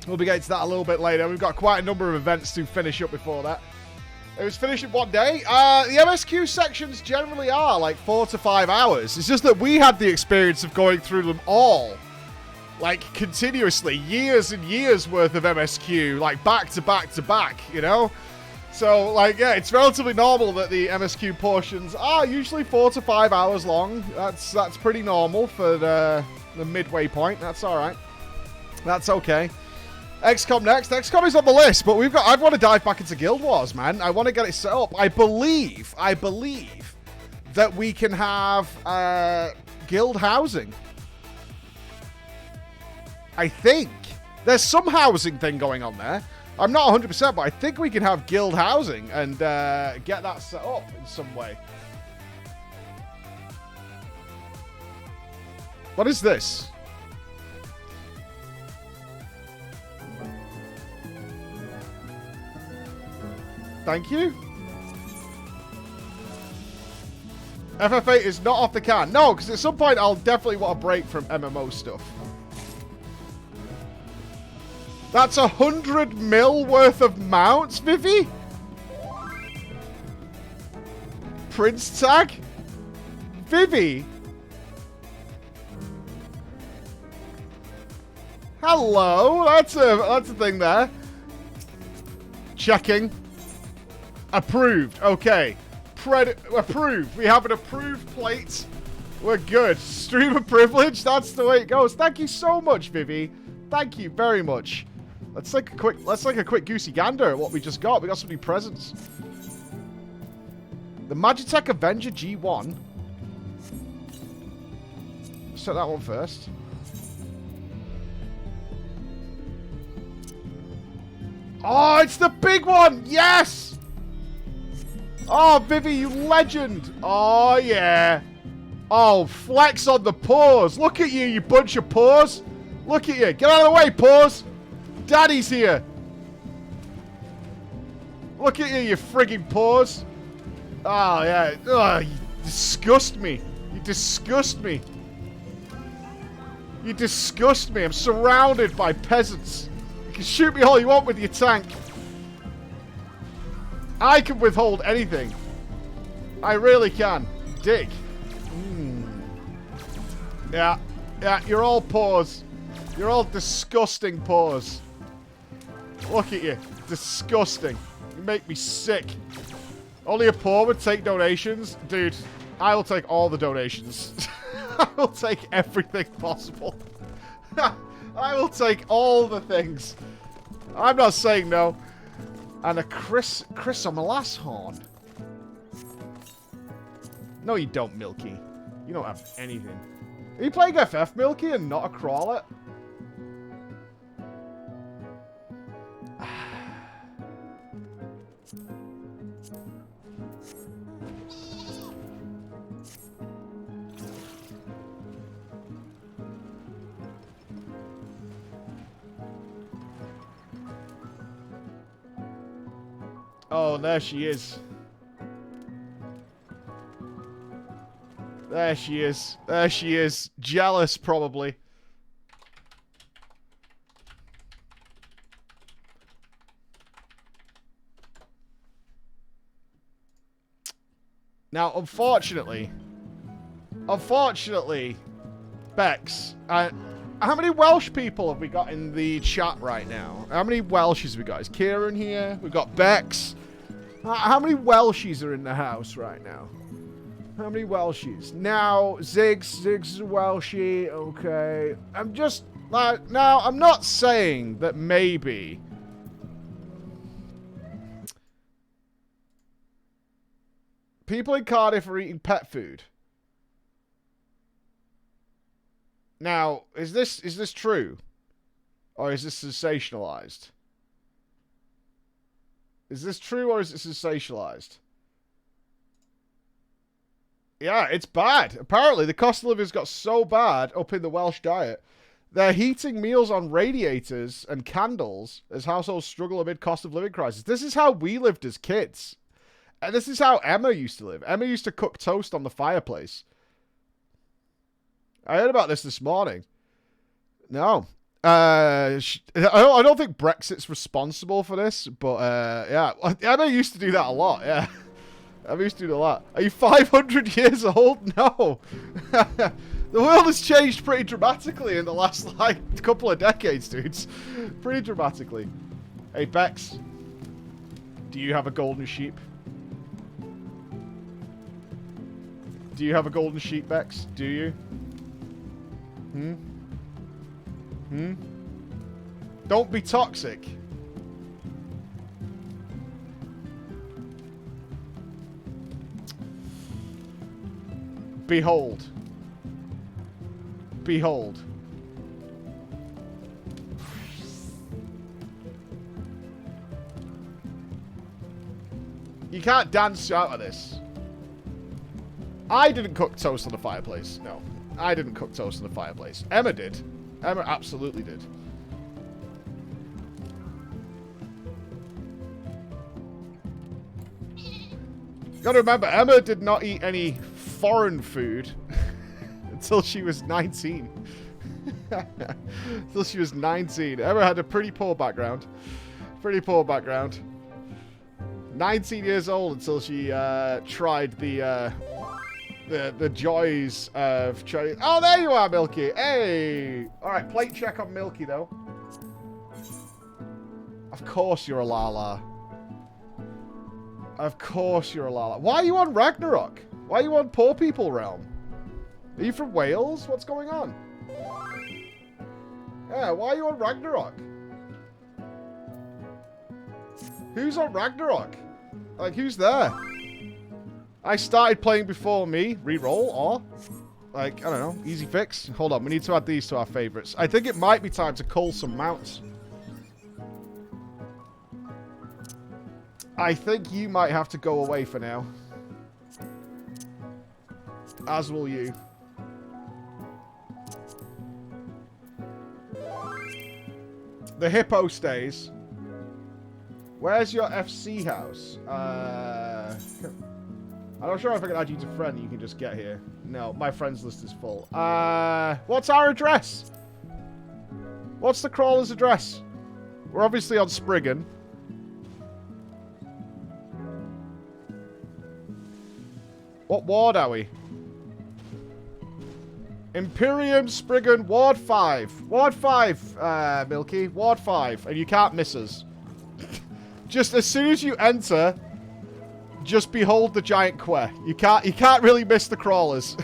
We'll be getting to that a little bit later. We've got quite a number of events to finish up before that. It was finished in one day. The MSQ sections generally are like 4 to 5 hours. It's just that we had the experience of going through them all, like, continuously. Years and years worth of MSQ, like, back to back to back, you know? So, like, yeah, it's relatively normal that the MSQ portions are usually 4 to 5 hours long. That's pretty normal for the midway point. That's all right. That's okay. XCOM next. XCOM is on the list, but I want to dive back into Guild Wars, man. I want to get it set up. I believe that we can have guild housing. I think there's some housing thing going on there. I'm not 100%, but I think we can have guild housing and get that set up in some way. What is this? Thank you. FF8 is not off the can. No, because at some point I'll definitely want a break from MMO stuff. That's 100 mil worth of mounts, Vivi? Prince tag? Vivi? Hello? That's a thing there. Checking. Approved. Okay. Approved. We have an approved plate. We're good. Streamer privilege. That's the way it goes. Thank you so much, Vivi. Thank you very much. Let's take a quick goosey gander at what we just got. We got some new presents. The Magitek Avenger G1. Let's set that one first. Oh, it's the big one! Yes! Oh, Vivi, you legend! Oh, yeah. Oh, flex on the paws. Look at you, you bunch of paws. Look at you. Get out of the way, paws. Daddy's here. Look at you, you frigging paws. Oh, yeah. Oh, you disgust me. You disgust me. You disgust me. I'm surrounded by peasants. You can shoot me all you want with your tank. I can withhold anything. I really can. Dick. Yeah. Yeah, you're all paws. You're all disgusting paws. Look at you. Disgusting. You make me sick. Only a paw would take donations? Dude, I will take all the donations. I will take everything possible. I will take all the things. I'm not saying no. And a Chris on the last horn. No, you don't, Milky. You don't have anything. Are you playing FF, Milky, and not a crawler? Oh, there she is. There she is. There she is. Jealous, probably. Now, unfortunately, Bex, how many Welsh people have we got in the chat right now? How many Welshies have we got? Is Kieran here? We've got Bex. How many Welshies are in the house right now? How many Welshies? Now, Ziggs is a Welshie. Okay. I'm just, now, I'm not saying that maybe people in Cardiff are eating pet food. Now, is this true? Or is this sensationalized? Is this true or is it sensationalized? Yeah, it's bad. Apparently, the cost of living's got so bad up in the Welsh diet, they're heating meals on radiators and candles as households struggle amid cost of living crisis. This is how we lived as kids. And this is how Emma used to live. Emma used to cook toast on the fireplace. I heard about this morning. No. I don't think Brexit's responsible for this, but yeah, Emma used to do that a lot. Yeah, Emma used to do a lot. Are you 500 years old? No. The world has changed pretty dramatically in the last like couple of decades, dudes. Pretty dramatically. Hey Bex, do you have a golden sheep? Do you have a golden sheep, Bex? Do you? Don't be toxic. Behold. Behold. You can't dance out of this. I didn't cook toast on the fireplace. No. I didn't cook toast on the fireplace. Emma did. Emma absolutely did. You gotta remember, Emma did not eat any foreign food until she was 19. Until she was 19. Emma had a pretty poor background. Pretty poor background. 19 years old until she tried the joys of Chinese. Oh, there you are, Milky. Hey. All right, plate check on Milky, though. Of course you're a Lala. Of course you're a Lala. Why are you on Ragnarok? Why are you on Poor People Realm? Are you from Wales? What's going on? Yeah, why are you on Ragnarok? Who's on Ragnarok? Like, who's there? I started playing before me. Reroll, or... Like, I don't know. Easy fix. Hold on, we need to add these to our favorites. I think it might be time to cull some mounts. I think you might have to go away for now. As will you. The hippo stays. Where's your FC house? I'm not sure if I can add you to friend. You can just get here. No, my friends list is full. What's our address? What's the crawler's address? We're obviously on Spriggan. What ward are we? Imperium, Spriggan, Ward 5. Ward 5, Milky. Ward 5. And you can't miss us. Just as soon as you enter, just behold the giant quay. You can't really miss the crawlers.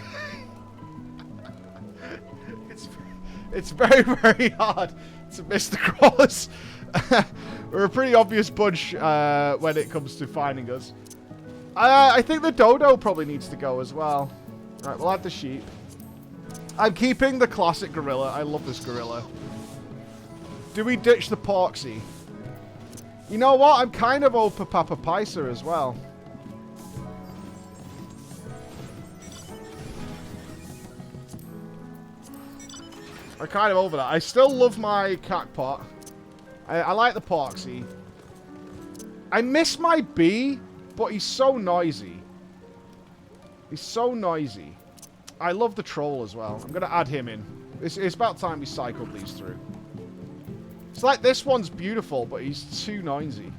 It's very, very hard to miss the crawlers. We're a pretty obvious bunch when it comes to finding us. I think the dodo probably needs to go as well. Alright, we'll add the sheep. I'm keeping the classic gorilla. I love this gorilla. Do we ditch the porksy? You know what? I'm kind of over Papa Paisa as well. I'm kind of over that. I still love my cackpot. I like the porksy. I miss my bee, but he's so noisy. He's so noisy. I love the troll as well. I'm going to add him in. It's about time we cycled these through. It's like this one's beautiful, but he's too noisy.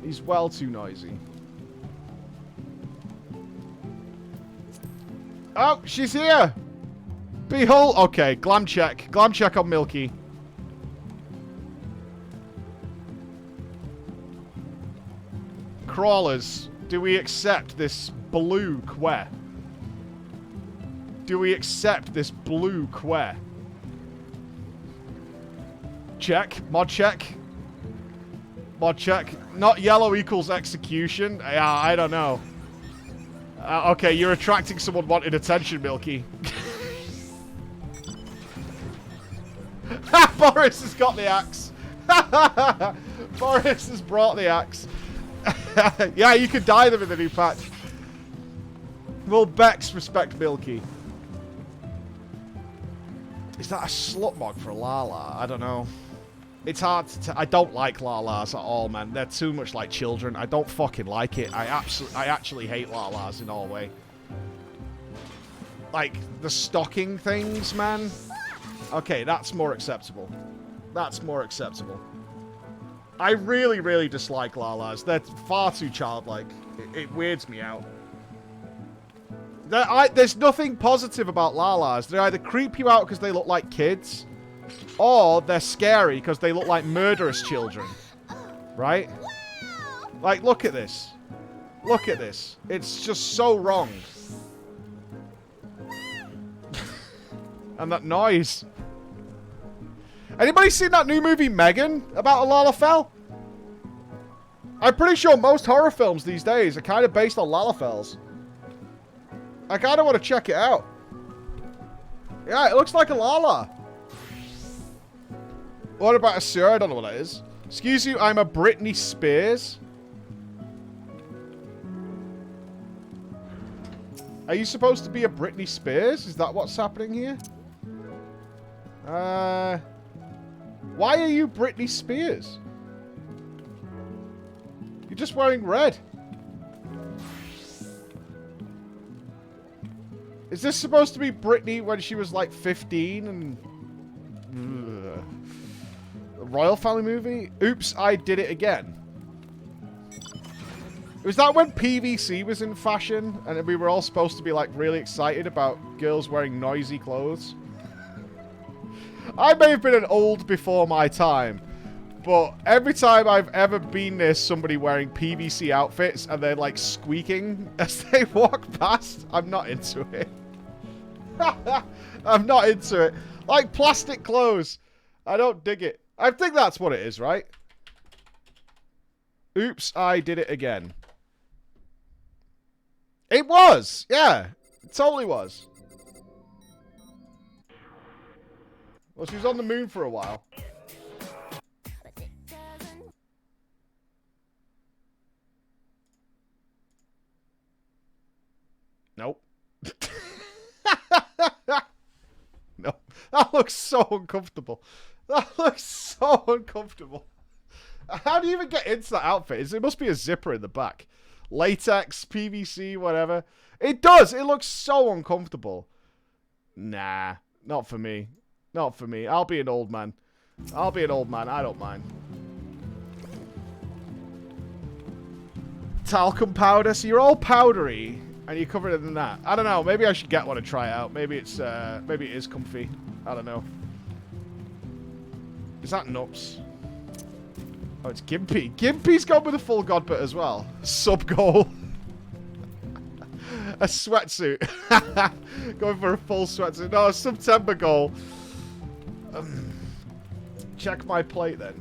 He's well too noisy. Oh, she's here! Behold! Okay, glam check. Glam check on Milky. Crawlers, do we accept this blue quay? Do we accept this blue quay? Check. Mod check. Mod check. Not yellow equals execution. Yeah, I don't know. Okay, you're attracting someone wanting attention, Milky. Boris has got the axe. Boris has brought the axe. Yeah, you could dye them in the new patch. Will Bex respect Milky? Is that a slut mog for Lala? I don't know. It's hard to I don't like Lalas at all, man. They're too much like children. I don't fucking like it. I actually hate Lalas in Norway. Like, the stocking things, man. Okay, that's more acceptable. That's more acceptable. I really, really dislike Lalas. They're far too childlike. It weirds me out. There's nothing positive about Lalas. They either creep you out because they look like kids, or they're scary because they look like murderous children. Right? Like, look at this. Look at this. It's just so wrong. And that noise. Anybody seen that new movie Megan about a Lalafell? I'm pretty sure most horror films these days are kind of based on Lalafels. I kind of want to check it out. Yeah, it looks like a Lala. What about a Sir? I don't know what that is. Excuse you, I'm a Britney Spears. Are you supposed to be a Britney Spears? Is that what's happening here? Why are you Britney Spears? You're just wearing red. Is this supposed to be Britney when she was like 15 and... A royal family movie? Oops, I did it again. Was that when PVC was in fashion and we were all supposed to be like really excited about girls wearing noisy clothes? I may have been an old before my time, but every time I've ever been near somebody wearing PVC outfits and they're like squeaking as they walk past, I'm not into it. I'm not into it. Like plastic clothes. I don't dig it. I think that's what it is, right? Oops, I did it again. It was! Yeah, it totally was. Well, she was on the moon for a while. Nope. No. That looks so uncomfortable. That looks so uncomfortable. How do you even get into that outfit? It must be a zipper in the back. Latex, PVC, whatever. It does. It looks so uncomfortable. Nah, not for me. Not for me. I'll be an old man. I'll be an old man. I don't mind. Talcum powder. So you're all powdery and you're covered in that. I don't know. Maybe I should get one to try out. Maybe it's maybe it is comfy. I don't know. Is that Nupps? Oh, it's Gimpy. Gimpy's gone with a full godbit as well. Sub goal. A sweatsuit. Going for a full sweatsuit. No, a September goal. Check my plate then.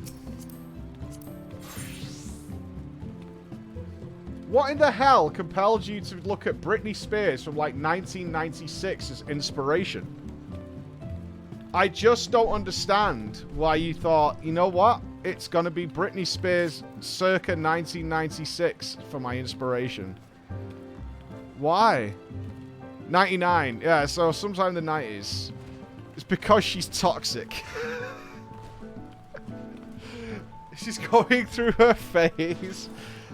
What in the hell compelled you to look at Britney Spears from like 1996 as inspiration? I just don't understand why you thought, you know what? It's going to be Britney Spears circa 1996 for my inspiration. Why? 99. Yeah, so sometime in the 90s. It's because she's toxic. She's going through her phase.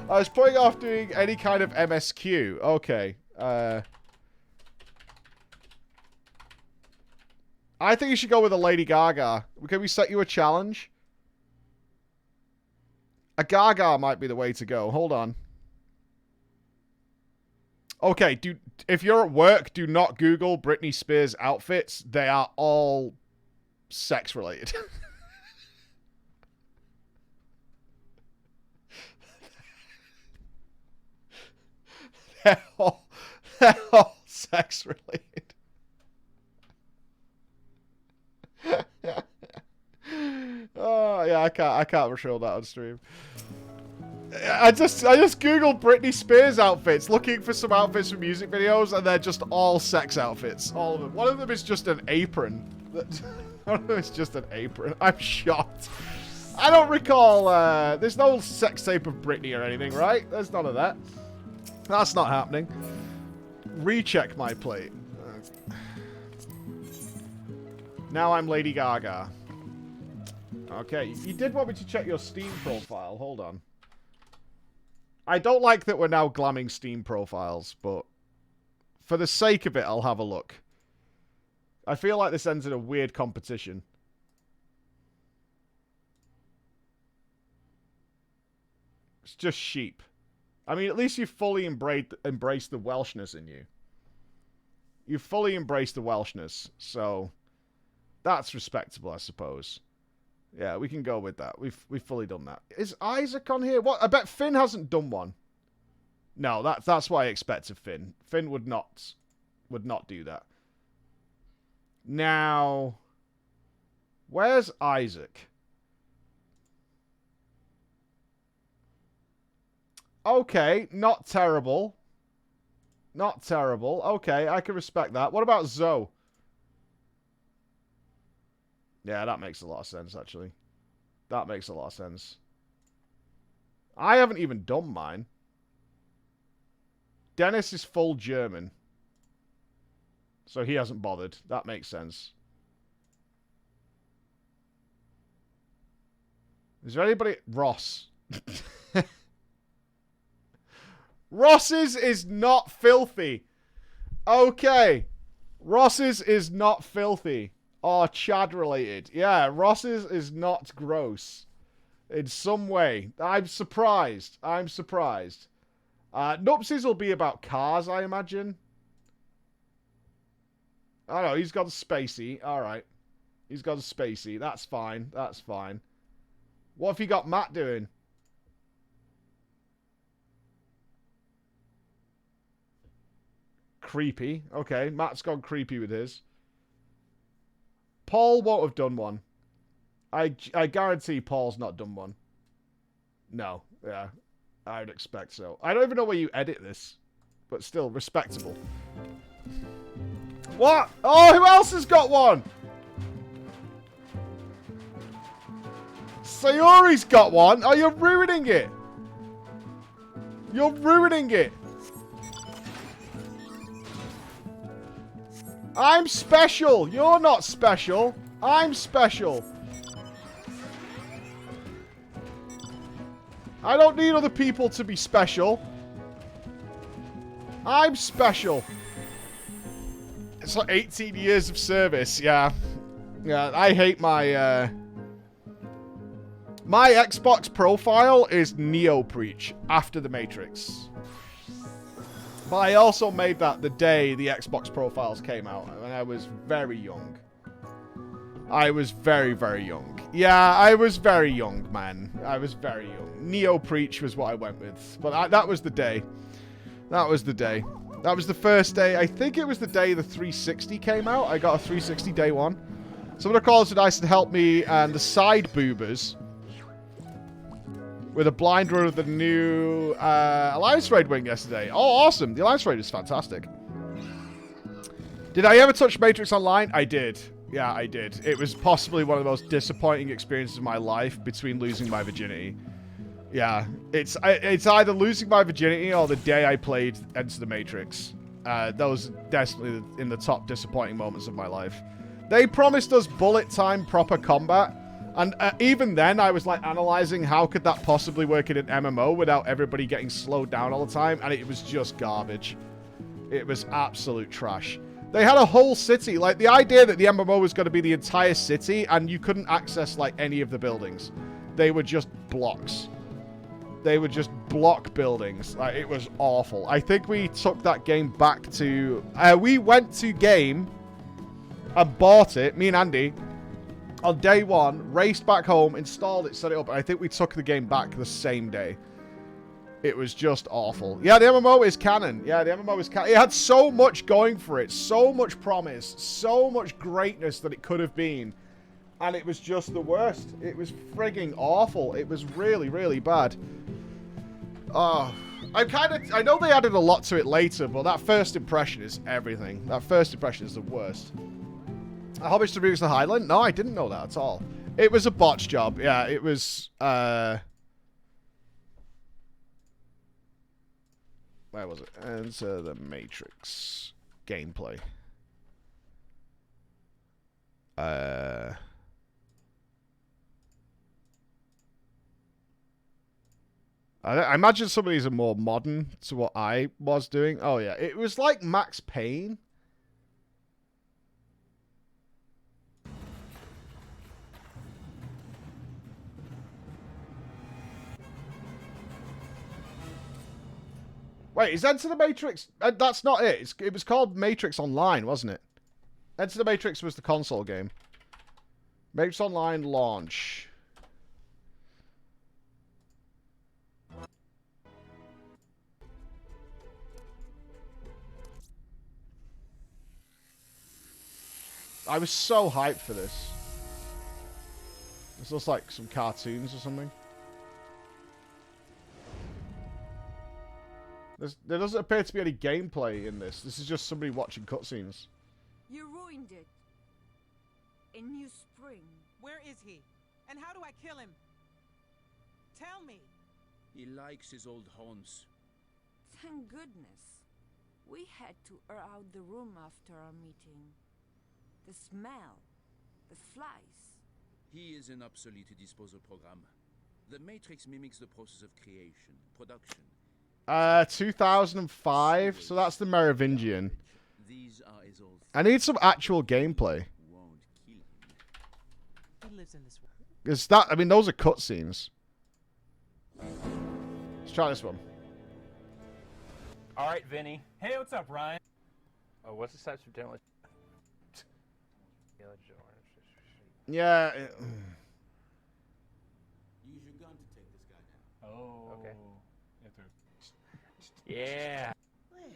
I was putting off doing any kind of MSQ. Okay. I think you should go with a Lady Gaga. Can we set you a challenge? A Gaga might be the way to go. Hold on. Okay, if you're at work, do not Google Britney Spears outfits. They are all sex-related. they're all sex-related. Oh yeah, I can't show that on stream. I just googled Britney Spears outfits, looking for some outfits for music videos, and they're just all sex outfits, all of them. One of them is just an apron. One of them is just an apron. I'm shocked. I don't recall. There's no sex tape of Britney or anything, right? There's none of that. That's not happening. Recheck my plate. Now I'm Lady Gaga. Okay, you did want me to check your Steam profile. Hold on. I don't like that we're now glamming Steam profiles, but for the sake of it, I'll have a look. I feel like this ends in a weird competition. It's just sheep. I mean, at least you fully embraced the Welshness in you. You fully embraced the Welshness, so that's respectable, I suppose. Yeah, we can go with that. We've fully done that. Is Isaac on here? What? I bet Finn hasn't done one. No, that's what I expect of Finn. Finn would not do that. Now, where's Isaac? Okay, not terrible. Not terrible. Okay, I can respect that. What about Zoe? Yeah, that makes a lot of sense, actually. That makes a lot of sense. I haven't even done mine. Dennis is full German. So he hasn't bothered. That makes sense. Is there anybody... Ross. Ross's is not filthy. Okay. Ross's is not filthy. Or Chad related. Yeah, Ross's is not gross. In some way. I'm surprised. I'm surprised. Nups's will be about cars, I imagine. Oh no, he's got a spacey. Alright. He's got a spacey. That's fine. That's fine. What have you got Matt doing? Creepy. Okay, Matt's gone creepy with his. Paul won't have done one. I guarantee Paul's not done one. No. Yeah. I would expect so. I don't even know where you edit this. But still, respectable. What? Oh, who else has got one? Sayori's got one. Oh, you're ruining it. You're ruining it. I'm special. You're not special. I'm special. I don't need other people to be special. I'm special. It's like 18 years of service. Yeah. Yeah, I hate my... My Xbox profile is Neo Preach after the Matrix. But I also made that the day the Xbox profiles came out, when I was very young. I was very, very young. Yeah, I was very young, man. I was very young. Neo Preach was what I went with. But that was the day. That was the day. That was the first day. I think it was the day the 360 came out. I got a 360 day one. Some of the callers were nice to help me, and the side boobers with a blind run of the new Alliance Raid wing yesterday. Oh, awesome. The Alliance Raid is fantastic. Did I ever touch Matrix Online? I did. Yeah, I did. It was possibly one of the most disappointing experiences of my life between losing my virginity. Yeah, it's either losing my virginity or the day I played Enter the Matrix. Those definitely in the top disappointing moments of my life. They promised us bullet time proper combat. And even then, I was like analyzing how could that possibly work in an MMO without everybody getting slowed down all the time. And it was just garbage. It was absolute trash. They had a whole city. Like, the idea that the MMO was going to be the entire city and you couldn't access, like, any of the buildings. They were just blocks. They were just block buildings. Like, it was awful. I think we took that game back to... we went to game and bought it, me and Andy, on day one, raced back home, installed it, set it up, and I think we took the game back the same day. It was just awful. Yeah, the MMO is canon. Yeah, the MMO is canon. It had so much going for it, so much promise, so much greatness that it could have been. And it was just the worst. It was frigging awful. It was really, really bad. Oh, I know they added a lot to it later, but that first impression is everything. That first impression is the worst. A homage to Reeves the Highland? No, I didn't know that at all. It was a botch job. Yeah, it was, where was it? Enter the Matrix gameplay. I imagine some of these are more modern to what I was doing. Oh, yeah. It was like Max Payne. Wait, is Enter the Matrix... that's not it. It was called Matrix Online, wasn't it? Enter the Matrix was the console game. Matrix Online launch. I was so hyped for this. This looks like some cartoons or something. There doesn't appear to be any gameplay in this. This is just somebody watching cutscenes. You ruined it. A new spring. Where is he? And how do I kill him? Tell me. He likes his old haunts. Thank goodness. We had to air out the room after our meeting. The smell. The flies. He is an obsolete disposal program. The Matrix mimics the process of creation, production. 2005, so that's the Merovingian. These are his old. I need some actual gameplay. Won't kill him. He lives in this world. Is that? I mean, those are cutscenes. Let's try this one. All right, Vinny. Hey, what's up, Ryan? Oh, what's the steps for general? Yeah. Use your gun to take this guy down. Oh. Okay. Yeah. Well,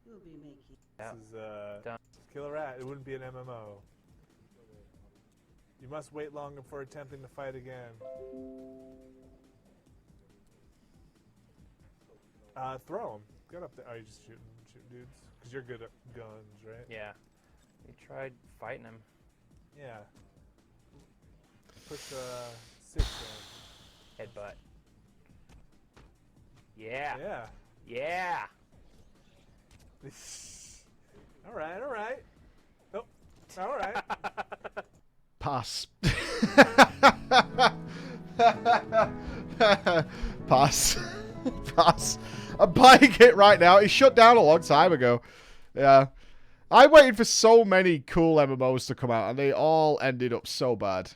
you'll be making. This is Killer Rat. It wouldn't be an MMO. You must wait long before attempting to fight again. Throw him. Get up there. Oh, you just shooting dudes? Because you're good at guns, right? Yeah. You tried fighting him. Yeah. Push 6 on. Headbutt. Yeah. Yeah. Yeah. All right. All right. Oh. All right. Pass. Pass. Pass. I'm buying it right now. It shut down a long time ago. Yeah. I waited for so many cool MMOs to come out, and they all ended up so bad.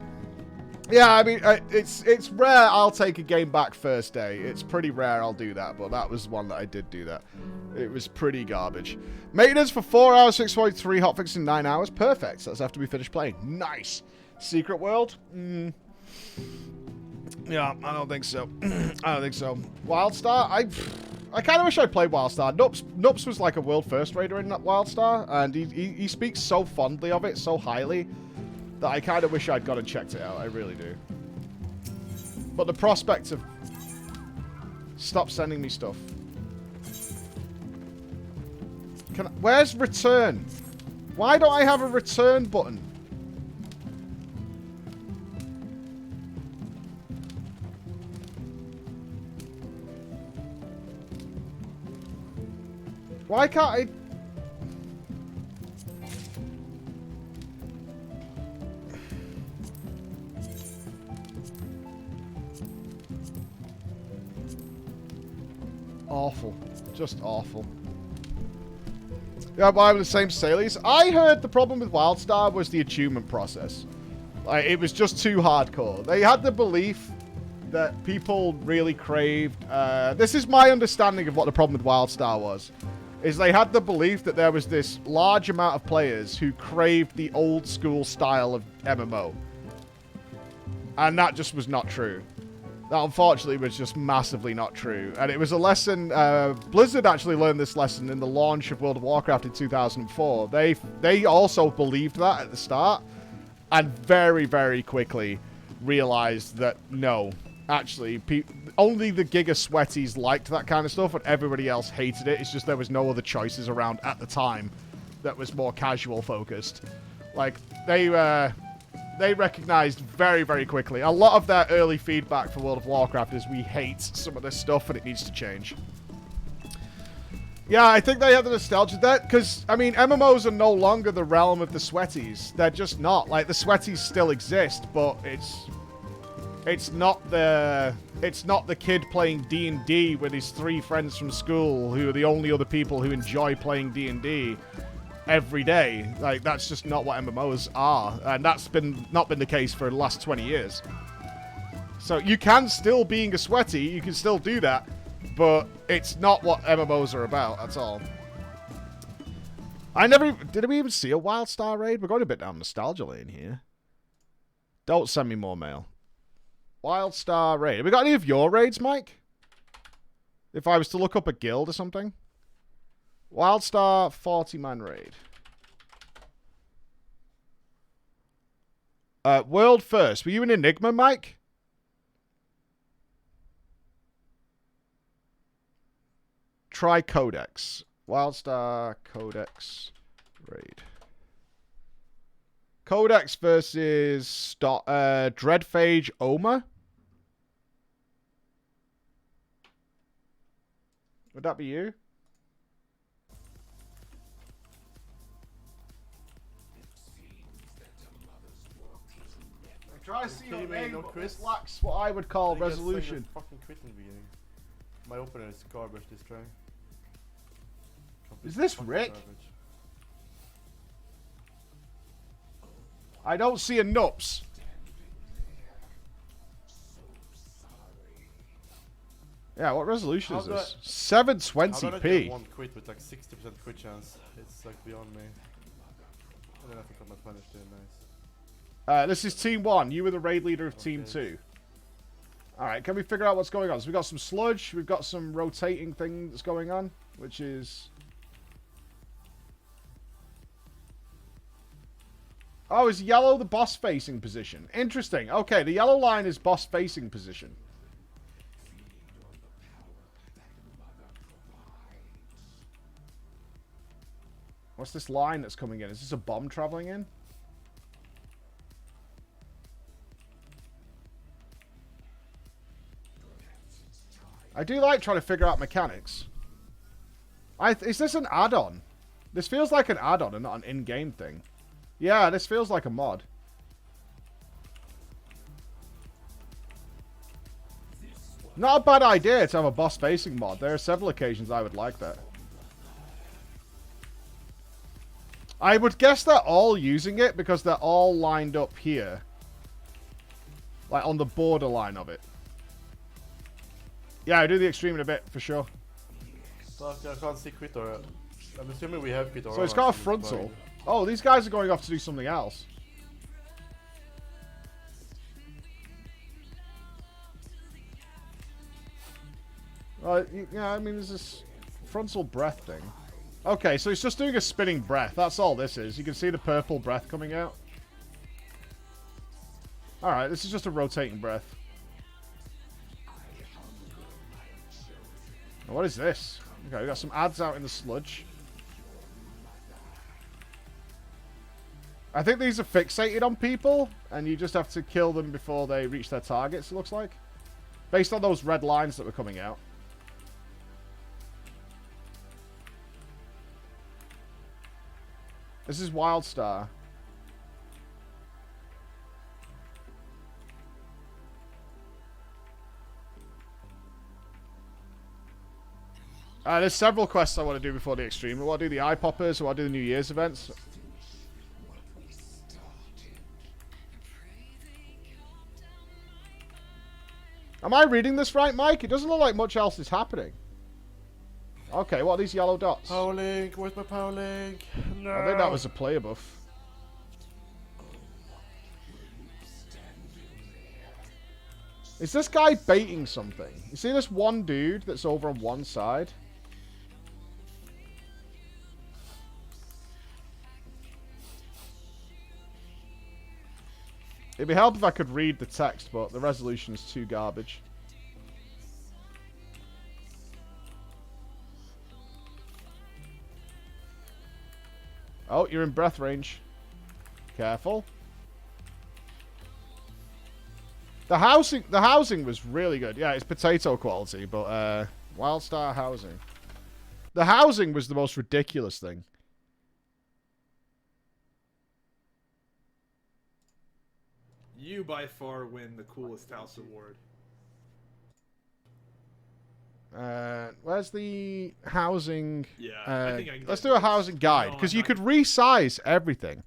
Yeah, I mean, it's rare I'll take a game back first day. It's pretty rare I'll do that, but that was one that I did do that. It was pretty garbage. Maintenance for 4 hours, 6.3, hotfix in 9 hours. Perfect. That's after we finish playing. Nice. Secret World? Yeah, I don't think so. I don't think so. WildStar? I kind of wish I played WildStar. Nupps was like a world first raider in that WildStar, and he speaks so fondly of it, so highly, that I kind of wish I'd gone and checked it out. I really do. But the prospect of... Stop sending me stuff. Where's return? Why don't I have a return button? Why can't I... Awful. Just awful. Yeah, why were the same Salies? I heard the problem with WildStar was the attunement process. Like, it was just too hardcore. They had the belief that people really craved... this is my understanding of what the problem with WildStar was. Is they had the belief that there was this large amount of players who craved the old school style of MMO. And that just was not true. That unfortunately was just massively not true. And it was a lesson... Blizzard actually learned this lesson in the launch of World of Warcraft in 2004. They also believed that at the start. And very, very quickly realized that no... Actually, only the Giga Sweaties liked that kind of stuff, and everybody else hated it. It's just there was no other choices around at the time that was more casual focused. Like, they recognized very, very quickly. A lot of their early feedback for World of Warcraft is we hate some of this stuff, and it needs to change. Yeah, I think they have the nostalgia there, because, I mean, MMOs are no longer the realm of the Sweaties. They're just not. Like, the Sweaties still exist, but it's not the kid playing D&D with his 3 friends from school who are the only other people who enjoy playing D&D every day. Like, that's just not what MMOs are, and that's not been the case for the last 20 years. So you can still, being a sweaty, you can still do that, but it's not what MMOs are about at all. Did we even see a WildStar raid? We're going a bit down nostalgia lane here. Don't send me more mail. WildStar raid. Have we got any of your raids, Mike? If I was to look up a guild or something. WildStar 40-man raid. World first. Were you an Enigma, Mike? Try Codex. WildStar Codex raid. Codex versus Dreadphage Oma. Would that be you? Try to see your name, but this lacks what I would call resolution. Fucking quit in the beginning. My opener is garbage this try. Is this Rick? Garbage. I don't see a Nupps. Yeah, what resolution is this? 720p. One quit with like 60% quit chance. It's like beyond me. And then I think I'm not punished there, nice. This is Team 1. You were the raid leader of Team 2. Alright, can we figure out what's going on? So we've got some sludge, we've got some rotating thing that's going on, which is... Oh, is yellow the boss facing position? Interesting. Okay, the yellow line is boss facing position. What's this line that's coming in? Is this a bomb traveling in? I do like trying to figure out mechanics. Is this an add-on? This feels like an add-on and not an in-game thing. Yeah, this feels like a mod. Not a bad idea to have a boss-facing mod. There are several occasions I would like that. I would guess they're all using it because they're all lined up here. Like on the borderline of it. Yeah, I'll do the extreme in a bit, for sure. Fuck, I can't see quit or... I'm assuming we have quit or... So it's got a frontal. Oh, these guys are going off to do something else. Yeah, I mean, there's this frontal breath thing. Okay, so it's just doing a spinning breath. That's all this is. You can see the purple breath coming out. Alright, this is just a rotating breath. What is this? Okay, we got some ads out in the sludge. I think these are fixated on people, and you just have to kill them before they reach their targets, it looks like. Based on those red lines that were coming out. This is WildStar. There's several quests I want to do before the extreme. I want to do the eye poppers, I want to do the New Year's events. Am I reading this right, Mike? It doesn't look like much else is happening. Okay, what are these yellow dots? Power link, where's my power link? No. I think that was a player buff. Is this guy baiting something? You see this one dude that's over on one side? It'd be helpful if I could read the text, but the resolution is too garbage. Oh, you're in breath range. Careful. The housing was really good. Yeah, it's potato quality, but WildStar housing. The housing was the most ridiculous thing. You by far win the coolest house award. Where's the housing? Yeah, I think I can let's do a housing guide, because you could resize everything.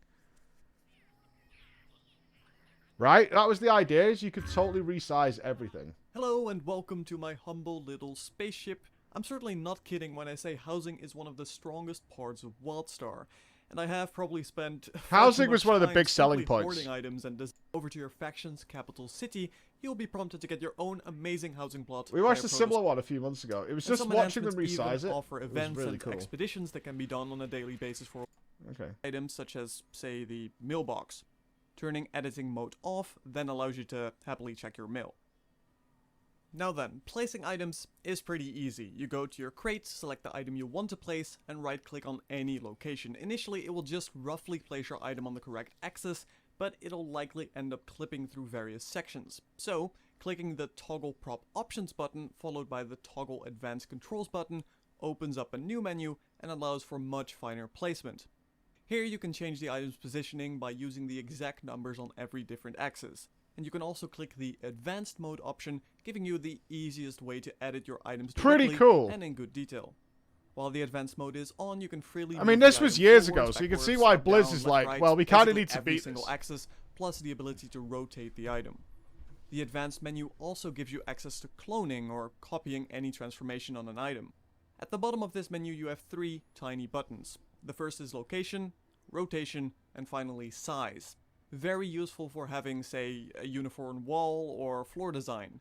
Right? That was the idea, is you could totally resize everything. Hello and welcome to my humble little spaceship. I'm certainly not kidding when I say housing is one of the strongest parts of WildStar. And I have probably spent housing was one of the big selling points. Hoarding items and over to your faction's capital city, you'll be prompted to get your own amazing housing plot. We watched a similar one a few months ago. It was just watching them resize it. Offer It was events really and cool. expeditions that can be done on a daily basis for items such as, say, the mailbox. Turning editing mode off then allows you to happily check your mail. Now then, placing items is pretty easy. You go to your crate, select the item you want to place, and right-click on any location. Initially, it will just roughly place your item on the correct axis, but it'll likely end up clipping through various sections. So, clicking the Toggle Prop Options button, followed by the Toggle Advanced Controls button, opens up a new menu and allows for much finer placement. Here you can change the item's positioning by using the exact numbers on every different axis. And you can also click the Advanced Mode option, giving you the easiest way to edit your items directly Pretty cool. and in good detail. While the Advanced Mode is on, you can freely I mean, move this the was item years forwards, ago, so you can backwards, see why up, Blizz down, is left, like, right, well, we kind of basically need to every beat single this. axis, plus the ability to rotate the item. The Advanced menu also gives you access to cloning or copying any transformation on an item. At the bottom of this menu you have 3 tiny buttons. The first is Location, Rotation, and finally Size. Very useful for having, say, a uniform wall or floor design.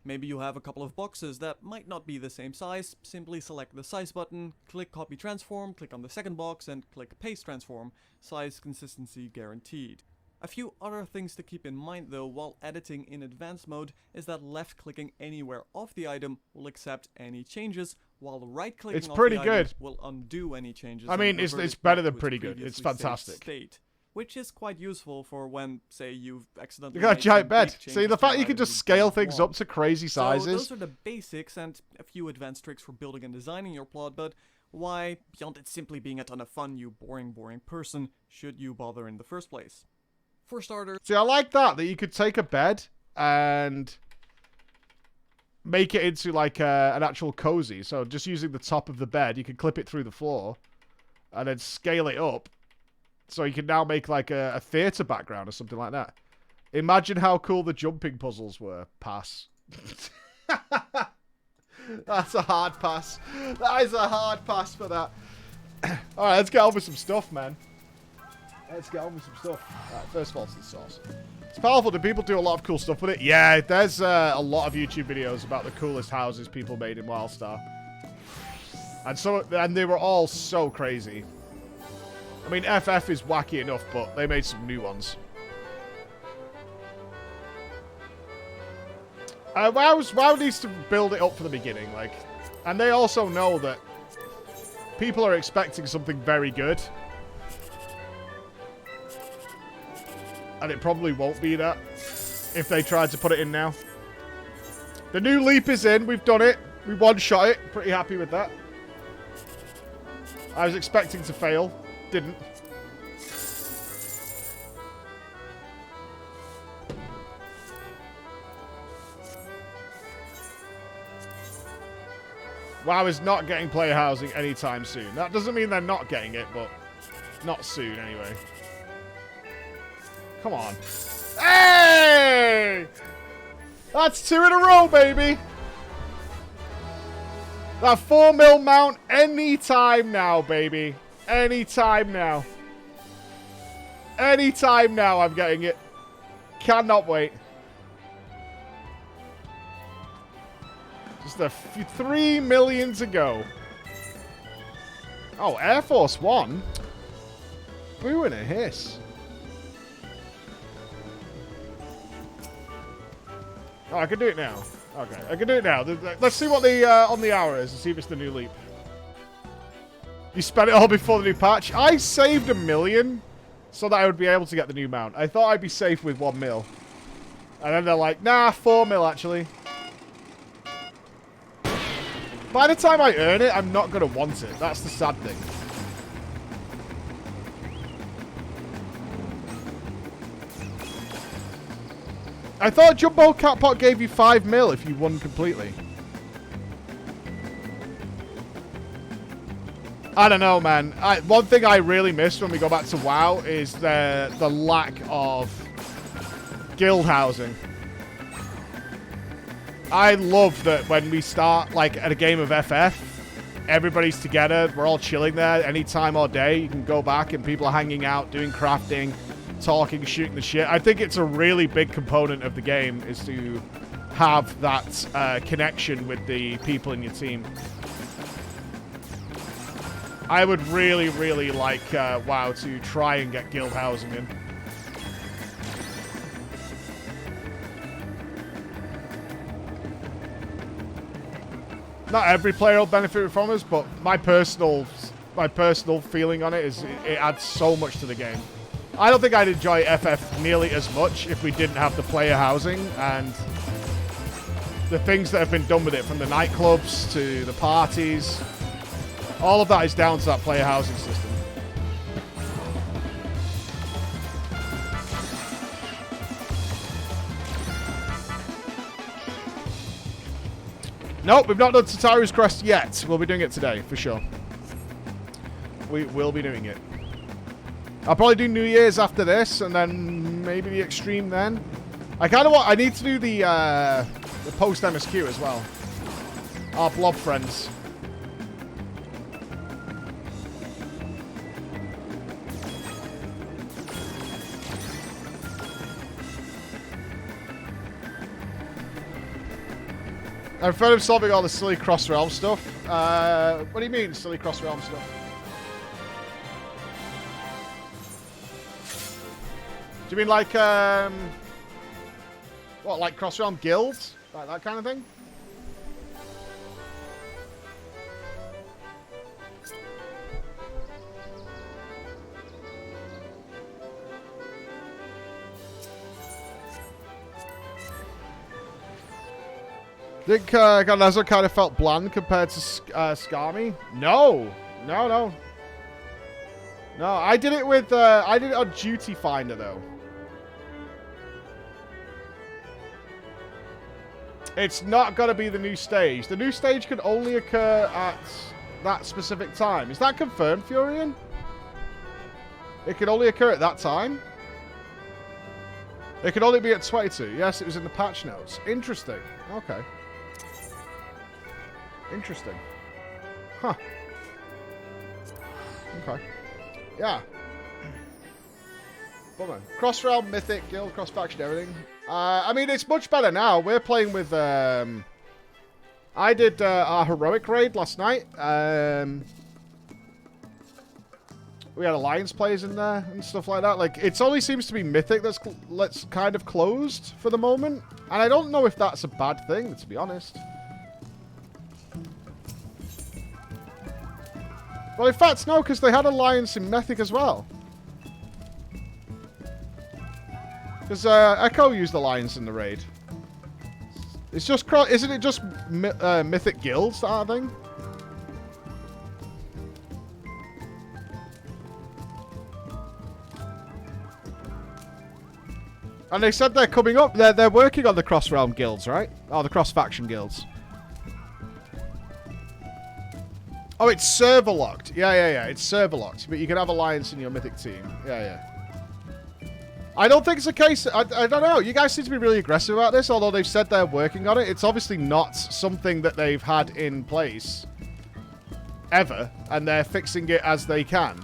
Maybe you have a couple of boxes that might not be the same size. Simply select the Size button, click Copy Transform, click on the second box, and click Paste Transform. Size consistency guaranteed. A few other things to keep in mind though while editing in advanced mode is that left-clicking anywhere of the item will accept any changes, while right-clicking It's off pretty the good. item will undo any changes. I mean, and it's revert it better back than to its pretty good. It's previously saved fantastic. state, which is quite useful for when, say, you've accidentally Look at that made giant some bed. big See, changes the to fact your you can item just you scale don't things want. up to crazy So sizes. those are the basics and a few advanced tricks for building and designing your plot, but why, beyond it simply being a ton of fun, you boring person, should you bother in the first place? For starters... See, I like that you could take a bed and make it into like an actual cozy. So just using the top of the bed, you can clip it through the floor and then scale it up. So you can now make like a theatre background or something like that. Imagine how cool the jumping puzzles were. Pass. That's a hard pass. That is a hard pass for that. Alright, let's get on with some stuff, man. Let's get on with some stuff. Alright, first of all, it's the sauce. It's powerful. Do people do a lot of cool stuff with it? Yeah, there's a lot of YouTube videos about the coolest houses people made in WildStar. And they were all so crazy. I mean, FF is wacky enough, but they made some new ones. WoW needs to build it up from the beginning, like, and they also know that people are expecting something very good, and it probably won't be that if they tried to put it in now. The new leap is in. We've done it. We one-shot it. Pretty happy with that. I was expecting to fail. Didn't. WoW is not getting player housing anytime soon. That doesn't mean they're not getting it, but not soon anyway. Come on. Hey! That's 2 in a row, baby! That 4 mil mount anytime now, baby. Anytime now. Anytime now I'm getting it. Cannot wait. Just 3 million to go. Oh, Air Force One. Boo and a hiss. Oh, I can do it now. Okay, I can do it now. Let's see what the on the hour is and see if it's the new leap. You spent it all before the new patch. I saved $1 million so that I would be able to get the new mount. I thought I'd be safe with 1 mil. And then they're like, nah, 4 mil actually. By the time I earn it, I'm not going to want it. That's the sad thing. I thought Jumbo Catpot gave you 5 mil if you won completely. I don't know, man. One thing I really miss when we go back to WoW is the lack of Guild housing. I love that when we start, like, at a game of FF, everybody's together, we're all chilling there any time or day. You can go back and people are hanging out, doing crafting, talking, shooting the shit. I think it's a really big component of the game is to have that connection with the people in your team. I would really, really like WoW to try and get guild housing in. Not every player will benefit from us, but my personal feeling on it is it adds so much to the game. I don't think I'd enjoy FF nearly as much if we didn't have the player housing and the things that have been done with it, from the nightclubs to the parties. All of that is down to that player housing system. Nope, we've not done Tataru's Crest yet. We'll be doing it today, for sure. We will be doing it. I'll probably do New Year's after this, and then maybe the Extreme then. I kind of want... I need to do the post-MSQ as well. Our blob friends. I've heard him solving all the silly cross-realm stuff. What do you mean, silly cross-realm stuff? Do you mean like, what, like cross-realm guilds? Like that kind of thing? I think Ganazzo kind of felt bland compared to Skami. No, no, no. No, I did it with, I did it on Duty Finder, though. It's not going to be the new stage. The new stage can only occur at that specific time. Is that confirmed, Furion? It can only occur at that time? It can only be at 22. Yes, it was in the patch notes. Interesting. Okay. Interesting. Huh. Okay. Yeah. Bummer. Cross-realm, mythic, guild, cross-faction, everything. I mean, it's much better now. We're playing with, I did our heroic raid last night. We had alliance players in there and stuff like that. Like, it only seems to be mythic that's kind of closed for the moment. And I don't know if that's a bad thing, to be honest. Well, in fact, no, because they had alliance in mythic as well. Because Echo used alliance in the raid. It's just isn't it just mythic guilds that are a thing? And they said they're coming up. They're working on the cross realm guilds, right? Oh, the cross faction guilds. Oh, it's server locked. Yeah. It's server locked, but you can have alliance in your mythic team. Yeah. I don't think it's a case. I don't know. You guys seem to be really aggressive about this, although they've said they're working on it. It's obviously not something that they've had in place ever, and they're fixing it as they can.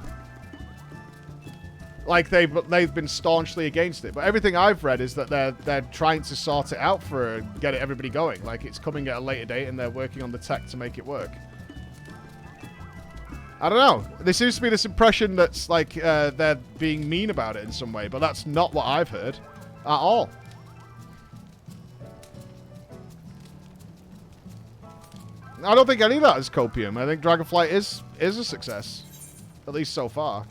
Like they've been staunchly against it, but everything I've read is that they're trying to sort it out get everybody going. Like it's coming at a later date, and they're working on the tech to make it work. I don't know. There seems to be this impression that's like they're being mean about it in some way, but that's not what I've heard at all. I don't think any of that is copium. I think Dragonflight is a success, at least so far.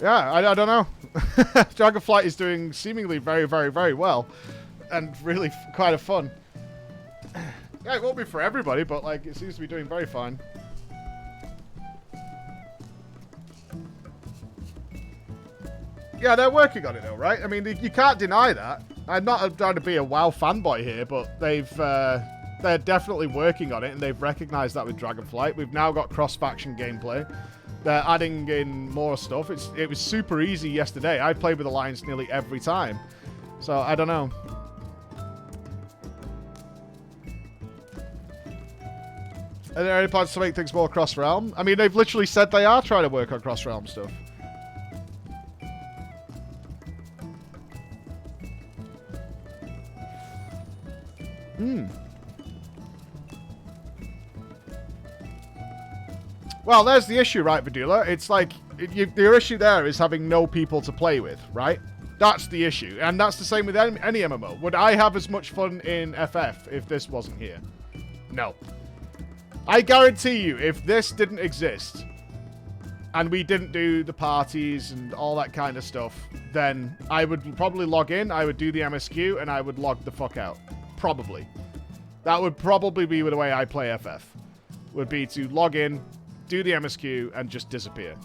Yeah, I don't know. Dragonflight is doing seemingly very, very, very well. And really kind of fun. Yeah, it won't be for everybody, but like it seems to be doing very fine. Yeah, they're working on it though, right? I mean, you can't deny that. I'm not trying to be a WoW fanboy here, but they're definitely working on it, and they've recognized that with Dragonflight. We've now got cross-faction gameplay. They're adding in more stuff. It was super easy yesterday. I played with Alliance nearly every time. So, I don't know. Are there any plans to make things more cross-realm? I mean, they've literally said they are trying to work on cross-realm stuff. Well, there's the issue, right, Vidula? It's like, your issue there is having no people to play with, right? That's the issue. And that's the same with any MMO. Would I have as much fun in FF if this wasn't here? No. I guarantee you, if this didn't exist, and we didn't do the parties and all that kind of stuff, then I would probably log in, I would do the MSQ, and I would log the fuck out. Probably. That would probably be the way I play FF. Would be to log in, do the MSQ, and just disappear.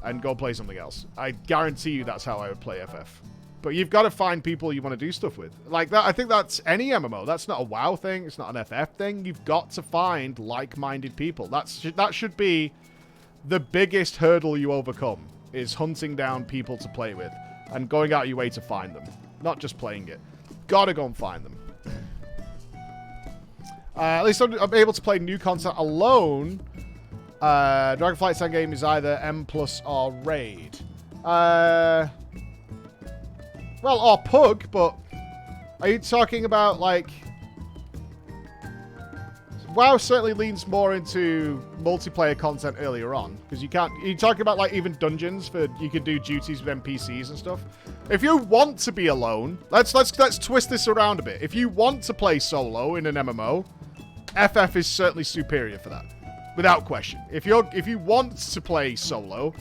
And go play something else. I guarantee you that's how I would play FF. But you've got to find people you want to do stuff with. Like that, I think that's any MMO. That's not a WoW thing. It's not an FF thing. You've got to find like-minded people. That should be the biggest hurdle you overcome, is hunting down people to play with. And going out your way to find them. Not just playing it. Gotta go and find them. At least I'm able to play new content alone. Dragonflight's endgame is either M+ or Raid. Well, or Pug, but are you talking about, like... WoW certainly leans more into multiplayer content earlier on, because you can't... You're talking about, like, even dungeons for... You could do duties with NPCs and stuff. If you want to be alone... Let's twist this around a bit. If you want to play solo in an MMO, FF is certainly superior for that. Without question. If you want to play solo,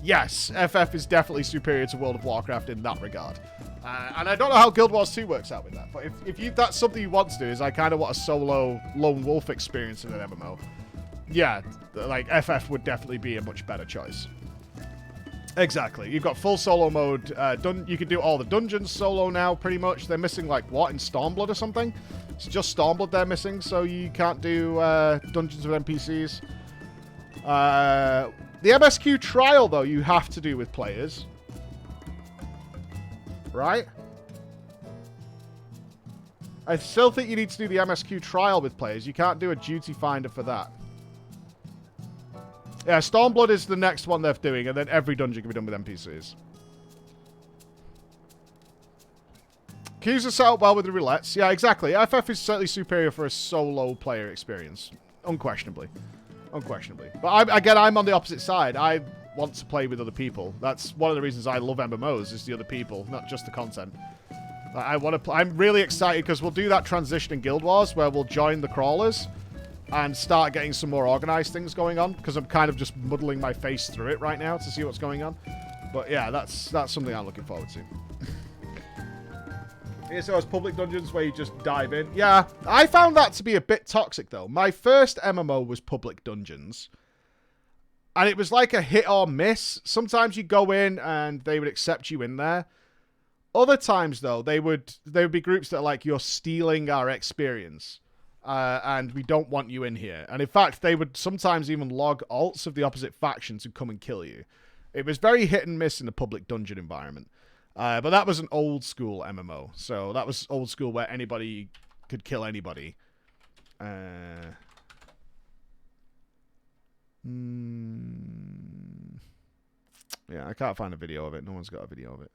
yes, FF is definitely superior to World of Warcraft in that regard. And I don't know how Guild Wars 2 works out with that, but if that's something you want to do, is I kind of want a solo lone wolf experience in an MMO. Yeah, like FF would definitely be a much better choice. Exactly. You've got full solo mode. You can do all the dungeons solo now, pretty much. They're missing, like, what, in Stormblood or something? It's just Stormblood they're missing, so you can't do dungeons with NPCs. The MSQ trial, though, you have to do with players. Right? I still think you need to do the MSQ trial with players. You can't do a duty finder for that. Yeah, Stormblood is the next one they're doing, and then every dungeon can be done with NPCs. Q's are set up well with the roulettes. Yeah, exactly. FF is certainly superior for a solo player experience. Unquestionably. Unquestionably. But I'm on the opposite side. I want to play with other people. That's one of the reasons I love MMOs, is the other people, not just the content. I'm really excited because we'll do that transition in Guild Wars where we'll join the crawlers and start getting some more organized things going on, because I'm kind of just muddling my face through it right now to see what's going on. But yeah, that's something I'm looking forward to. Here's those public dungeons where you just dive in. Yeah, I found that to be a bit toxic, though. My first MMO was public dungeons. And it was like a hit or miss. Sometimes you go in and they would accept you in there. Other times, though, they would be groups that are like, you're stealing our experience. And we don't want you in here. And in fact, they would sometimes even log alts of the opposite faction to come and kill you. It was very hit and miss in the public dungeon environment. But that was an old school MMO. So that was old school where anybody could kill anybody. Yeah, I can't find a video of it. No one's got a video of it.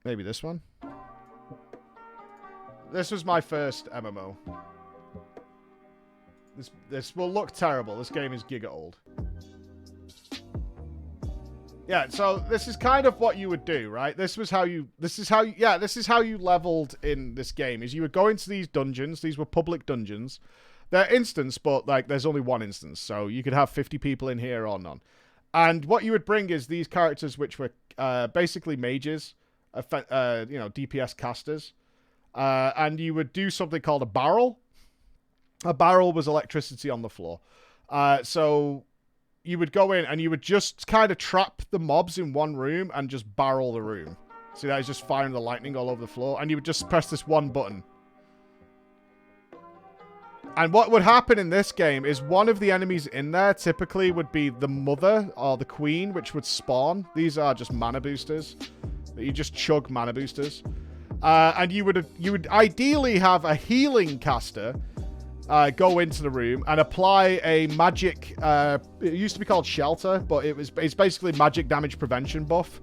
Maybe this one? This was my first MMO. This will look terrible. This game is giga old. Yeah, so this is kind of what you would do, right? This is how you leveled in this game, is you would go into these dungeons. These were public dungeons. They're instance, but like there's only one instance, so you could have 50 people in here or none. And what you would bring is these characters, which were basically mages, DPS casters, and you would do something called a barrel. A barrel was electricity on the floor. So you would go in and you would just kind of trap the mobs in one room and just barrel the room. See, that is just firing the lightning all over the floor, and you would just press this one button. And what would happen in this game is one of the enemies in there typically would be the mother or the queen, which would spawn. These are just mana boosters. You just chug mana boosters. And you would ideally have a healing caster go into the room and apply a magic, it used to be called shelter, but it's basically magic damage prevention buff.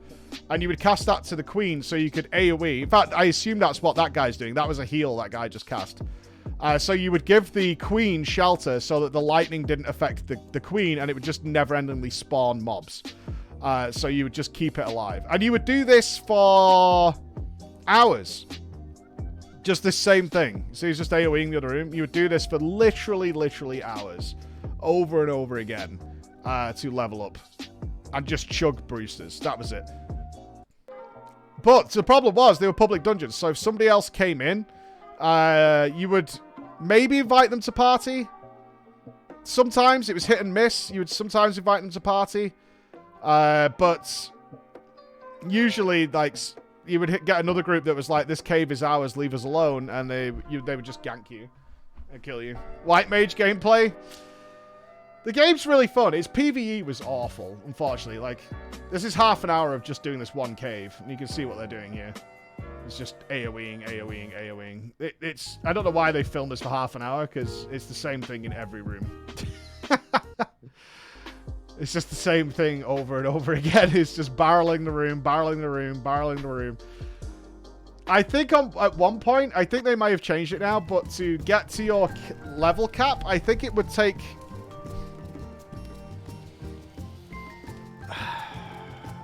And you would cast that to the queen so you could AoE. In fact, I assume that's what that guy's doing. That was a heal that guy just cast. So you would give the queen shelter so that the lightning didn't affect the queen and it would just never-endingly spawn mobs. So you would just keep it alive. And you would do this for hours. Just this same thing. So he's just AoEing the other room. You would do this for literally hours. Over and over again. To level up. And just chug boosters. That was it. But the problem was they were public dungeons. So if somebody else came in, you would maybe invite them to party. Sometimes it was hit and miss. You would sometimes invite them to party. But usually, like, you would get another group that was like, this cave is ours, leave us alone. And they would just gank you and kill you. White Mage gameplay. The game's really fun. Its PvE was awful, unfortunately. Like, this is half an hour of just doing this one cave. And you can see what they're doing here. It's just AoEing. It's I don't know why they filmed this for half an hour, because it's the same thing in every room. It's just the same thing over and over again. It's just barreling the room. I think at one point, I think they might have changed it now, but to get to your level cap, I think it would take...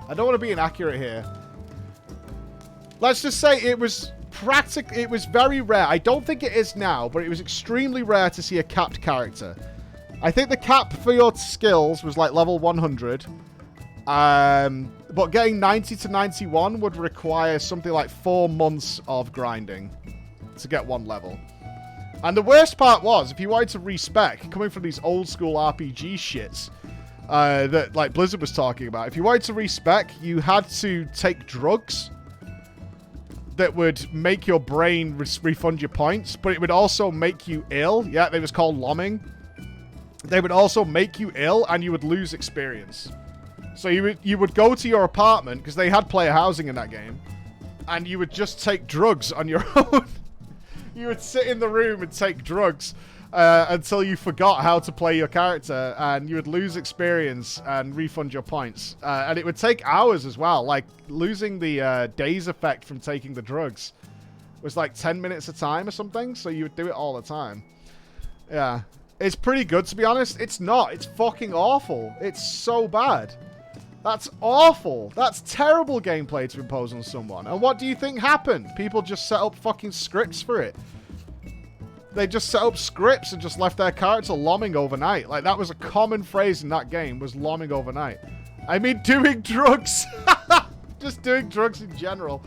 I don't want to be inaccurate here. Let's just say it was it was very rare. I don't think it is now, but it was extremely rare to see a capped character. I think the cap for your skills was like level 100. But getting 90 to 91 would require something like 4 months of grinding to get one level. And the worst part was, if you wanted to respec, coming from these old school RPG shits, that like Blizzard was talking about, if you wanted to respec, you had to take drugs that would make your brain refund your points, but it would also make you ill. Yeah, they was called loaming. They would also make you ill, and you would lose experience. So you would go to your apartment, because they had player housing in that game, and you would just take drugs on your own. You would sit in the room and take drugs until you forgot how to play your character, and you would lose experience and refund your points. And it would take hours as well. Like, losing the daze effect from taking the drugs was like 10 minutes a time or something, so you would do it all the time. Yeah. It's pretty good, to be honest. It's not. It's fucking awful. It's so bad. That's awful. That's terrible gameplay to impose on someone. And what do you think happened? People just set up fucking scripts for it. They just set up scripts and just left their character loaming overnight. Like, that was a common phrase in that game, was loaming overnight. I mean, doing drugs. Just doing drugs in general.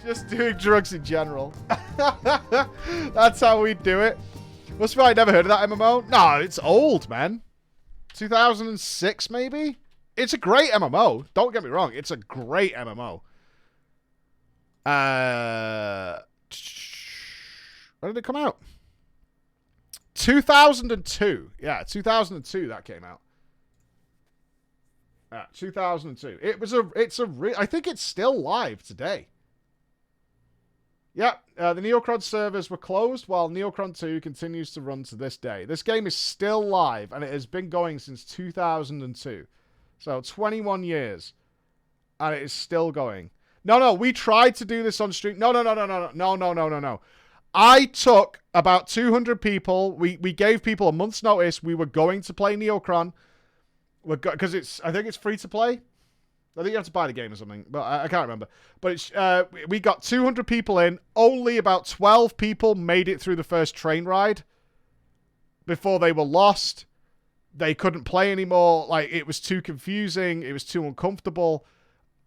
Just doing drugs in general. That's how we do it. Must be I never heard of that MMO. No, it's old, man. 2006, maybe? It's a great MMO. Don't get me wrong. It's a great MMO. When did it come out? 2002. Yeah, 2002 that came out. 2002. I think it's still live today. Yeah, the Neocron servers were closed while Neocron 2 continues to run to this day. This game is still live, and it has been going since 2002. So, 21 years. And it is still going. No, we tried to do this on stream. No. I took about 200 people. We gave people a month's notice. We were going to play Neocron. Because I think it's free to play. I think you have to buy the game or something, but I can't remember. But it's, we got 200 people in. Only about 12 people made it through the first train ride before they were lost. They couldn't play anymore. Like, it was too confusing. It was too uncomfortable.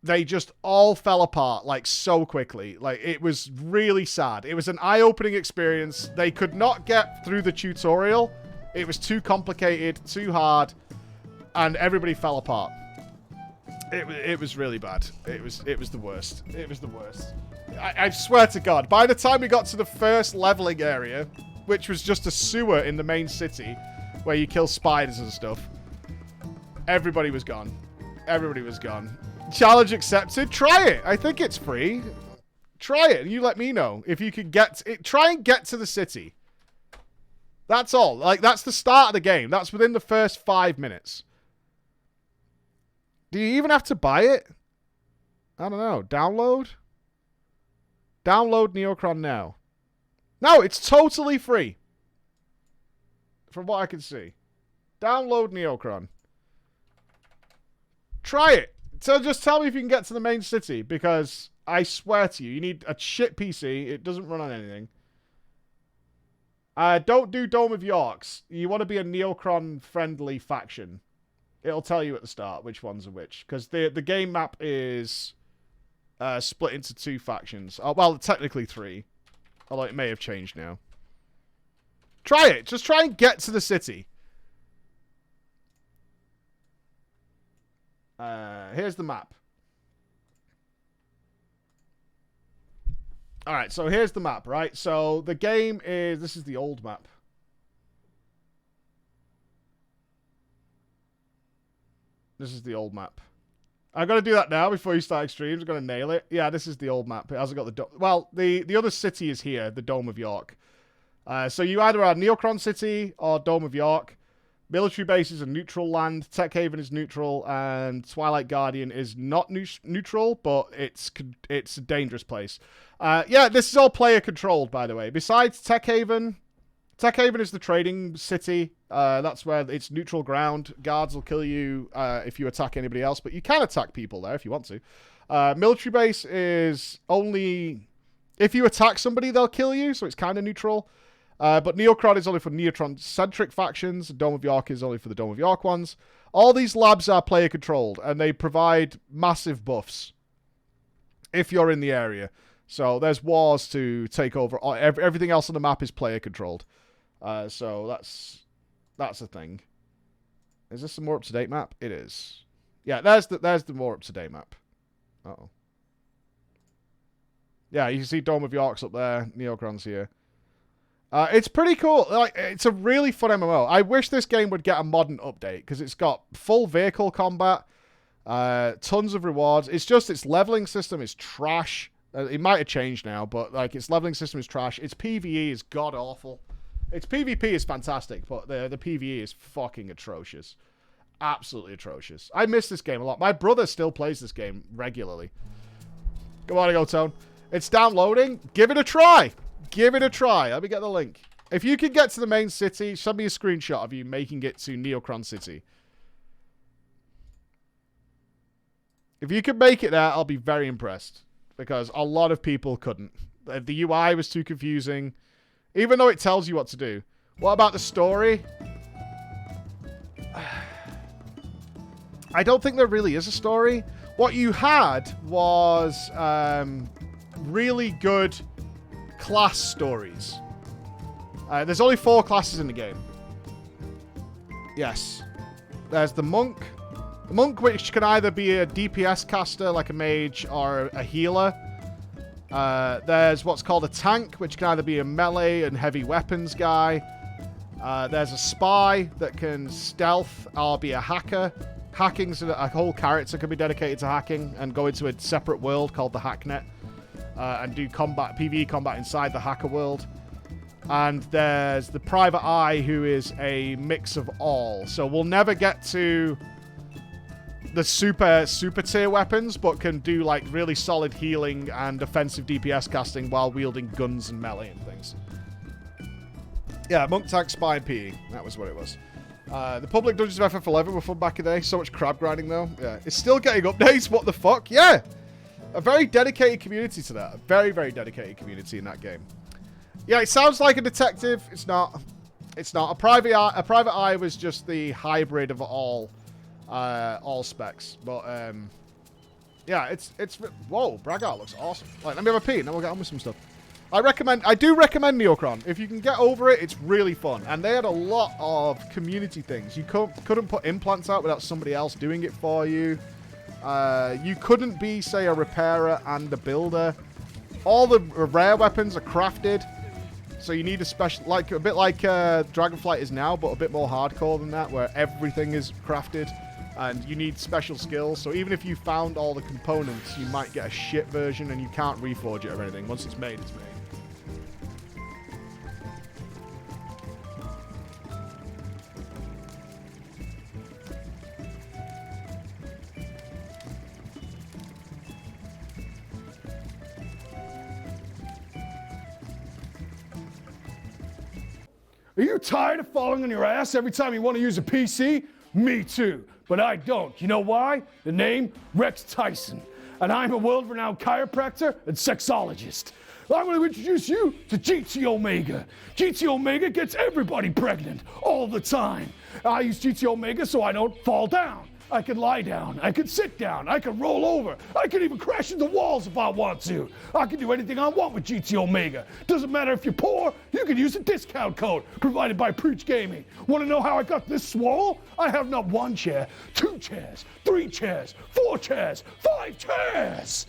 They just all fell apart, like, so quickly. Like, it was really sad. It was an eye-opening experience. They could not get through the tutorial. It was too complicated, too hard, and everybody fell apart. It was really bad. It was the worst. It was the worst. I swear to God, by the time we got to the first leveling area, which was just a sewer in the main city where you kill spiders and stuff. Everybody was gone. Everybody was gone. Challenge accepted. Try it. I think it's free. Try it and you let me know if you can get it. Try and get to the city. That's all. Like, that's the start of the game. That's within the first 5 minutes. Do you even have to buy it? I don't know. Download? Download Neocron now. No, it's totally free. From what I can see. Download Neocron. Try it. So just tell me if you can get to the main city, because I swear to you, you need a shit PC. It doesn't run on anything. Don't do Dome of Yorks. You want to be a Neocron-friendly faction. It'll tell you at the start which ones are which. Because the game map is split into 2 factions. Oh, well, technically 3. Although it may have changed now. Try it. Just try and get to the city. Here's the map. Alright, so here's the map, right? So the game is... This is the old map. This is the old map. I'm going to do that now before you start streams. I'm going to nail it. Yeah, this is the old map. It hasn't got the... Well, the other city is here, the Dome of York. So you either are Neocron City or Dome of York. Military bases are neutral land. Tech Haven is neutral. And Twilight Guardian is not neutral, but it's a dangerous place. Yeah, this is all player controlled, by the way. Besides Tech Haven is the trading city. That's where it's neutral ground. Guards will kill you if you attack anybody else, but you can attack people there if you want to. Military base is only... If you attack somebody, they'll kill you, so it's kind of neutral. But Neocron is only for Neocron-centric factions. Dome of York is only for the Dome of York ones. All these labs are player-controlled, and they provide massive buffs if you're in the area. So there's wars to take over. Everything else on the map is player-controlled. So that's a thing. Is this a more up-to-date map? It is. Yeah, there's the more up-to-date map. Uh-oh. Yeah, you can see Dome of York's up there. Neocron's here. It's pretty cool. Like, it's a really fun MMO. I wish this game would get a modern update, because it's got full vehicle combat, tons of rewards. It's just its leveling system is trash. It might have changed now, but like its leveling system is trash. Its PvE is god awful. Its PvP is fantastic, but the PvE is fucking atrocious. Absolutely atrocious. I miss this game a lot. My brother still plays this game regularly. Come on, go Tone. It's downloading. Give it a try. Give it a try. Let me get the link. If you can get to the main city, send me a screenshot of you making it to Neocron City. If you can make it there, I'll be very impressed. Because a lot of people couldn't. The UI was too confusing. Even though it tells you what to do. What about the story? I don't think there really is a story. What you had was really good class stories. There's only 4 classes in the game. Yes. There's the monk. The monk, which can either be a DPS caster, like a mage, or a healer. There's what's called a tank, which can either be a melee and heavy weapons guy. There's a spy that can stealth or be a hacker. Hacking's a whole character can be dedicated to hacking and go into a separate world called the Hacknet. And do PvE combat inside the hacker world. And there's the Private Eye, who is a mix of all. So we'll never get to the super tier weapons, but can do like really solid healing and offensive DPS casting while wielding guns and melee and things. Yeah, Monk, Tank, Spy, and PE. That was what it was. The public dungeons of FF11 were fun back in the day. So much crab grinding though. Yeah, it's still getting updates. What the fuck? Yeah. A very dedicated community to that. A very, very dedicated community in that game. Yeah, it sounds like a detective. It's not. It's not. A private eye was just the hybrid of all specs. But yeah, it's. Whoa, Braggart looks awesome. Like, let me have a pee, and then we'll get on with some stuff. I do recommend Neocron. If you can get over it, it's really fun. And they had a lot of community things. You couldn't put implants out without somebody else doing it for you. You couldn't be, say, a repairer and a builder. All the rare weapons are crafted. So you need a special, like a bit like Dragonflight is now, but a bit more hardcore than that, where everything is crafted, and you need special skills. So even if you found all the components, you might get a shit version, and you can't reforge it or anything. Once it's made, it's made. Are you tired of falling on your ass every time you want to use a PC? Me too, but I don't. You know why? The name? Rex Tyson. And I'm a world-renowned chiropractor and sexologist. I'm going to introduce you to GT Omega. GT Omega gets everybody pregnant all the time. I use GT Omega so I don't fall down. I can lie down, I can sit down, I can roll over, I can even crash into walls if I want to. I can do anything I want with GT Omega. Doesn't matter if you're poor, you can use a discount code provided by Preach Gaming. Want to know how I got this swole? I have not 1 chair, 2 chairs, 3 chairs, 4 chairs, 5 chairs.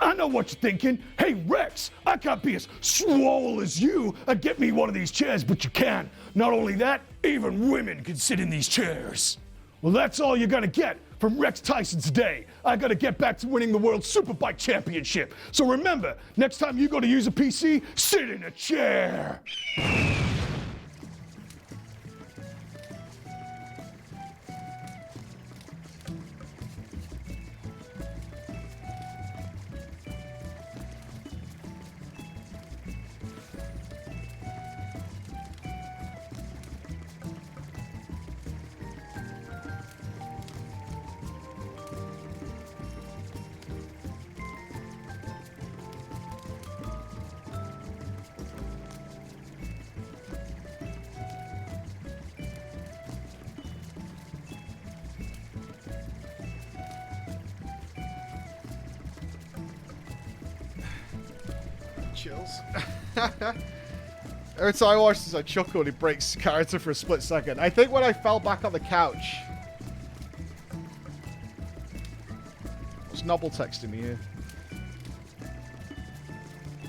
I know what you're thinking. Hey, Rex, I can't be as swole as you and get me one of these chairs, but you can. Not only that, even women can sit in these chairs. Well, that's all you're gonna get from Rex Tyson today. I gotta get back to winning the World Superbike Championship. So remember, next time you go to use a PC, sit in a chair. Chills. Every time I watch this, I chuckle and he breaks character for a split second. I think when I fell back on the couch. What's Nobble texting me here?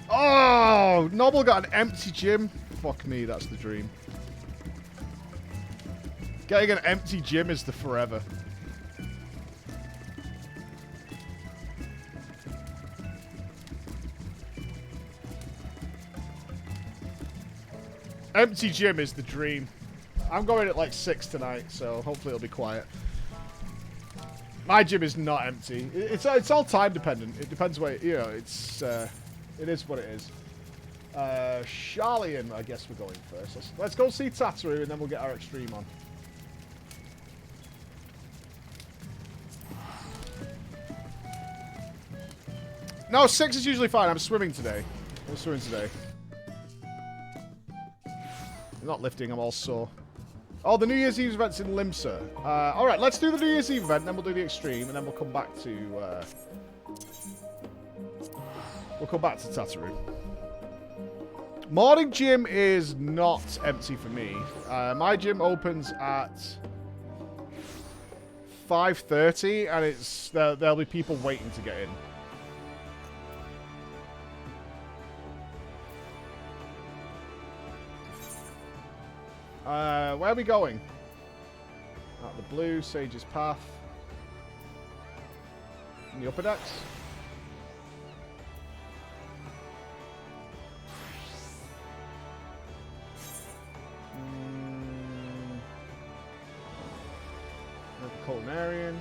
Oh! Nobble got an empty gym. Fuck me, that's the dream. Getting an empty gym is the forever. Empty gym is the dream. I'm going at like 6 tonight, so hopefully it'll be quiet. My gym is not empty. It's all time dependent. It depends where, you know, it is what it is. Charlian, I guess we're going first. Let's go see Tataru and then we'll get our extreme on. No, 6 is usually fine. I'm swimming today. I'm not lifting, I'm all sore. Oh, the New Year's Eve event's in Limsa. Alright, let's do the New Year's Eve event, then we'll do the extreme, and then we'll come back to... Tataru. Morning gym is not empty for me. My gym opens at 5:30, and it's there'll be people waiting to get in. Where are we going? Out the blue, Sage's Path. In the upper decks. The Culinarian.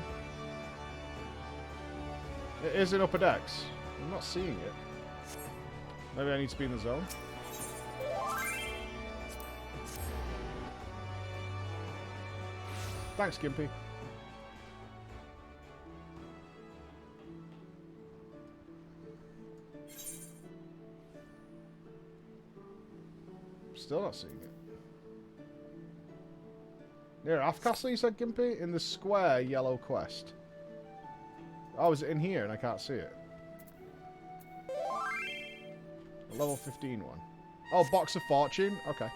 It is in upper decks. I'm not seeing it. Maybe I need to be in the zone. Thanks, Gimpy. Still not seeing it. Near Afcastle, you said, Gimpy? In the square yellow quest. Oh, is it in here and I can't see it? A level 15 one. Oh, Box of Fortune? Okay.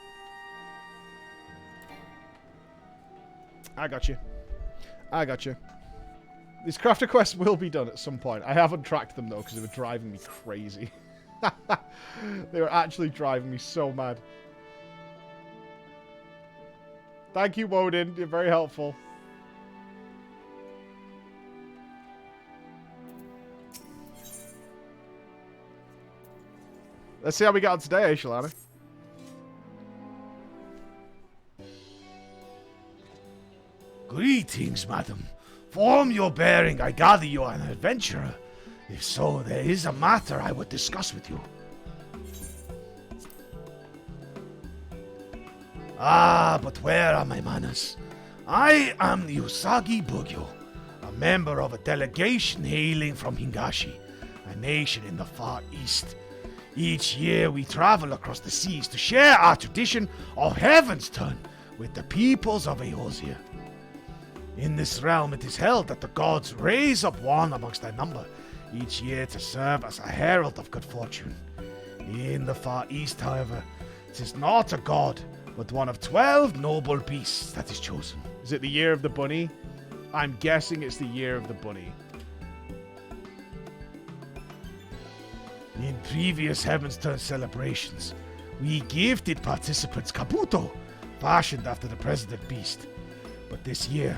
I got you. I got you. These crafter quests will be done at some point. I haven't tracked them, though, because they were driving me crazy. They were actually driving me so mad. Thank you, Woden. You're very helpful. Let's see how we got on today, Shalana. Greetings, madam. From your bearing, I gather you are an adventurer. If so, there is a matter I would discuss with you. Ah, but where are my manners? I am the Usagi Bugyo, a member of a delegation hailing from Hingashi, a nation in the far east. Each year we travel across the seas to share our tradition of Heaven's Turn with the peoples of Eorzea. In this realm it is held that the gods raise up one amongst their number each year to serve as a herald of good fortune. In the far east, however, it is not a god, but one of 12 noble beasts that is chosen. Is it the year of the bunny? I'm guessing it's the year of the bunny. In previous Heaven's Turn celebrations, we gifted participants Kabuto, fashioned after the President Beast. But this year,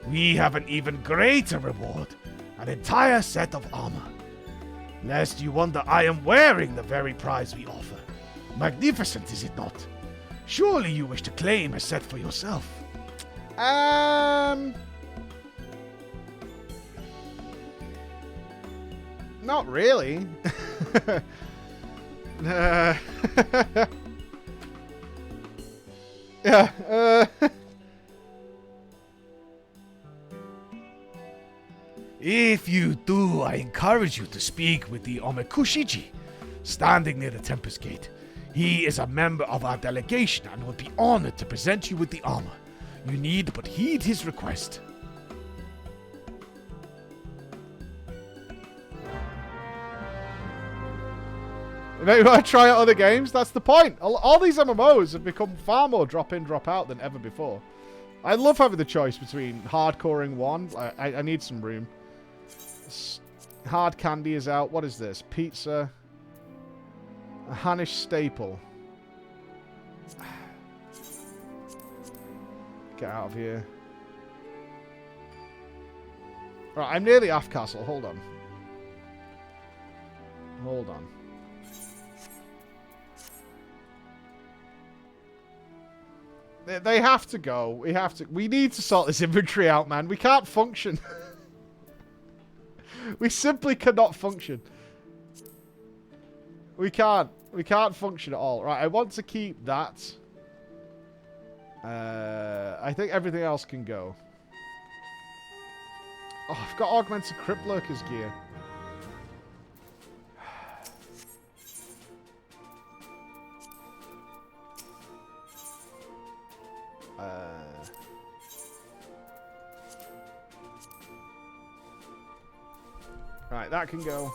we have an even greater reward, an entire set of armor. Lest you wonder, I am wearing the very prize we offer. Magnificent, is it not? Surely you wish to claim a set for yourself. Not really. Yeah, If you do, I encourage you to speak with the Omikuji, standing near the Tempest Gate. He is a member of our delegation and would be honored to present you with the armor. You need but heed his request. You want to try out other games? That's the point. All these MMOs have become far more drop in, drop out than ever before. I love having the choice between hardcoring one. I need some room. Hard candy is out. What is this? Pizza. A Hannish staple. Get out of here. Right, I'm near the Aft Castle. Hold on. Hold on. They have to go. We have to. We need to sort this inventory out, man. We can't function. We simply cannot function. We can't. We can't function at all. Right, I want to keep that. I think everything else can go. Oh, I've got augmented Crypt Lurker's gear. Right, that can go.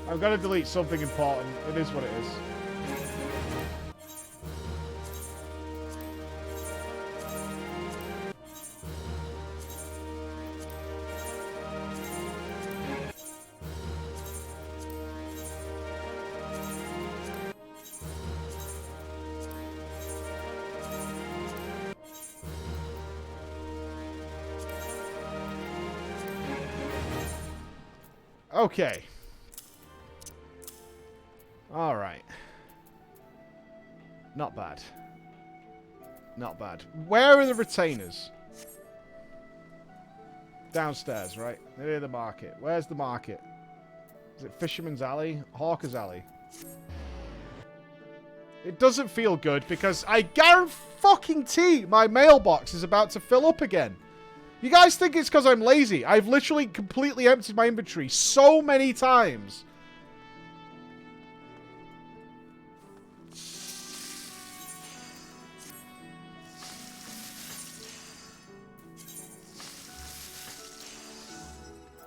I'm going to delete something important. It is what it is. Okay. All right. Not bad. Not bad. Where are the retainers? Downstairs, right? Near the market. Where's the market? Is it Fisherman's Alley? Hawker's Alley? It doesn't feel good because I guarantee my mailbox is about to fill up again. You guys think it's because I'm lazy. I've literally completely emptied my inventory so many times.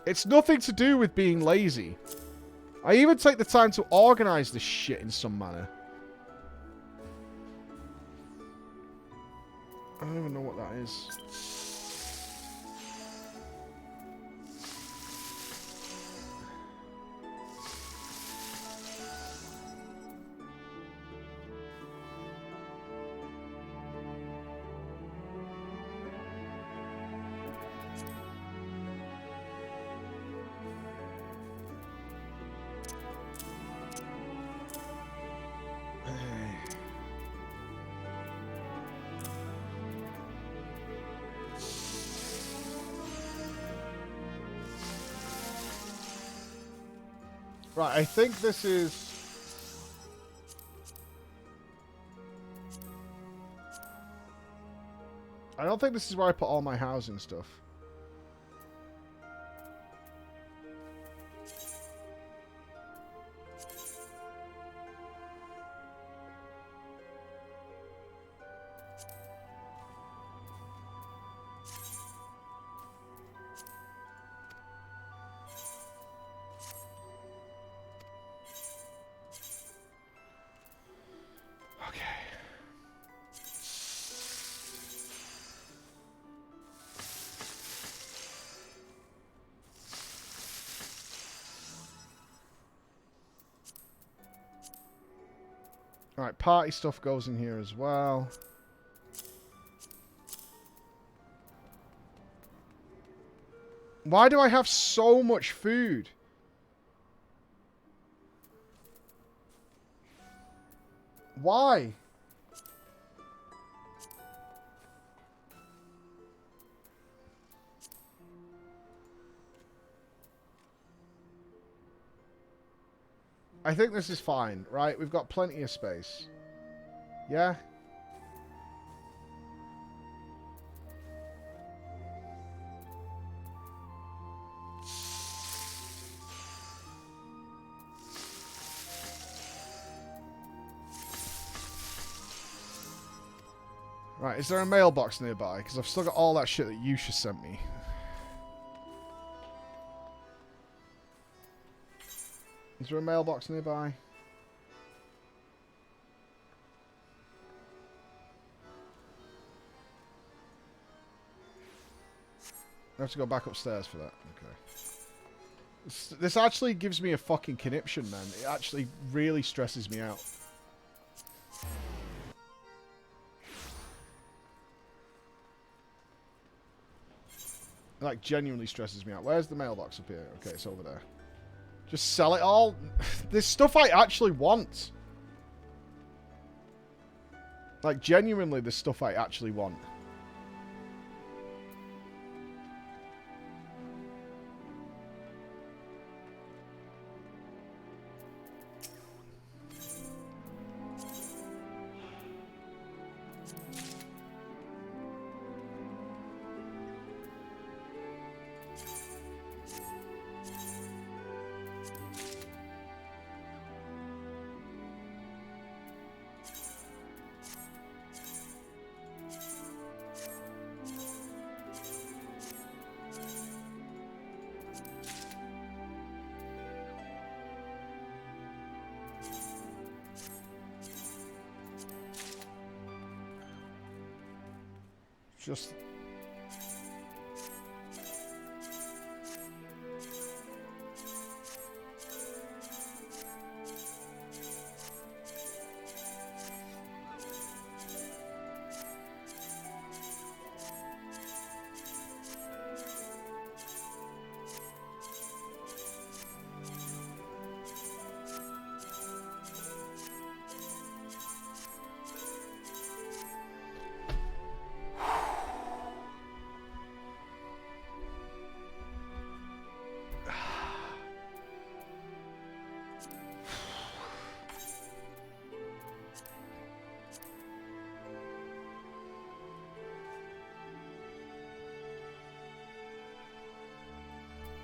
It's nothing to do with being lazy. I even take the time to organize this shit in some manner. I don't even know what that is. Right, I think this is... I don't think this is where I put all my housing stuff. Alright, party stuff goes in here as well. Why do I have so much food? Why? I think this is fine, right? We've got plenty of space. Yeah? Right, is there a mailbox nearby? Because I've still got all that shit that Yusha sent me. Is there a mailbox nearby? I have to go back upstairs for that. Okay. This actually gives me a fucking conniption, man. It actually really stresses me out. Like, genuinely stresses me out. Where's the mailbox up here? Okay, it's over there. Just sell it all. There's stuff I actually want. Like, genuinely, there's stuff I actually want. Just...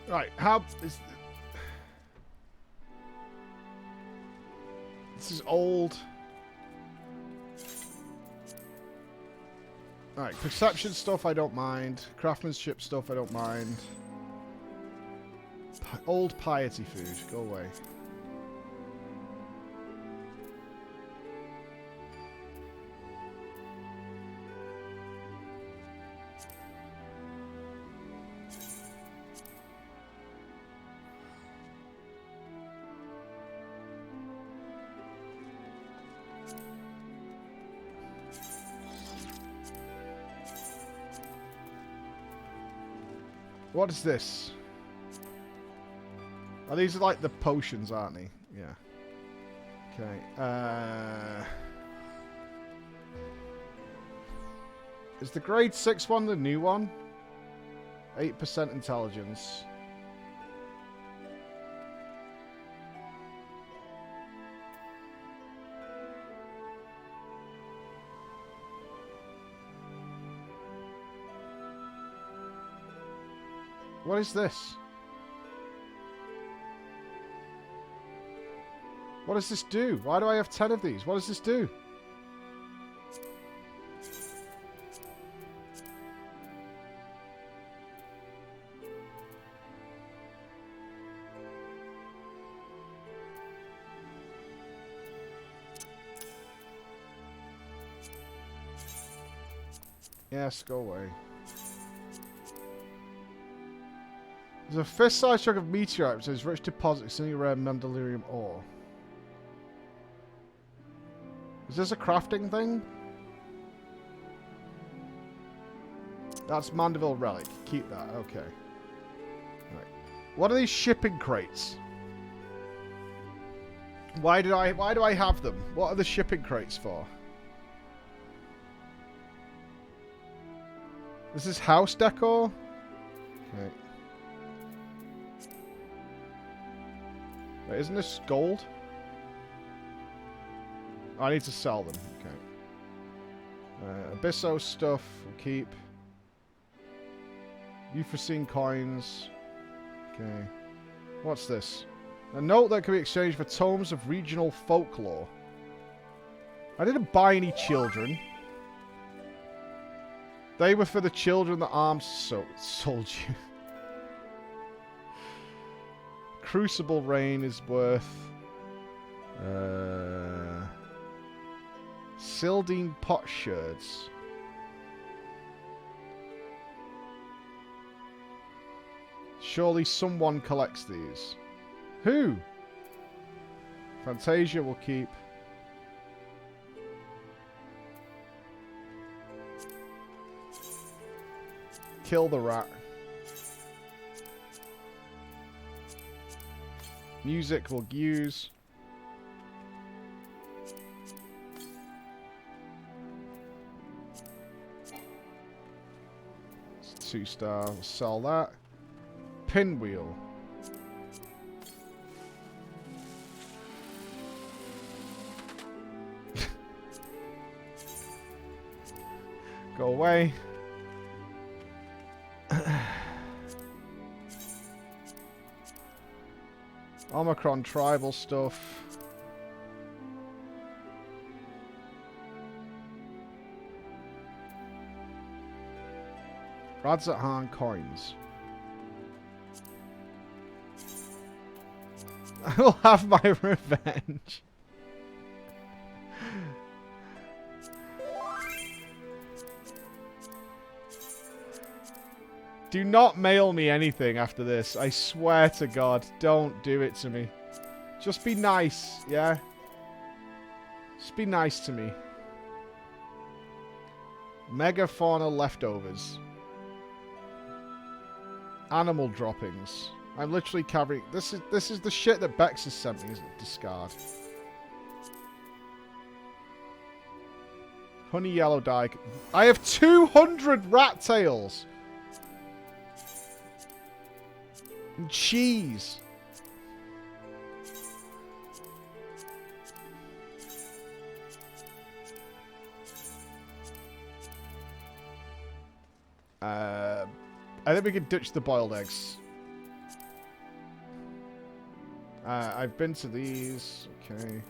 Right, how is... This is old. Alright, perception stuff I don't mind. Craftsmanship stuff I don't mind. Old piety food. Go away. What is this? Oh, these are like the potions, aren't they? Yeah. Okay. Is the grade 6 one the new one? 8% intelligence. What is this? What does this do? Why do I have 10 of these? What does this do? Yes, go away. There's a fist-sized chunk of meteorite which has rich deposits exceedingly rare Mandalorian ore. Is this a crafting thing? That's Mandeville relic. Keep that. Okay. Right. What are these shipping crates? Why do I have them? What are the shipping crates for? This is house decor? Okay. Wait, isn't this gold? Oh, I need to sell them. Okay. Abysso stuff, we'll keep. Euphrosyne coins. Okay. What's this? A note that can be exchanged for tomes of regional folklore. I didn't buy any children. They were for the children that arms sold you. Crucible Rain is worth... Sildine Potsherds. Surely someone collects these. Who? Fantasia will keep. Kill the rat. Music will use. It's 2-star. We'll sell that. Pinwheel. Go away. Omikron tribal stuff. Radzat coins. I will have my revenge. Do not mail me anything after this. I swear to God. Don't do it to me. Just be nice, yeah? Just be nice to me. Megafauna leftovers. Animal droppings. I'm literally carrying... This is the shit that Bex has sent me, isn't it? Discard. Honey yellow dye. I have 200 rat tails! And cheese. I think we can ditch the boiled eggs. I've been to these. Okay.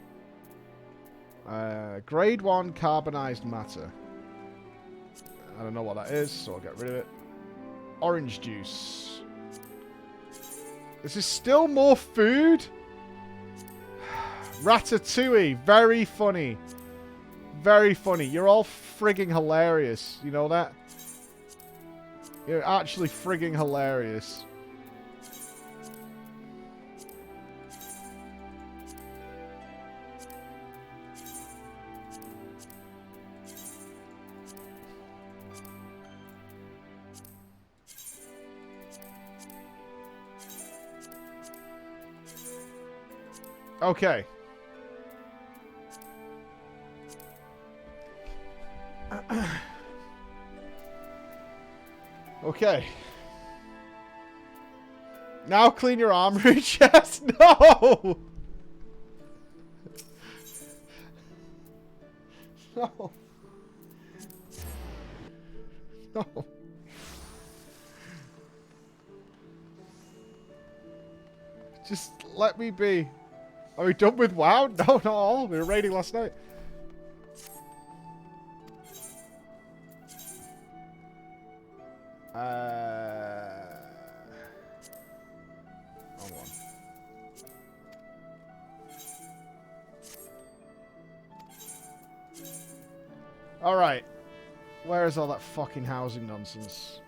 Grade 1 carbonized matter. I don't know what that is, so I'll get rid of it. Orange juice. This is still more food? Ratatouille. Very funny. Very funny. You're all frigging hilarious. You know that? You're actually frigging hilarious. Okay. Okay. Now clean your armory chest? No! No. No. Just let me be. Are we done with WoW? No, not all. We were raiding last night. Hold on. Alright. Where is all that fucking housing nonsense?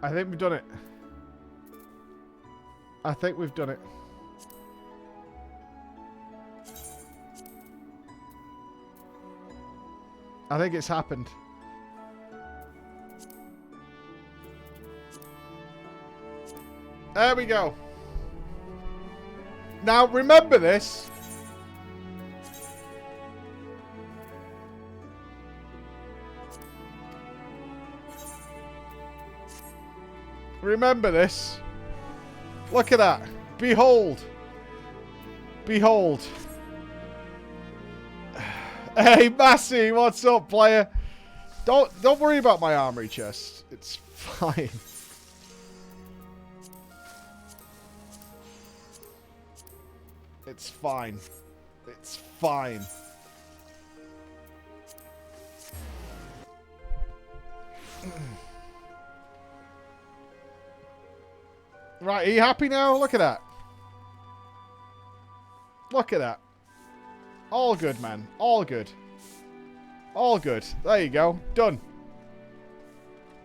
I think we've done it. I think we've done it. I think it's happened. There we go. Now remember this. Remember this. Look at that. Behold. Behold. Hey, Massey, what's up, player? Don't worry about my armory chest. It's fine. It's fine. It's fine. Right, are you happy now? Look at that. Look at that. All good, man. All good. All good. There you go. Done.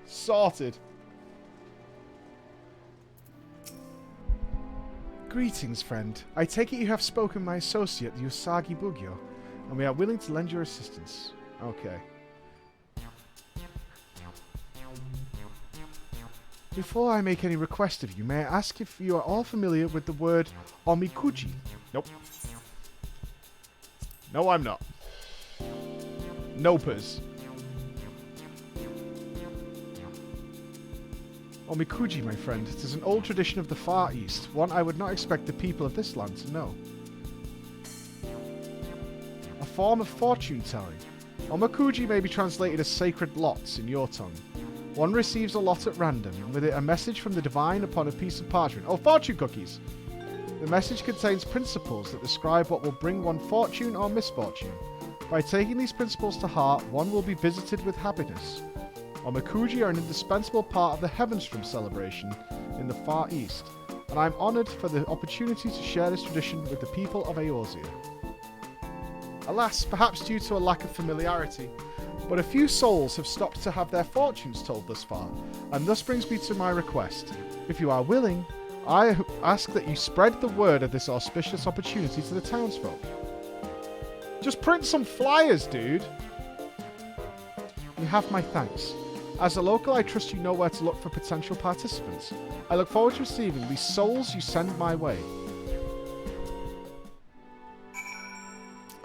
Sorted. Greetings, friend. I take it you have spoken my associate, the Usagi Bugyo, and we are willing to lend your assistance. Okay. Before I make any request of you, may I ask if you are all familiar with the word Omikuji? Nope. No, I'm not. Nopers. Omikuji, my friend. It is an old tradition of the Far East, one I would not expect the people of this land to know. A form of fortune-telling. Omikuji may be translated as sacred lots in your tongue. One receives a lot at random, and with it a message from the divine upon a piece of parchment. Oh, fortune cookies! The message contains principles that describe what will bring one fortune or misfortune. By taking these principles to heart, one will be visited with happiness. Omikuji are an indispensable part of the Heavenstrom celebration in the Far East, and I am honoured for the opportunity to share this tradition with the people of Eorzea. Alas, perhaps due to a lack of familiarity, but a few souls have stopped to have their fortunes told thus far, and thus brings me to my request. If you are willing, I ask that you spread the word of this auspicious opportunity to the townsfolk. Just print some flyers, dude! You have my thanks. As a local, I trust you know where to look for potential participants. I look forward to receiving these souls you send my way.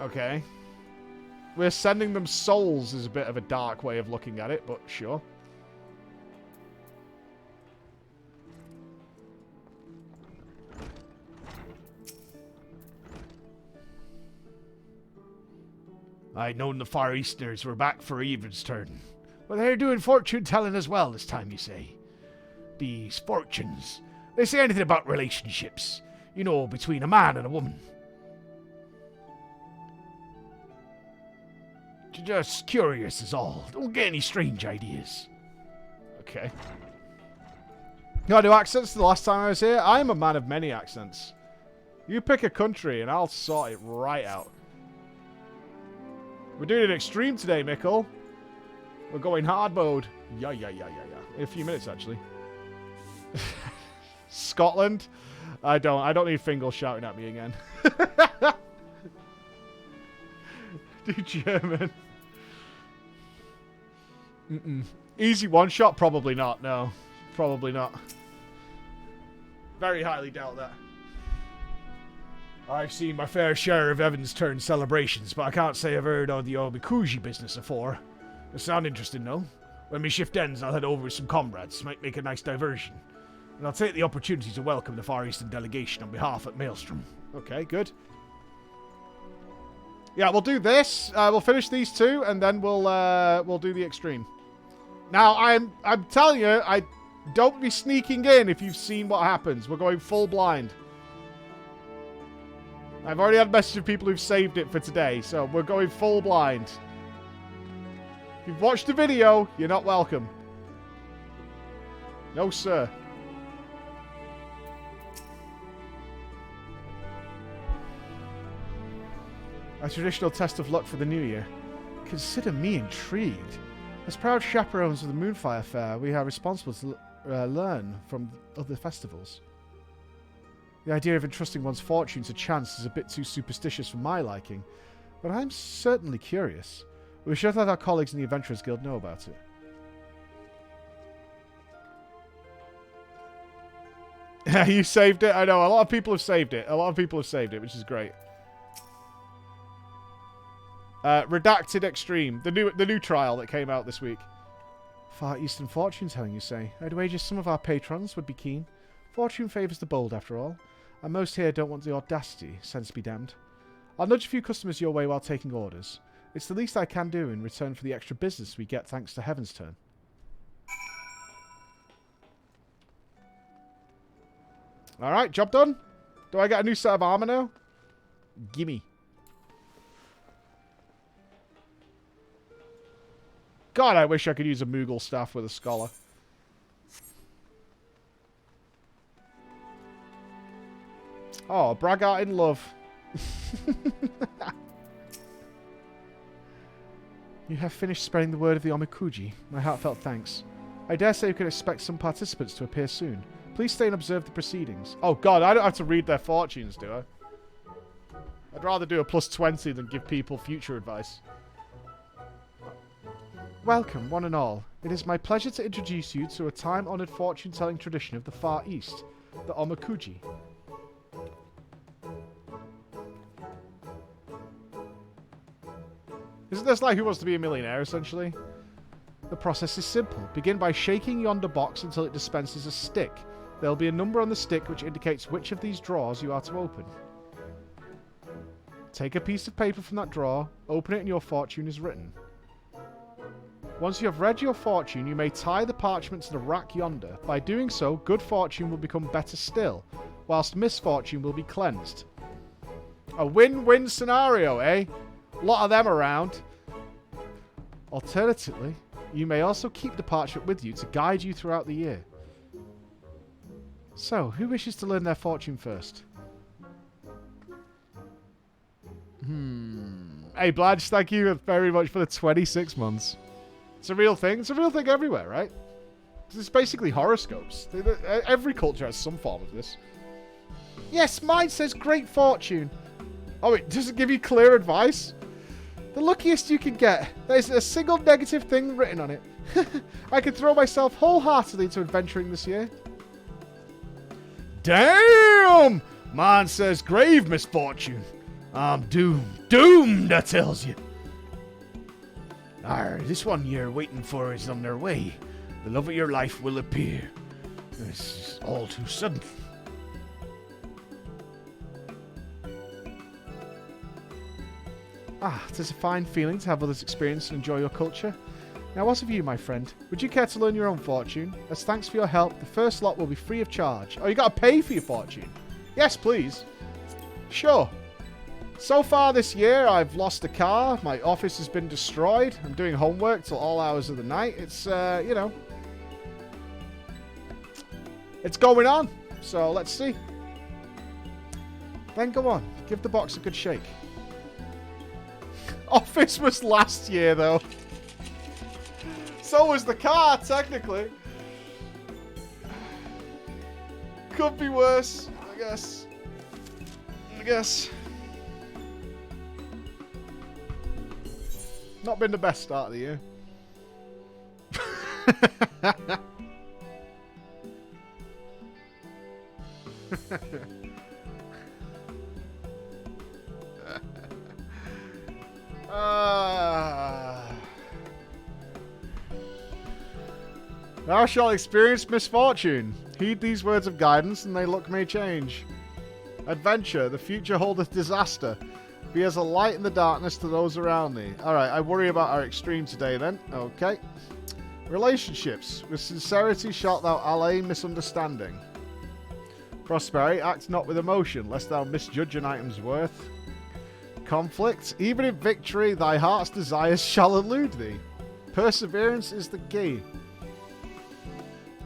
Okay. We're sending them souls is a bit of a dark way of looking at it, but sure. I'd known the Far Easterners were back for Even's turn. But they're doing fortune-telling as well this time, you say. These fortunes. They say anything about relationships. You know, between a man and a woman. Just curious is all. Don't get any strange ideas. Okay. You want to do accents the last time I was here? I'm a man of many accents. You pick a country and I'll sort it right out. We're doing an extreme today, Mickle. We're going hard mode. Yeah. In a few minutes, actually. Scotland? I don't need Fingal shouting at me again. Do German. Easy one shot? Probably not, no. Probably not. Very highly doubt that. I've seen my fair share of Evan's turn celebrations, but I can't say I've heard of the Omikuji business afore. It sound interesting, though. When my shift ends, I'll head over with some comrades. Might make a nice diversion. And I'll take the opportunity to welcome the Far Eastern delegation on behalf of Maelstrom. Okay, good. Yeah, we'll do this. We'll finish these two, and then we'll do the extreme. Now, I'm telling you, don't be sneaking in if you've seen what happens. We're going full blind. I've already had messages of people who've saved it for today, so we're going full blind. If you've watched the video, you're not welcome. No, sir. A traditional test of luck for the new year. Consider me intrigued. As proud chaperones of the Moonfire Fair, we are responsible to learn from other festivals. The idea of entrusting one's fortune to chance is a bit too superstitious for my liking, but I'm certainly curious. We should let our colleagues in the Adventurers Guild know about it. You saved it? I know, a lot of people have saved it. Which is great. Redacted Extreme, the new trial that came out this week. Far Eastern fortune telling, you say? I'd wager some of our patrons would be keen. Fortune favours the bold, after all. And most here don't want the audacity, sense be damned. I'll nudge a few customers your way while taking orders. It's the least I can do in return for the extra business we get thanks to Heaven's Turn. Alright, job done. Do I get a new set of armor now? Gimme. God, I wish I could use a Moogle staff with a scholar. Oh, Braggart in love. You have finished spreading the word of the Omikuji. My heartfelt thanks. I dare say you can expect some participants to appear soon. Please stay and observe the proceedings. Oh god, I don't have to read their fortunes, do I? I'd rather do a +20 than give people future advice. Welcome, one and all. It is my pleasure to introduce you to a time-honoured fortune-telling tradition of the Far East, the Omikuji. Isn't this like Who Wants to Be a Millionaire, essentially? The process is simple. Begin by shaking yonder box until it dispenses a stick. There will be a number on the stick which indicates which of these drawers you are to open. Take a piece of paper from that drawer, open it and your fortune is written. Once you have read your fortune, you may tie the parchment to the rack yonder. By doing so, good fortune will become better still, whilst misfortune will be cleansed. A win-win scenario, eh? A lot of them around. Alternatively, you may also keep the parchment with you to guide you throughout the year. So, who wishes to learn their fortune first? Hey, Blanche, thank you very much for the 26 months. It's a real thing. It's a real thing everywhere, right? It's basically horoscopes. Every culture has some form of this. Yes, mine says great fortune. Oh, it doesn't give you clear advice? The luckiest you can get. There's a single negative thing written on it. I can throw myself wholeheartedly into adventuring this year. Damn! Mine says grave misfortune. I'm doomed. Doomed, I tells you. Arr, this one you're waiting for is on their way. The love of your life will appear. This is all too sudden. Ah, it is a fine feeling to have others experience and enjoy your culture. Now, what of you, my friend? Would you care to learn your own fortune? As thanks for your help, the first lot will be free of charge. Oh, you got to pay for your fortune? Yes, please. Sure. So far this year, I've lost a car. My office has been destroyed. I'm doing homework till all hours of the night. It's, you know, it's going on. So let's see. Then go on. Give the box a good shake. Office was last year, though. So was the car, technically. Could be worse, I guess. Not been the best start of the year. Thou shalt experience misfortune. Heed these words of guidance, and thy luck may change. Adventure, the future holdeth disaster. Be as a light in the darkness to those around thee. Alright, I worry about our extreme today then. Okay. Relationships. With sincerity shalt thou allay misunderstanding. Prosperity, act not with emotion, lest thou misjudge an item's worth. Conflict. Even in victory, thy heart's desires shall elude thee. Perseverance is the key.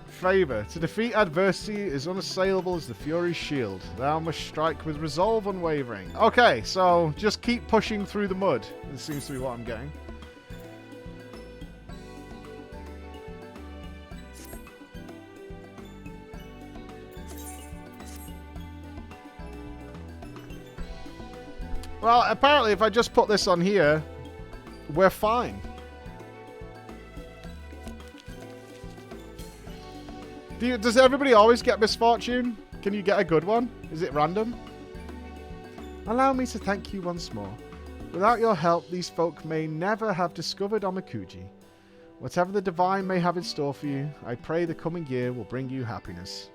Favour. To defeat adversity is unassailable as the Fury's shield. Thou must strike with resolve unwavering. Okay, so just keep pushing through the mud. This seems to be what I'm getting. Well, apparently if I just put this on here, we're fine. Does everybody always get misfortune? Can you get a good one? Is it random? Allow me to thank you once more. Without your help, these folk may never have discovered Omikuji. Whatever the divine may have in store for you, I pray the coming year will bring you happiness.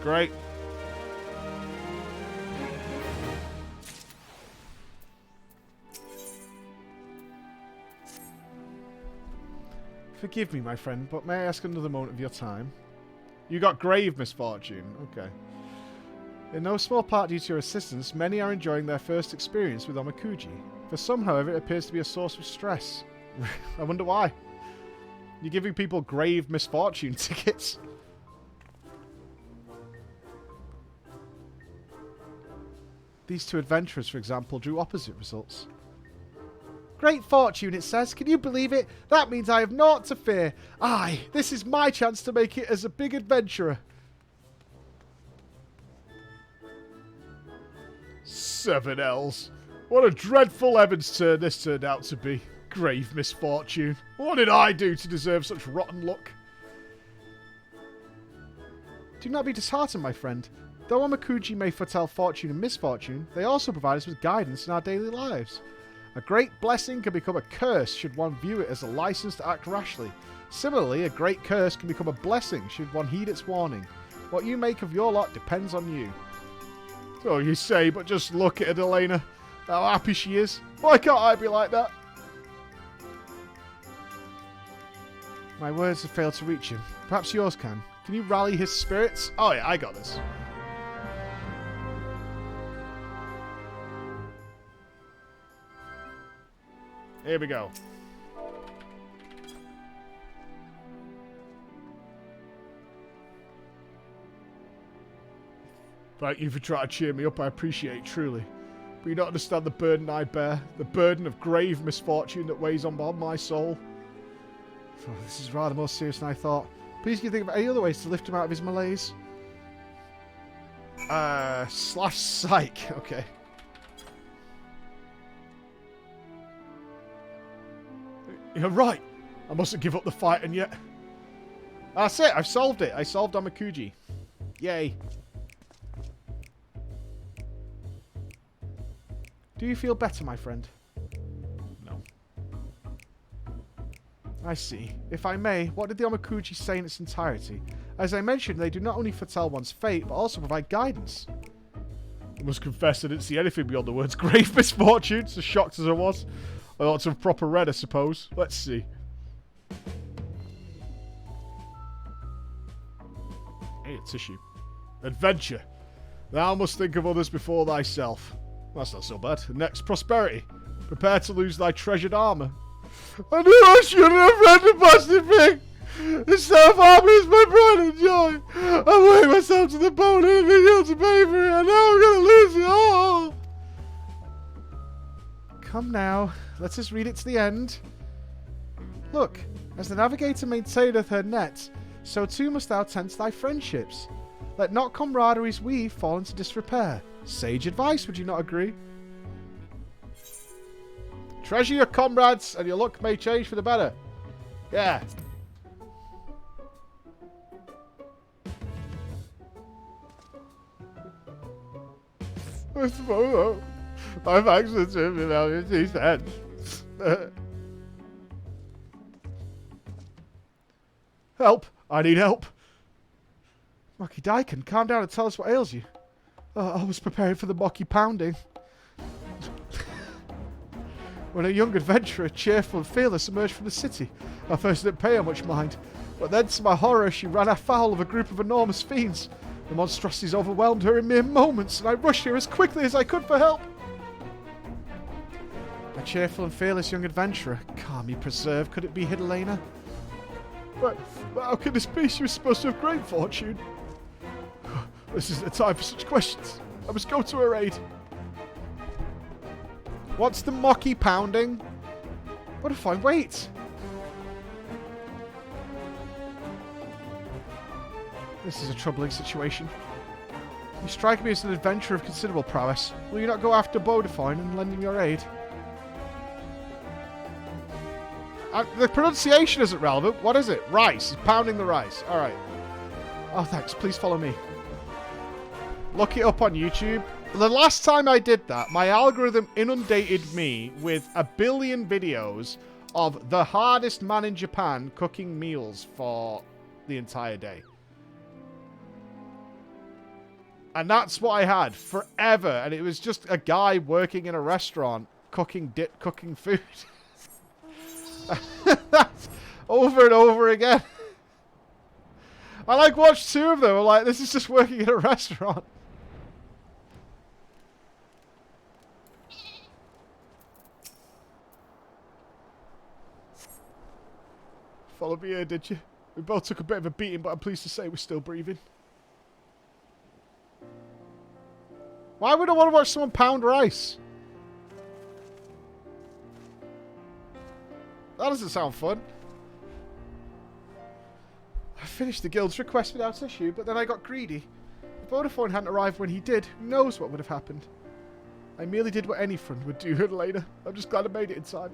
Great. Forgive me, my friend, but may I ask another moment of your time? You got grave misfortune. Okay. In no small part due to your assistance, many are enjoying their first experience with Omikuji. For some, however, it appears to be a source of stress. I wonder why. You're giving people grave misfortune tickets. These two adventurers, for example, drew opposite results. Great fortune, it says. Can you believe it? That means I have naught to fear. Aye, this is my chance to make it as a big adventurer. 7 L's. What a dreadful Evans turn this turned out to be. Grave misfortune. What did I do to deserve such rotten luck? Do not be disheartened, my friend. Though Omikuji may foretell fortune and misfortune, they also provide us with guidance in our daily lives. A great blessing can become a curse should one view it as a license to act rashly. Similarly, a great curse can become a blessing should one heed its warning. What you make of your lot depends on you. So you say, but just look at it, Elena. How happy she is. Why can't I be like that? My words have failed to reach him. Perhaps yours can. Can you rally his spirits? Oh yeah, I got this. Here we go. Thank you for trying to cheer me up. I appreciate it, truly. But you don't understand the burden I bear. The burden of grave misfortune that weighs on my soul. Oh, this is rather more serious than I thought. Please can you think of any other ways to lift him out of his malaise? Slash psych. Okay. You're right. I mustn't give up the fight and yet. That's it. I've solved it. I solved Omikuji. Yay. Do you feel better, my friend? No. I see. If I may, what did the Omikuji say in its entirety? As I mentioned, they do not only foretell one's fate, but also provide guidance. I must confess I didn't see anything beyond the words grave misfortunes, as shocked as I was. I ought to have proper read, I suppose. Let's see. Hey, a tissue. Adventure. Thou must think of others before thyself. That's not so bad. Next, prosperity. Prepare to lose thy treasured armour. I knew I shouldn't have read the positive thing. The self-harm is my pride and joy. I'm weighing myself to the bone and anything else to pay for it, and now I'm going to lose it all. Come now, let us read it to the end. Look, as the navigator maintaineth her net, so too must thou tend to thy friendships. Let not camaraderie's weave fall into disrepair. Sage advice, would you not agree? Treasure your comrades, and your luck may change for the better. Yeah. I suppose I've actually turned me down in 2 cents. Help! I need help. Mocky Daikon, calm down and tell us what ails you. I was preparing for the Mocky pounding. When a young adventurer, cheerful and fearless, emerged from the city, I first didn't pay her much mind. But then, to my horror, she ran afoul of a group of enormous fiends. The monstrosities overwhelmed her in mere moments, and I rushed here as quickly as I could for help. A cheerful and fearless young adventurer. Calm ye preserve, could it be Hidalena? But how could this be? She was supposed to have great fortune. This isn't the time for such questions. I must go to her aid. What's the Mocky pounding? Bodifying, wait! This is a troubling situation. You strike me as an adventurer of considerable prowess. Will you not go after Bodifying and lend him your aid? The pronunciation isn't relevant. What is it? Rice. He's pounding the rice. Alright. Oh, thanks. Please follow me. Look it up on YouTube. The last time I did that, my algorithm inundated me with 1 billion videos of the hardest man in Japan cooking meals for the entire day. And that's what I had forever. And it was just a guy working in a restaurant cooking food. Over and over again. I watched 2 of them. I'm like, this is just working in a restaurant. Follow me here, did you? We both took a bit of a beating, but I'm pleased to say we're still breathing. Why would I want to watch someone pound rice? That doesn't sound fun. I finished the guild's request without issue, but then I got greedy. If Bodifying hadn't arrived when he did, who knows what would have happened. I merely did what any friend would do later. I'm just glad I made it in time.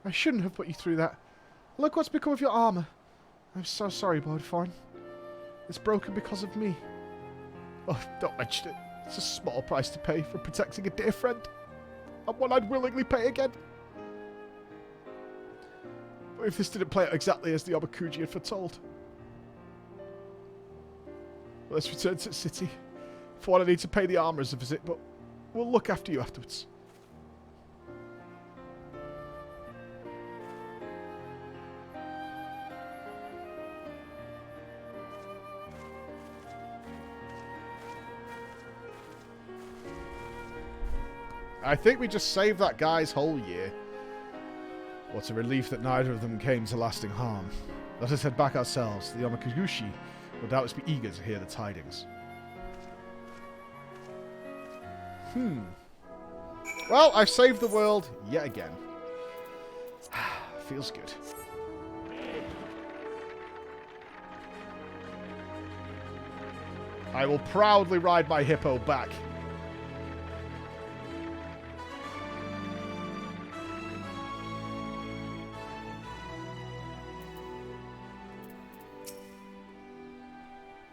I shouldn't have put you through that. Look what's become of your armour. I'm so sorry, Bodifying. It's broken because of me. Oh, don't mention it. It's a small price to pay for protecting a dear friend. And one I'd willingly pay again. But if this didn't play out exactly as the Omikuji had foretold. Well, let's return to the city. For one, I need to pay the armourers a visit, but we'll look after you afterwards. I think we just saved that guy's whole year. What a relief that neither of them came to lasting harm. Let us head back ourselves. The Omikuji will doubtless be eager to hear the tidings. Well, I've saved the world yet again. Feels good. I will proudly ride my hippo back.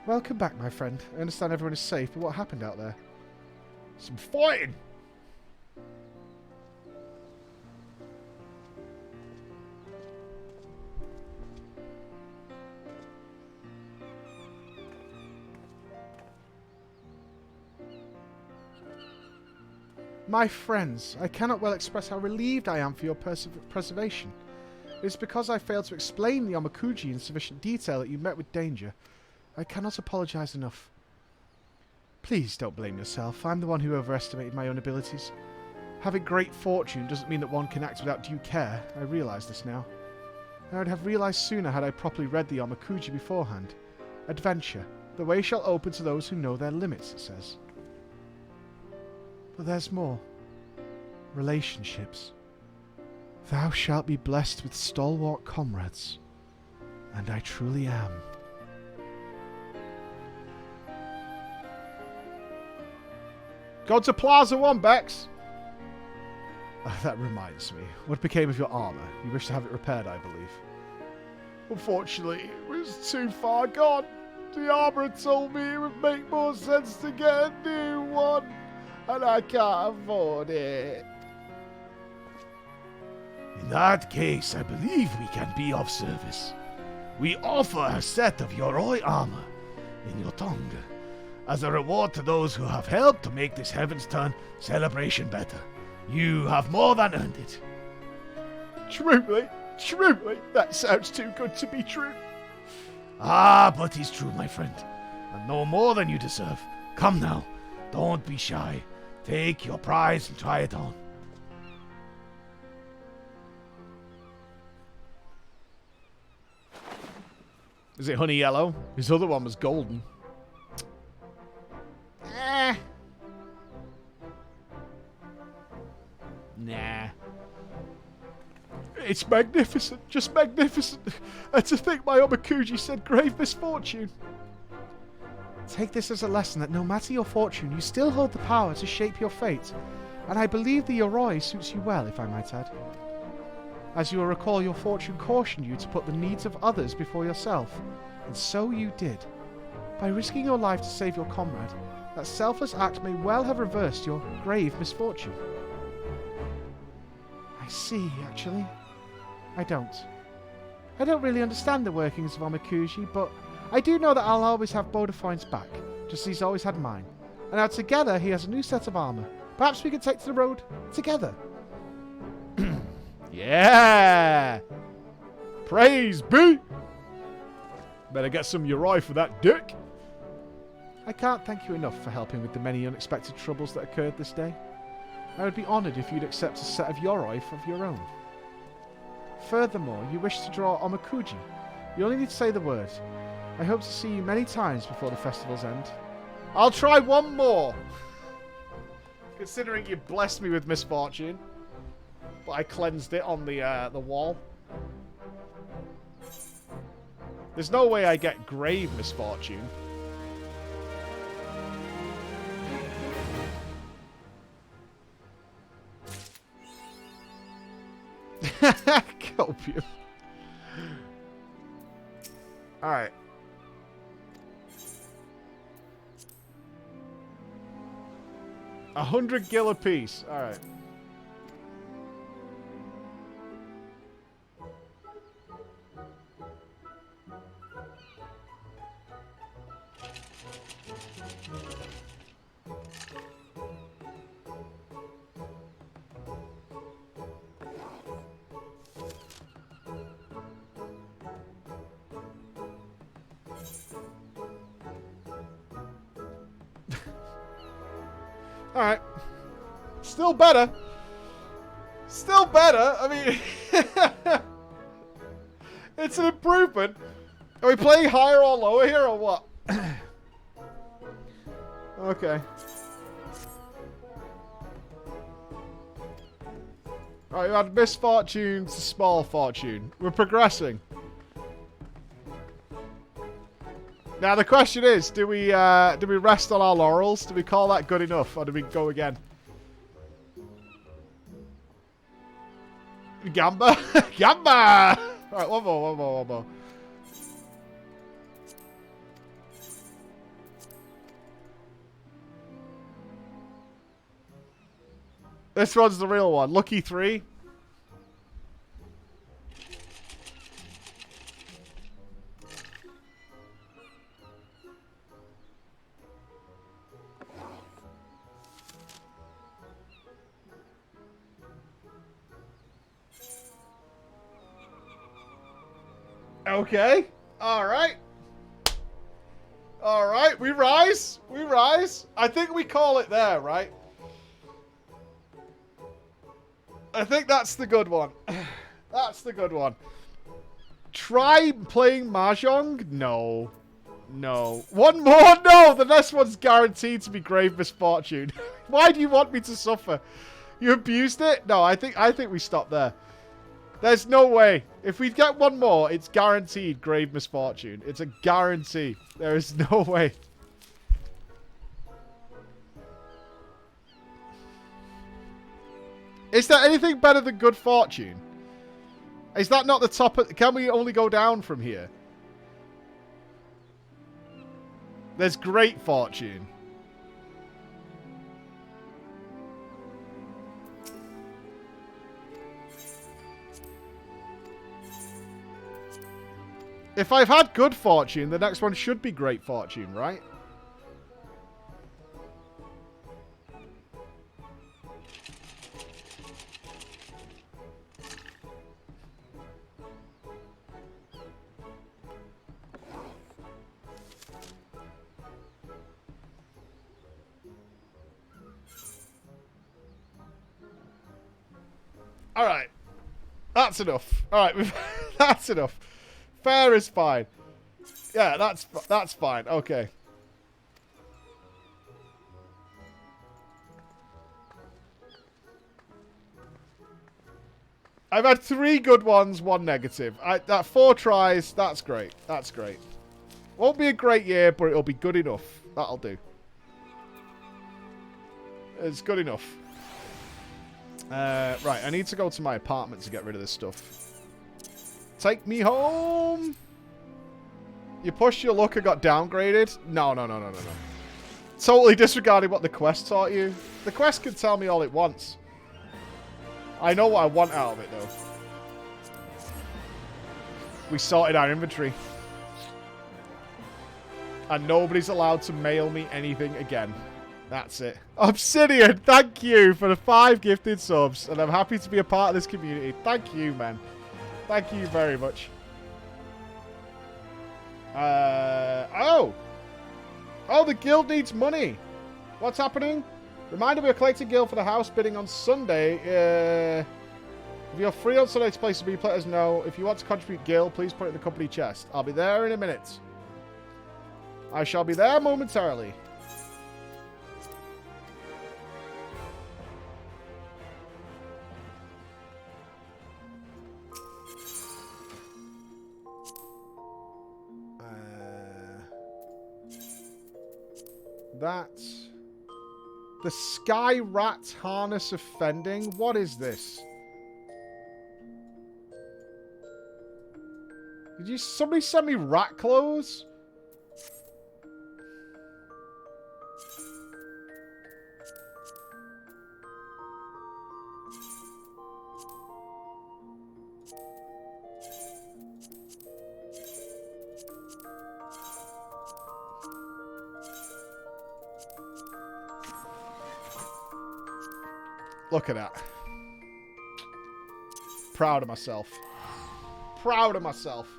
Welcome back, my friend. I understand everyone is safe, but what happened out there? Some fighting! My friends, I cannot well express how relieved I am for your preservation. It is because I failed to explain the Omikuji in sufficient detail that you met with danger. I cannot apologize enough. Please don't blame yourself. I'm the one who overestimated my own abilities. Having great fortune doesn't mean that one can act without due care. I realise this now. I would have realised sooner had I properly read the Omikuji beforehand. Adventure. The way shall open to those who know their limits, it says. But there's more. Relationships. Thou shalt be blessed with stalwart comrades. And I truly am. Go to Plaza 1, Bex! That reminds me. What became of your armour? You wish to have it repaired, I believe. Unfortunately, it was too far gone. The armourer told me it would make more sense to get a new one. And I can't afford it. In that case, I believe we can be of service. We offer a set of Yoroi armor in your tongue as a reward to those who have helped to make this Heaven's Turn celebration better. You have more than earned it. Truly, that sounds too good to be true. Ah, but it's true, my friend, and no more than you deserve. Come now, don't be shy. Take your prize and try it on. Is it honey yellow? His other one was golden. Nah. It's magnificent, just magnificent. And to think my Omikuji said grave misfortune. Take this as a lesson that no matter your fortune, you still hold the power to shape your fate. And I believe the Yoroi suits you well, if I might add. As you will recall, your fortune cautioned you to put the needs of others before yourself. And so you did. By risking your life to save your comrade, that selfless act may well have reversed your grave misfortune. I see, actually. I don't really understand the workings of Omikuji, but I do know that I'll always have Bodifying's back, just as he's always had mine. And now together he has a new set of armour. Perhaps we could take to the road together. Yeah! Praise be! Better get some Yoroi for that dick. I can't thank you enough for helping with the many unexpected troubles that occurred this day. I would be honoured if you'd accept a set of Yoroi of your own. Furthermore, you wish to draw Omikuji. You only need to say the word. I hope to see you many times before the festival's end. I'll try one more! Considering you blessed me with misfortune. But I cleansed it on the wall. There's no way I get grave misfortune. Copium. Alright. $100 gil apiece. Alright. Alright. Still better. Still better. I mean, it's an improvement. Are we playing higher or lower here or what? Okay. Alright, we had misfortune to small fortune. We're progressing. Now the question is, do we rest on our laurels? Do we call that good enough, or do we go again? Gamba, Gamba. All right, one more. This one's the real one. Lucky 3. Okay. All right. All right. We rise. We rise. I think we call it there, right? I think that's the good one. That's the good one. Try playing Mahjong? No. No. One more? No! The next one's guaranteed to be grave misfortune. Why do you want me to suffer? You abused it? No, I think we stop there. There's no way. If we get one more, it's guaranteed grave misfortune. It's a guarantee. There is no way. Is there anything better than good fortune? Is that not the top of... Can we only go down from here? There's great fortune. If I've had good fortune, the next one should be great fortune, right? Alright. That's enough. Alright, that's enough. Fair is fine. Yeah, that's fine. Okay. I've had 3 good ones, 1 negative. That 4 tries, that's great. That's great. Won't be a great year, but it'll be good enough. That'll do. It's good enough. Right, I need to go to my apartment to get rid of this stuff. Take me home! You pushed your luck and got downgraded? No. Totally disregarding what the quest taught you. The quest can tell me all it wants. I know what I want out of it, though. We sorted our inventory. And nobody's allowed to mail me anything again. That's it. Obsidian, thank you for the 5 gifted subs. And I'm happy to be a part of this community. Thank you, man. Thank you very much. Oh, the guild needs money. What's happening? Reminder, we're collecting guild for the house bidding on Sunday. If you're free on Sunday to play some let us know. If you want to contribute guild, please put it in the company chest. I'll be there in a minute. I shall be there momentarily. That's the Sky Rat Harness Offending. What is this? Did somebody send me rat clothes? Look at that. Proud of myself. Proud of myself.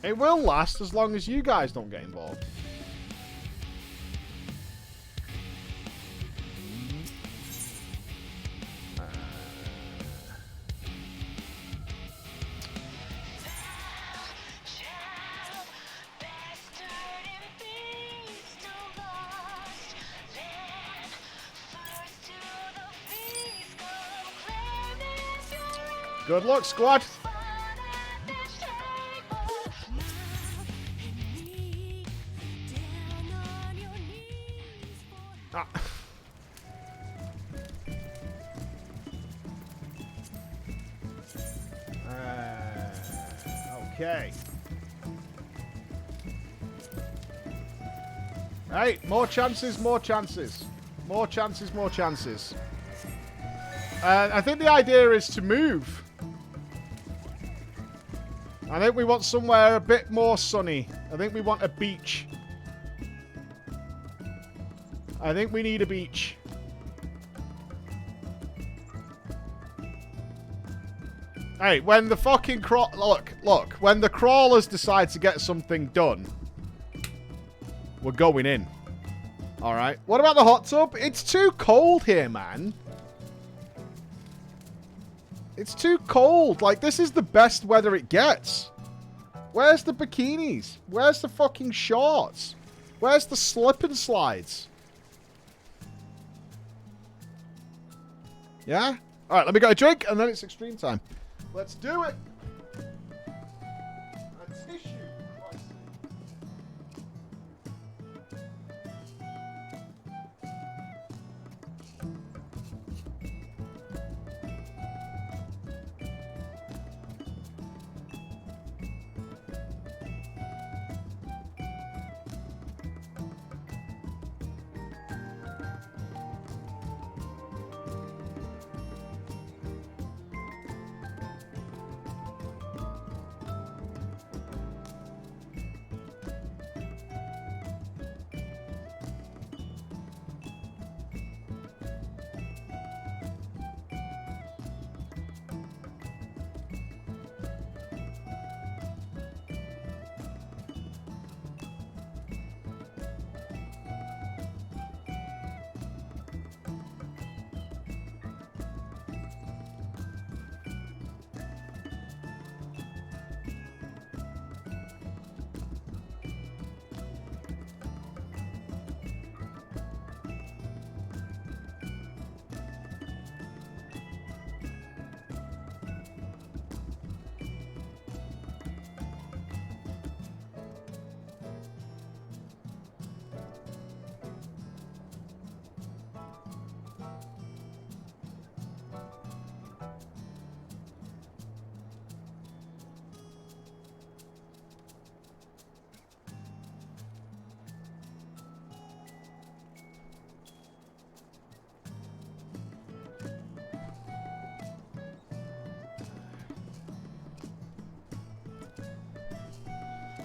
It will last as long as you guys don't get involved. Good luck, squad. Okay. Hey, more chances, more chances. More chances, more chances. I think the idea is to move. I think we want somewhere a bit more sunny. I think we want a beach. I think we need a beach. Hey, when the fucking look, when the crawlers decide to get something done, we're going in. Alright. What about the hot tub? It's too cold here, man. It's too cold. Like, this is the best weather it gets. Where's the bikinis? Where's the fucking shorts? Where's the slip and slides? Yeah? Alright, let me get a drink, and then it's extreme time. Let's do it! A tissue. Christ.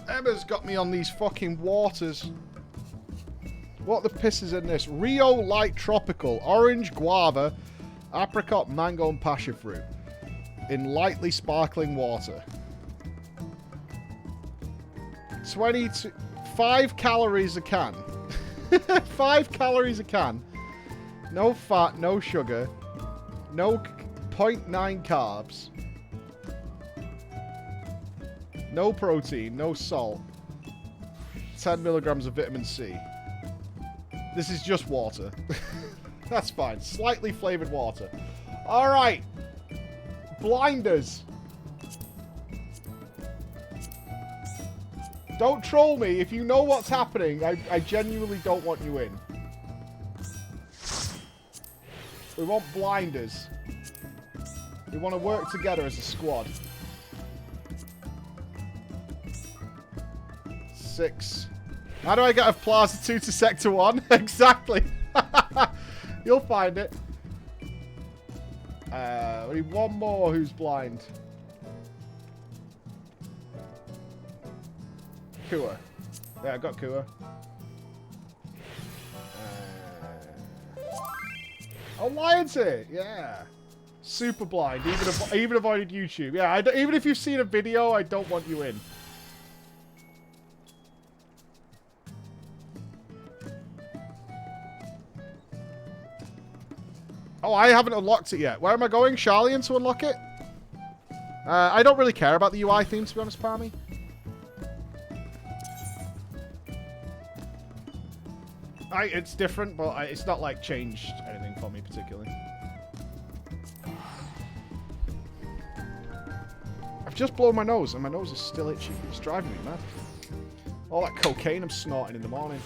Emma's got me on these fucking waters. What the piss is in this? Rio Light Tropical. Orange, guava, apricot, mango, and passion fruit. In lightly sparkling water. 5 calories a can. 5 calories a can. No fat, no sugar. No 0.9 carbs. No protein, no salt. 10 milligrams of vitamin C. This is just water. That's fine. Slightly flavored water. Alright. Blinders. Don't troll me. If you know what's happening, I genuinely don't want you in. We want blinders. We want to work together as a squad. 6. How do I get a Plaza 2 to Sector 1? Exactly. You'll find it. We need one more who's blind. Kua. Yeah, I got Kua. Oh, Lion's here. Yeah. Super blind. Even avoided YouTube. Yeah, even if you've seen a video, I don't want you in. Oh, I haven't unlocked it yet. Where am I going? Charlian to unlock it? I don't really care about the UI theme, to be honest, Palmy. It's different, but it's not, like, changed anything for me particularly. I've just blown my nose, and my nose is still itchy. It's driving me mad. All that cocaine I'm snorting in the morning.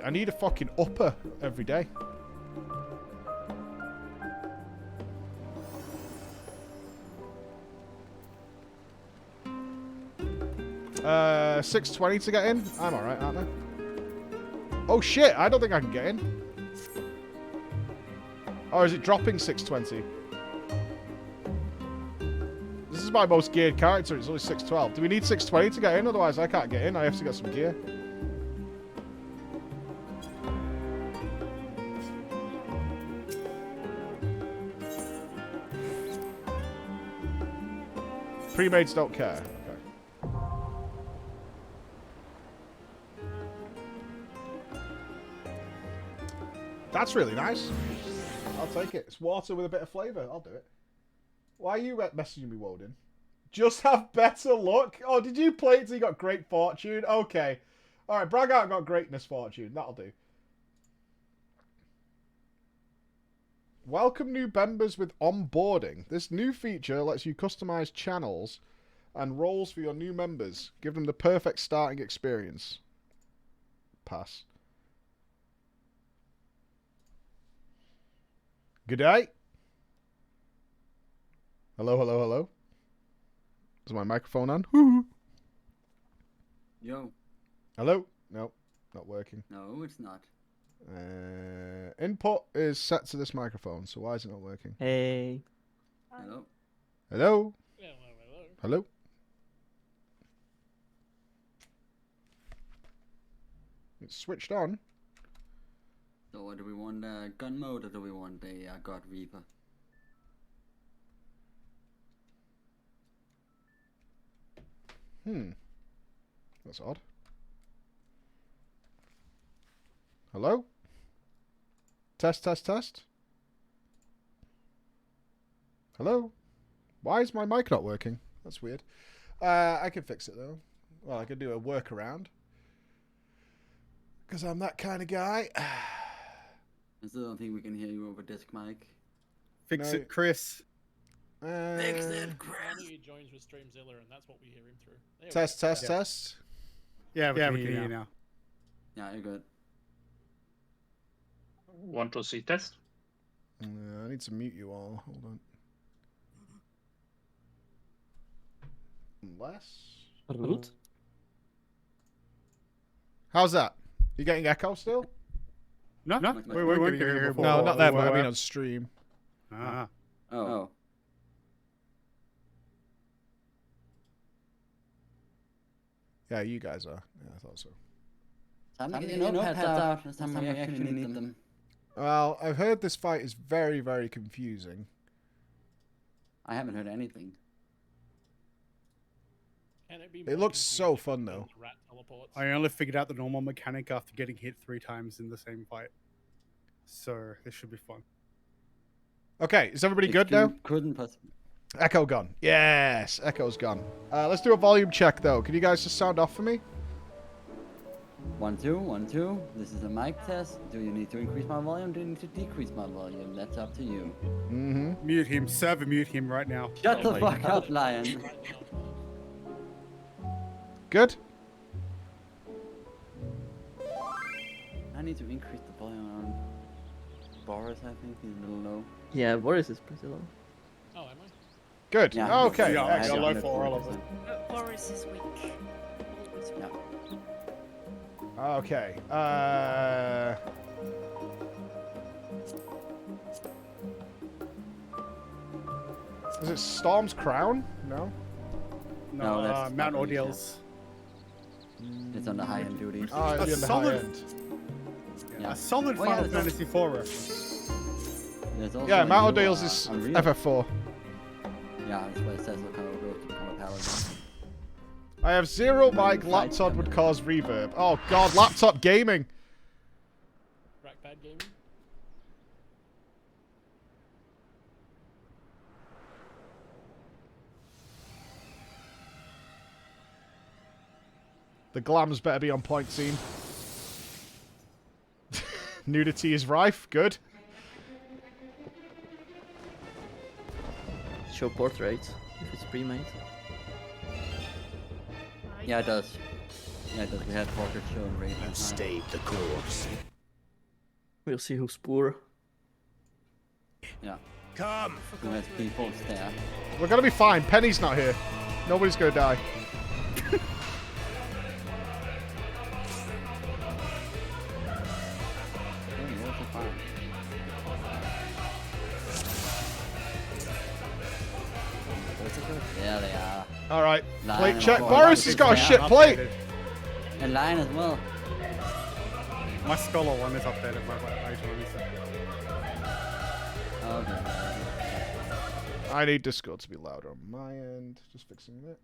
I need a fucking upper every day. $6.20 to get in. I'm alright, aren't I? Oh shit! I don't think I can get in. Or is it dropping 620? This is my most geared character. It's only 612. Do we need 620 to get in? Otherwise, I can't get in. I have to get some gear. Pre-mades don't care. Okay. That's really nice. I'll take it. It's water with a bit of flavour. I'll do it. Why are you messaging me, Woden? Just have better luck? Oh, did you play it till you got great fortune? Okay. Alright, brag out got greatness fortune. That'll do. Welcome new members with onboarding. This new feature lets you customize channels and roles for your new members. Give them the perfect starting experience. Pass. Good day. Hello, hello, hello. Is my microphone on? Woo. Yo. Hello? No, not working. No, it's not. Input is set to this microphone, so why is it not working? Hey. Hello. Hello? Hello, hello. Hello? It's switched on. So do we want gun mode or do we want a God Reaper? That's odd. Hello? Test, test, test. Hello? Why is my mic not working? That's weird. I can fix it though. Well, I could do a workaround. Because I'm that kind of guy. I still don't think we can hear you over disc mic. Fix it, Chris. Fix it, Chris. He joins with Streamzilla, and that's what we hear him through. There Test, test, test. Yeah, we can hear you now. Yeah, you're good. 1, 2, 3, test. I need to mute you all. Hold on. Unless. How's that? You getting echo still? No, we weren't here before. No, not that, but I mean on stream. Ah. Oh. Yeah, you guys are. Yeah, I thought so. Time to get your notepads out. This time we actually need them. Well, I've heard this fight is very, very confusing. I haven't heard anything. It looks so fun, though. I only figured out the normal mechanic after getting hit 3 times in the same fight. So, this should be fun. Okay, is everybody good now? Couldn't possibly. Echo gone. Yes, echo's gone. Let's do a volume check, though. Can you guys just sound off for me? 1, 2, 1, 2. This is a mic test. Do you need to increase my volume? Do you need to decrease my volume? That's up to you. Mm-hmm. Mute him. Server, mute him right now. Shut the fuck up, Lion. Good? I need to increase the volume on Boris, I think. He's a little low. Yeah, Boris is pretty low. Oh, am I? Good. Yeah, Okay. Yeah, Excellent. low for all of them. Boris is weak. Yeah. Okay. Is it Storm's Crown? No? No, that's Mount not Ordeal's. It's on the high-end duties. Oh, A it's in the solid- high end. Yeah. A solid Oh, yeah, Final there's Fantasy IV reference. There's also Yeah, a Mount new, Ordeal's is Unreal. FF4. Yeah, that's what it says. Look how it goes to become a paladin. I have 0 mic, laptop would cause reverb. Oh god, laptop gaming! Rackpad gaming? The glams better be on point, scene. Nudity is rife, good. Show portraits if it's pre-made. Yeah, it does. Yeah, it does. We had portrait show and raid. You stayed the course. We'll see who's poor. Yeah. Come! Who has people there? We're gonna be fine. Penny's not here. Nobody's gonna die. All right, Lion plate and check. Boris. Boris has got a shit plate. And Lion as well. My Scholar one is updated by like 8 Okay. I need Discord to be louder on my end. Just fixing that.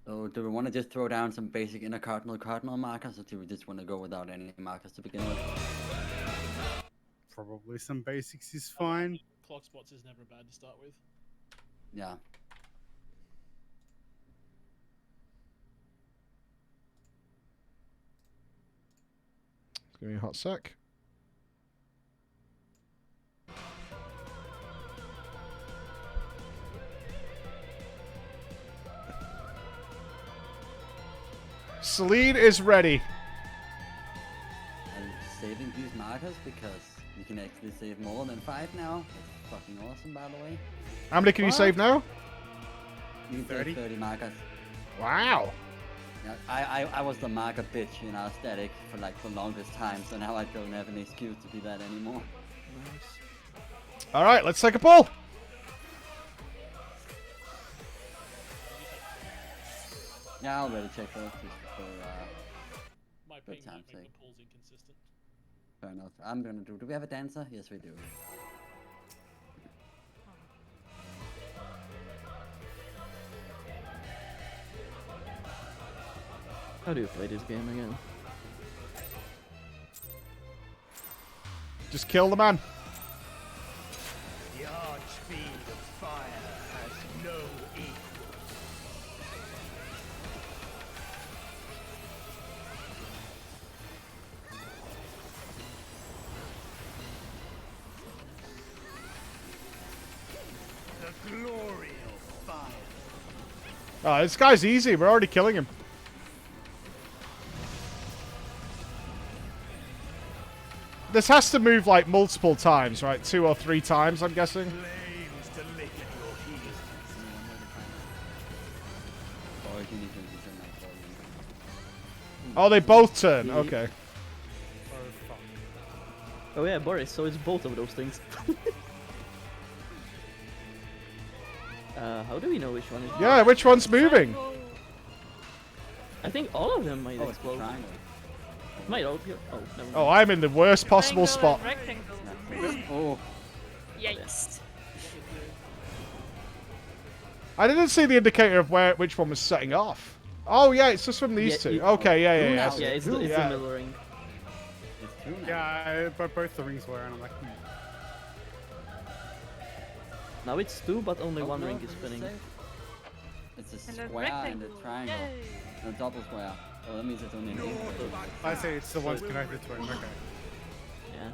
So do we want to just throw down some basic inner cardinal markers, or do we just want to go without any markers to begin with? Probably some basics is fine. Clock spots is never bad to start with. Yeah. Give me a hot sec. Celine is ready. I'm saving these markers because you can actually save more than 5 now. That's fucking awesome, by the way. How many can you save now? You can 30? save 30 markers. Wow. Yeah, I was the marker bitch in our static for like the longest time, so now I don't have an excuse to be that anymore. Nice. All right, let's take a pull. Yeah, I'll already check those just for My for ping time's might make sake. the polls inconsistent. Fair enough. I'm gonna do we have a dancer? Yes, we do. How do you play this game again? Just kill the man. The archfiend of fire has no equal. The glory of fire. Oh, this guy's easy. We're already killing him. This has to move like multiple times, right? 2 or 3 times, I'm guessing. Flames to lick at your heels. Or you need to turn my volume. Oh, they both turn. Okay. Oh yeah, Boris, so it's both of those things. How do we know which one is... Yeah, which one's moving? I think all of them might Oh, it's explode. triangle. Might all be... Oh, never mind. Oh, I'm in the worst possible spot. Oh. Yikes. I didn't see the indicator of which one was setting off. Oh yeah, it's just from these two. Okay, yeah. Yeah, it's the middle ring. Yeah, but both the rings were, and I'm like, Now it's 2, but only Oh, one no, ring is it's spinning. safe. It's a And a square and a rectangle. triangle. Yay. And a double square. Oh, that means it's only an eight. I say it's the ones connected to it. Okay. Yeah.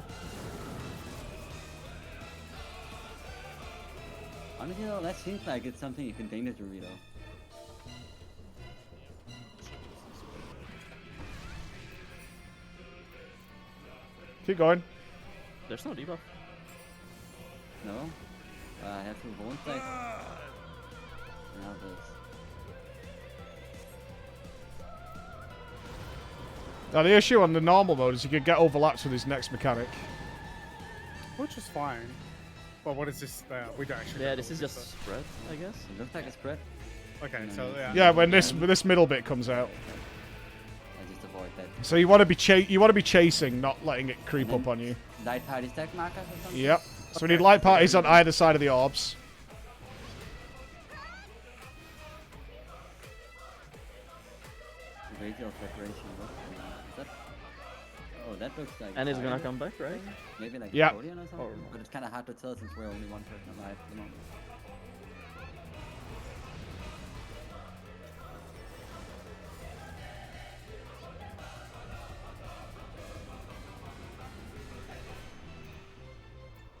Honestly, though, that seems like it's something you can danger to read, though. Keep going. There's no debuff. No? I have to won't like. Now this. Now the issue on the normal mode is you can get overlaps with his next mechanic. Which is fine. But what is this? We don't actually. Yeah, know this is what just spread, I guess. It looks like a spread. Okay, so yeah. Yeah, when this middle bit comes out. I just avoid that. So you want to be chasing, not letting it creep up on you. Light party stack markers or something? Yep. So we need light parties on either side of the orbs. Radial separation. Is that? Oh, that looks like. And it's gonna fire. come back, right? Maybe like Yeah. accordion or something. But it's kind of hard to tell since we're only one person alive at the moment.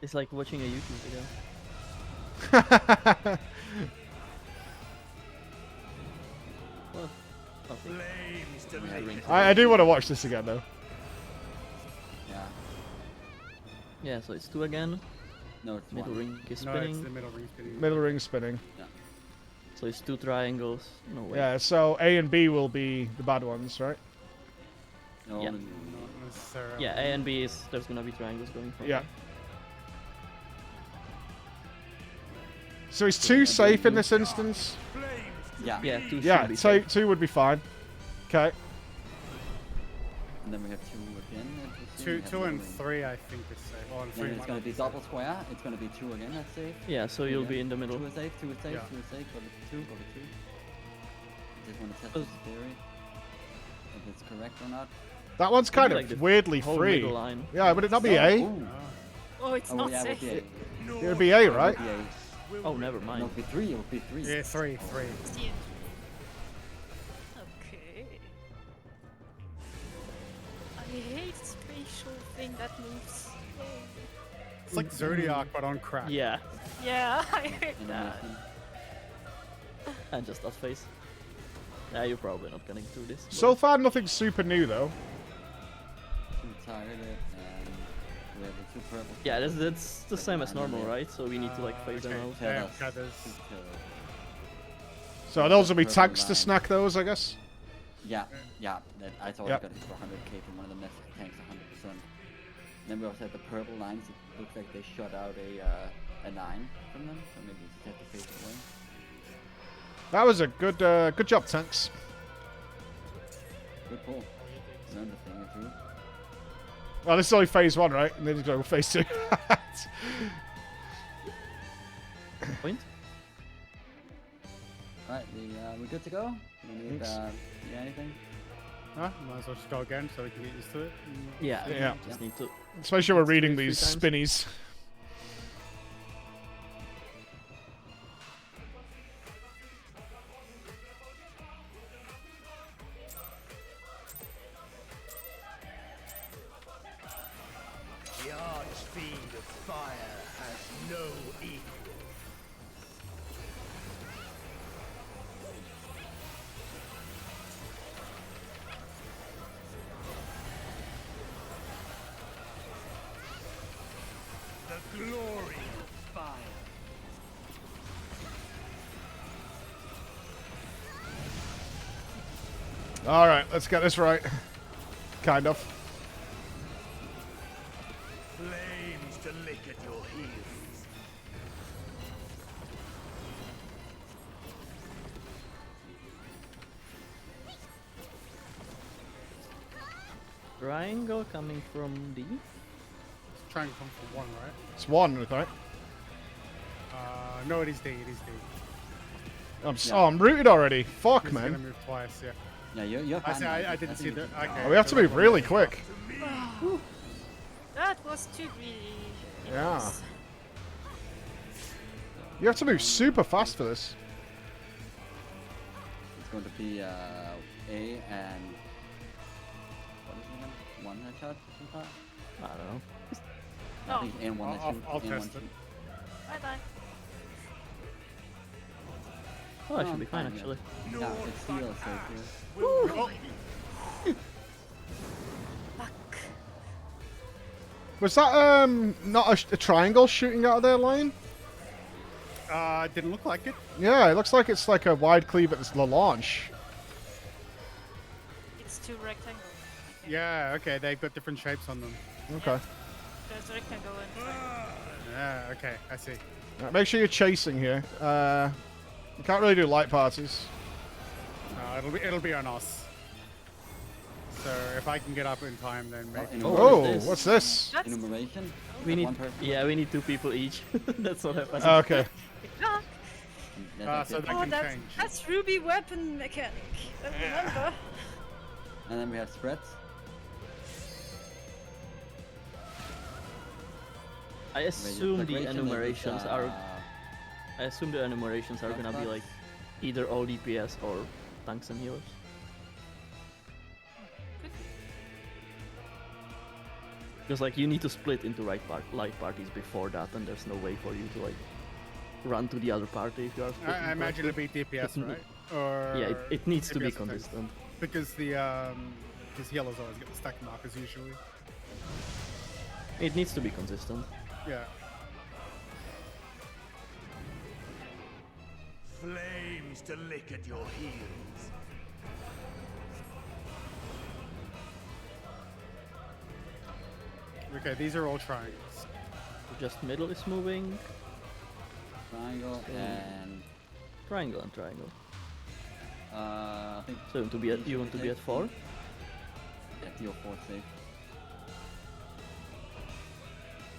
It's like watching a YouTube video. What? Nothing. Flames to Yeah, lick ring. I do want to watch this again though. Yeah. Yeah, so it's 2 again. No, it's Middle one. ring is No, spinning. it's the middle ring spinning. Middle ring spinning. Yeah. So it's 2 triangles. No way. Yeah, so A and B will be the bad ones, right? No, Yeah. no. Not necessarily. Yeah, A and B is there's gonna be triangles going from Yeah. there. So is 2 safe in this instance? Yeah. Yeah, 2 Yeah, should be so safe. 2 would be fine. Okay. And then we have 2 again. Two and 3, I think, is safe. Oh, and 3 Then it's might gonna not be safe. double square. It's gonna be 2 again. That's safe. Yeah, so you'll be in the middle. 2 is safe. 2 is safe. Yeah. 2 is safe. Go to 2. Go to 2. Just want to test this theory. If it's correct or not. That one's kind like of the weirdly whole free. middle line. Yeah, would it not be A? Ooh. Oh, it's not yeah, safe. it would be It would be A, A. right? It would be A. Oh, never No, it mind. would be 3. It would be 3. Yeah, 3. Okay. I hate spatial thing that moves. It's like Zodiac, but on crack. Yeah, Yeah, I hate that. and just that face. Yeah, you're probably not getting through this. So far, nothing super new though. 2 targeted, and we have the 2 purple. Yeah, that's the same as normal, right? So we need to like phase them out. Yeah, Tethers. tethers. So those will be Purple tanks to line. snack those, I guess. Yeah, yeah. That I thought Yep. I got hit for 100k from one of the next tanks, 100%. Then we also had the purple lines. It looks like they shot out a 9 from them, so maybe you just have to face it away. That was a good good job, tanks. Good pull. Learned a thing or 2. Well, this is only phase 1, right? And then you go phase 2. Point. Right, we're good to go. We need anything. Huh? Might as well just go again so we can get used to it. Yeah, Yeah. just need to. Especially when we're reading Three these times. spinnies. The archfiend of fire has no equal. The glory of fire. Alright, let's get this right. Kind of. Flames to lick at your heels. Triangle coming from D. Try and come for 1, right? It's 1, right? No, it is D. It is D. Oh, I'm rooted already. Fuck, It's gonna man. move twice, yeah. Yeah, you're I fine. see. I didn't see that. Okay. Oh, we have to move really quick. That was too greedy. Yeah. You have to move super fast for this. It's going to be A and what is it again? 1 headshot. I don't know. I think it's A and 1 I'll headshot. test it. Bye bye. Oh, that should be fine actually. Yeah, it's still safe here. Was that not a triangle shooting out of their line? Didn't look like it. Yeah, it looks like it's like a wide cleave at the launch. It's 2 rectangles. Yeah. Okay. They've got different shapes on them. Okay. There's a rectangle and triangle. Yeah. Okay. I see. Right, make sure you're chasing here. You can't really do light parties. No, it'll be on us. So if I can get up in time, then maybe. Oh, what's this? Enumeration. We need. Yeah, we need 2 people each. That's what happened. Okay. So that Oh, can change. that's Ruby weapon mechanic. I remember. And then we have spreads. I assume the decoration is, enumerations are. I assume the enumerations are gonna be like either all DPS or tanks and healers. Because like you need to split into light parties before that, and there's no way for you to like run to the other party if you are. I imagine it'll be DPS, right? Or yeah, it needs to be DPS attack. consistent. Because the because healers always get the stack markers usually. It needs to be consistent. Yeah. Flames to lick at your heels. Okay, these are all triangles. Just middle is moving. Triangle and triangle and triangle. I think. So you want to be at 4? Yeah, 3 or 4 safe.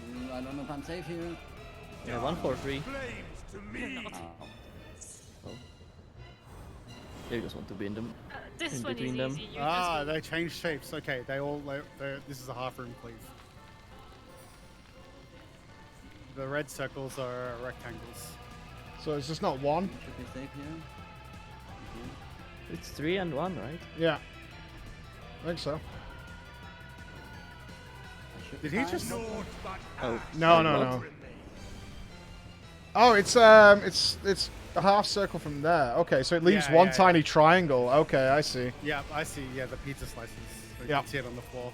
Ooh, I don't know if I'm safe here. Yeah, 1, 4, 3. Oh. You just want to be in them. This in one between is them. easy. You Ah, they changed shapes. Okay, this is a half room, please. The red circles are rectangles. So it's just not 1? Should be safe here. It's 3 and 1, right? Yeah. I think so. Did he just? Oh. No. Oh, it's a half circle from there. Okay, so it leaves Yeah, one yeah, tiny triangle. Okay, I see. Yeah, I see. Yeah, the pizza slices. So you Yeah. can see it on the floor.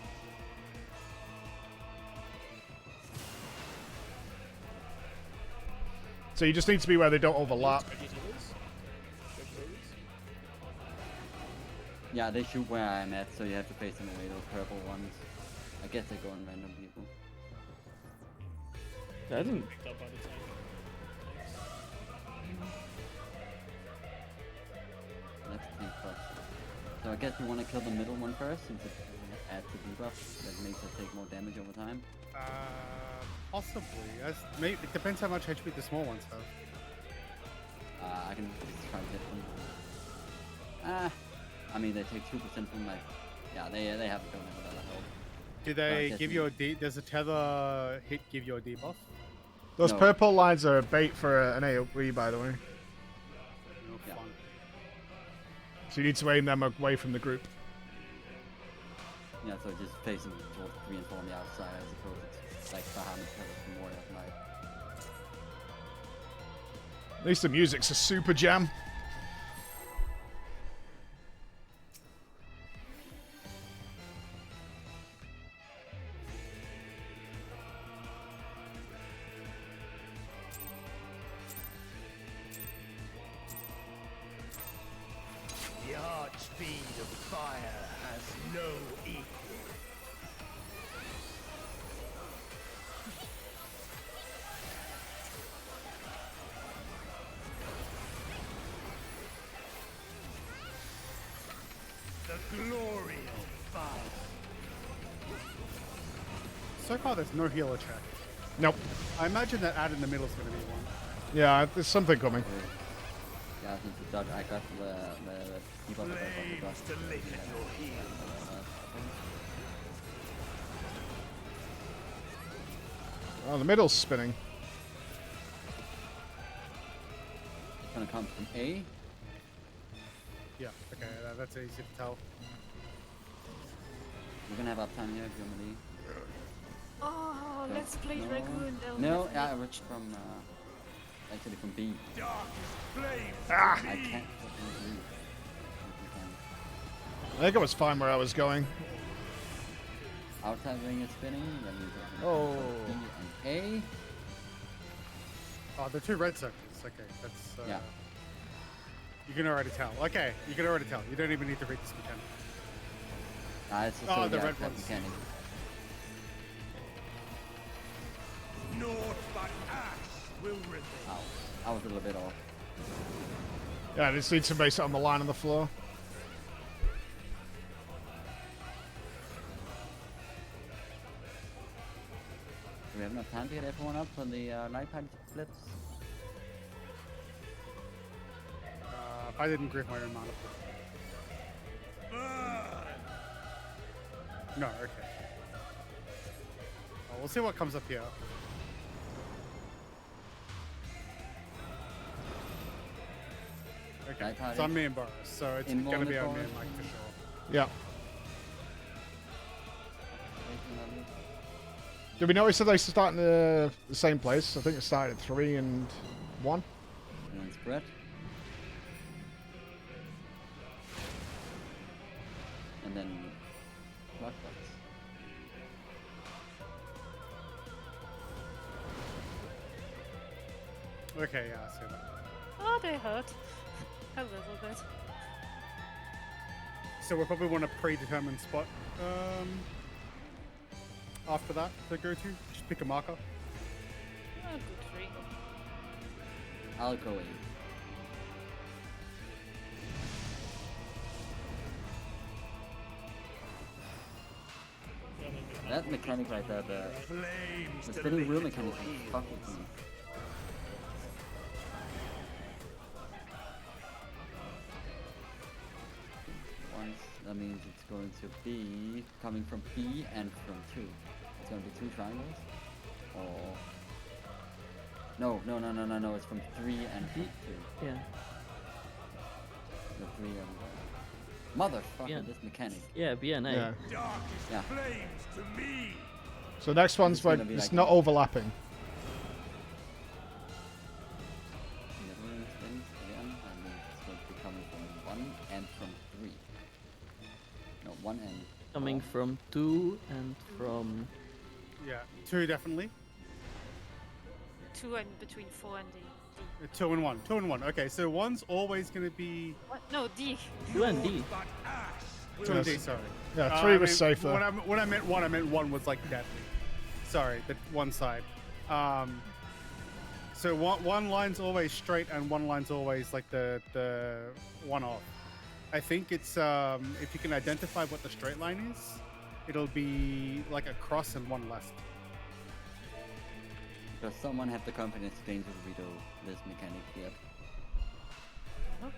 So you just need to be where they don't overlap. Yeah, they shoot where I'm at, so you have to face them away, those purple ones. I guess they go on random people. I didn't. Picked up by the tank. Let's tank first. So I guess we want to kill the middle one first, since it adds a debuff that makes us take more damage over time. Possibly. It depends how much HP the small ones have. I can just try to hit them. I mean, they take 2% from my... Yeah, they haven't done it without a help. Do they give you a D? Does a tether hit give you a debuff? Those No. purple lines are bait for an AoE, by the way. No Yeah. fun. So you need to aim them away from the group. Yeah, so just facing towards 3 and 4 on the outside, I suppose it's like Bahamut tether from Warrior of Light. At least the music's a super jam. The arch speed of fire has no equal. The glory of fire. So far, there's no healer check. Nope. I imagine that ad in the middle is going to be one. Yeah, there's something coming. Yeah, since the dodge, I got the debuff that I got the dodge. Oh, the middle's spinning. It's gonna come from A. Yeah, okay, that's easy to tell. We're gonna have uptime here if you want to leave. Oh, let's play No. Raccoon. They'll No, have yeah, I me. reached from, actually from B. Ah! I can't fucking move. I think I was fine where I was going. Outside ring is spinning, then you go Oh. B and A. Oh, the 2 red circles. Okay, that's. Yeah. You can already tell. Okay, you can already tell. You don't even need to read this mechanic. It's just Oh, the yeah, red that ones. mechanic. Naught but ash will remain. Ow. I was a little bit off. Yeah, I just need somebody sit on the line on the floor. Do we have enough time to get everyone up for the light party splits? If I didn't grip my own mana. No, okay. Well, we'll see what comes up here. Okay, Light party. it's on me and Boris, so it's In going to be on me Boris. and Mike for sure. Yeah. Did we notice that they start in the same place? I think it started at 3 and 1. And then spread. And then clockwise. Okay, yeah, I see that. Oh, they hurt. A little bit. So we'll probably want a predetermined spot after that to go to. Just pick a marker. Oh, good for you. I'll go 8. That mechanic right there, the spinning wheel mechanic is fucking with me. Once, that means it's going to be coming from P and from 2. It's going to be 2 triangles? Or... No, it's from 3 and from 2. Yeah. The 3 and... Motherfucker, this mechanic. Yeah, BNA. Yeah. Yeah. So next one's where gonna be it's like not overlapping. Spins again, and then it's going to be coming from 1 and from 3. No, 1 and... Coming from 2 and from... Yeah, 2 definitely. 2 and between 4 and D. 2 and 1. 2 and 1. Okay, so 1's always going to be... What? No, D. 2 and D. 2 and D, sorry. Yeah, 3 was safer. When I meant 1, I meant 1 was like deadly. Sorry, the one side. So one line's always straight and one line's always like the one off. I think it's if you can identify what the straight line is, it'll be like a cross and 1 left. Does someone have the confidence to change this mechanic yet?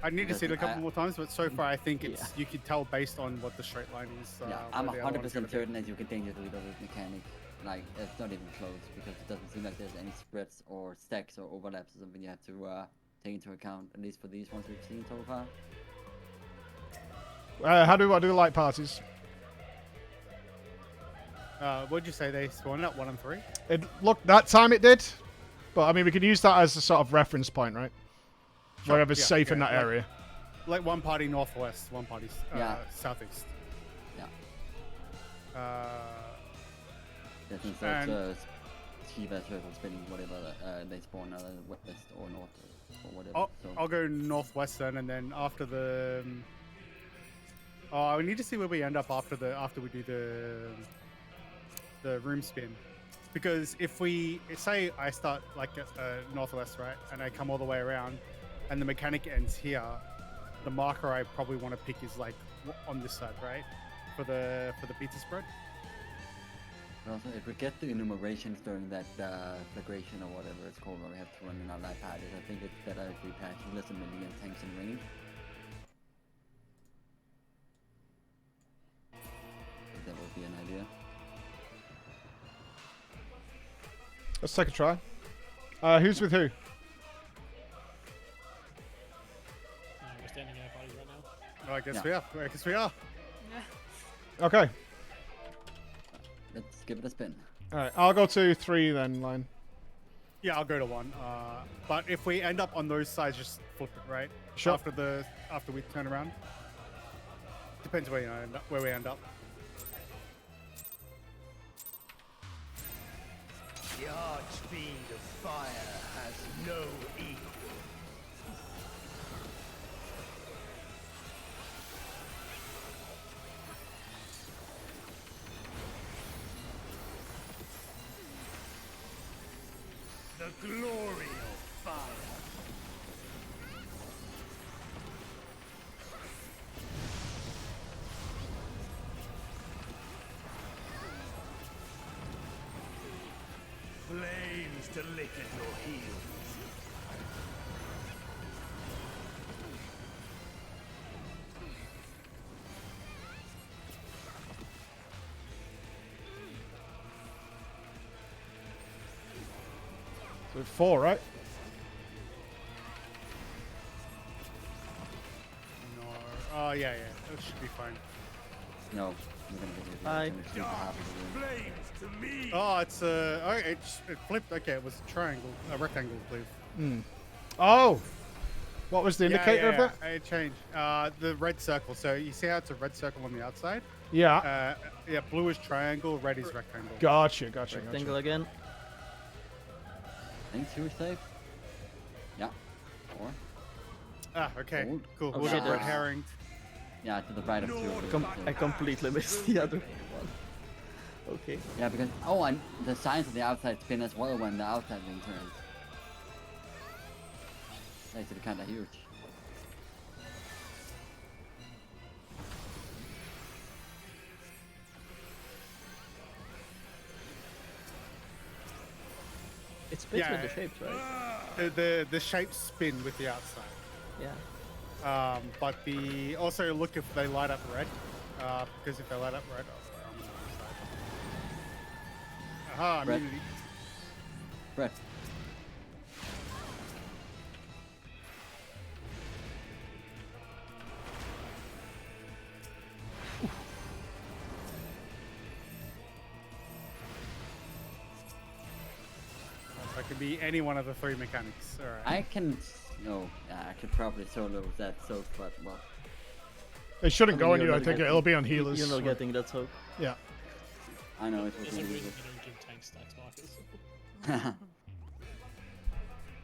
I need to see it a couple more times, but so far I think it's you can tell based on what the straight line is. Yeah, I'm 100% certain that you can change the this mechanic. Like, it's not even close, because it doesn't seem like there's any spreads or stacks or overlaps or something you have to take into account, at least for these ones we've seen so far. How do I do light parties? What'd you say they spawned at 1 and 3? Look, that time it did, but I mean we can use that as a sort of reference point, right? Sure, Wherever's safe in that like, area. Like one party northwest, one party southeast. Yeah. Since it's Shiva circle spinning, whatever they spawn west or north or whatever. I'll go northwest then, and then after the. Oh, we need to see where we end up after we do the room spin, because if we say I start like at northwest, right, and I come all the way around, and the mechanic ends here, the marker I probably want to pick is like on this side, right, for the pizza spread. Also, if we get the enumerations during that flagration or whatever it's called, where we have to run in our light parties, I think it's better if we patch less than million tanks in range. That would be an idea. Let's take a try. Who's with who? We're standing in our parties right now. Oh, I guess we are. I guess we are. Okay. Let's give it a spin. Alright, I'll go to 3 then, line. Yeah, I'll go to 1. But if we end up on those sides, just flip it, right? Sure. After we turn around. Depends where we end up. The Archfiend of Fire has no equal. The glory of fire. Flames to lick at your heels. So 4, right? No. Oh, yeah. That should be fine. No. Hi. Oh, it's it flipped. Okay, it was a rectangle, please. Oh, what was the indicator of that? It changed. The red circle. So you see how it's a red circle on the outside? Yeah. Yeah. Blue is triangle. Red is rectangle. Gotcha. Rectangle again. I think 2 is safe. Yeah. 4. Okay. Cool. Oh, We'll shit, get red herring. Yeah, to the right of 2. I completely missed the other one. Okay. Yeah, because and the signs of the outside spin as well when the outside wing turns. actually kind of huge. It spins with the shapes, right? The shapes spin with the outside. Yeah. But also look if they light up red, because if they light up red, I'm on the side. Aha, Red. immunity. Red. So it could be any one of the three mechanics. All right. I can. No, I could probably solo that soak, but well. It shouldn't go on you. I not think getting- it'll be on healers. You're not getting that soak. Yeah. I know it was There's a really reason good. you don't give tank stacks markers.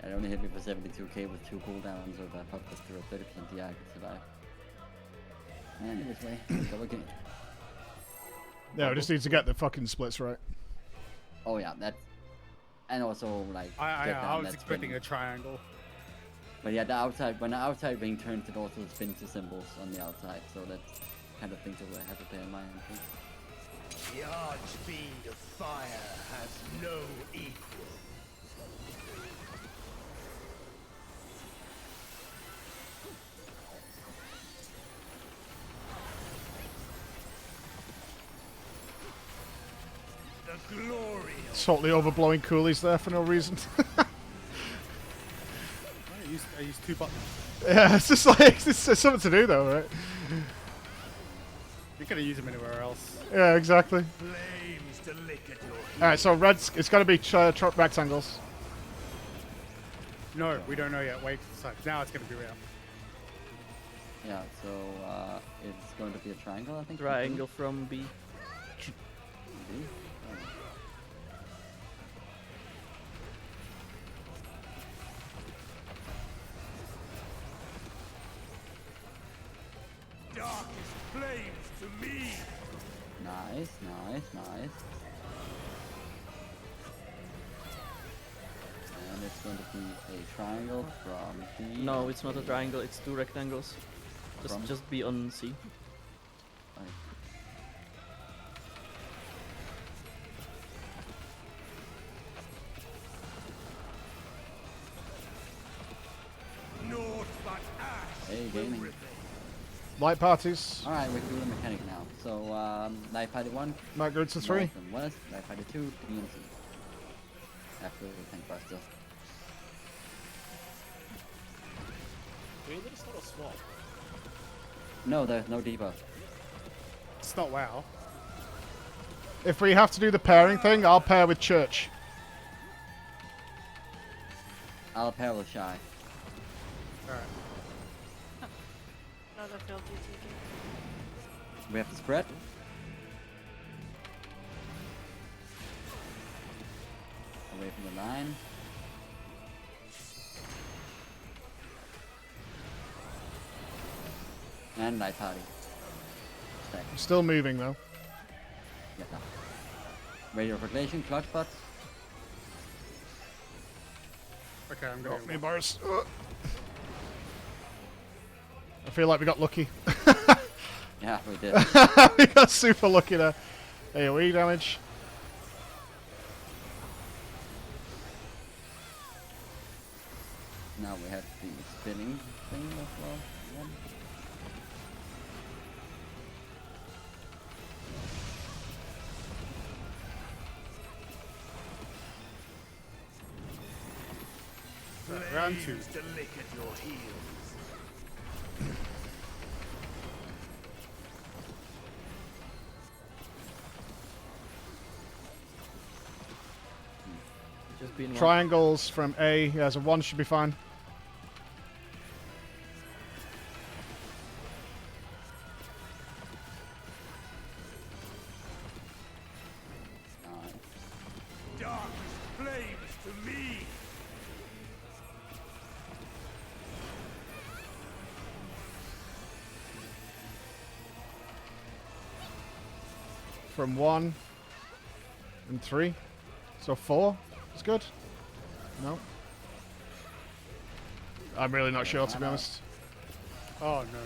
It only hit me for 72k with 2 cooldowns, so if I popped up to a 30% DI, I could survive. And this way, go again. Yeah, we just need to get the fucking splits right. Oh yeah, that, and also like. I get down was that expecting spin. a triangle. But yeah, the outside, when the outside ring turns, it also spins the symbols on the outside, so that's kind of things that I have to bear in mind. I think. The Archfiend of Fire has no equal. The glory of Totally overblowing coolies there for no reason. I used 2 buttons. Yeah, it's just like it's something to do though, right? You could have used them anywhere else. Yeah, exactly. flames to lick at your All right, so red's it's got to be rectangles. No, we don't know yet. Wait, so now it's going to be round. Yeah, so it's going to be a triangle, I think. Triangle from B. B? darkest flames to me. Nice, nice, nice. And it's going to be a triangle from B. No, it's not a triangle, it's 2 rectangles. From? Just be on C. Right. Naught but ash. Hey, gaming. Light parties. Alright, we're doing the mechanic now. So, Light Party 1. Might go to 3. North and West. Light Party 2, B and C. After the tank bar still. Really? It's not a swap. No, there's no debuff. It's not WoW. If we have to do the pairing thing, I'll pair with Church. I'll pair with Shy. Alright. Another failed GTK. We have to spread. Away from the line. And Light Party. Stack. Still moving though. Yeah. Radio Proclamation, Clutch Bot. Okay, I'm going. Me bars. I feel like we got lucky. Yeah, we did. We got super lucky there. AoE damage. Now we have the spinning thing as well. Yeah. Round 2. Flames to lick at your heels. Just be in one. Triangles from A. Yeah, so 1 should be fine. Darkest flames to me. From 1 and 3. So 4 is good. No. I'm really not sure, to be honest. Oh no.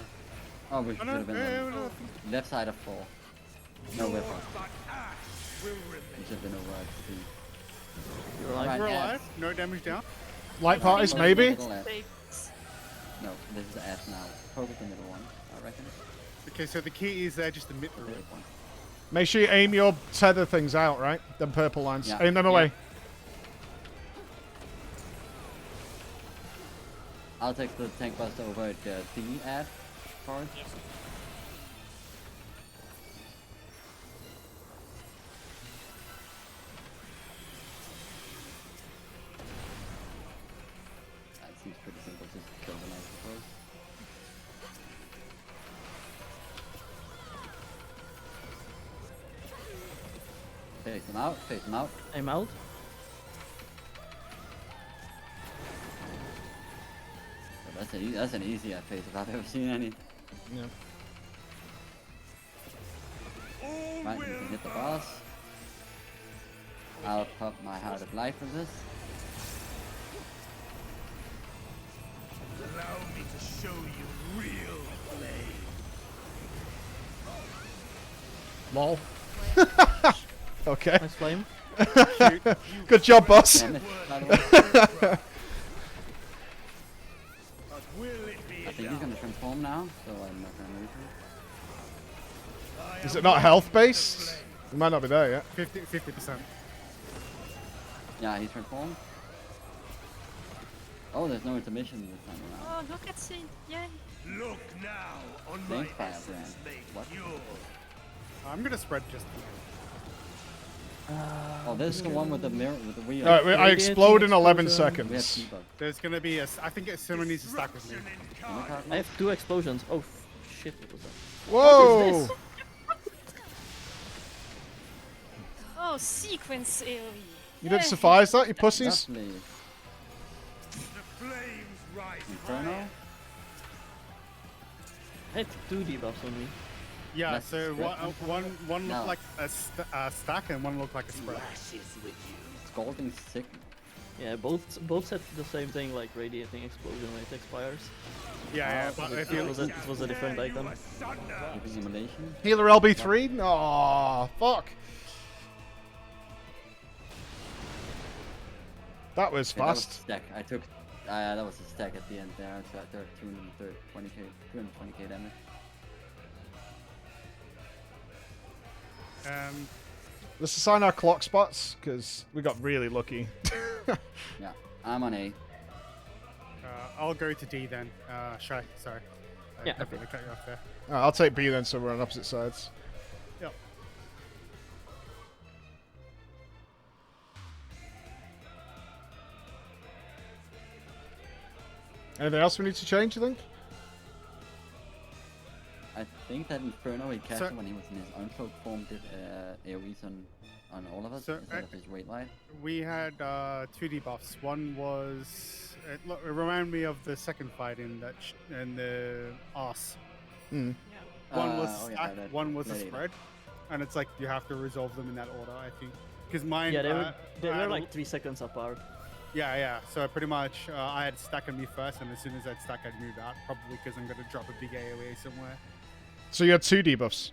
Oh, we should no, have been no. left side of 4. No, we're fine. We should have been over at 3. You're alive. We're alive. No damage down. Light parties, maybe? No, this is the F now. Focus the middle one, I reckon. Okay, so the key is there, just the middle. Make sure you aim your tether things out, right? Them purple lines. Yeah. Aim them away. I'll take the tank buster over at the D ad for it. That seems pretty simple, just kill them, I suppose. Face them out, face them out. I'm out. That's an easy face if I've ever seen any. Yeah. Right, you can hit the boss. I'll pop my Heart of Life for this. Allow me to show you real flame. Lol. Okay. Nice flame. Good job, boss. I think he's gonna transform now, so I'm not gonna move him. Is it not health based? We might not be there yet. 50%. Yeah, he's transformed. Oh, there's no intermission this time around. Oh, look at Saint. Yay. Look now on my Thanks, Fire Brand. essence made What? pure. I'm gonna spread just. Oh, this is the one with the mirror, with the wheel. Alright, I explode in 11 We have seconds. T-bug. There's gonna be a. I think someone needs to stack with me. I have 2 explosions. Oh, shit, what was that? Whoa! What is this? Oh, sequence AoE. You didn't suffice that, you pussies? Lovely. The flames rise Inferno. I had 2 debuffs on me. Yeah, Let's so spread one No. looked like a stack and one looked like a spread. Scalding sick. Yeah, both said the same thing, like radiating explosion when it expires. Yeah, but if you it was a different item. Illumination. Healer LB3? Aw, fuck. That was Yeah, that was a fast. stack. I took. That was a stack at the end there. So I took 220k damage. Let's assign our clock spots, because we got really lucky. Yeah, I'm on A. I'll go to D then. Shy, sorry. Yeah, definitely cut you off there. I'll take B then, so we're on opposite sides. Yep. Anything else we need to change, you think? I think that Inferno he cast So- when he was in his uncloak form did AoEs on all of us So, instead of his weight light. We had 2 debuffs. One was it reminded me of the second fight in that in the arse. Hmm. One was oh yeah, stack, that one was a blade. spread, and it's like you have to resolve them in that order. I think because mine. Yeah, they I were had like 3 seconds apart. Yeah. So pretty much, I had stack on me first, and as soon as I'd stack, I'd move out. Probably because I'm gonna drop a big AOE somewhere. So you had 2 debuffs?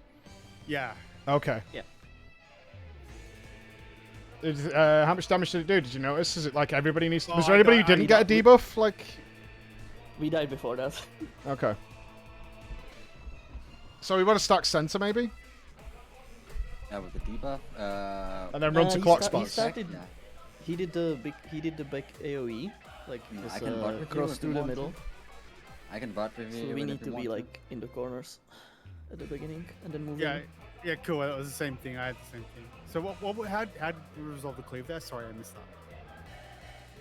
Yeah. Okay. Yeah. How much damage did it do? Did you notice? Is it like everybody needs... Oh, Was there anybody who didn't get a debuff? Like... We died before that. Okay. So we want to stack center, maybe? Yeah, with the debuff. And then run to clock He spots. started. Yeah. He did the big AOE, like Yeah, I his, can bot with you cross if you through the want to. middle. I can bot with you. So we if need you to be want like in the corners at the beginning and then move Yeah. in. Yeah. Cool. It was the same thing. I had the same thing. So how did you resolve the cleave there? Sorry, I missed that.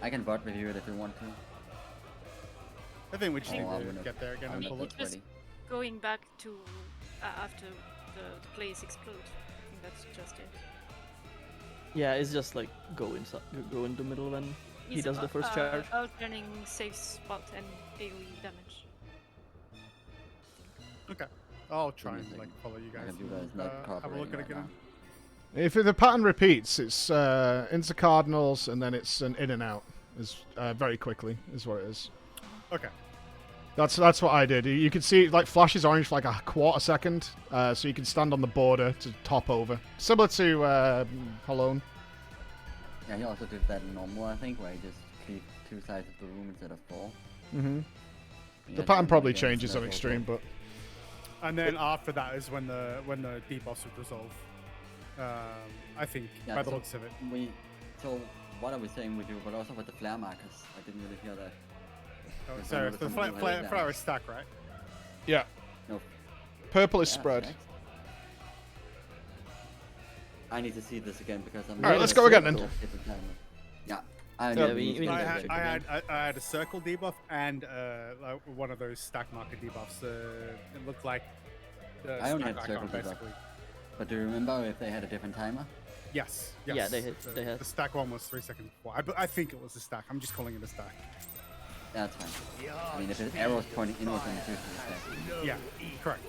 I can bot with you if you want to. I think we just Oh, need I'm to gonna- get there again I'm and not pull that it. ready. Going back to after the place explodes. I think that's just it. Yeah, it's just like go inside, go in the middle when he It's does the first charge. Alternating safe spot and AoE damage. Okay. I'll try Give me and a like second. follow you I guys. can do that. It's not Have a look at it cooperating right again. If the pattern repeats, it's into cardinals, and then it's an in and out. Is very quickly, is what it is. Okay. That's what I did. You can see it like flashes orange for like a quarter second, so you can stand on the border to top over. Similar to Halone. Yeah, he also did that in normal, I think, where he just cleaved 2 sides of the room instead of 4. Mm-hmm. Yeah, The pattern probably again, changes so on that's extreme, but And then after that is when the debuffs would resolve. I think Yeah, by the so looks of it. So what are we saying we do, but also with the flare markers? I didn't really hear that. Oh, Because I sorry, know the that some people have it flower down. is stack, right? yeah. No. Purple is Yeah, spread. correct. I need to see this again because I'm. All right, let's go again then. Yeah. I I had a circle debuff and like one of those stack marker debuffs. It looked like. I only had stack circle icon, debuff. basically. But do you remember if they had a different timer? Yes. Yeah, they had. The stack one was 3 seconds before. I think it was a stack. I'm just calling it a stack. That's fine. I mean, if it's arrows pointing inwards, then it's usually a stack. Yeah, correct.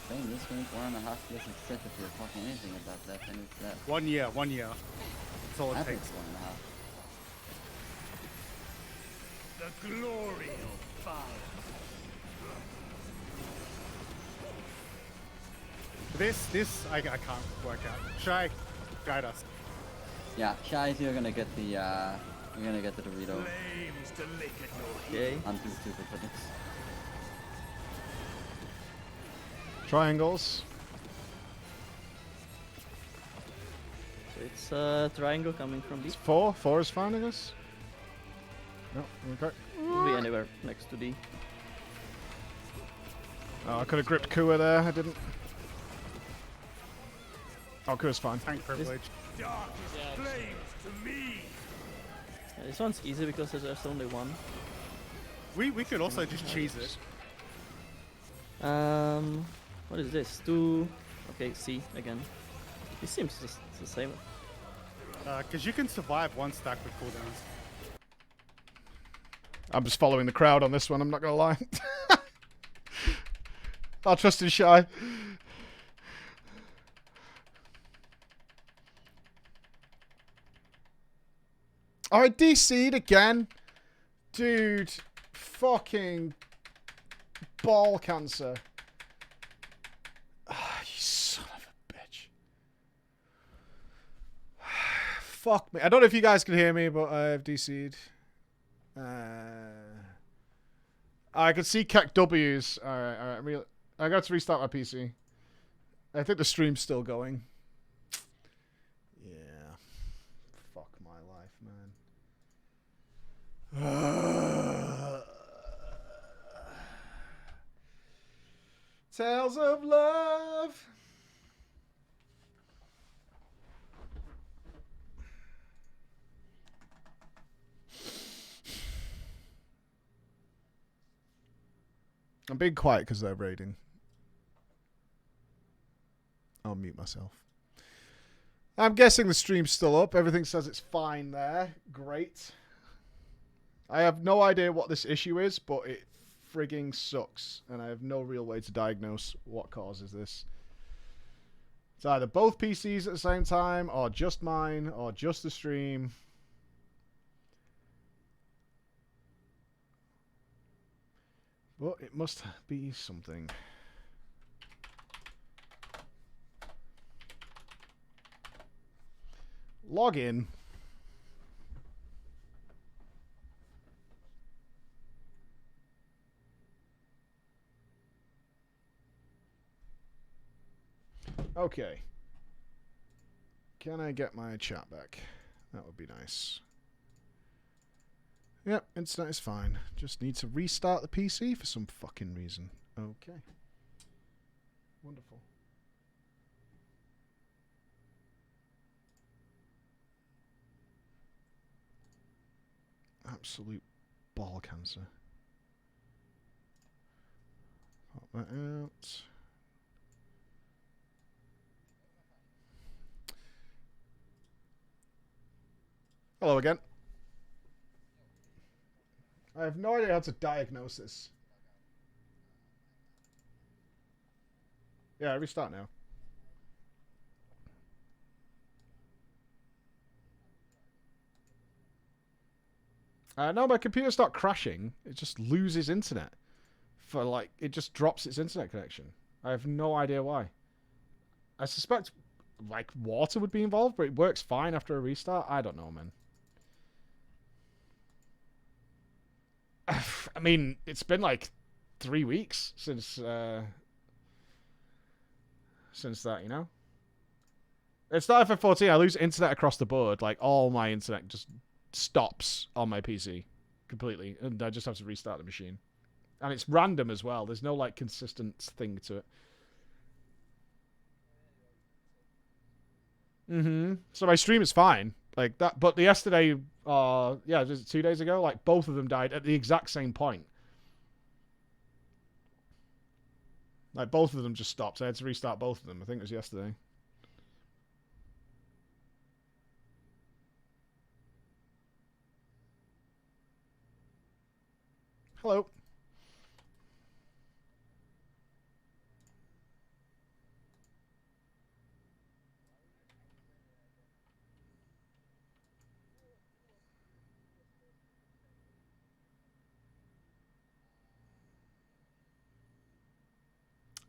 Playing this game 1.5 years success, if you're talking anything about that, then it's that. 1 year. That's all it I think takes. it's 1.5. The glory of fire. This I can't work out. Should I guide us? Yeah, Shai, you're gonna get the Dorito. Flames to lick at your Okay. I'm too stupid for this. Triangles. So it's triangle coming from B. It's 4. 4 is fine, I guess. No, okay. Could be anywhere next to D. Oh, I could have gripped Kua there. I didn't. Oh, Kua's fine. Tank privilege. darkest flames to me. Yeah, this one's easy because there's only one. We could also just cheese it. What is this? 2. Okay, C again. It seems just the same. Because you can survive 1 stack with cooldowns. I'm just following the crowd on this one, I'm not gonna lie. I'll trust in Shy. Alright, DC'd again. Dude, fucking ball cancer. Ah, you son of a bitch. Fuck me. I don't know if you guys can hear me, but I've DC'd. I can see Keck W's. Alright. I got to restart my PC. I think the stream's still going. Yeah. Fuck my life, man. Tales of love. I'm being quiet because they're raiding. I'll mute myself. I'm guessing the stream's still up. Everything says it's fine there. Great. I have no idea what this issue is, but it frigging sucks. And I have no real way to diagnose what causes this. It's either both PCs at the same time, or just mine, or just the stream. But it must be something. Log in. Okay. Can I get my chat back? That would be nice. Yep, internet is fine. Just need to restart the PC for some fucking reason. Okay. Wonderful. Absolute ball cancer. Pop that out. Hello again. I have no idea how to diagnose this. Yeah, restart now. No, my computer's not crashing. It just loses internet. For like, it just drops its internet connection. I have no idea why. I suspect like water would be involved, but it works fine after a restart. I don't know, man. I mean, it's been like 3 weeks since that, you know? It's not FF14. I lose internet across the board. Like, all my internet just stops on my PC completely, and I just have to restart the machine. And it's random as well. There's no, like, consistent thing to it. So my stream is fine. Like, that, but the yesterday, yeah, just 2 days ago, like, both of them died at the exact same point. Like, both of them just stopped. I had to restart both of them. I think it was yesterday. Hello.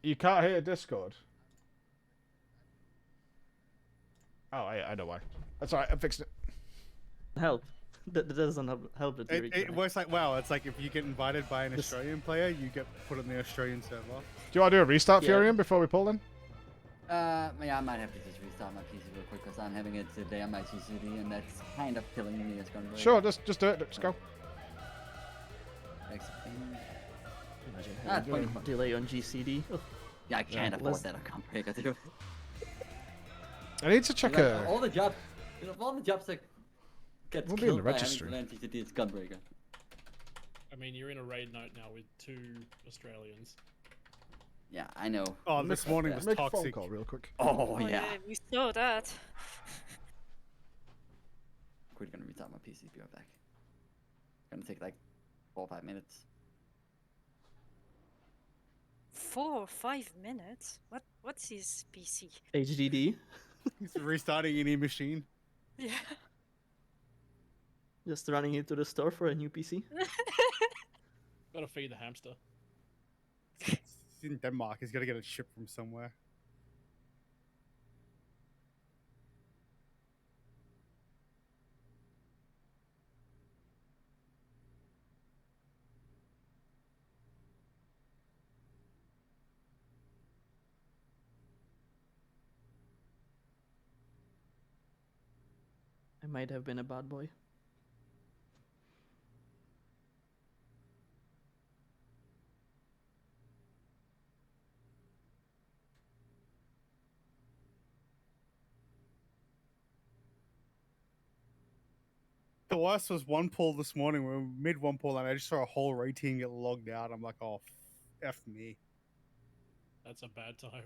You can't hear Discord. Oh, I know why. That's alright, I'm fixing it. Help. That doesn't help that It works like, well, it's like if you get invited by an Australian player, you get put on the Australian server. Do you want to do a restart, Furion, before we pull in? Yeah, I might have to just restart my PC real quick because I'm having it today on my GCD, and that's kind of killing me as gunbreaker. Sure, just do it. Let's go. Imagine having a delay on GCD. Yeah, I can't afford that on gunbreaker, dude. I need to check like, all the jobs, you know, all the jobs that gets Won't be in the killed by registry. having to GCD, it's gunbreaker. I mean, you're in a raid note now with 2 Australians. Yeah, I know. Oh, this morning was Make a phone toxic. call real quick. Oh, yeah. We saw that. We're gonna restart my PC. Be right back. Gonna take like 4 or 5 minutes. 4 or 5 minutes? What's his PC? HDD. He's restarting any machine. Yeah. Just running into the store for a new PC. Gotta feed the hamster. He's in Denmark. He's gotta get it shipped from somewhere. I might have been a bad boy. The worst was one pull this morning. We were mid one pull, and I just saw a whole raid team get logged out. I'm like, oh, F me. That's a bad time.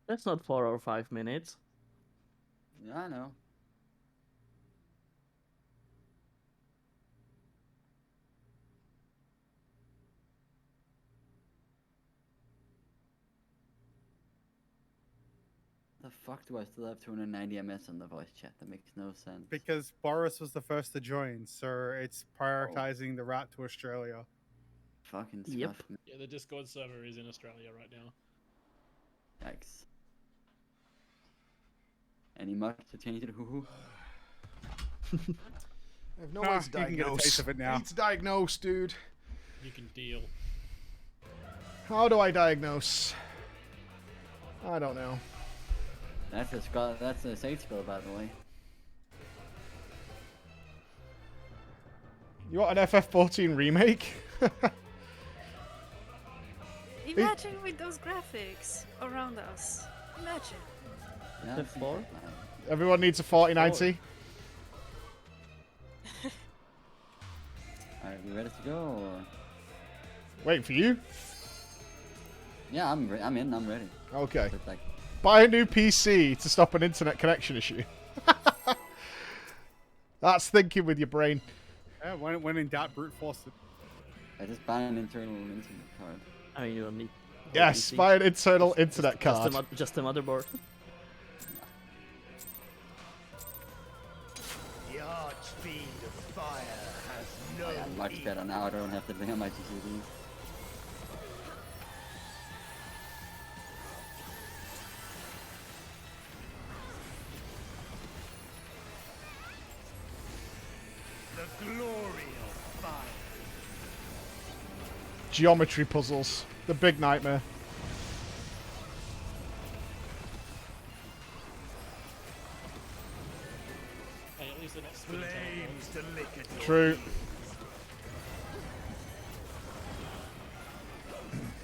That's not 4 or 5 minutes. Yeah, I know. The fuck do I still have 290 MS on the voice chat? That makes no sense. Because Boris was the first to join, so it's prioritizing the route to Australia. Fucking stuff. Yep. Yeah, the Discord server is in Australia right now. Yikes. Any much to change it? Hoo-hoo? I have no way to you can get a taste diagnose. of it I now. need to diagnose, dude. You can deal. How do I diagnose? I don't know. That's a sage spell, by the way. You want an FF14 remake? Imagine with those graphics around us. Imagine. Yeah, F4? Everyone needs a 4090. Are we ready to go? Or... Waiting for you? Yeah, I'm in. I'm ready. Okay. But, like, Buy a new PC to stop an internet connection issue. That's thinking with your brain. Yeah, when in doubt, brute force it. I just buy an internal internet card. I mean, you don't need. Yes, PC. buy an internal internet card. Just a motherboard. The Archfiend of Fire has no Yeah, much better now. I don't have to bring on my GCD. The glory of fire. Geometry puzzles. The big nightmare. Hey, at least they're not spinning Flames to lick at your True.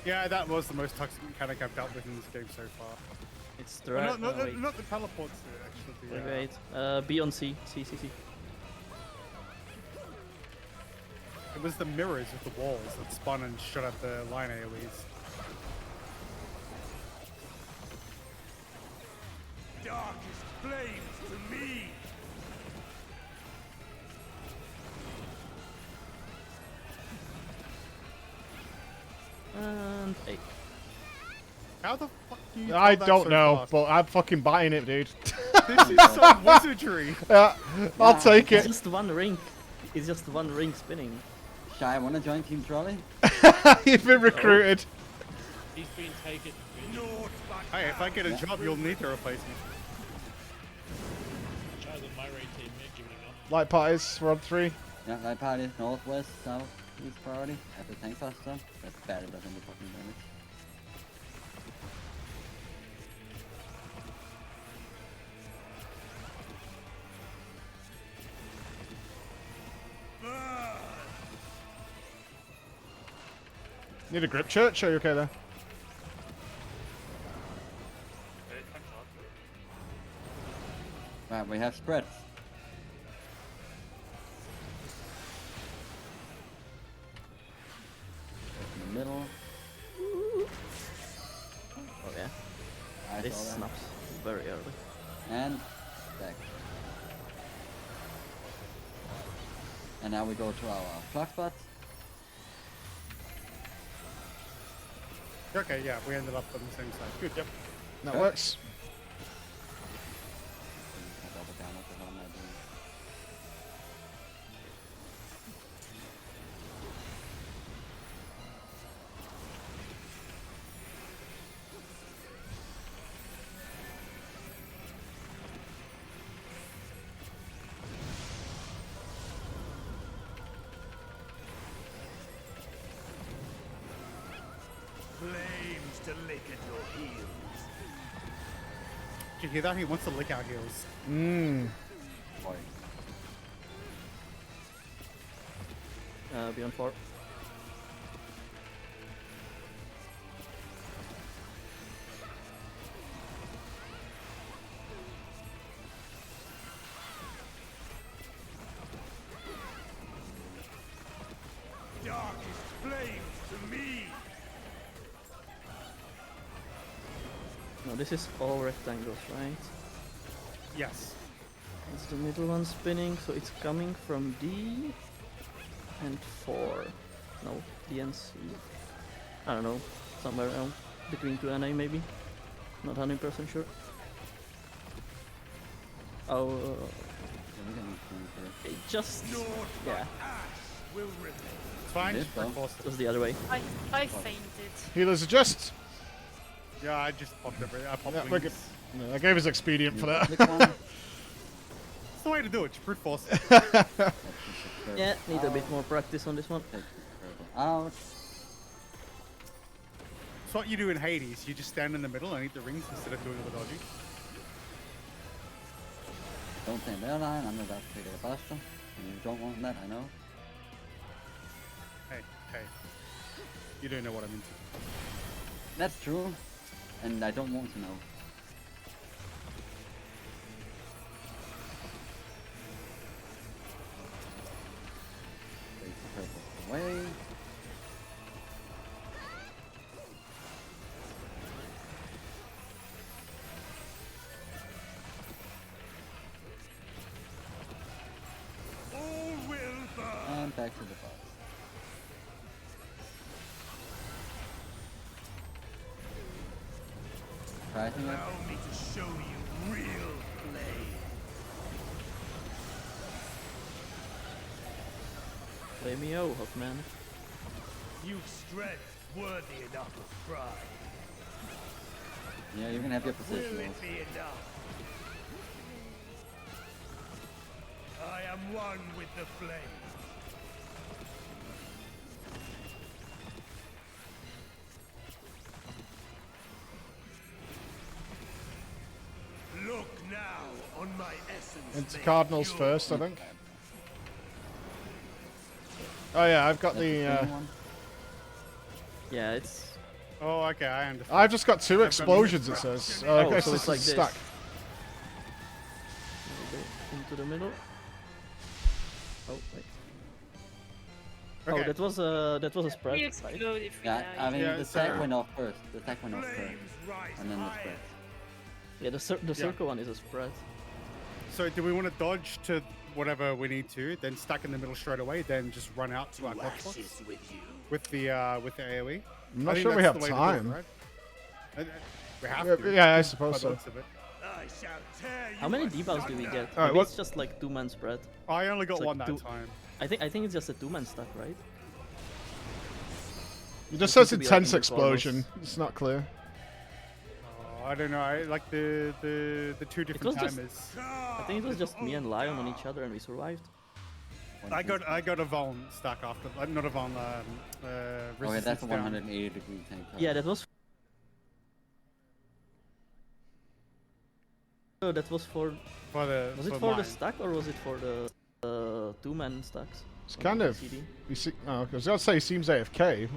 Yeah, that was the most toxic mechanic I've dealt with in this game so far. It's the Well, right. not the teleports, actually. Wait. B on C. C. It was the mirrors of the walls that spun and shot at the line AoEs. darkest flames to me. And 8. How the fuck do you I tell that don't so know, fast? but I'm fucking buying it, dude. This is some wizardry. Yeah, I'll take It's it. just one ring. It's just one ring spinning. Shy, wanna join Team Trolley? You've been recruited. He's been taken. Hey, if I get a job, you'll need to replace me. Shy's on my raid team, they're giving up. Light parties, we're on 3. Yeah, light party, northwest, south, east priority. Have the tank faster. That's bad, it doesn't do fucking damage. Need a grip church? Are you okay there? Right, we have spreads. In the middle. Oh yeah. I This saw that. snaps very early. And back. And now we go to our clock spot. Okay, yeah, we ended up on the same side. Good. Yep. That works. Double down, what the hell am I doing? Flames to lick at your heels. Did you hear that? He wants to lick our heels. Mmm. Boy. Beyond 4. Darkest flames to me. No, this is all rectangles, right? Yes. It's the middle one spinning, so it's coming from D and 4. No, D and C. I don't know, somewhere around between 2 and A maybe. Not 100% sure. Oh, it just yeah. Will remain. It's fine. This, Just though. force It was the other way. I fainted. Healers adjust. Yeah, I just popped everything. I popped Yeah, wings. we're good. No, I gave us expedient for that. Click one. It's the way to do it. Just brute force. Yeah, need a bit more practice on this one. Take the purple out. It's what you do in Hades. You just stand in the middle and eat the rings instead of doing all the dodgy. Don't stand there line. I'm about to take a faster. You don't want that, I know. Hey, hey. You don't know what I'm into. That's true. And I don't want to know. Take the purple away. All will burn. And back to the box. Pricing it. Allow me to show you real play. Play me out, Hotman. You've strength worthy enough of pride. Yeah, you can have your position. Will it be enough? I am one with the flame. Look now on my essence. Into Cardinals first, I think. Oh yeah, I've got the. Yeah, it's. Oh, okay, I understand. I've just got 2 explosions. It says. Oh, Okay, so it's like this. stack. Into the middle. Oh wait. Okay. Oh, that was a spread. We Right? explode if we Yeah, die. I mean Yeah, the stack went off first. The stack went off first, and then the spread. Yeah, the circle one is a spread. So do we want to dodge to whatever we need to, then stack in the middle straight away, then just run out to our hotspots with the AoE? I'm not I think sure we that's have the way to do it, time. right? We have Yeah, to. yeah, I by suppose the so. looks of it. How many debuffs do we get? Alright, Maybe what- it's just like 2-man spread. I only got It's like one that two- time. I think it's just a 2-man stack, right? It just seems says to be, like, intense in the explosion. It's not clear. Oh, I don't know. I like the 2 different was just- timers. I think it was just me and Lion on each other and we survived. I got a Vaughn stack after, not a Vaughn. Okay, resistance that's a down. 180-degree tank. Yeah, that was. Oh, that was for. For the. Was it for the stack or was it for the 2-man stacks? It's on kind the of. CD? You see, no, I was gonna say he seems AFK.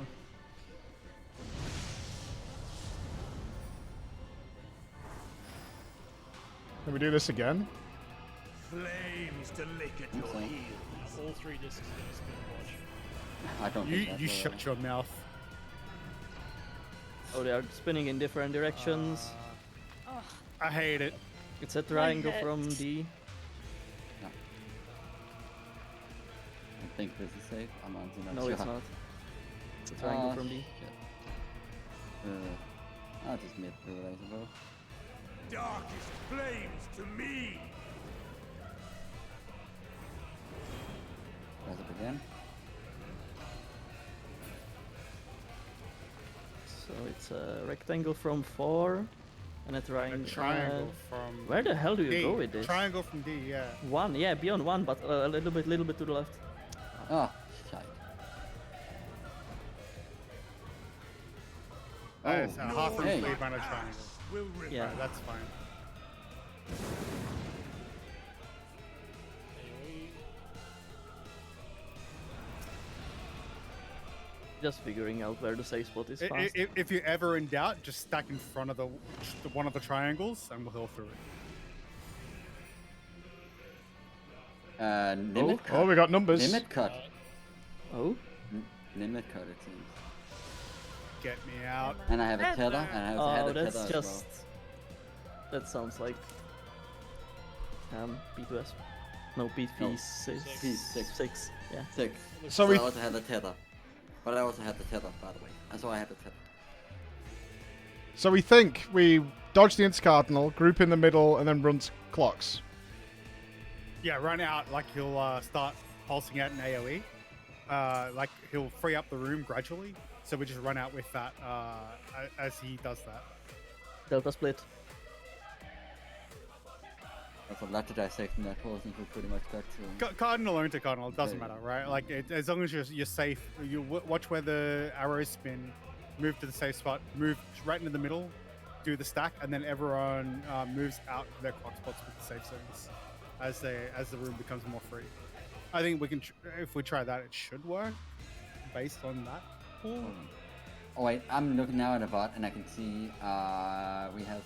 Can we do this again? Flames to lick at your so. heels. All 3 discs in this watch. I don't You think that's you a- shut your mouth. Oh, they are spinning in different directions. I hate it. It's a triangle head. from D. I think this is safe. I'm honestly not No, sure. it's not. It's a triangle from D. Shit. I'll just mid through it, I suppose. Darkest flames to me. Press it again. So it's a rectangle from 4 and a A triangle. triangle from. Where the hell do you D. go with this? Triangle from D, yeah. 1, yeah, beyond 1, but a little bit to the left. Oh, shite. It's a half room hey. sleeve and a triangle. Will rip. Yeah. Right, that's fine. Just figuring out where the safe spot is I- fast. If you're ever in doubt, just stack in front of the one of the triangles and we'll go through it. Limit cut. Oh, we got numbers. Limit cut. Oh? Limit cut, it seems. Get me out. And I have a tether, and I also had Oh, a tether that's as just. well. That sounds like. P2S. No, P6. P6. Yeah. 6. So we- I also had the tether. But I also had the tether, by the way. And so I had the tether. So we think we dodge the intercardinal, group in the middle, and then run to clocks. Yeah, run out like he'll start pulsing out an AoE. Like he'll free up the room gradually. So we just run out with that as he does that. Delta split. That's a lot to dissect in that pulse, and we're pretty much back to... Cardinal or intercardinal, it doesn't Okay. matter, right? Like as long as you're safe, you watch where the arrows spin, move to the safe spot, move right into the middle, do the stack, and then everyone moves out of their clock spots with the safe zones as the room becomes more free. I think we can if we try that, it should work based on that. Oh wait, I'm looking now at a bot, and I can see we have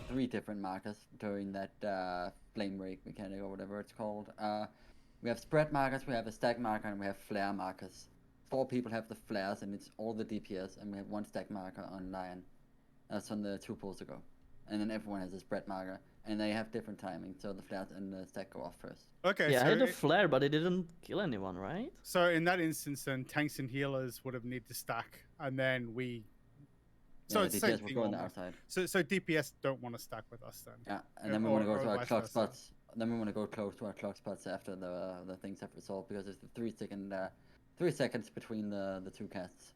3 different markers during that flame break mechanic or whatever it's called. We have spread markers, we have a stack marker, and we have flare markers. 4 people have the flares, and it's all the DPS, and we have 1 stack marker on Lion. That's on the 2 pulls ago. And then everyone has a spread marker, and they have different timing, so the flares and the stack go off first. Okay. Yeah, so I had a flare, but it didn't kill anyone, right? So in that instance, then tanks and healers would have need to stack, and then we So Yeah, it's the the same DPS will thing go on the almost. outside. So DPS don't want to stack with us then. Yeah, and then we Or- want to go or to our vice clock versa. spots. Then we want to go close to our clock spots after the things have resolved because there's the 3 seconds between the two casts.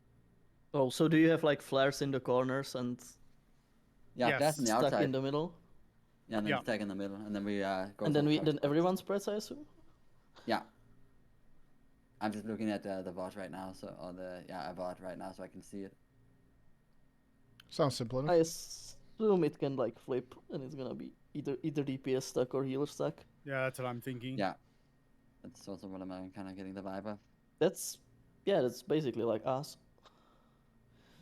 Oh, so do you have like flares in the corners and Yeah, that's on the stuck outside. in the middle? Yeah, and then stack in the middle, and then we go. And for then the clock then spots. everyone spreads, I assume. Yeah. I'm just looking at the VOD right now, a VOD right now, so I can see it. Sounds simple enough. I assume it can like flip, and it's gonna be either DPS stack or healer stack. Yeah, that's what I'm thinking. Yeah, that's also what I'm kind of getting the vibe of. That's basically like us,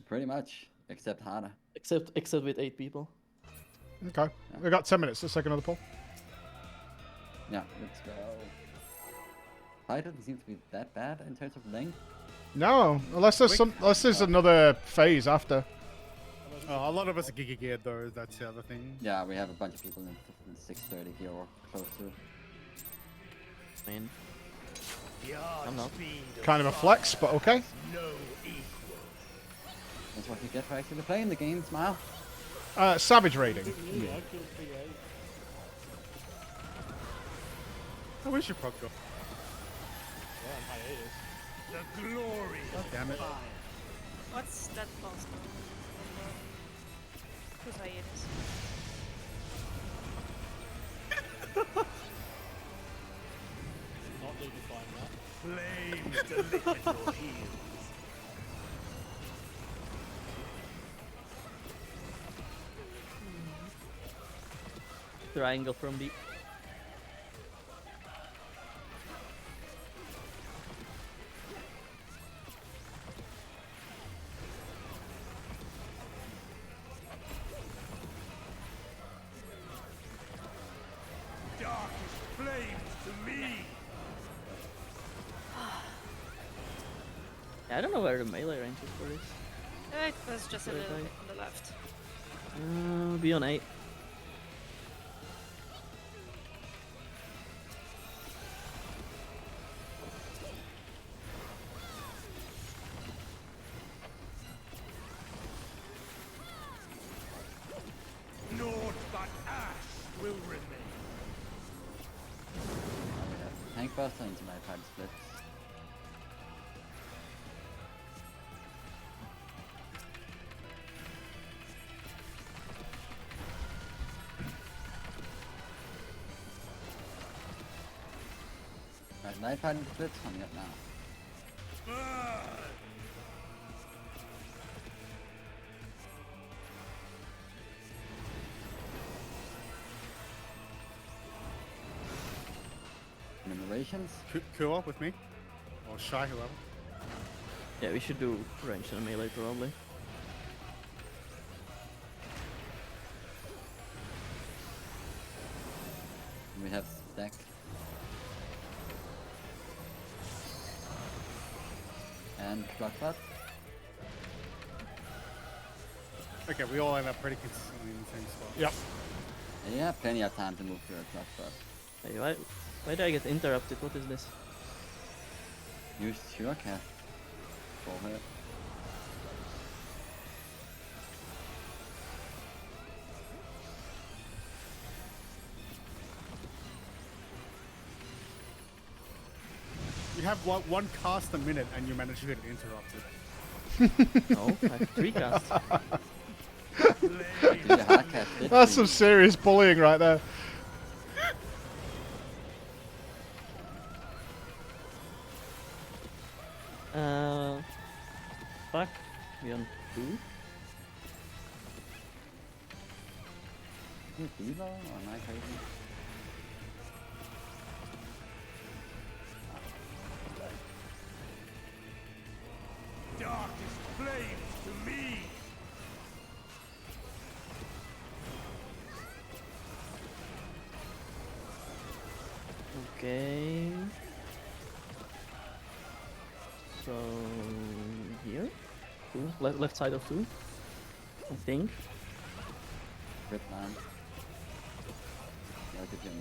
Pretty much, except harder. except with 8 people. Okay. We got 10 minutes. Let's take another poll. Yeah, let's go. Fight doesn't seem to be that bad in terms of length. No, unless there's another phase after. A lot of us are Giga geared though. That's the other thing. Yeah, we have a bunch of people in 6:30 here or close to. I mean, The I'm not. Kind of a flex, but okay. No equal. That's what you get for actually playing the game, Smile. Savage raiding. I wish you proc go. Yeah, on hiatus. The glory. God damn it. What's that boss called? Whose hiatus? Not leaving fine that. Flames to lick at your heels. Triangle from the. Darkest flames to me. I don't know where the melee range is for this. It was just a Very little tight. bit on the left. Be on 8. Naught but ash will remain. Tank Buster into my pipe splits. Right, Night Pattern splits coming up now. Enumerations. Co-op with me, or Shy, whoever. Yeah, we should do range and melee probably. We have stack. And Clockbot. Okay, we all end up pretty consistently in the same spot. Yep. Yeah, plenty of time to move to a Clockbot. Hey, why did I get interrupted? What is this? Use Sure Cast for her. You have one cast a minute and you manage to get interrupted. No, I have 3 casts. That's some serious bullying right there. Fuck. We on 2? Is it Devo or am I crazy? Darkest flames to me. Okay. So here, 2, left side of 2, I think. Rip man. Yeah, good job.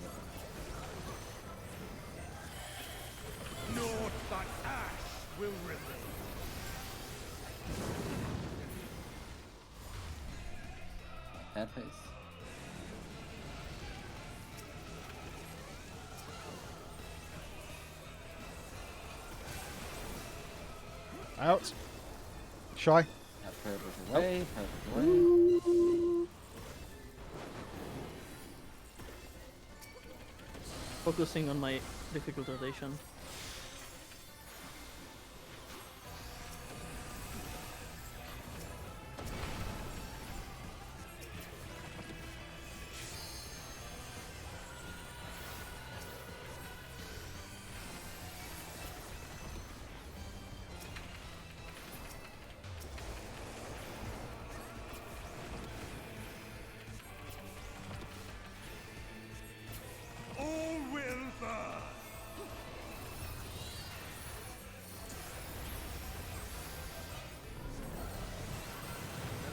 Naught but ash will remain. Cat face. Out. Shy. Perfect away, perfect away. Focusing on my difficult rotation.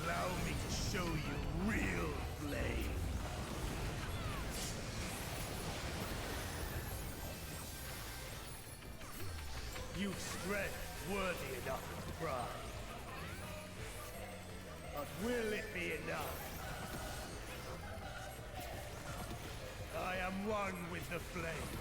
Allow me to show you real flame. You've strength worthy enough of pride. But will it be enough? I am one with the flame.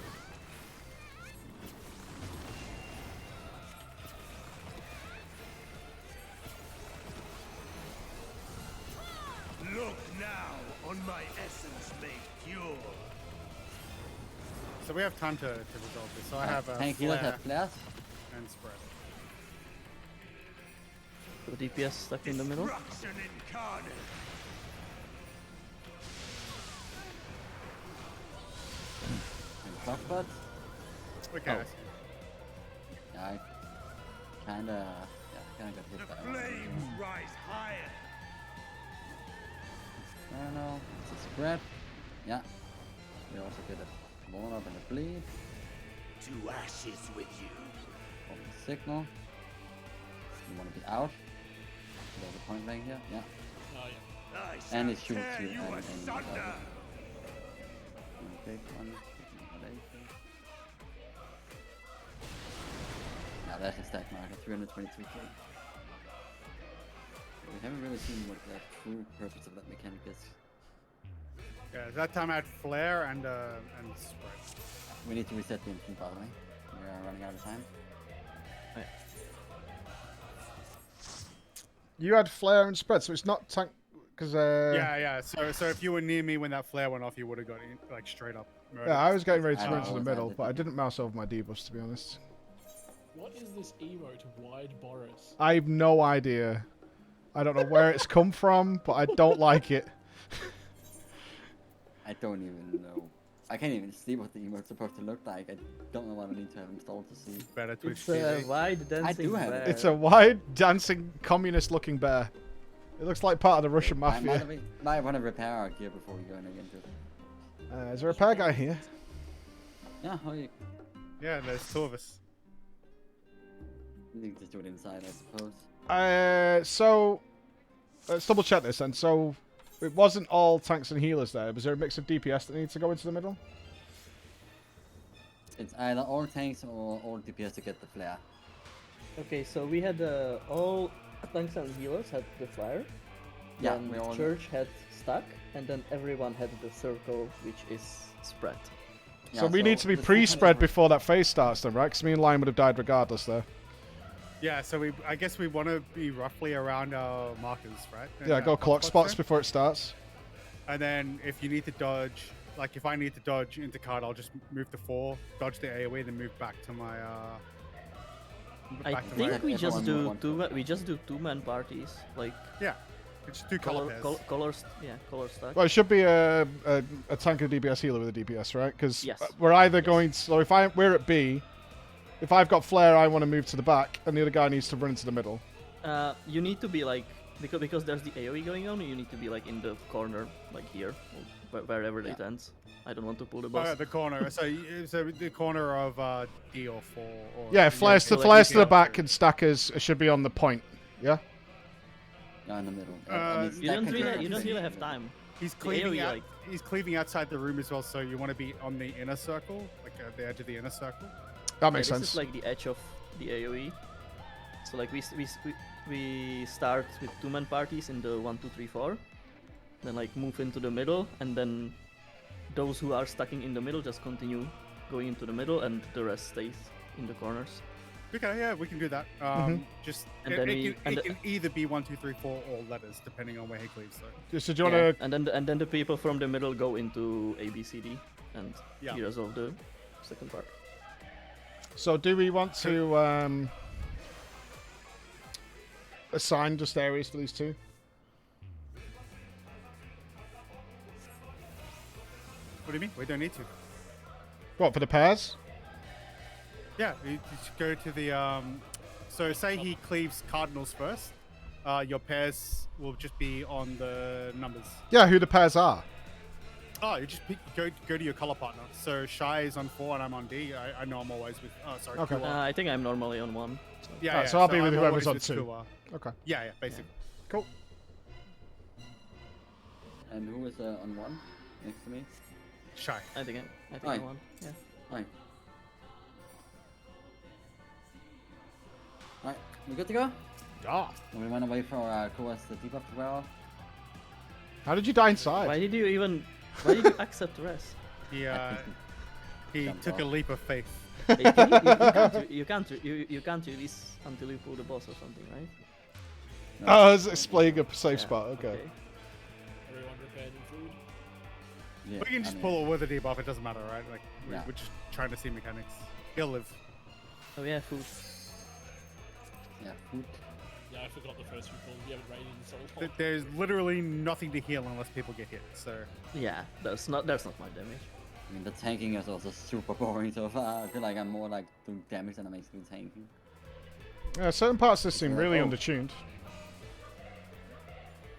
Look now on my essence made pure. So we have time to resolve this. So I have a Tank healers have flares. and spread. The DPS stuck in the middle. Destruction incarnate. Soft spots. Okay. Yeah, I kinda got hit The by flames rise higher. I don't know. It's a spread. Yeah. We also get a bone up and a bleed. To ashes with you. Hold the signal. You want to be out. There's a point blank here. Yeah. And it shoots you. Big one. Now that's a stack marker. 323k. We haven't really seen what the true purpose of that mechanic is. Yeah, that time I had flare and spread. We need to reset the instant, by the way. We are running out of time. You had flare and spread, so it's not tank because. Yeah. So if you were near me when that flare went off, you would have got in, like straight up. Murdered. Yeah, I was getting ready to run into the middle, but I didn't mouse over my debuffs, to be honest. What is this emote, Wide Boris? I have no idea. I don't know where it's come from, but I don't like it. I don't even know. I can't even see what the emote's supposed to look like. I don't know what I need to have installed to see. Better Twitch It's a wide dancing I do have bear. it. It's a wide, dancing, communist-looking bear. It looks like part of the Russian I mafia. might want to repair our gear before we go in again. Too. Is there a repair guy here? Yeah, Yeah, there's two of us. You can just do it inside, I suppose. So let's double check this then. So it wasn't all tanks and healers there. Was there a mix of DPS that needs to go into the middle? It's either all tanks or all DPS to get the flare. Okay, so we had all tanks and healers had the flare. Yeah, then we all- Church had stack, and then everyone had the circle, which is spread. So we need to be pre-spread before that phase starts then, right? Because me and Lion would have died regardless there. Yeah, so I guess we want to be roughly around our markers, right? Yeah, go clock spots before it starts. And then if you need to dodge, like if I need to dodge into card, I'll just move to 4, dodge the AoE, then move back to my. I think we just do two-man parties, like. Yeah, it's two color pairs. Colors, yeah, color stack. Well, it should be a tank and a DPS healer with a DPS, right? Because Yes. we're either going. So if we're at B, if I've got flare, I want to move to the back, and the other guy needs to run into the middle. You need to be like because there's the AoE going on. You need to be like in the corner, like here, or wherever it ends. I don't want to pull the boss. Oh, the corner. so the corner of D or 4. Or Yeah, flares to the back and stackers should be on the point. Yeah. Yeah, in the middle. You don't really have time. He's The cleaving AoE, out. like- He's cleaving outside the room as well. So you want to be on the inner circle, like at the edge of the inner circle. That makes This sense. is like the edge of the AoE. So like we start with two-man parties in the 1, 2, 3, 4, then like move into the middle, and then those who are stacking in the middle just continue going into the middle, and the rest stays in the corners. Okay, yeah, we can do that. Just And it, then it can either be 1, 2, 3, 4 or letters depending on where he cleaves. So. So do you want to? And then the people from the middle go into A, B, C, D, and you resolve the second part. So do we want to assign just areas for these two? What do you mean? We don't need to. What, for the pairs? Yeah, you just go to the. So say he cleaves cardinals first. Your pairs will just be on the numbers. Yeah, who the pairs are. Oh, you just go to your color partner. So Shy is on 4 and I'm on D. I know I'm always with. Oh, sorry. Okay. I think I'm normally on 1. So. Yeah, so I'll be with I'm whoever's always on with 2. Kua. Okay. Yeah, basically. Cool. And who is on 1 next to me? Shy. I think Aye. I'm 1. Yeah. Alright. Alright, we good to go? Yeah. And we want to wait for Kua's the debuff to wear off. How did you die inside? Why did you accept the rest? He took a leap of faith. Hey, you can't release until you pull the boss or something, right? No. Oh, it's displaying a safe spot. Okay. Everyone prepared in food? Yeah, We can just pull it with a debuff. It doesn't matter, right? Like Yeah. we're just trying to see mechanics. He'll live. Oh yeah, food. Yeah, food. Yeah, I forgot the first few calls. We haven't raided in so long. There's literally nothing to heal unless people get hit. So Yeah, that's not my damage. I mean, the tanking is also super boring so far. I feel like I'm more like doing damage than I'm actually tanking. Yeah, certain parts of this seem really Oh. undertuned.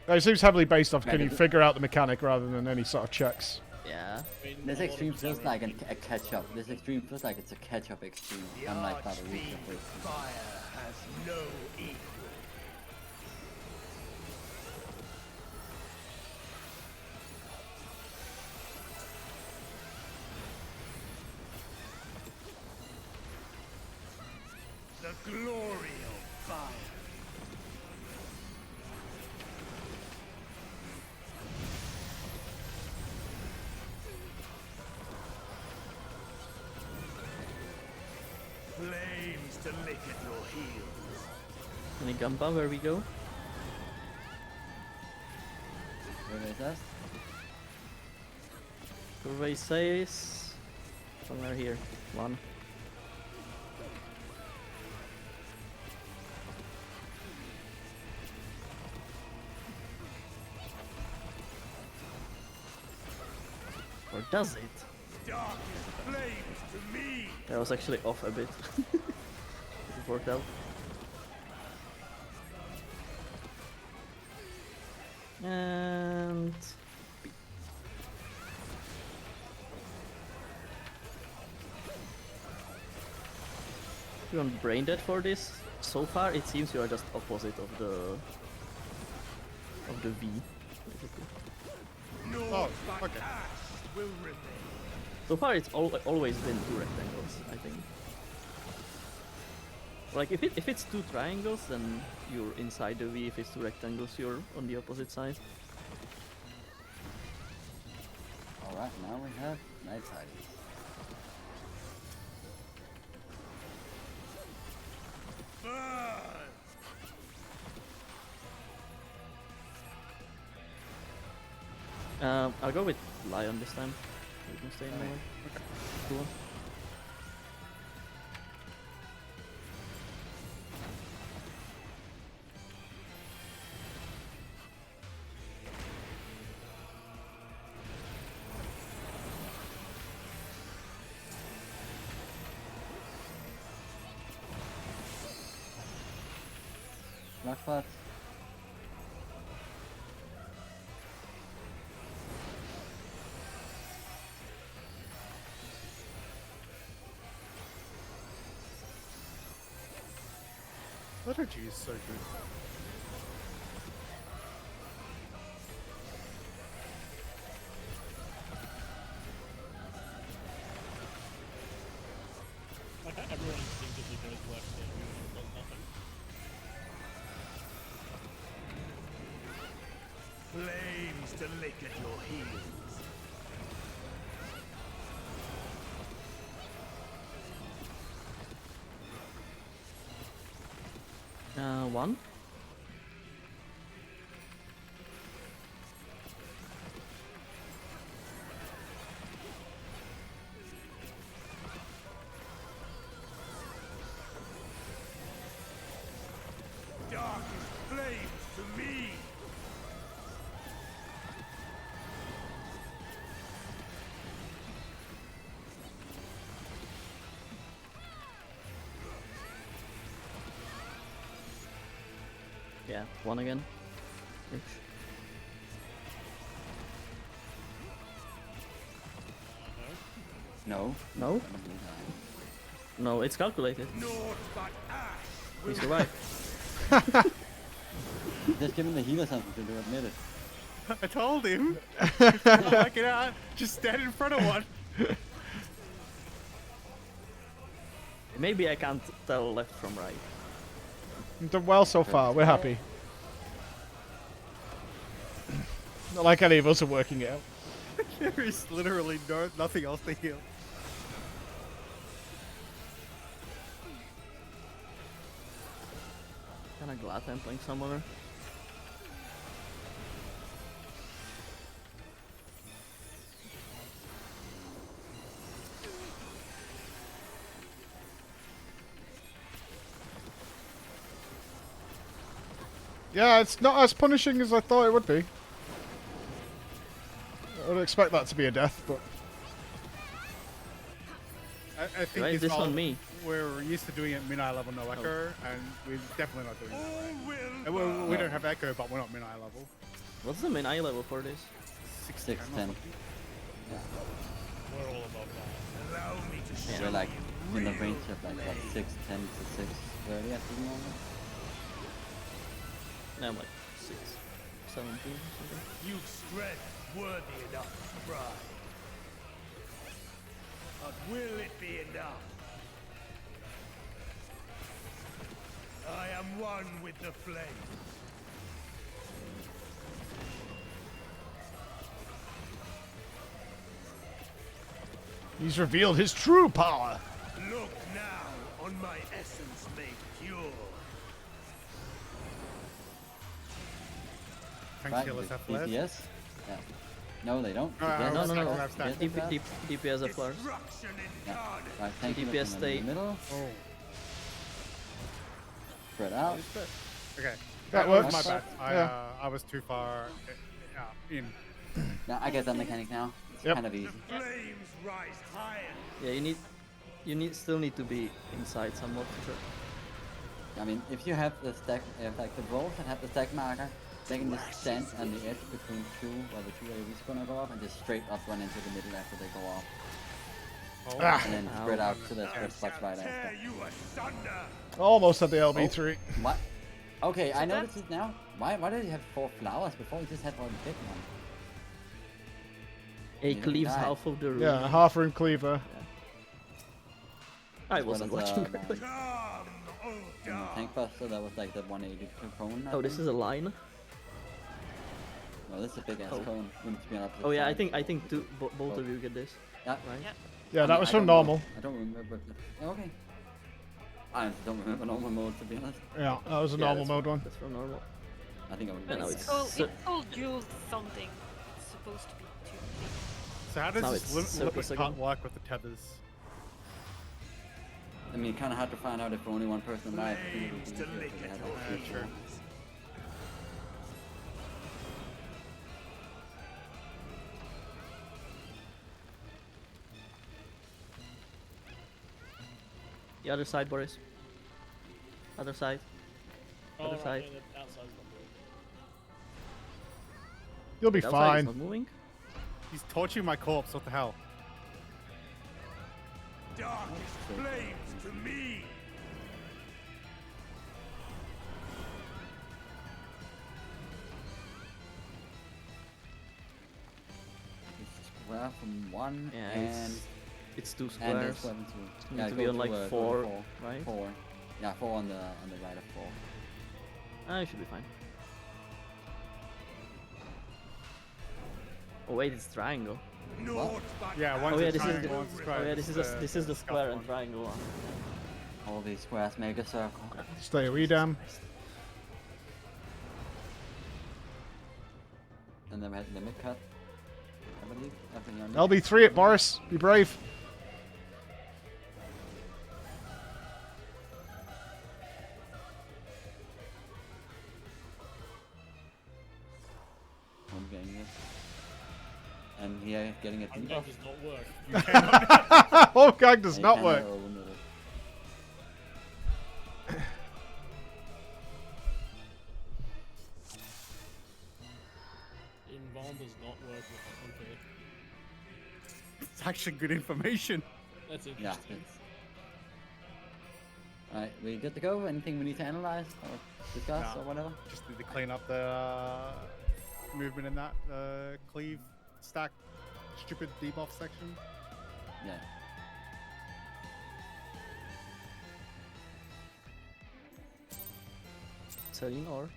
It seems heavily based off can you Maybe. figure out the mechanic rather than any sort of checks. Yeah. This extreme feels like a catch-up. This extreme feels like it's a catch-up extreme, unlike Father Reach of Waste. Fire has no equal. The glory of fire. Flames to lick at your heels. Any Gamba, where we go? Where is that? Survey says somewhere here. 1. Or does it? Darkest flames to me. I was actually off a bit. It worked out. And you want brain dead for this? So far it seems you are just opposite of the V. Basically. Oh, okay. Will remain. So far it's always been 2 rectangles, I think. Like if it's 2 triangles, then you're inside the V. If it's 2 rectangles, you're on the opposite side. Alright, now we have night tidings. I'll go with Lion this time. You can stay in the way. Cool. Blackbot. Liturgy is so good. Like everyone instinctively goes left there, even if it does nothing. Flames to lick at your heels. One. Darkest flames to me. Yeah, one again. Ish. No. No? No, it's calculated. We survived. Just give him the healer something to do, admit it. I told him. If you don't like it out, just stand in front of one. Maybe I can't tell left from right. You've done well so far. We're happy. Not like any of us are working it out. There is literally nothing else to heal. Kinda glad I'm playing Summoner. Yeah, it's not as punishing as I thought it would be. I would expect that to be a death, but... I think Right, it's this all- on me. We're used to doing it mid-eye level, no echo, and we're definitely not doing that. Right? We don't have echo, but we're not mid-eye level. What's the main eye level for this? 610. We're all above that. Allow me to show We're like you in the real range of like what, 610 to 630 at the moment. Now I'm like 617 or something. You've strength worthy enough to try. But will it be enough? I am one with the flame. He's revealed his true power. Look now on my essence made pure. Tank healers have flares. DPS? Yeah. No, they don't. No, no, no. DPS DPS have flares. Yeah. Right, tank DPS healers in stay. the middle. Oh. Spread out. Okay. That was works. my bad. Yeah. I was too far in. Now I get that mechanic now. It's Yep. kind of easy. Flames rise higher. Yeah, still need to be inside somewhat for sure. I mean, if you have the stack, like the rolls that have the stack marker, they can just stand on the edge between two, where the two AoEs gonna go off, and just straight up run into the middle after they go off. Ah. And then spread out to the spread spots right after. Almost at the LB3. What? Okay, I noticed it now. Why did he have 4 flowers before? He just had one big one. He didn't cleaves die. half of the room. Yeah, half room cleaver. I wasn't watching correctly. And the tank buster, that was like the 180 cone. Oh, this is a line. No, this is a big ass cone. We need to be on opposite Oh yeah, sides. I think both of you get this. Yeah. Right? Yeah, I that mean, was I from don't know. normal. I don't remember. Okay. I honestly don't remember normal mode, to be honest. Yeah, that was a normal mode one. That's from normal. I think I would. But Yeah, no, it's it's called dual something. It's supposed to be two. So how does Now this it's circle limit second. cut work with the tethers? I mean, kind of hard to find out if only one person died. I think it would be Flames to easier lick if they at had your like 3 or 4. heels. The other side, Boris. Other side. Other right, side. yeah, the outside's not moving. You'll be The outside is fine. not moving. He's torching my corpse. What the hell? Darkest flames to me. Square from 1 Yeah, and it's 2 and squares. this one too. Need Yeah, to go be on like go to 4, right? 4. Yeah, 4 on the right of 4. I should be fine. Oh wait, it's triangle. Yeah, one's oh yeah, a this is triangle, the, one's a square. oh yeah, this is the square and triangle one. All these squares make a circle. Stay away, damn. And then we had limit cut. I believe. LB3 it, Boris. Be brave. I'm getting it. And here, getting it. Home gang does not work. Home gang does not work. Invuln does not work with it. Okay. It's actually good information. That's Yeah. interesting. Alright, we good to go? Anything we need to analyze or discuss Nah, or whatever? Just need to clean up the movement in that cleave stack stupid debuff section. Yeah. Selling or?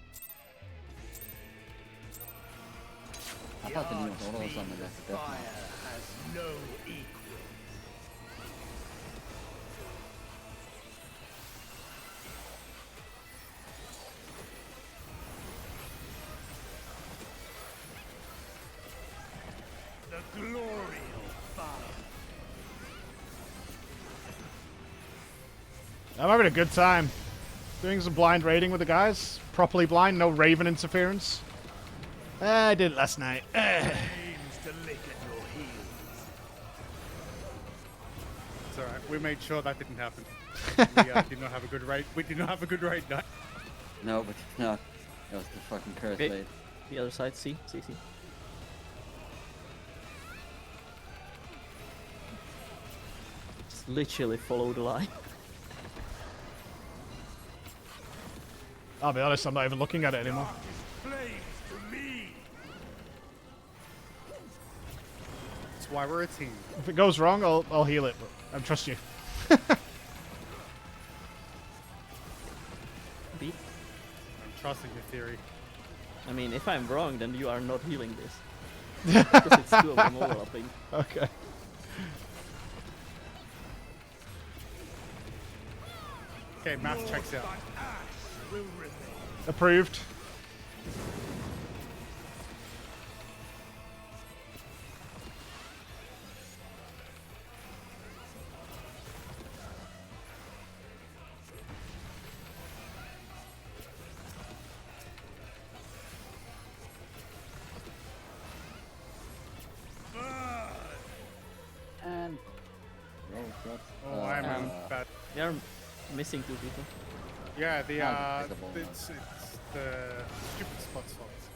I thought the new was all of something that's death Fire now. has no equal. The glory of fire. I'm having a good time. Doing some blind raiding with the guys. Properly blind, no Raven interference. I did it last night. Aims to lick at your heels. It's alright. We made sure that didn't happen. We did not have a good raid. We did not have a good raid night. No, but it's not. It was the fucking curse Okay. blade. The other side, see. Just literally follow the line. I'll be honest, I'm not even looking at it anymore. Flames to me. That's why we're a team. If it goes wrong, I'll heal it, but I trust you. Beat. I'm trusting your theory. I mean, if I'm wrong, then you are not healing this. Because it's two of them overlapping. Okay. Okay, math checks out. Approved. And Oh, I'm bad. We are missing two people. Yeah, the Invisible it's the stupid spot slots.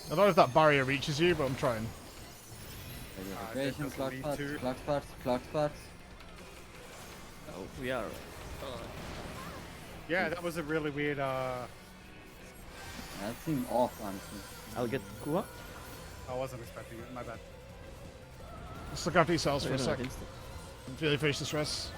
I don't know if that barrier reaches you, but I'm trying. Radiation, clock need spots, to. clock spots, clock spots. Oh, we are. Yeah, that was a really weird. That seemed off, honestly. I'll get Kua. I wasn't expecting it. My bad. Let's look after yourselves for a Wait, no, sec. instant. Really finish the stress.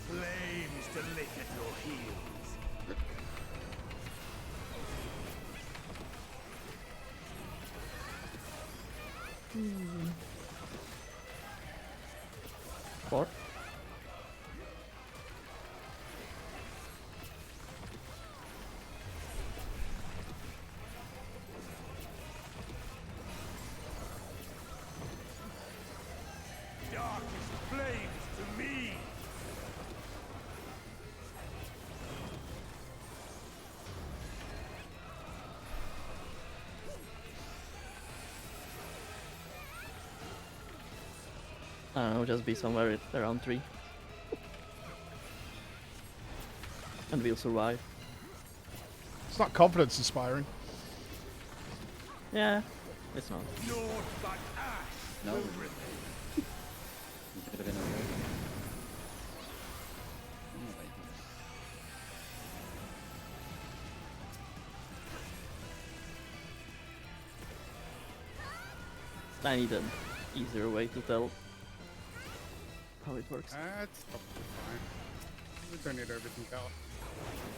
Flames to lick at your heels. Four. Darkest flames to me. I don't know, just be somewhere around 3. And we'll survive. It's not confidence inspiring. Yeah, It's not. Naught but ash No. will remain. It could have been okay. Oh, wait. I need an easier way to tell how it works. That's probably fine. We don't need everything out.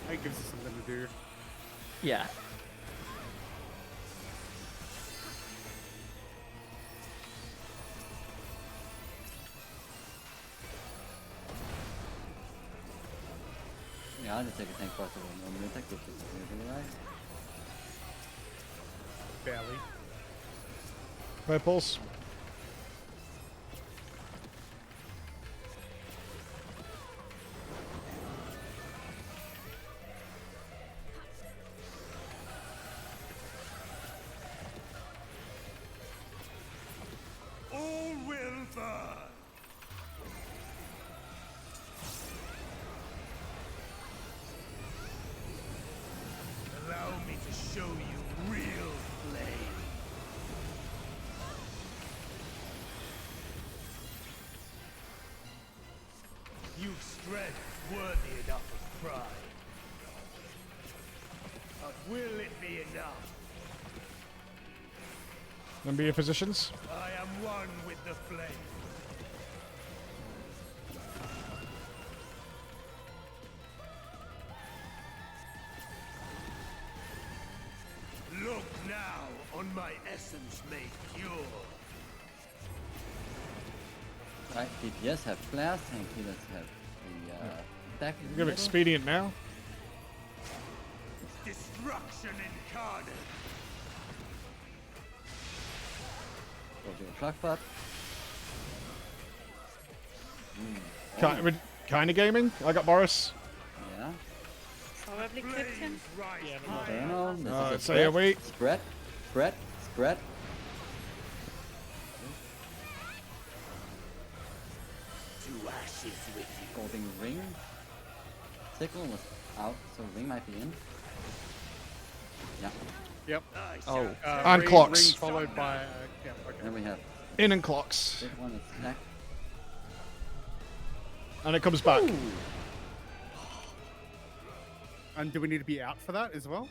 That gives us something to do. Yeah. Yeah, I'll just take a tank possible. No Magitek, which is really right. Barely. Purples. All will burn. Allow me to show you real flame. You've strength worthy enough of pride. But will it be enough? Remember your positions. I am one with the flame. Look now on my essence made pure. Right, DPS have flares, tank healers have the attack. in the Give middle. expedient now. Destruction incarnate. Go to a truck butt. Kind of gaming. I got Boris. Yeah. Probably clipped him. Eternal. This is a so yeah, wait. Spread. Spread. Spread. To ashes with you. Golden ring. Sickle was out, so ring might be in. Yeah. Yep. Oh. And ring, clocks. Ring followed by. Yeah, okay. Then we have In and clocks. this one is attack. And it comes back. And do we need to be out for that as well?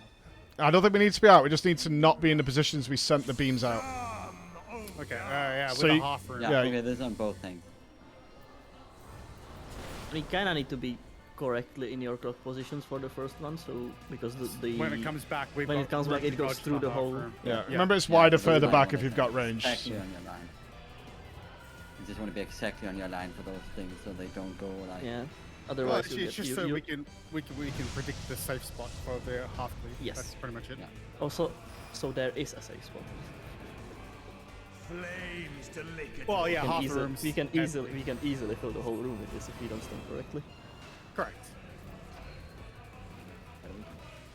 I don't think we need to be out. We just need to not be in the positions we sent the beams out. Okay. Yeah. With So a you- half room. Yeah, okay, this is on both things. We kinda need to be correctly in your clock positions for the first one, so because the When it comes back, we've when got it comes back, room it to goes dodge through the half whole. room. Yeah. Yeah. Remember, it's wider so further you back might if you've got range. Exactly on your line. You just want to be exactly on your line for those things, so they don't go like. Yeah. Well, Otherwise, it's just so we can predict the safe spot for the half cleave. Yes. That's pretty much it. Yeah. Also, so there is a safe spot. Flames to lick it. Well, yeah, We can half easily- rooms. We can and- easily fill the whole room with this if we don't stand correctly. Correct.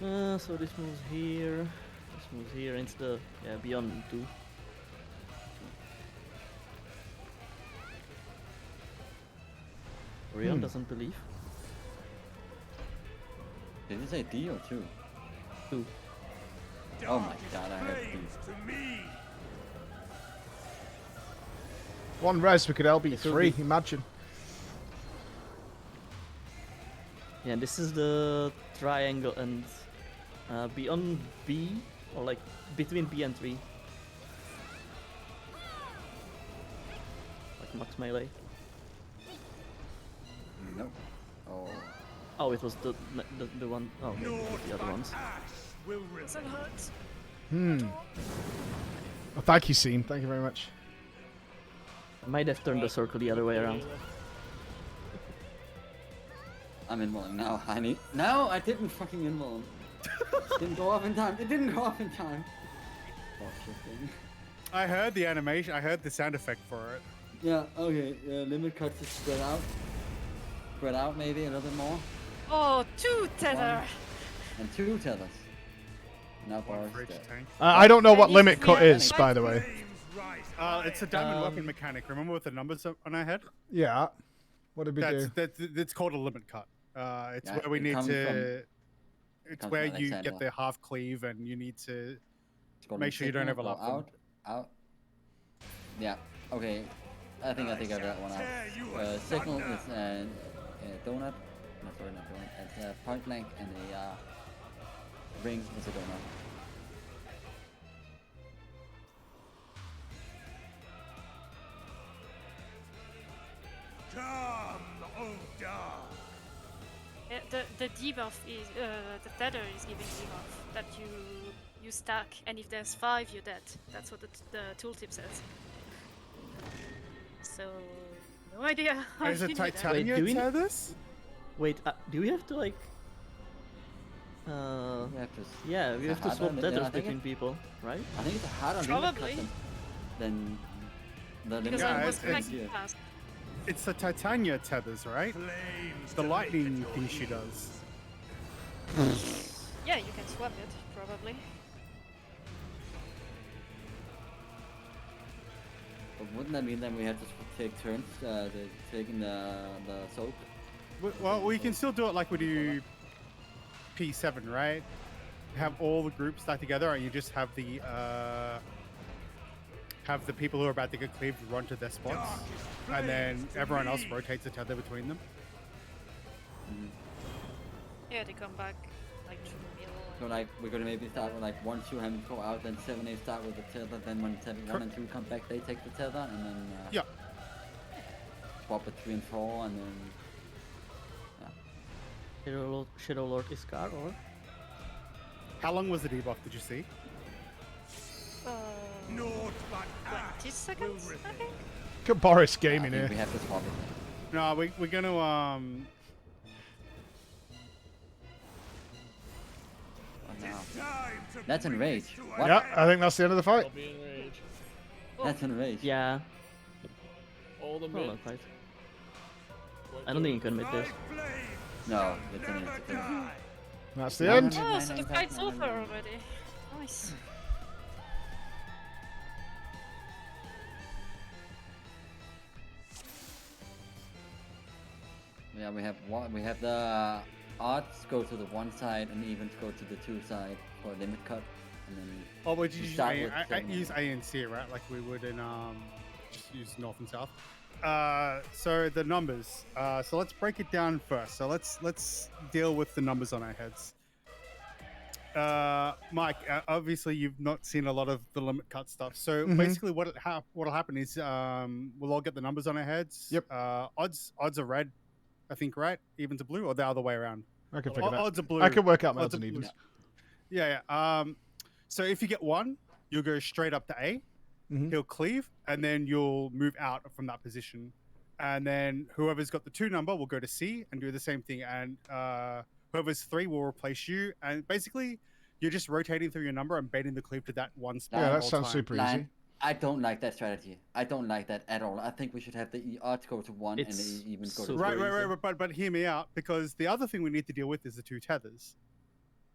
So this moves here. This moves here into the beyond 2. Orion doesn't believe. Did you say D or 2? 2. Oh my god, I heard D. To me. One res, we could LB3. Imagine. Yeah, this is the triangle and beyond B, or like between B and 3. Like max melee. Nope. Oh. Oh, it was the one. Oh, okay, the other ones. Doesn't hurt. Oh, thank you, Seam. Thank you very much. Might have turned the circle the other way around. I'm involving now. No, I didn't fucking involve. Didn't go off in time. It didn't go off in time. Bullshit thing. I heard the animation. I heard the sound effect for it. Yeah. Okay. Limit cuts is spread out. Spread out maybe a little bit more. Oh, 2 tether. And 2 tethers. Now Boris For each dead. tank. I don't know what limit cut is, by the way. It's a diamond weapon mechanic. Remember with the numbers on our head? Yeah. What did we do? That's called a limit cut. It's Yeah, where we it need comes to. It's comes where from you Alexander. get the half cleave, and you need to It's called make sure you don't signal, go overlap them. out. out. Yeah. Okay. I think I got one out. Signal is a donut. No, sorry, not donut. It's a point blank, and a ring is a donut. Come, oh dark. The debuff is the tether is giving debuff that you stack, and if there's 5, you're dead. That's what the tooltip says. So no idea. How Is it you do that. titanium tethers? Wait, do we have to like? Yeah, we have to swap tethers between people, right? I think it's harder Probably. than the Because limit I was cut connected here. fast. It's the titania tethers, right? The lightning thing she does. Yeah, you can swap it, probably. But wouldn't that mean then we have to take turns taking the soap? Well, we can still do it like we do P7, right? Have all the groups stack together, and you just have the people who are about to get cleaved run to their spots, and then everyone else rotates the tether between them. Yeah, they come back like to the middle. So like we're gonna maybe start with like 1, 2 having to go out, then 7, 8 start with the tether, then when 1 and 2 come back, they take the tether, and then swap it 3 and 4, and then Shadow Lord Iskar, or? How long was the debuff? Did you see? 20 seconds, I think. Look at Boris gaming here. we have to swap it. No, we're gonna That's enrage. What? Yeah, I think that's the end of the fight. I'll be enraged. That's enrage. Yeah. All the Hold mid. on, fight. I don't think you can make this. No, it's an That's the end. Oh, so the fight's over already. Nice. Yeah, we have the odds go to the 1 side and evens go to the 2 side for limit cut, and then. Oh, but you start use with I seven. use A and C, right? Like we would in just use north and south. So the numbers. So let's break it down first. So let's deal with the numbers on our heads. Mike, obviously you've not seen a lot of the limit cut stuff. So basically, what'll happen is we'll all get the numbers on our heads. Yep. Odds are red, I think, right? Evens are blue, or the other way around. I can figure that. Odds are blue. I can work out my Odds odds and are blue. evens. Yeah. So if you get 1, you'll go straight up to A. He'll cleave, and then you'll move out from that position. And then whoever's got the 2 number will go to C and do the same thing. And whoever's 3 will replace you. And basically, you're just rotating through your number and baiting the cleave to that one spot. Yeah, that all sounds time. super easy. I don't like that strategy. I don't like that at all. I think we should have the odds go to 1 and the evens go to 2. Right. But hear me out, because the other thing we need to deal with is the 2 tethers.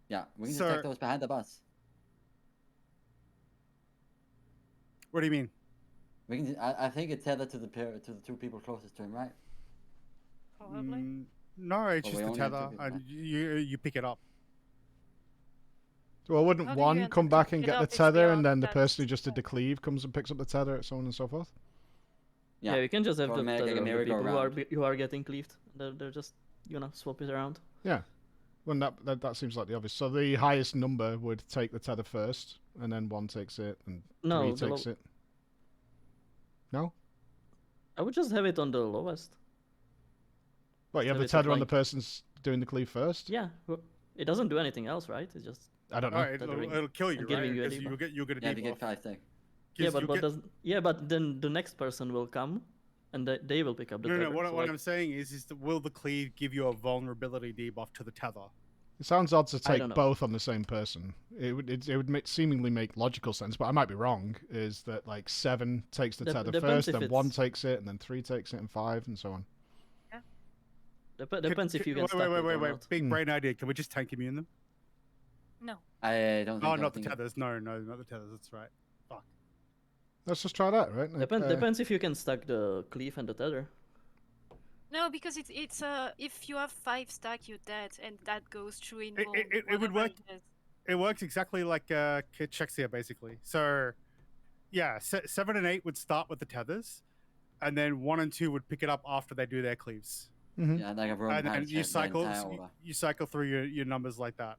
Yeah, we can attack those behind the bus. What do you mean? We can. I think it's tethered to the 2 people closest to him, right? Probably. No, it's But just we the only have tether, 2 people. and you pick it up. Well, wouldn't How do one you come back and pick it get the up? It's tether, and beyond then the that person who just did the cleave comes and picks up the tether, so on and so forth? Yeah, we can just have Or the make tether a of the people merry-go-round. who are getting cleaved. They're just swap it around. Yeah. Well, that seems like the obvious. So the highest number would take the tether first, and then 1 takes it, and No, 3 takes it. No? I would just have it on the lowest. What, you have So the it's not tether on the like- person's doing the cleave first? Yeah, it doesn't do anything else, right? It's just. I don't know. Alright, it'll kill you, and right? giving you a Because debuff. you'll get a Yeah, debuff. to get 5 stack. Yeah, Because you'll but then the next person will come, and they will pick up the tether. No. What so like, I'm saying is that will the cleave give you a vulnerability debuff to the tether? It sounds odd to I take don't know. both on the same person. It would seemingly make logical sense, but I might be wrong. Is that like 7 takes the tether depends first, if then 1 it's- takes it, and then 3 takes it, and 5, and so on. depends if you can stack it or Wait. not. Big brain idea. Can we just tank immune them? No. I don't. Oh, think not the tethers. No, not the tethers. That's right. Fuck. Let's just try that, right? Depends if you can stack the cleave and the tether. No, because it's if you have 5 stack, you're dead, and that goes through in. It would work. It works exactly like Kachexia, basically. So, Yeah, 7 and 8 would start with the tethers, and then 1 and 2 would pick it up after they do their cleaves. Yeah, like a room. And then you cycle through your numbers like that.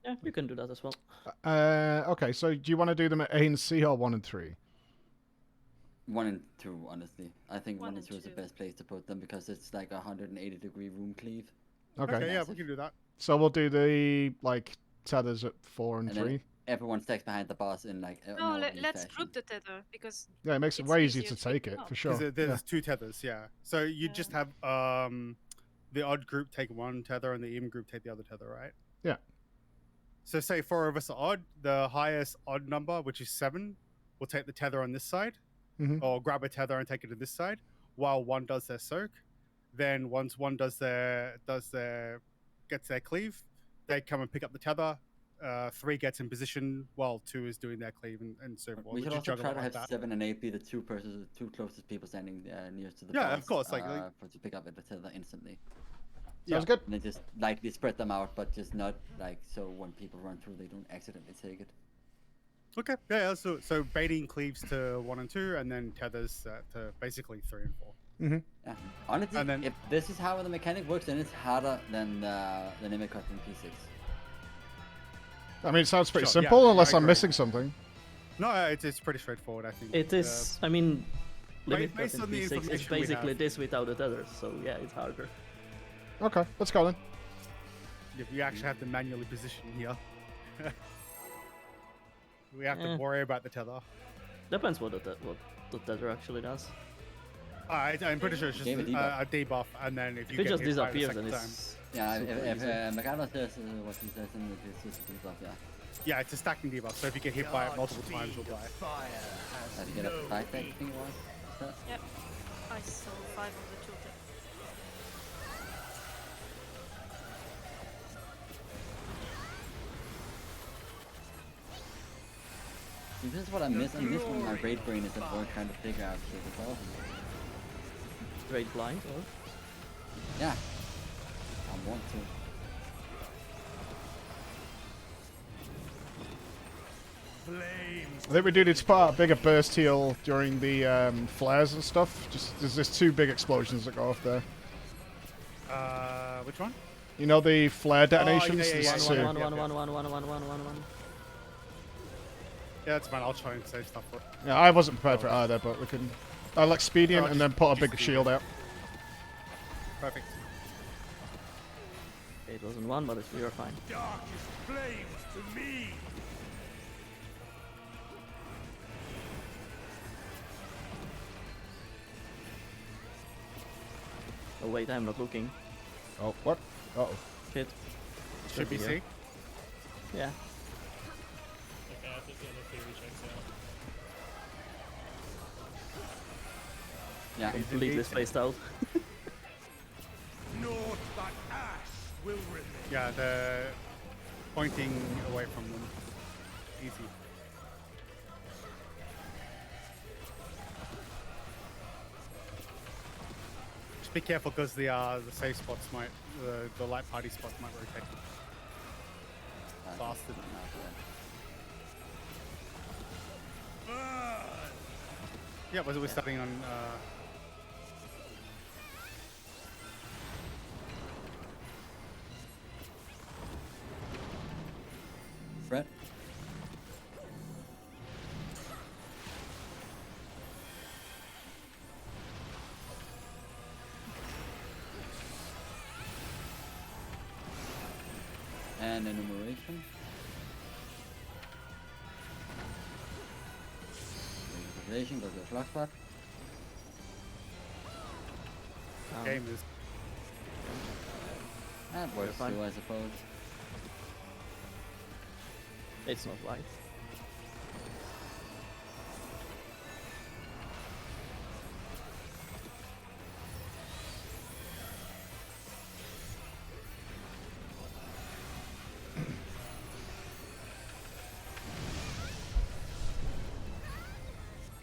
Yeah, you can do that as well. Okay, so do you want to do them at A and C or 1 and 3? 1 and 2, honestly. I think 1 and 2 is the best place to put them because it's like a 180-degree room cleave. Okay. Yeah, we can do that. So we'll do the tethers at 4 and 3. Everyone stacks behind the boss in like. No, let's group the tether because. Yeah, it makes it way easier to take it for sure. There's 2 tethers, yeah. So you just have the odd group take 1 tether and the even group take the other tether, right? Yeah. So say 4 of us are odd. The highest odd number, which is 7, will take the tether on this side, or grab a tether and take it to this side, while 1 does their soak. Then once 1 gets their cleave, they come and pick up the tether. 3 gets in position while 2 is doing their cleave and so forth. We should also try to have 7 and 8 be the 2 closest people standing nearest to the boss. Yeah, of course. To pick up the tether instantly. Sounds good. And they just lightly spread them out, but just not so when people run through, they don't accidentally take it. Okay. Yeah. So baiting cleaves to 1 and 2, and then tethers to basically 3 and 4. Yeah. Honestly, if this is how the mechanic works, then it's harder than the Neocron in P6. I mean, it sounds pretty simple, unless I'm missing something. No, it's pretty straightforward, I think. It is. I mean, based on the P6 is information we basically have. this without the tethers, so yeah, it's harder. Okay, let's go then. You actually have to manually position here. We have to worry about the tether. Depends what the tether actually does. I'm pretty sure it's just a debuff, and then if you it get just hit by it a disappears, second then time. it's Yeah, if easy. Magano says what he says, then it's just a debuff, yeah. Yeah, it's a stacking debuff, so if you get hit by it multiple times, you'll die. Have you get up to 5 stack, I think it was? Yep. I saw 5 of the tooltip. See, this is what I miss. I miss when my raid brain is at work trying to figure out shit. It's awesome. Raid blind, or? Yeah. I want to. I think we do need to put out a bigger burst heal during the flares and stuff. There's just 2 big explosions that go off there. Which one? You know the flare detonations? There's 2. One. Yeah, that's fine. I'll try and save stuff for it. Yeah, I wasn't prepared for it either, but we can. I'll expedient and then put a big shield out. Perfect. Okay, it wasn't 1, but we were fine. Darkest flames to me. Oh wait, I'm not looking. Oh, what? Uh-oh. Shit. Should be C? Yeah. Okay, I think the other theory checks out. Yeah. Completely spaced out. Naught but ash will remain. Yeah, the pointing away from them. Easy. Just be careful because the safe spots might, the light party spots might rotate. Bastard. Yeah, we're starting on. Brett? And enumeration. Enumeration goes to the clock spot. Game is. That works too, I suppose. It's not right.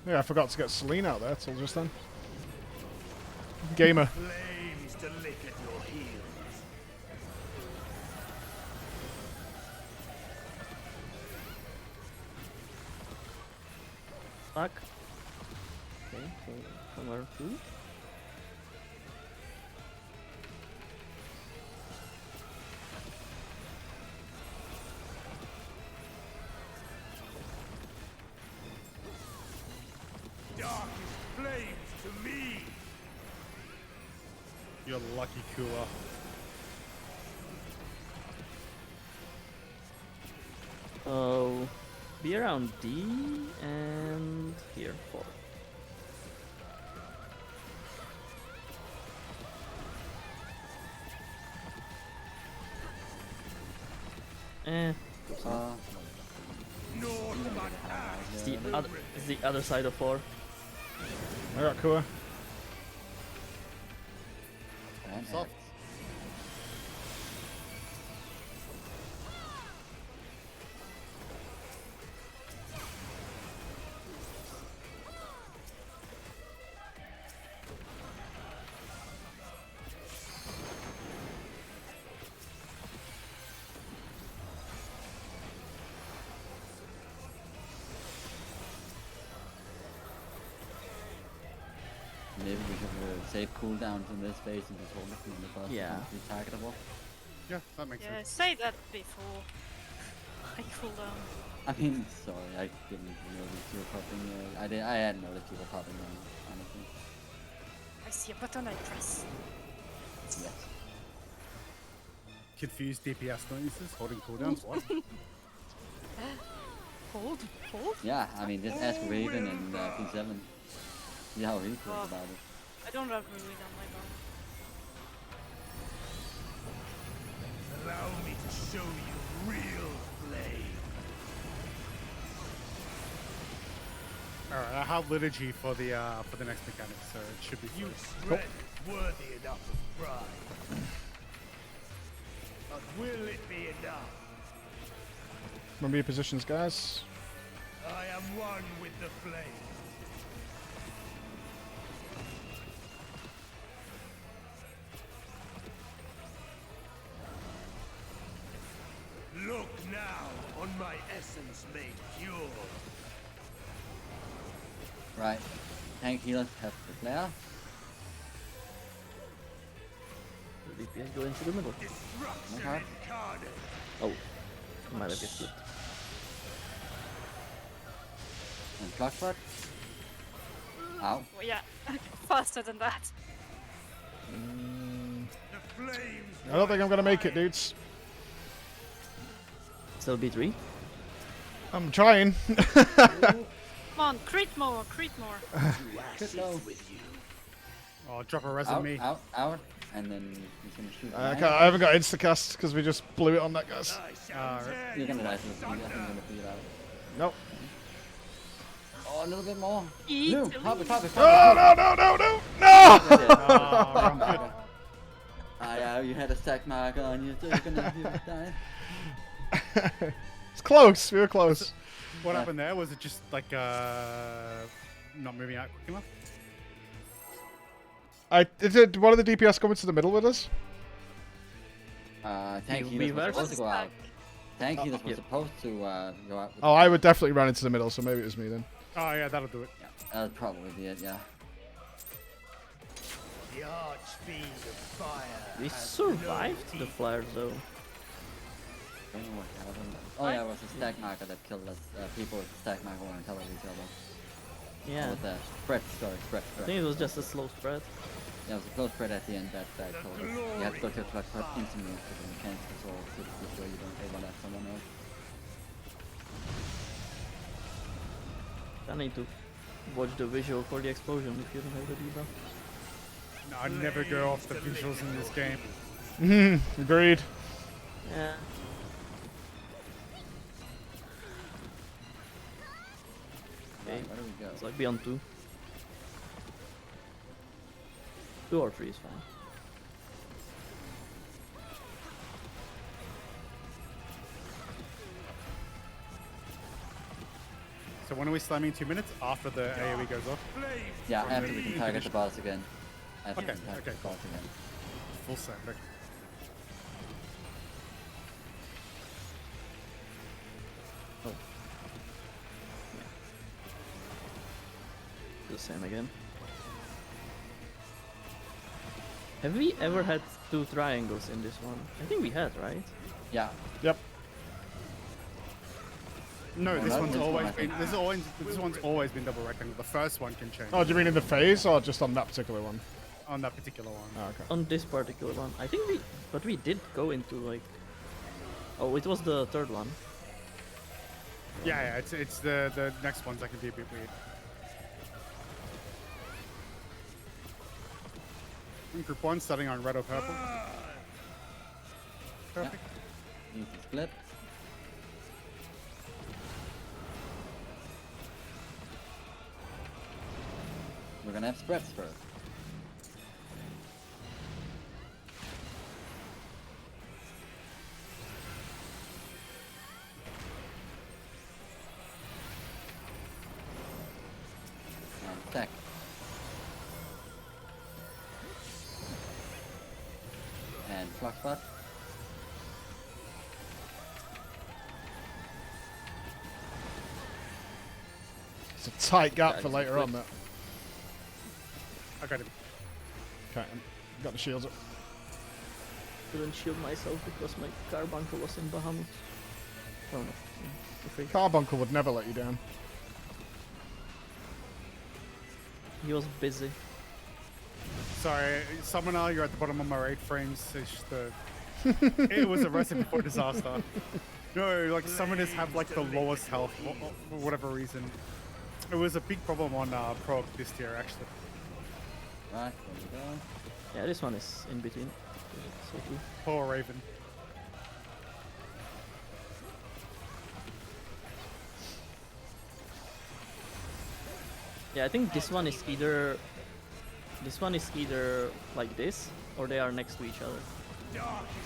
Yeah, I forgot to get Celine out there till just then. Gamer. Flames to lick at your heels. Fuck. Okay, so somewhere through. Darkest flames to me. You're lucky, Kula. So, be around D and here, 4. It's the other side of 4. I got Kua. Soft. Maybe we should save cooldowns in this phase and just hold it from the boss. Yeah. Be targetable. Yeah, that makes Yeah, sense. say that before I cool down. I mean, sorry, I didn't notice you were popping. I hadn't noticed you were popping them, honestly. I see a button I press. Yes. Confused DPS noises, holding cooldowns. What? Hold? Hold? Yeah, I mean, just ask Raven and P7. See how he feels about it. I don't have Ruin on my bar. Allow me to show you real flame. Alright, I have liturgy for the next mechanic, so it should be You fine. strength worthy enough of pride. But will it be enough? Remember your positions, guys. I am one with the flame. Look now on my essence made pure. Right. Tank healers have the flare. The DPS go into the middle. Okay. Oh, might have guessed it. And Clockbot. Ow. Well, yeah, faster than that. I don't think I'm gonna make it, dudes. Still B3. I'm trying. Come on, crit more, crit more. Crit low. Oh, drop a res on me. Out, and then he's gonna shoot. I haven't got instacast because we just blew it on that, guys. You're gonna die. So you're definitely gonna figure it out. Nope. Oh, a little bit more. Eat No, pop it. No! Oh, yeah, you had a stack marker on you, so you're gonna die. It's close. We were close. What happened there? Was it just like not moving out quick enough? Did one of the DPS come into the middle with us? Tank healers were supposed to go out. Tank healers were supposed to go out. Oh, I would definitely run into the middle, so maybe it was me then. Oh yeah, that'll do it. Yeah, that'll probably be it. Yeah. The archfiend of fire. We survived the flare though. I don't know what happened. Oh yeah, it was a stack marker that killed us. People with the stack marker weren't telling each other. Yeah. With the spread. I think it was just a slow spread. Yeah, it was a close spread at the end that told us you have to go to a clock instantly with the mechanics control to be sure you don't overlap someone else. I need to watch the visual for the explosion if you don't have the debuff. No, I never go off the visuals in this game. Agreed. Yeah. Okay, where do we go? It's like beyond 2. 2 or 3 is fine. So when are we slamming? 2 minutes after the AoE goes off? Yeah, after we can target the boss again. After we Okay, can target okay, the boss again. Full slam. Okay. the same again. Have we ever had 2 triangles in this one? I think we had, right? Yeah. Yep. No, this no, one's this one, always I been. think. This one's always been double rectangle. The first one can change. Oh, do you mean in the phase or just on that particular one? On that particular one. Oh, okay. On this particular one. I think we did go into like... Oh, it was the 3rd one. Yeah, it's the next ones that can be a bit weird. Group 1 starting on red or purple. Perfect. Yeah. Easy split. We're gonna have spreads first. Stack. And flux spot. It's a tight gap Yeah, for it's later quick. on. That. I got him. Okay, got the shields up. Couldn't shield myself because my carbuncle was in Bahamut. Oh no. Afraid. Carbuncle would never let you down. He was busy. Sorry, Summoner, you're at the bottom of my raid frames. It's just the... it was a recipe for disaster. No, like summoners have like the lowest health for whatever reason. It was a big problem on Prog this tier actually. Right, there we go. Yeah, this one is in between. So too. Poor Raven. Yeah, I think this one is either like this or they are next to each other.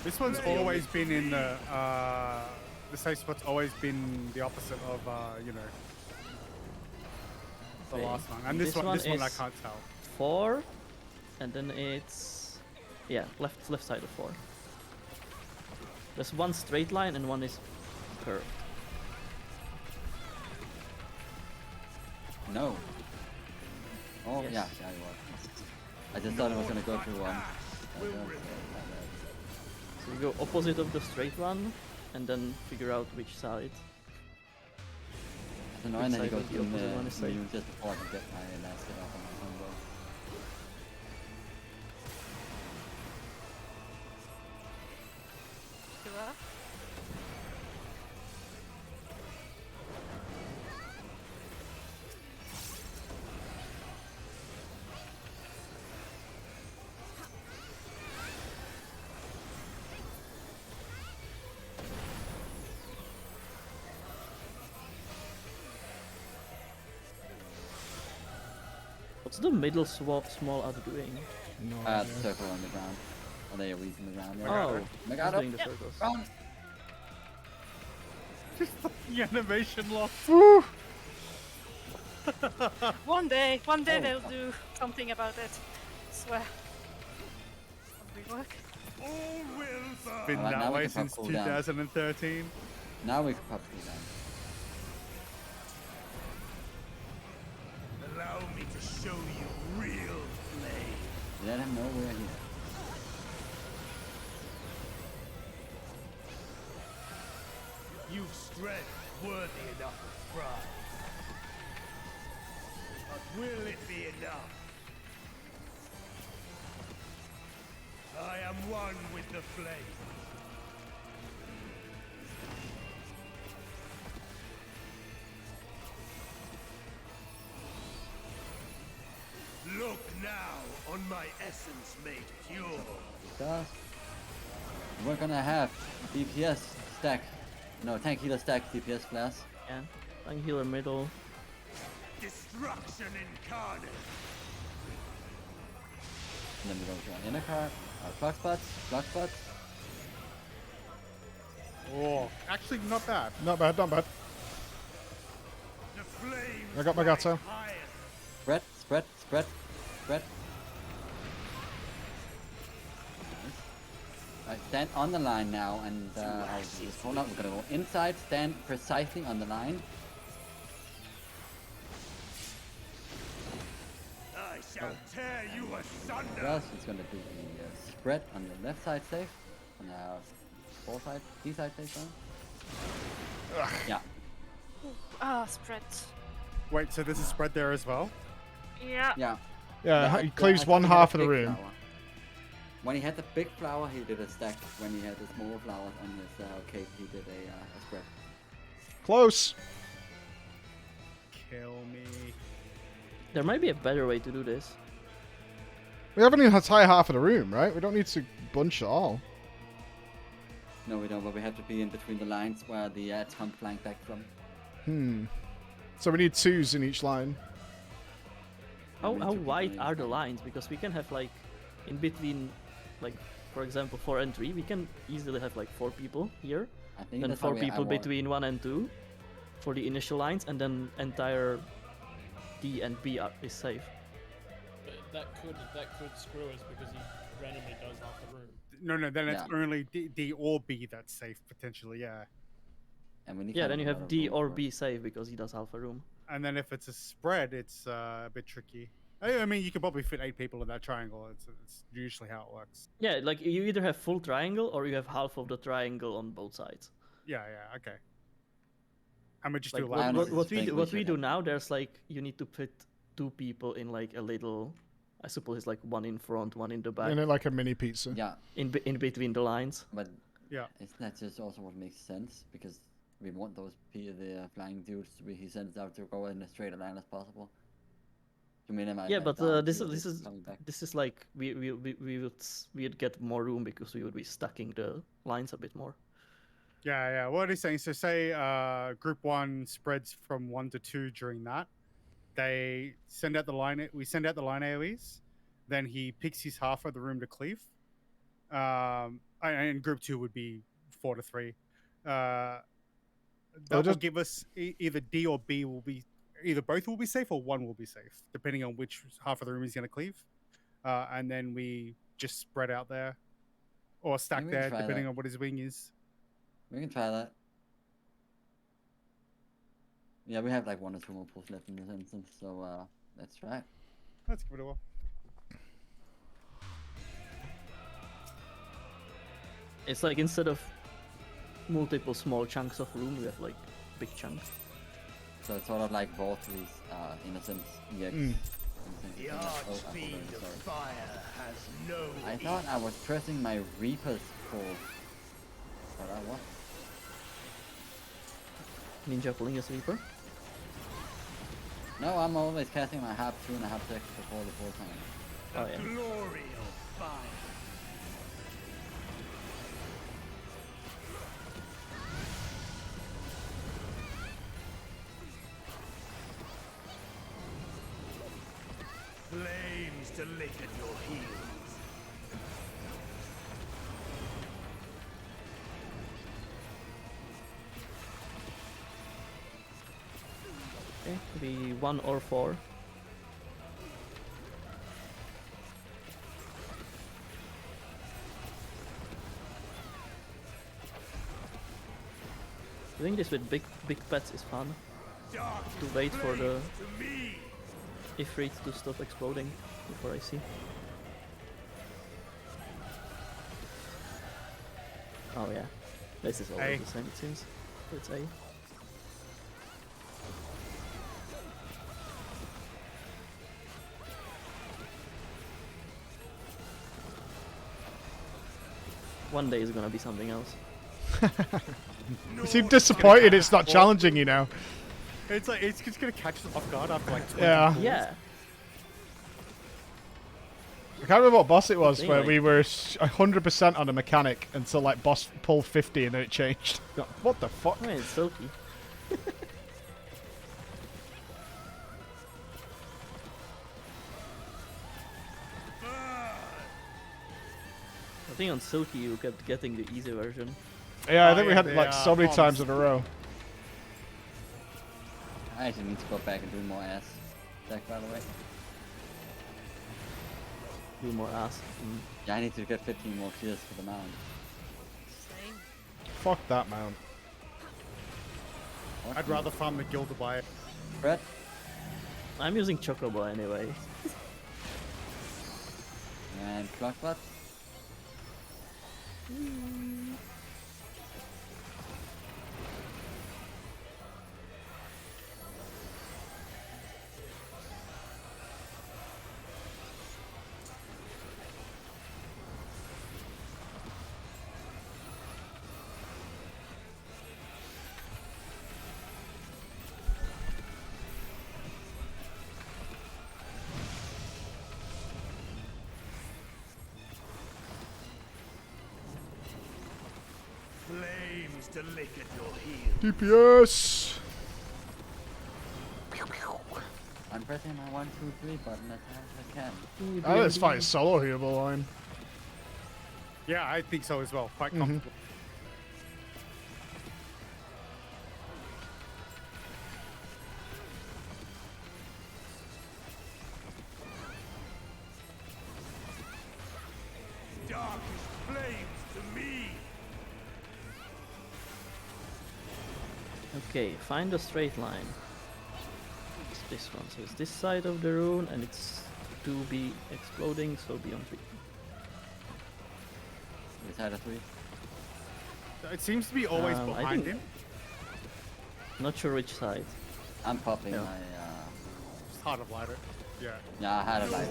This one's always been in the safe spot's always been the opposite of you know, the Okay. last one. And this one I is can't tell. 4, and then it's left side of 4. There's one straight line and one is curved. No. Oh Yes. yeah, it was. I just thought it was gonna go through one. So we go opposite of the straight one, and then figure out which side. I don't know, Which and then side it goes of the in opposite one is the safe. menu just before I can get my last hit off on my combo. You are? What's the middle small other doing? No The circle on the ground. Or they are reaching the ground. Oh, Megado. he's doing the circles. Round. Just the animation lock. One day Oh. they'll do something about it. I swear. Will work. Been Alright, that now we way can since pop cool down. 2013. Now we can pop cool down. Allow me to show you real flame. Let him know we're here. You've strength worthy enough of pride. But will it be enough? I am one with the flame. Look now on my essence made pure. Does. We're gonna have DPS stack. No, tank healer stack DPS flash. Yeah, tank healer middle. Destruction incarnate. And then we go to our inner card, our flux spots. Oh, actually not bad. Not bad, not bad. The flame. I got my gato. Spread. Alright, stand on the line now, and I'll just hold up. We're gonna go inside, stand precisely on the line. shall tear you asunder. Else it's gonna be spread on the left side safe, on the four side, D side safe. Yeah. Ah, spread. Wait, so there's a spread there as well? Yeah. Yeah. Yeah, he cleaves one half of the room. Flower. When he had the big flower, he did a stack. When he had the small flowers on his cape, he did a spread. Close. Kill me. There might be a better way to do this. We haven't even entire half of the room, right? We don't need to bunch it all. No, we don't, but we have to be in between the lines where the tongue flank back from. So we need 2s in each line. How wide are the lines? Because we can have like in between, like for example 4 and 3, we can easily have like 4 people here, think then that's 4 how people I want. between 1 and 2 for the initial lines, and then entire D and B is safe. But that could screw us because he randomly does half the room. No, then it's only D or B that's safe, potentially, yeah. And when Yeah, then you have D or B safe because he does half a room. And then if it's a spread, it's a bit tricky. I mean, you could probably fit 8 people in that triangle. It's usually how it works. Yeah, like you either have full triangle or you have half of the triangle on both sides. Yeah, okay. And we just Like do a what we do now, there's like you need to put 2 people in like a little, I suppose it's like 1 in front, 1 in the back. In it like a mini pizza. Yeah. In between the lines. But yeah, isn't that just also what makes sense? Because we want those the flying dudes to be he sends out to go in as straight a line as possible. To minimize. Yeah, that but down this field is coming back. this is like we'd get more room because we would be stacking the lines a bit more. Yeah. What he's saying, so say group 1 spreads from 1 to 2 during that. They send out the line. We send out the line AoEs. Then he picks his half of the room to cleave. And group 2 would be 4 to 3. That will give us either D or B will be either both will be safe or 1 will be safe, depending on which half of the room he's going to cleave. And then we just spread out there or stack there, depending on what his wing is. We can try that. Yeah, we have like 1 or 2 more pulls left in this instance, so let's try it. Let's give it a whirl. It's like instead of multiple small chunks of room, we have like big chunks. So it's sort of like Vortex, in a sense, EX. The archfiend of fire has no I thought I was pressing my Reaper's pull, but I was. Ninja pulling a sleeper? No, I'm always casting my half 2.5 seconds before the full time. Oh yeah. glory of fire. Flames to lick at your heels. Okay, be 1 or 4. Doing this with big pets is fun. To wait for the Ifrit to stop exploding before I see. Oh yeah, this is always the same it seems. It's A. One day is gonna be something else. You seem disappointed it's not challenging you now. It's like it's just gonna catch us off guard after like 20 Yeah. pulls. Yeah. I can't remember what boss it was Thing, where like- we were 100% on a mechanic until like boss pull 50 and then it changed. What the fuck? I mean, it's silky. I think on Silky you kept getting the easy version. Yeah, I think we had it like so many times in a row. I actually need to go back and do more ass deck, by the way. Do more ass. Yeah, I need to get 15 more clears for the mount. Fuck that mount. I'd rather farm the guild to buy it. Brett? I'm using Chocobo anyway. And clockbot. Flames to lick at your heels. DPS. I'm pressing my 1, 2, 3 button as hard as I can. Oh, let's fight solo healable line. Yeah, I think so as well. Quite comfortable. Darkest flames to me. Okay, find a straight line. It's this one, so it's this side of the rune, and it's to be exploding, so be on 3. This side of 3. It seems to be always I behind think- him. Not sure which side. I'm popping Yeah. my. It's hard of lighter. Yeah. Yeah, I had a light.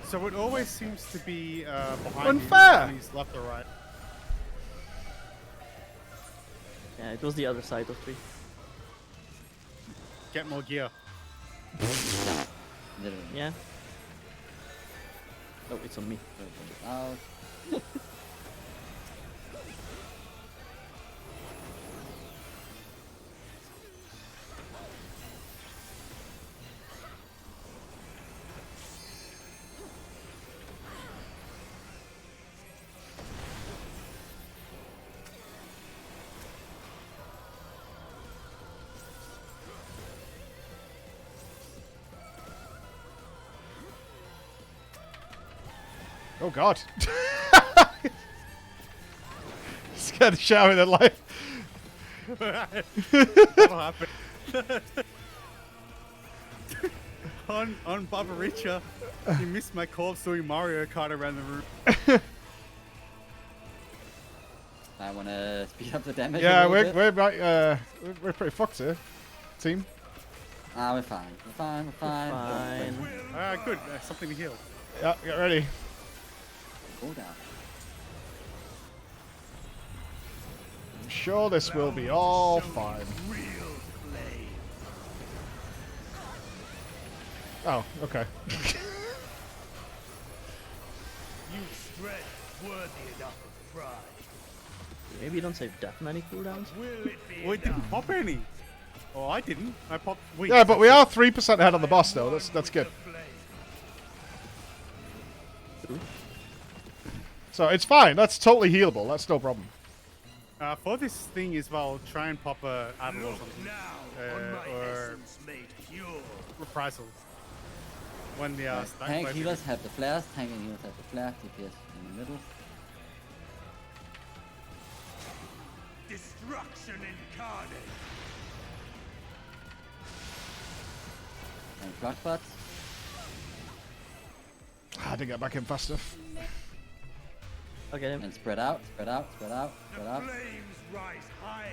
So it always seems to be behind Unfair. him. He's left or right. Yeah, it was the other side of 3. Get more gear. Yeah. Oh, it's on me. Out. Oh god. Scared the shit out of their life. That'll happen. on Baba Richa, you missed my call of doing Mario Kart around the room. I want to speed up the damage. Yeah, a little we're bit. right. We're pretty fucked here, team. Ah, we're fine. We're fine. We're fine. Fine. Good. Something to heal. Yeah, get ready. Go down. I'm sure this will be all fine. Oh, okay. You strength worthy enough of pride. Maybe you don't save that many cooldowns. Well, it didn't pop any. Oh, I didn't. I popped. Wait, Yeah, but we are 3% ahead on the boss though. That's good. So it's fine. That's totally healable. That's no problem. For this thing as well, try and pop a Adder or something. Or reprisal. When the Tank healers have the flares. Tank and healers have the flares. DPS in the middle. Destruction incarnate. And clockbot. I had to get back in fast enough. Okay. And spread out. Spread out. Spread out. Spread out. Flames rise higher.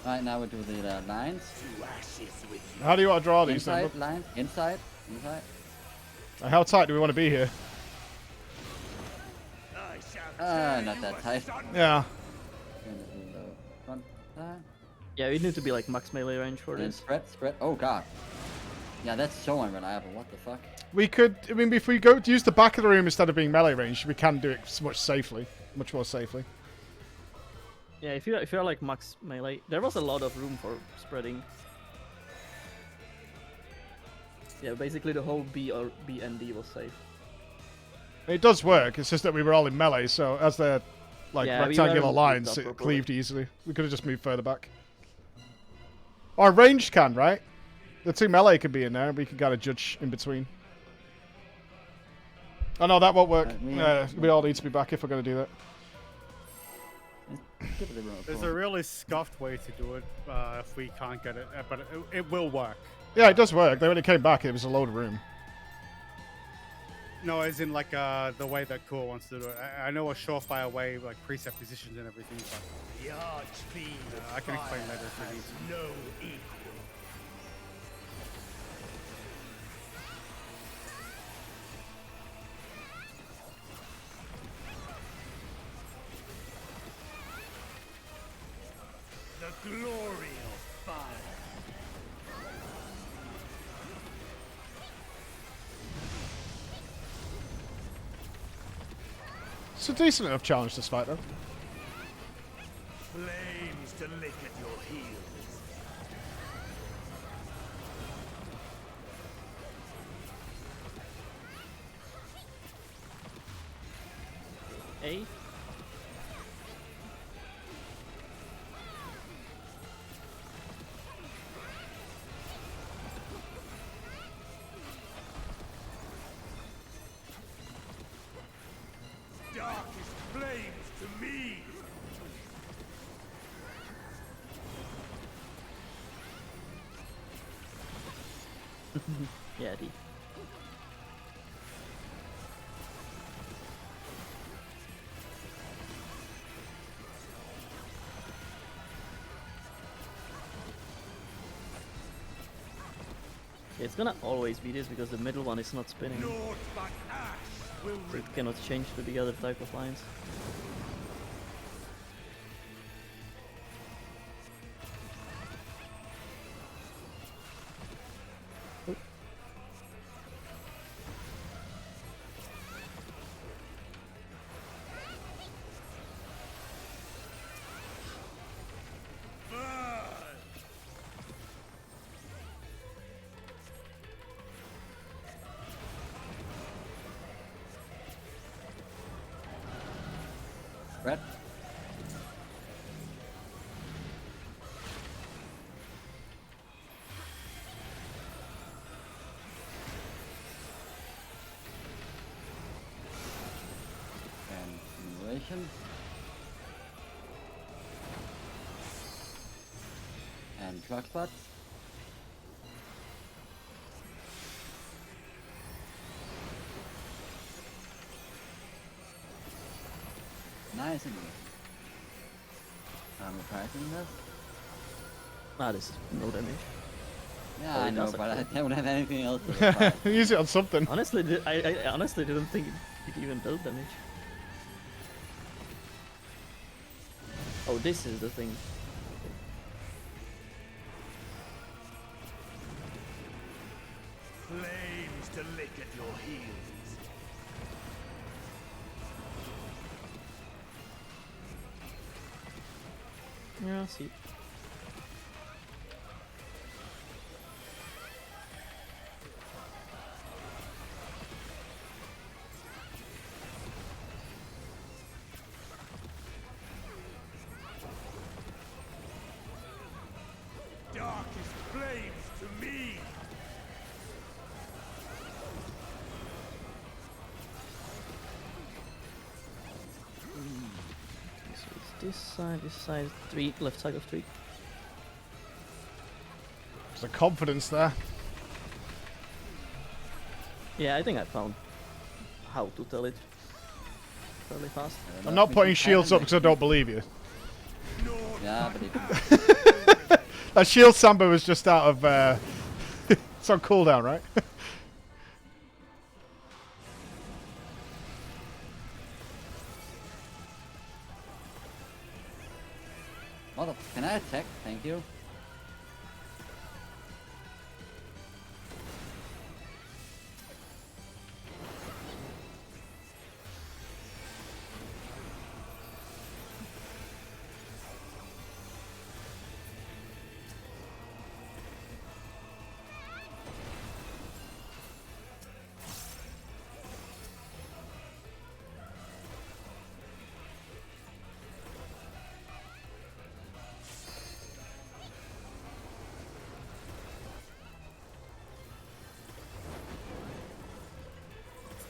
Alright, now we do the lines. How do you want to draw these? Inside Then? line. Inside. Inside. How tight do we want to be here? Not that tight. Yeah. Yeah, we need to be like max melee range for And this. spread. Oh god. Yeah, that's so unreliable. What the fuck? We could. I mean, if we go to use the back of the room instead of being melee range, we can do it much more safely. Yeah, if you're like max melee, there was a lot of room for spreading. Yeah, basically the whole B or B and D was safe. It does work. It's just that we were all in melee, so as they're like Yeah, we rectangular weren't lines, moved up it properly. cleaved easily. We could have just moved further back. Or ranged can, right? The two melee could be in there, and we can kind of judge in between. Oh no, that won't work. We all need to be back if we're going to do that. Give it a roll. There's a really scuffed way to do it if we can't get it, but it will work. Yeah, it does work. When it came back, it was a load of room. No, as in like the way that Cool wants to do it. I know a surefire way, like preset positions and everything, but The archfiend I can explain fire later if we has need to. no equal. The glory of fire. It's a decent enough challenge, this fight, though. Flames to lick at your heels. A. Darkest flames to me. Yeah, D. It's gonna always be this because the middle one is not spinning. Naught but ash will So it cannot change to the other type of lines. Red. And simulation. And clock spots. Nice and good. I'm pricing this. Ah, this is no damage. Yeah, Oh, I it know, does but I actually. don't have anything else to price. Use it on something. Honestly, I honestly didn't think it even dealt damage. Oh, this is the thing. flames to lick at your heels. Yeah, see. Darkest flames to me. So it's this side 3, left side of 3. There's a confidence there. Yeah, I think I found how to tell it fairly fast. I'm not putting shields up because I don't believe you. Yeah, but it That shield Samba was just out of... it's on cooldown, right? Mother, can I attack? Thank you.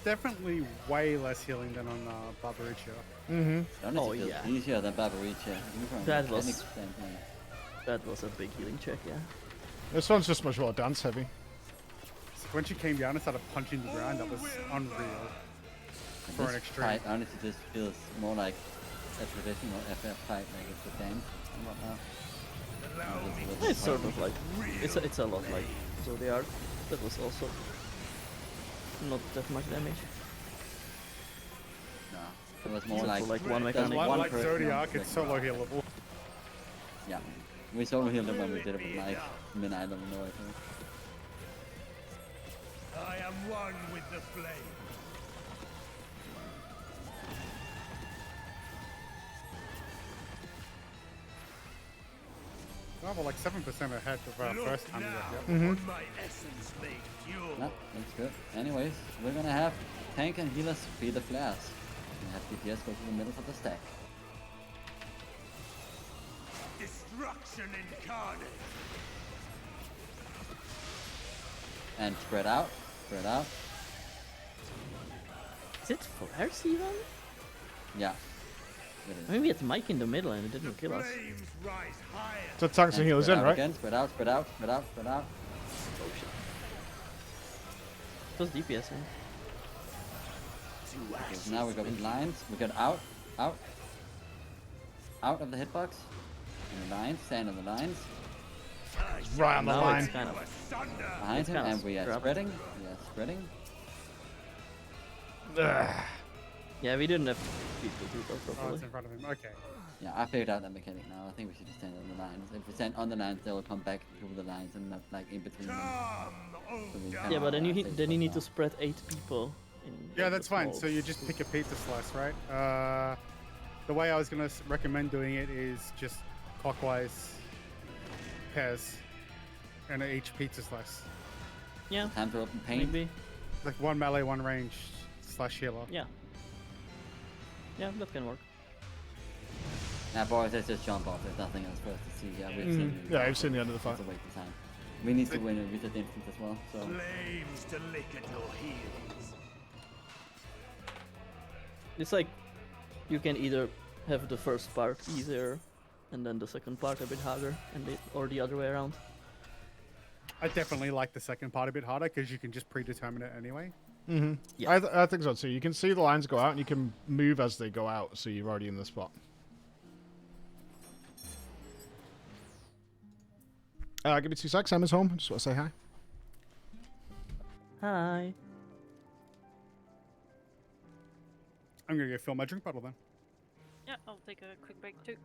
definitely way less healing than on Barbaricia. Mm-hmm. Oh yeah. Easier than Barbaricia. That was a big healing check, yeah. This one's just much more dance heavy. So when she came down and started punching the ground, that was unreal. For an extreme. Fight honestly just feels more like a traditional FF fight, like it's a dance and whatnot. It's sort of like it's a lot like Zodiac. That was also not that much damage. No, it was more Except like for, one mechanic. Like Zodiac, it's solo healable. Yeah, we solo healed it when we did it with knife. I don't know. I am one with the flame. Oh, well, like 7% ahead of our first time. No, that's good. Anyways, we're gonna have tank and healers be the flares. And have DPS go to the middle of the stack. Destruction incarnate. And spread out. Spread out. Is it flares even? Yeah. I mean, we had Mike in the middle and it didn't kill us. So tanks and healers in, right? Again. Spread out, spread out, spread out, spread out. Oh shit. It was DPS in. Okay, so now we got lines. We got out, out. Out of the hitbox. In the lines, stand on the lines. Right on the line. Kind of Behind him, and we are spreading. We are spreading. Yeah, we didn't have people to go properly. Oh, it's in front of him. Okay. Yeah, I figured out that mechanic now. I think we should just stand on the lines. If we stand on the lines, they will come back to the lines and not like in between them. So Yeah, but then you need to spread 8 people. Yeah, that's fine. So you just pick a pizza slice, right? The way I was gonna recommend doing it is just clockwise pairs and each pizza slice. Yeah. Time to open paint. Maybe. Like one melee, one range / healer. Yeah. Yeah, that can work. Now, boys, let's just jump off. There's nothing else for us to see. Yeah, we've seen. Yeah, I've seen the end of the fight. It's a waste of time. We need to win a visit instant as well. So. Flames to lick at your heels. It's like you can either have the first part easier and then the second part a bit harder, or the other way around. I definitely like the second part a bit harder because you can just predetermine it anyway. Mm-hmm. Yeah. I think so too. You can see the lines go out and you can move as they go out, so you're already in the spot. Give me 2 secs. Emma's home. Just want to say hi. Hi. I'm gonna go fill my drink bottle then. Yeah, I'll take a quick break too.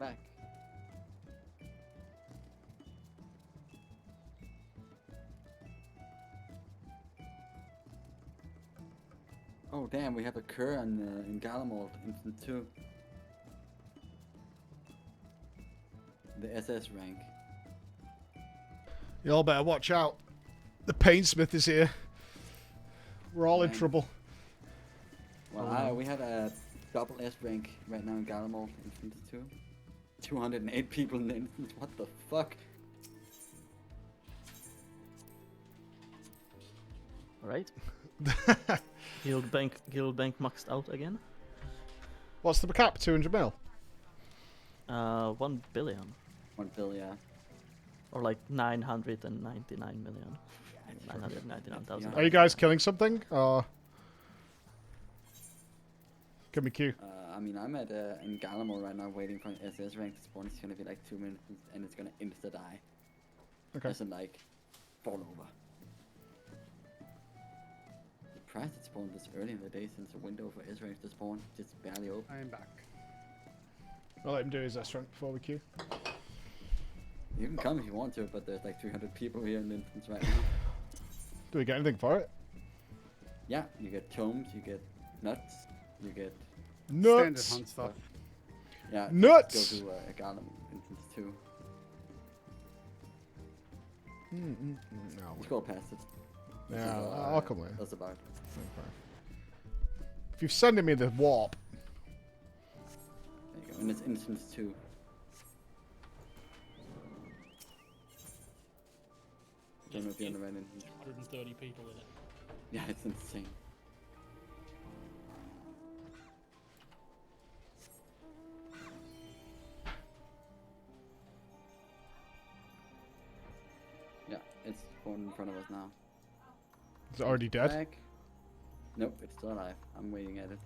back. Oh damn, we have a cur in Glamour instant 2. The SS rank. Y'all better watch out. The Painsmith is here. We're all in trouble. Well, we have a double S rank right now in Glamour instant 2. 208 people in the instance. What the fuck? Alright. Guild bank maxed out again. What's the cap? 200 mil? 1 billion. 1 billion. Or like 999 million. 999,000. Are you guys killing something? Or give me Q. I mean, I'm at in Glamour right now waiting for an SS rank to spawn. It's gonna be like 2 minutes and it's gonna insta die. Okay. Doesn't like fall over. Surprised it spawned this early in the day since the window for S ranks to spawn just barely open. I am back. I'll let him do his S rank before we queue. You can come if you want to, but there's like 300 people here in the instance right now. Do we get anything for it? Yeah, you get tomes, you get nuts, you get Nuts. Standard hunt stuff. Yeah, Nuts. Go to a Gaga instance too. No. Let's go past it. Yeah, I'll come later. That's about it. If you're sending me the warp. There you go, and it's instance 2. Don't know if you're on the right instance. 130 people in it. Yeah, it's insane. Yeah, it's spawned in front of us now. Is it already dead? Back. Nope, it's still alive. I'm waiting at it.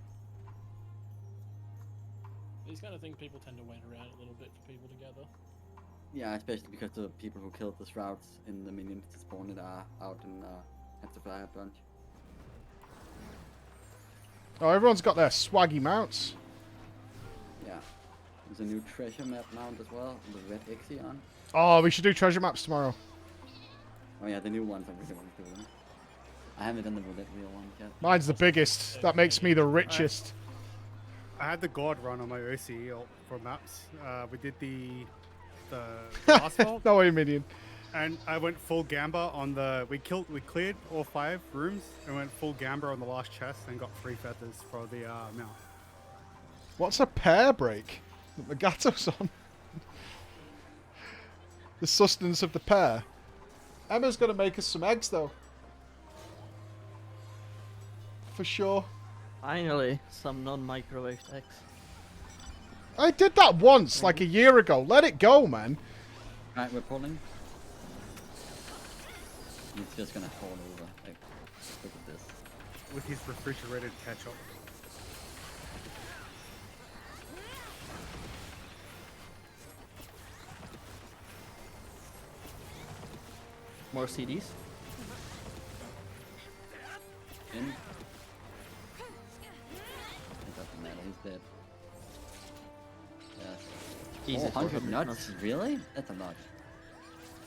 These kind of things people tend to wait around a little bit for people to gather. Yeah, especially because the people who killed the shrouds in the minions to spawn it are out and have to fly a bunch. Oh, everyone's got their swaggy mounts. Yeah. There's a new treasure map mount as well, the red Ixion. Oh, we should do treasure maps tomorrow. Oh yeah, the new ones I really want to do them. I haven't done the roulette wheel ones yet. Mine's the biggest. That makes me the richest. I had the God run on my OCE for maps. We did the asphalt. No way, minion. And I went full gamba on the. We cleared all 5 rooms and went full gamba on the last chest and got 3 feathers for the mount. What's a pear break that Magato's on? The sustenance of the pear. Emma's gonna make us some eggs though. For sure. Finally, some non-microwaved eggs. I did that once, like a year ago. Let it go, man. Alright, we're pulling. It's just gonna fall over. Like, look at this. With his refrigerated ketchup. More CDs. In. It doesn't matter, he's dead. Yeah. Easy 400 for nuts? Really? That's a lot.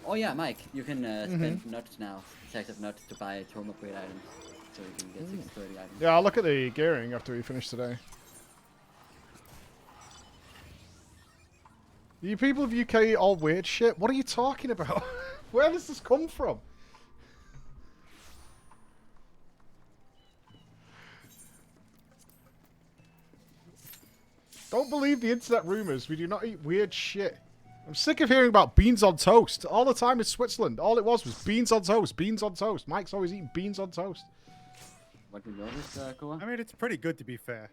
Oh yeah, Mike, you can spend nuts now, stacks of nuts to buy tome upgrade items. So you can get 630 items. Yeah, I'll look at the gearing after we finish today. You people of UK eat all weird shit? What are you talking about? Where does this come from? Don't believe the internet rumors. We do not eat weird shit. I'm sick of hearing about beans on toast. All the time in Switzerland. All it was beans on toast. Beans on toast. Mike's always eating beans on toast. What do you notice, Koa? I mean, it's pretty good to be fair.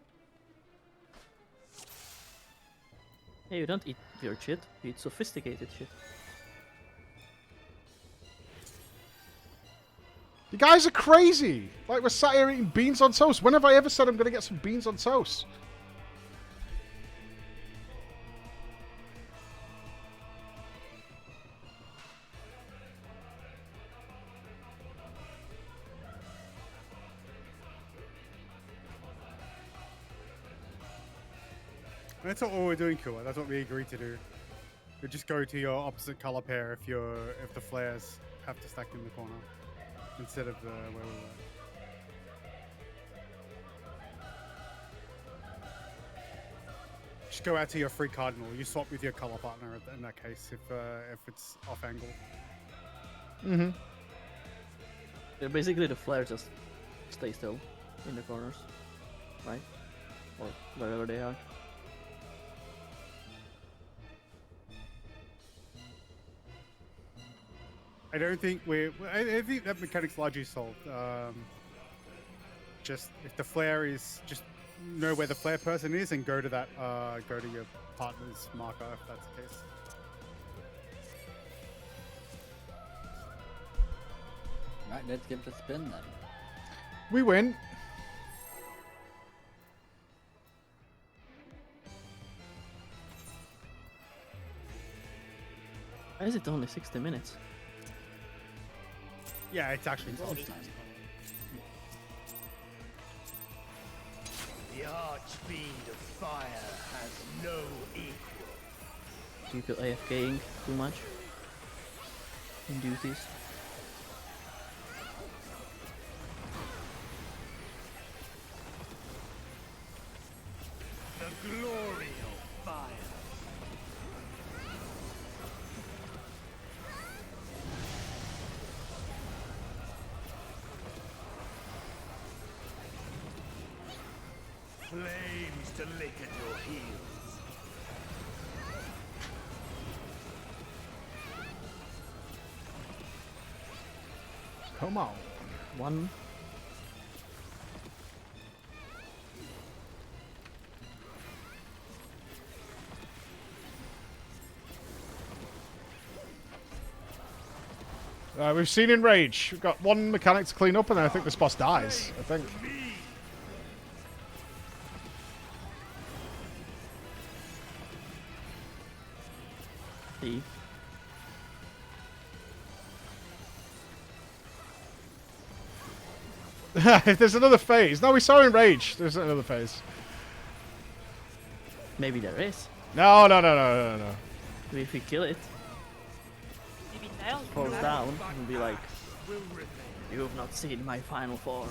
Hey, you don't eat weird shit. You eat sophisticated shit. You guys are crazy. Like, we're sat here eating beans on toast. When have I ever said I'm going to get some beans on toast? That's what we're doing, Kua. That's what we agreed to do. You just go to your opposite color pair if the flares have to stack in the corner instead of where we were. Just go out to your free cardinal. You swap with your color partner in that case if it's off angle. Mm-hmm. Yeah, basically the flare just stay still in the corners, right? Or wherever they are. I don't think I think that mechanic's largely solved. Just if the flare is, just know where the flare person is and go to that. Go to your partner's marker if that's the case. Right, let's give it a spin then. We win. Why is it only 60 minutes? Yeah, it's actually solved. The archfiend of fire has no equal. Do you feel AFKing too much in duties? The glory of fire. Flames to lick at your heels. Come on. One. We've seen in Rage. We've got one mechanic to clean up, and then I think this boss dies. I think. See. If there's another phase. No, we saw in Rage. There's another phase. Maybe there is. No. If we kill it, Maybe now. falls down and be like, you have not seen my final form.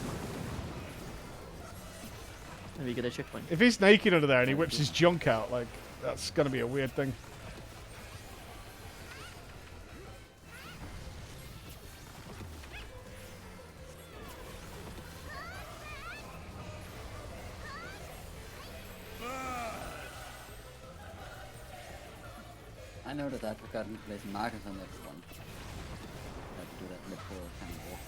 And we get a checkpoint. If he's naked under there and he whips his junk out, like, that's gonna be a weird thing. I know that I forgot to place markers on everyone. I have to do that before kind of walk.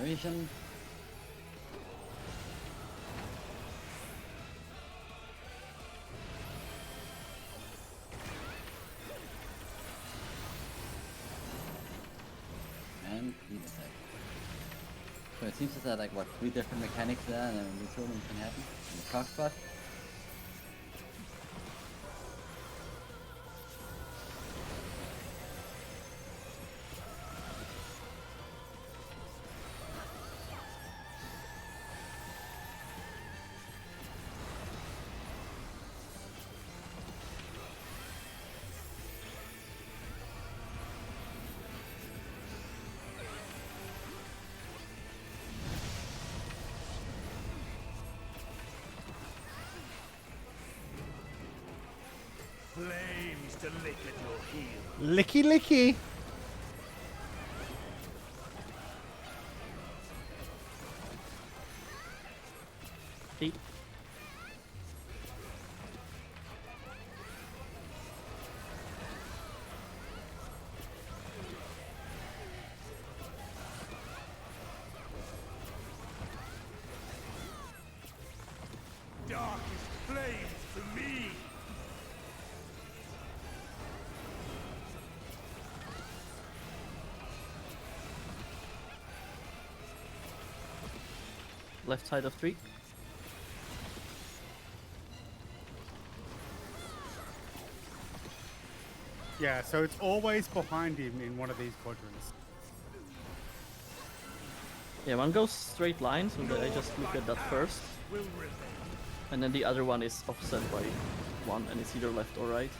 Enumeration. And clean the sec. So it seems to have like what, 3 different mechanics there, and then returning can happen in the cock spot. Flames to lick at your heels. Licky licky. See. Darkest flames to me. Left side of 3. Yeah, so it's always behind him in one of these quadrants. Yeah, one goes straight line, so that I just look at that first. And then the other one is offset by 1, and it's either left or right.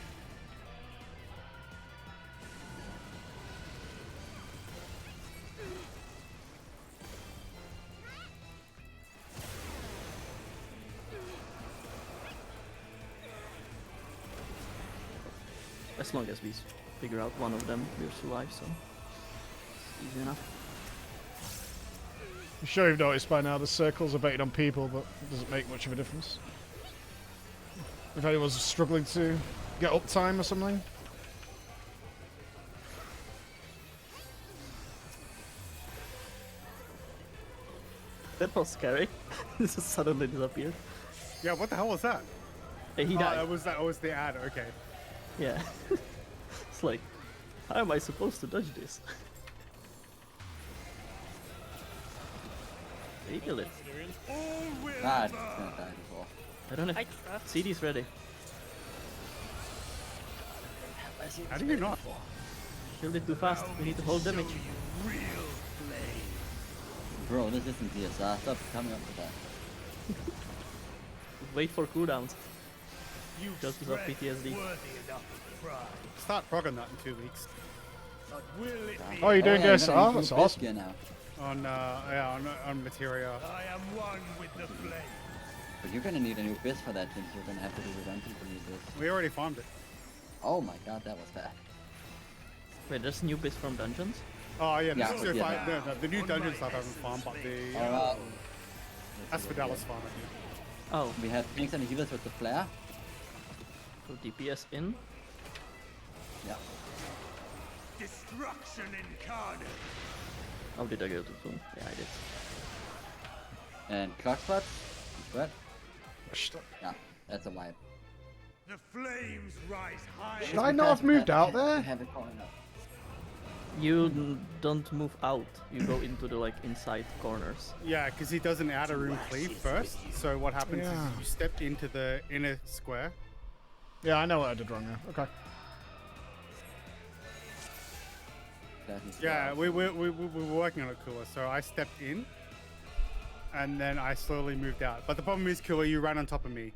As long as we figure out one of them, we'll survive, so it's easy enough. I'm sure you've noticed by now the circles are baited on people, but it doesn't make much of a difference. If anyone's struggling to get uptime or something. That was scary. This just suddenly disappeared. Yeah, what the hell was that? Hey, he died. That was the ad. Okay. Yeah. It's like, how am I supposed to dodge this? He killed it. Ah, it's gonna die before. I don't know. CD's ready. How do you not? Killed it too fast. We need to hold damage. Bro, this isn't DSR. Stop coming up with that. Wait for cooldowns. Just without PTSD. Start progging that in 2 weeks. Oh, you're doing DSR? That's awesome. Now. On materia. I am one with the flame. But you're gonna need a new biz for that, since you're gonna have to do redemption to use this. We already farmed it. Oh my god, that was bad. Wait, there's new bits from dungeons? Oh yeah, Yeah, the, yeah. the new dungeon stuff I haven't farmed, but the Asphodella's farm. I think. Oh. We have tanks and healers with the flare. So DPS in. Yeah. Destruction incarnate. Oh, did I go too soon? Yeah, I did. And clock spots. What? Yeah, that's a wipe. The flames rise high. Should I not have moved out there? Have it falling up. You don't move out. You go into the like inside corners. Yeah, because he does an outer room cleave first. So what happens Yeah. is you step into the inner square. Yeah, I know what I did wrong there. Okay. Yeah, we were working on it, Kua. So I stepped in, and then I slowly moved out. But the problem is, Kua, you ran on top of me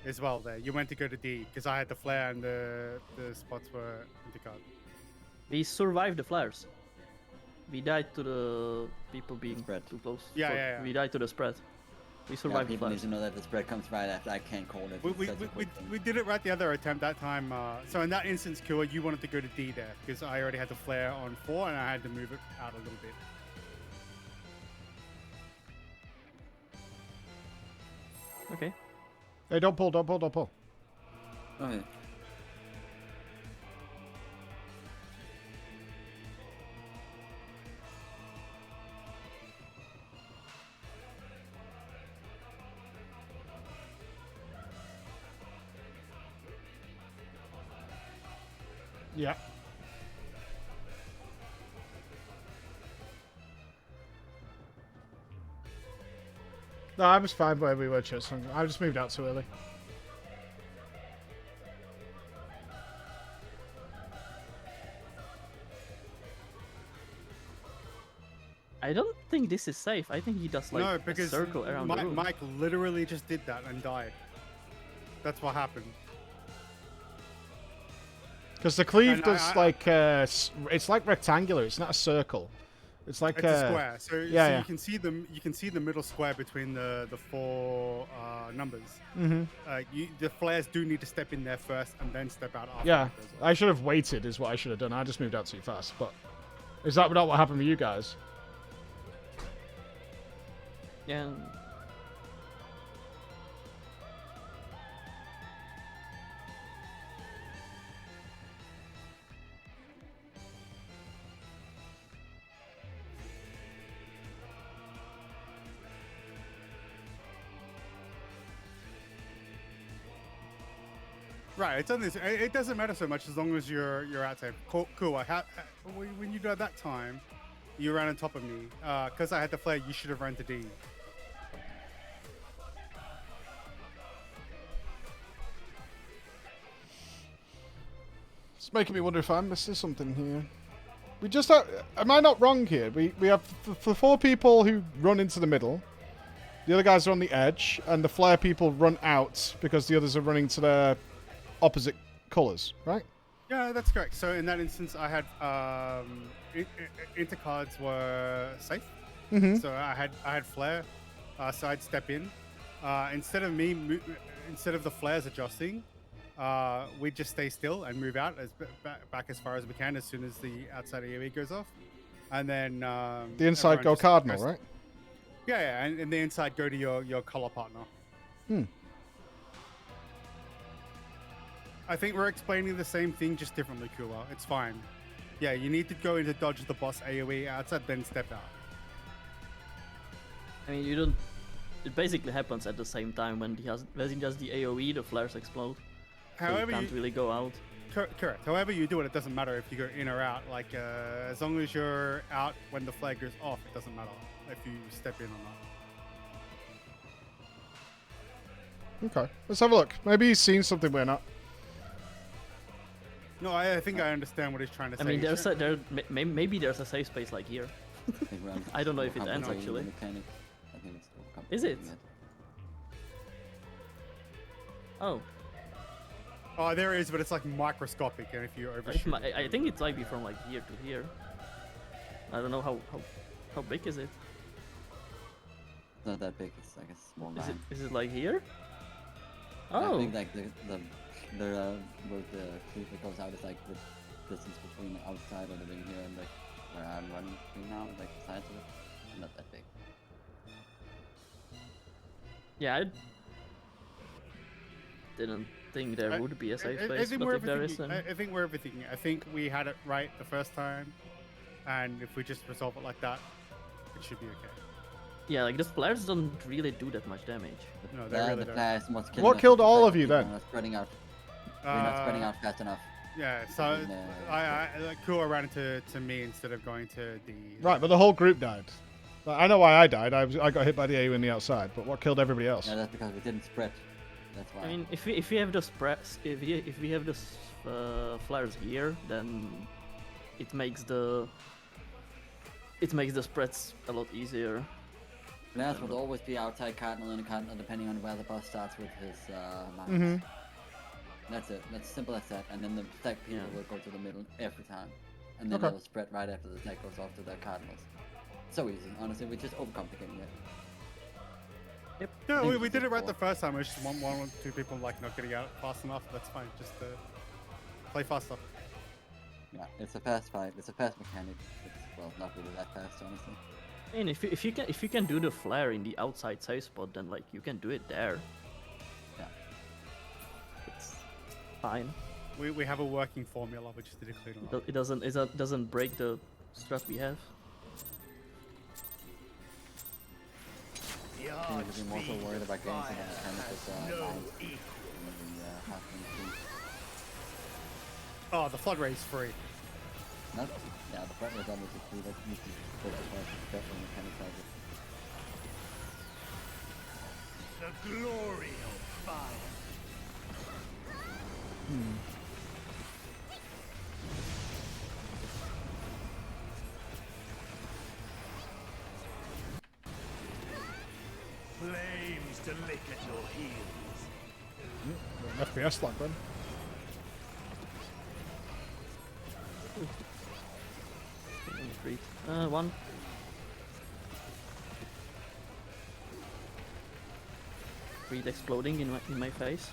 as well there. You went to go to D, because I had the flare and the spots were intercard. We survived the flares. We died to the people being too close. Yeah, So yeah. We died to the spread. We survived the people need flares. to know that the spread comes right after. I can't call it. We did it right the other attempt that time. So in that instance, Kua, you wanted to go to D there, because I already had the flare on 4, and I had to move it out a little bit. Okay. Hey, don't pull, don't pull, don't pull. Okay. Yeah. No, I was fine where we were, Chitsung. I just moved out too early. I don't think this is safe. I think he does like No, a because circle around the room. Mike literally just did that and died. That's what happened. Because the cleave And does like it's like rectangular. It's not a circle. It's like It's a square. So, yeah, so yeah. you can see the middle square between the 4 numbers. Mhm. The flares do need to step in there first and then step out after. Yeah, I should have waited. Is what I should have done. I just moved out too fast. But is that not what happened with you guys? Yeah. Right. It doesn't matter so much as long as you're out safe. Cool. When you got that time, you ran on top of me. Because I had the flare, you should have run to D. It's making me wonder if I'm missing something here. We just have, am I not wrong here? We have for 4 people who run into the middle. The other guys are on the edge, and the flare people run out because the others are running to their opposite colours, right? Yeah, that's correct. So in that instance, I had intercards were safe. Mhm. So I had flare, so I'd step in. Instead of the flares adjusting, we'd just stay still and move out back as far as we can as soon as the outside AoE goes off, and then The inside everyone go just cardinal, goes- right? Yeah, and the inside go to your color partner. Hmm. I think we're explaining the same thing, just differently, Kula. It's fine. Yeah, you need to go in to dodge the boss AoE outside, then step out. I mean, you don't. It basically happens at the same time when he does the AoE, the flares explode. So However, you can't really go out. Correct. However you do it, it doesn't matter if you go in or out. Like, as long as you're out when the flag goes off, it doesn't matter if you step in or not. Okay, let's have a look. Maybe he's seen something we're not. No, I think I understand what he's trying to say. I mean, maybe there's a safe space like here. I don't know if it ends actually. Is it? Oh. Oh, there is, but it's like microscopic, and if you overshoot, I think it might be from like here to here. I don't know how big is it? Not that big. It's like a small line. Is it like here? I Oh. think like the where the cube that goes out is like the distance between the outside of the ring here and like where I'm running between now, like the sides of it. Not that big. Yeah, I didn't think there would be a safe space, but if there isn't... I think we're everything. I think we had it right the first time, and if we just resolve it like that, it should be okay. Yeah, like the flares don't really do that much damage. No, they really don't. Flares, what's killing What us killed is the all fact of that you people then? are not spreading out. We're not spreading out fast enough. Yeah, so And, I Kua ran to me instead of going to the... Right, but the whole group died. I know why I died. I got hit by the AU in the outside, but what killed everybody else? Yeah, that's because we didn't spread. That's why. I mean, if we have the spreads, if we have the flares here, then it makes the spreads a lot easier. Flares would always be outside cardinal and cardinal depending on where the boss starts with his mouse. Mhm. That's it. That's simple as that. And then the stack people will go to the middle every time. And then Okay. they'll spread right after the stack goes off to their cardinals. So easy. Honestly, we're just overcomplicating it. Yep. No, we did it right the first time. It was just one or two people like not getting out fast enough. That's fine. Just play faster. Yeah, it's a fast fight. It's a fast mechanic. It's, well, not really that fast, honestly. I mean, if you can do the flare in the outside safe spot, then like you can do it there. Yeah. It's fine. We have a working formula. We just did it clean up. It doesn't break the strat we have. I think we'd be more so worried about getting some mechanic with mounts than the halfling team. Oh, the flood ray is free. Not, yeah, the front was obviously free. That needs to be put as far as the special mechanic side. The glory of fire. Flames to lick at your heels. FPS lag then. One. Reed exploding in my face.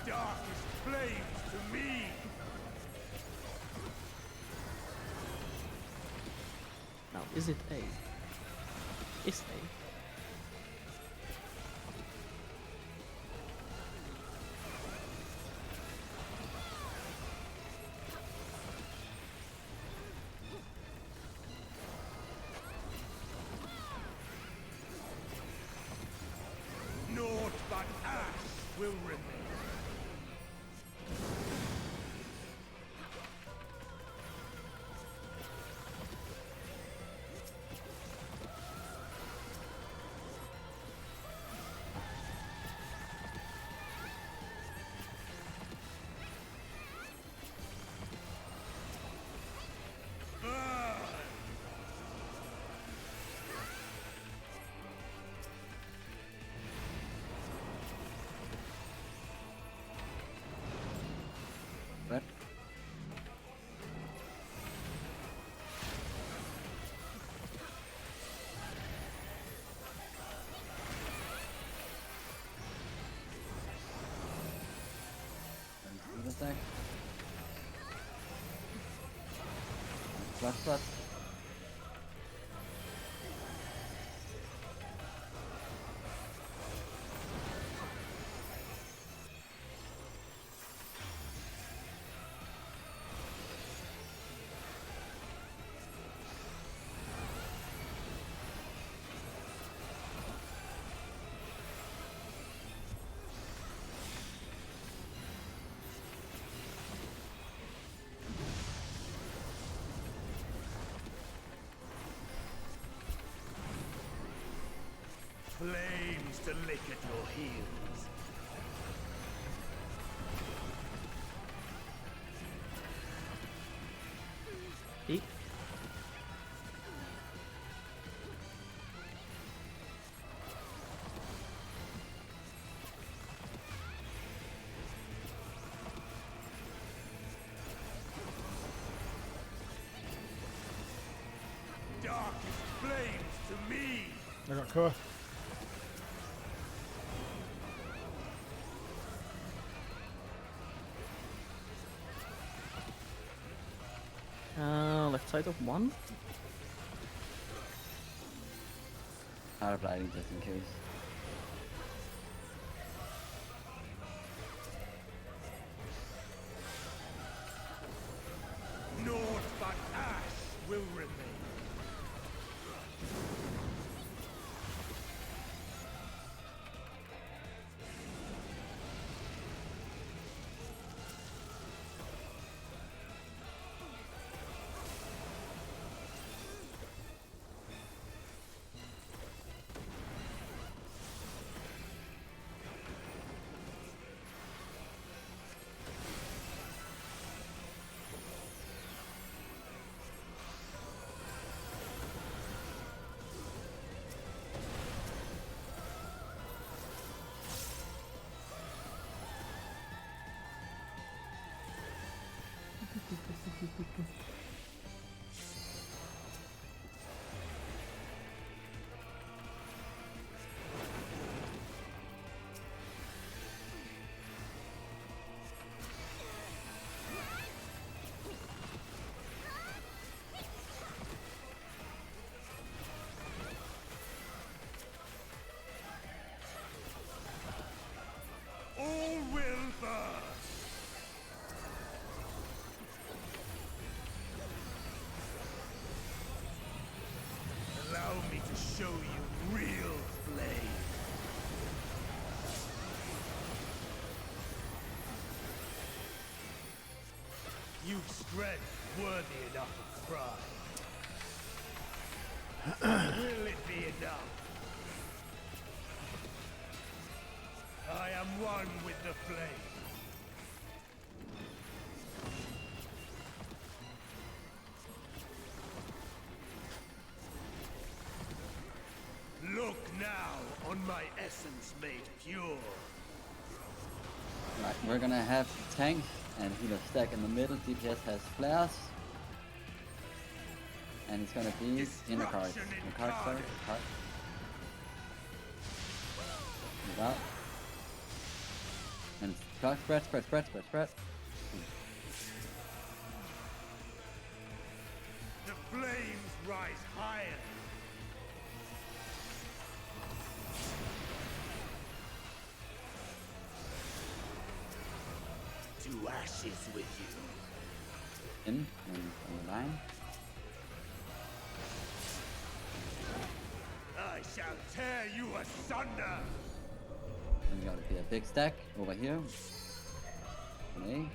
Darkest flames to me. Now, is it A? Is A? Naught but ash will remain. Plus plus. Flames to lick at your heels. Eat. Darkest flames to me. I got core. Left side of 1. Out of lighting just in case. Naught but ash will remain. All will burst. Allow me to show you real flame. You've strength worthy enough of pride. Will it be enough? I am one with the flame. Look now on my essence made pure. Right, we're gonna have tank and healer stack in the middle. DPS has flares. And it's gonna be in the card. In the card, sorry. The card. Move out. And clock spread. The flames rise higher. To ashes with you. In and on the line. I shall tear you asunder. And we gotta be a big stack over here. Okay.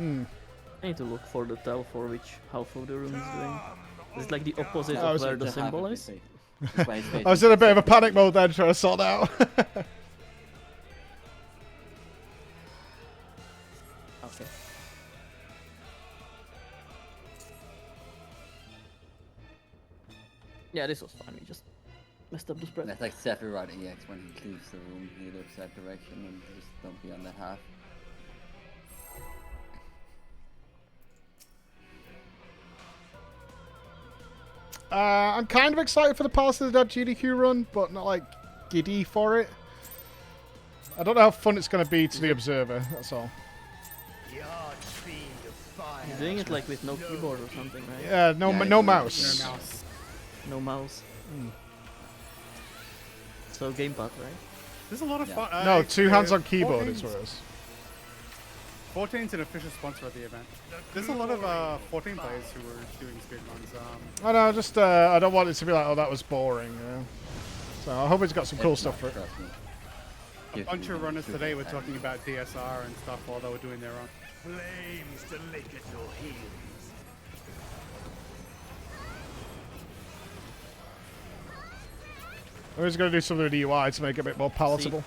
I need to look for the tell for which half of the room is doing. It's like the opposite of where the symbol is. I was in a bit of a panic mode then, trying to sort out. Okay. Yeah, this was fine. We just messed up the spread. That's like Sephiroth EX when he cleaves the room, he looks that direction and just don't be on that half. I'm kind of excited for the Palace of the Dead GDQ run, but not like giddy for it. I don't know how fun it's going to be to the observer, that's all. The archfiend He's doing it like with no keyboard or something, right? Yeah, no mouse. No mouse. No mouse. So gamepad, right? There's a lot of fun. No, 2 hands on keyboard is what it is. 14's an official sponsor of the event. There's a lot of 14 players who were doing speedruns. I know, just I don't want it to be like, oh, that was boring. So I hope it's got some cool stuff for it. A bunch of runners today were talking about DSR and stuff while they were doing their own. Flames to lick at your heels. I was going to do something with the UI to make it a bit more palatable.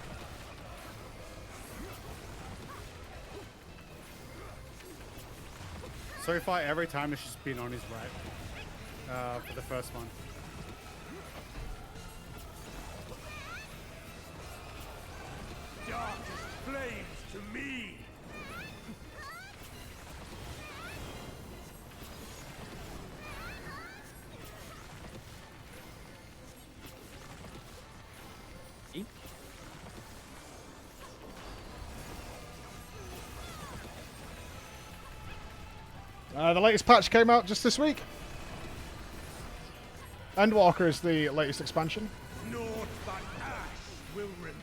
So far, every time it's just been on his right for the first one. Darkest flames to me. The latest patch came out just this week. Endwalker is the latest expansion. Naught but ash will remain.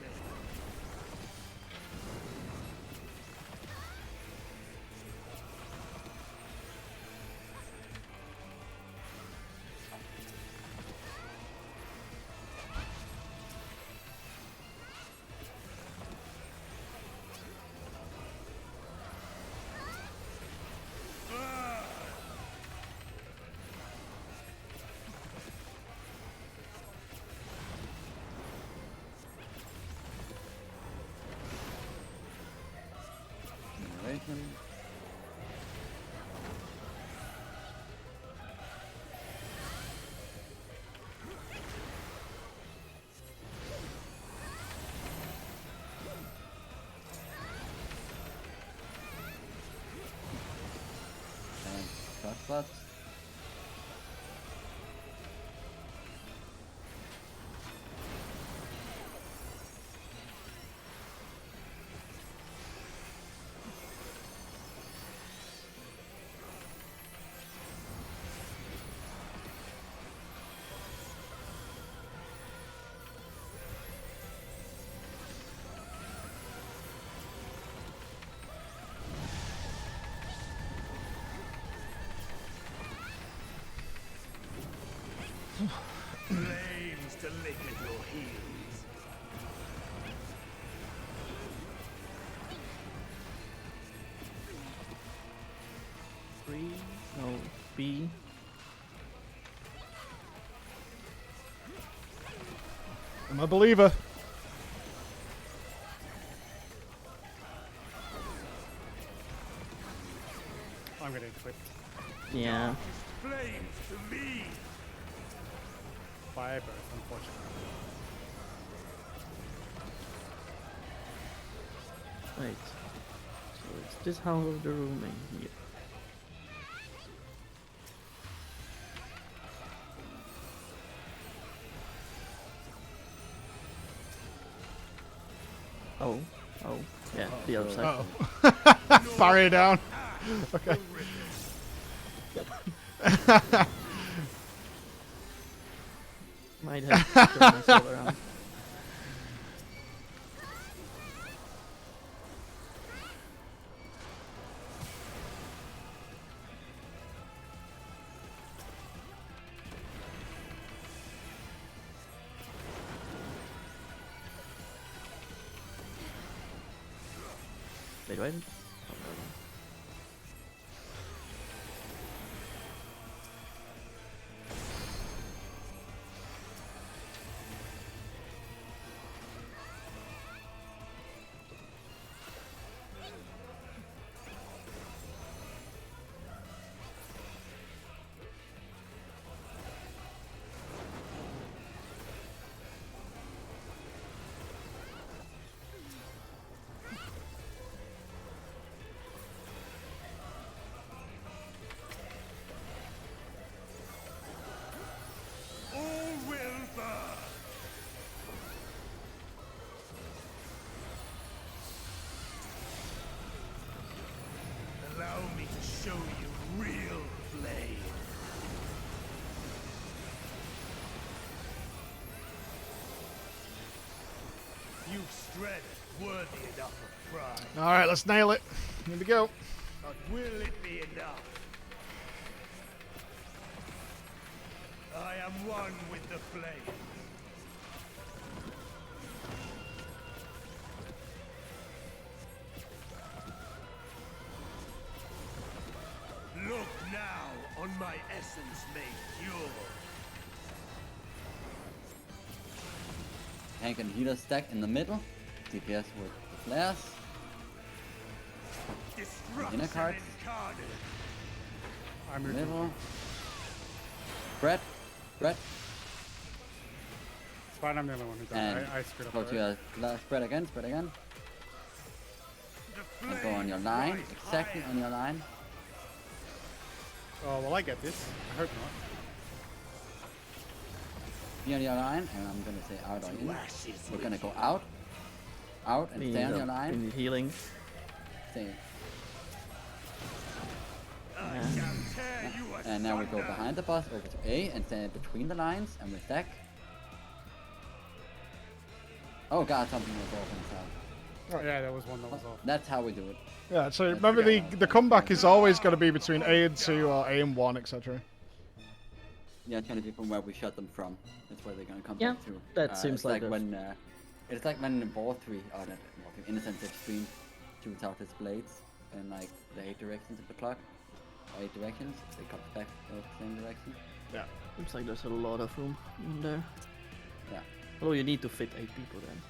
But Flames to lick at your heels. No, B. I'm a believer. I'm gonna equip. Yeah. Flames to me. Fire burst, unfortunately. Wait. So it's this house of the rooming here. Oh, yeah, the other side. Oh. Barrier down. Okay. Might have to turn myself around. Wait. show you real blade. You've shredded worthy enough of pride. All right, let's nail it. Here we go. But will it be enough? I am one with the flame. Look now on my essence made pure. Tank and healer stack in the middle. DPS with the flares. Inner cards. Middle. Brett. It's fine, I'm the only one who died. I screwed up. Go to your spread again. And go on your line. Exactly on your line. Oh, well, I get this. I hope not. Be on your line, and I'm gonna say out or in. We're gonna go out, and stay on your line. In healing. Stay. And now we go behind the boss over to A and stay between the lines, and we stack. Oh god, something was off inside. Oh, yeah, there was one that was off. That's how we do it. Yeah, so remember the comeback is always going to be between A and 2 or A and 1, etc. Yeah, it's gonna be from where we shot them from. That's where they're gonna come Yeah, back to. that seems like a- when it's like when War 3 or not War 3, Innocence Extreme shoots out his blades in like the 8 directions of the clock. Or 8 directions, it comes back the same direction. Yeah. Seems like there's a lot of room in there. Yeah. Although you need to fit 8 people then.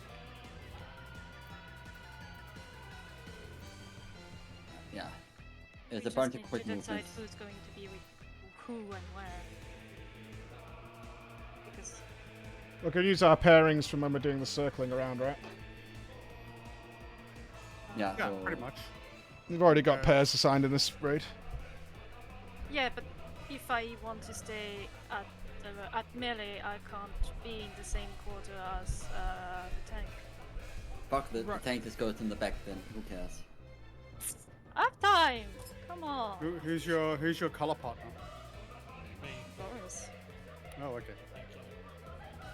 Yeah. It's We a bunch just of quick need to decide movements. who's going to be with who and where. Because We can use our pairings from when we're doing the circling around, right? Yeah, Yeah, so pretty much. We've already got pairs assigned in this raid. yeah, but if I want to stay at melee, I can't be in the same quarter as the tank. fuck the tank just goes in the back then, who cares? Up time! Come on! Who's your color partner? Me. Boris. Oh, okay. Thank you.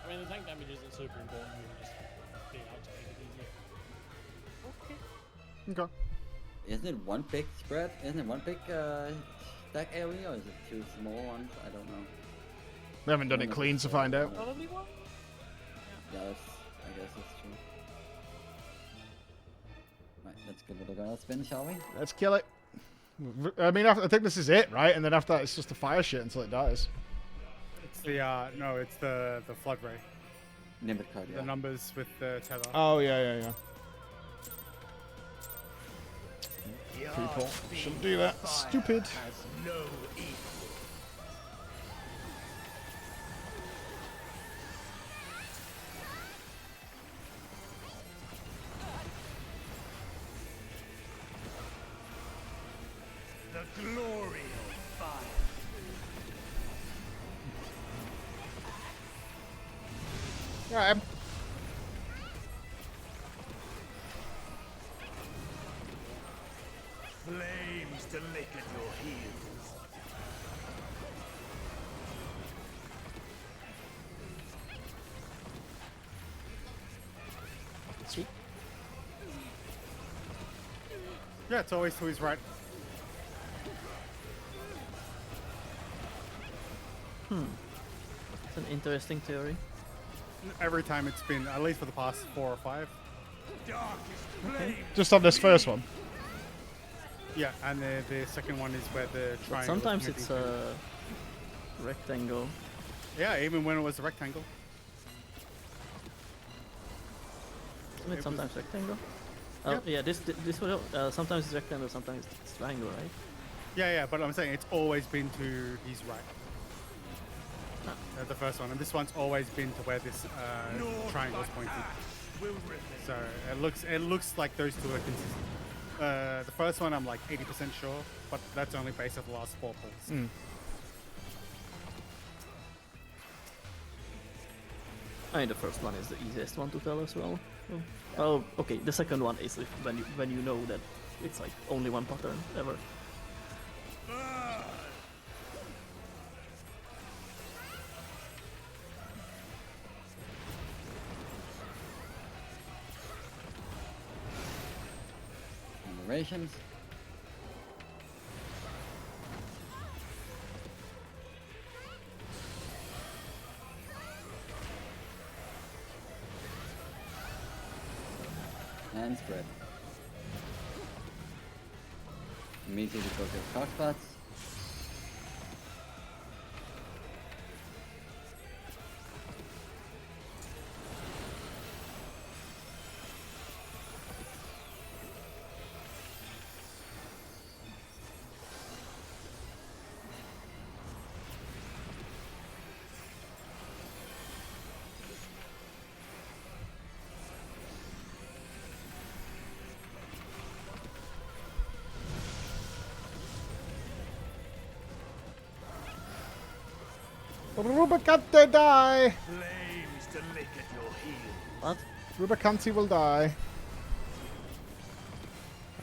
I mean, the tank damage isn't super important. We can just being out to make it easier. Okay. Okay. Isn't it one big spread? Isn't it one big stack area, or is it 2 small ones? I don't know. We haven't done it clean to find out. Probably one? Yeah, I guess that's true. Right, let's give it a go. Spin, shall we? Let's kill it. I mean, I think this is it, right? And then after that, it's just a fire shit until it dies. It's the no, it's the flood ray. Nimbus card, yeah. The numbers with the tether. Oh, yeah. People shouldn't do that. Stupid. Has no equal. The glory of fire. Right. Flames to lick at your heels. Sweet. Yeah, it's always to his right. It's an interesting theory. Every time it's been, at least for the past 4 or 5. Just on this first one. Yeah, and the second one is where the But triangle. sometimes it's a rectangle. Yeah, even when it was a rectangle. Isn't it sometimes rectangle? Oh Yep. yeah, this one. Sometimes it's rectangle, sometimes it's triangle, right? Yeah, but I'm saying it's always been to his right. The first one, and this one's always been to where this triangle is pointed. So it looks like those two are consistent. The first one I'm like 80% sure, but that's only based on the last 4 pulls. I mean, the first one is the easiest one to tell as well. Oh, okay. The second one is when you know that it's like only one pattern ever. decorations. And spread. Immediately go to the cock spots. Rubicante die! Flames to lick at your heels. What? Rubicante will die.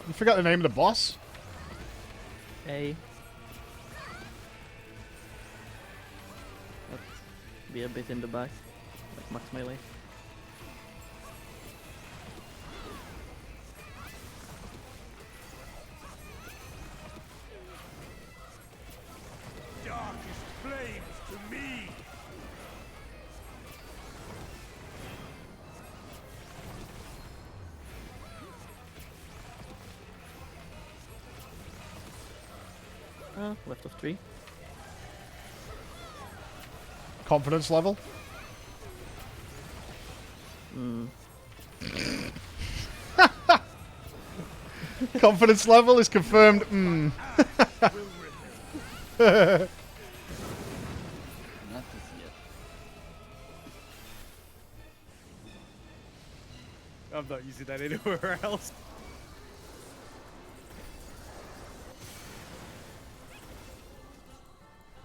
You forgot the name of the boss? A. Let's be a bit in the back, like max melee. Darkest flames to me. Left of 3. Confidence level? Confidence level is confirmed. Not to see it. I'm not using that anywhere else.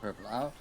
Purple out.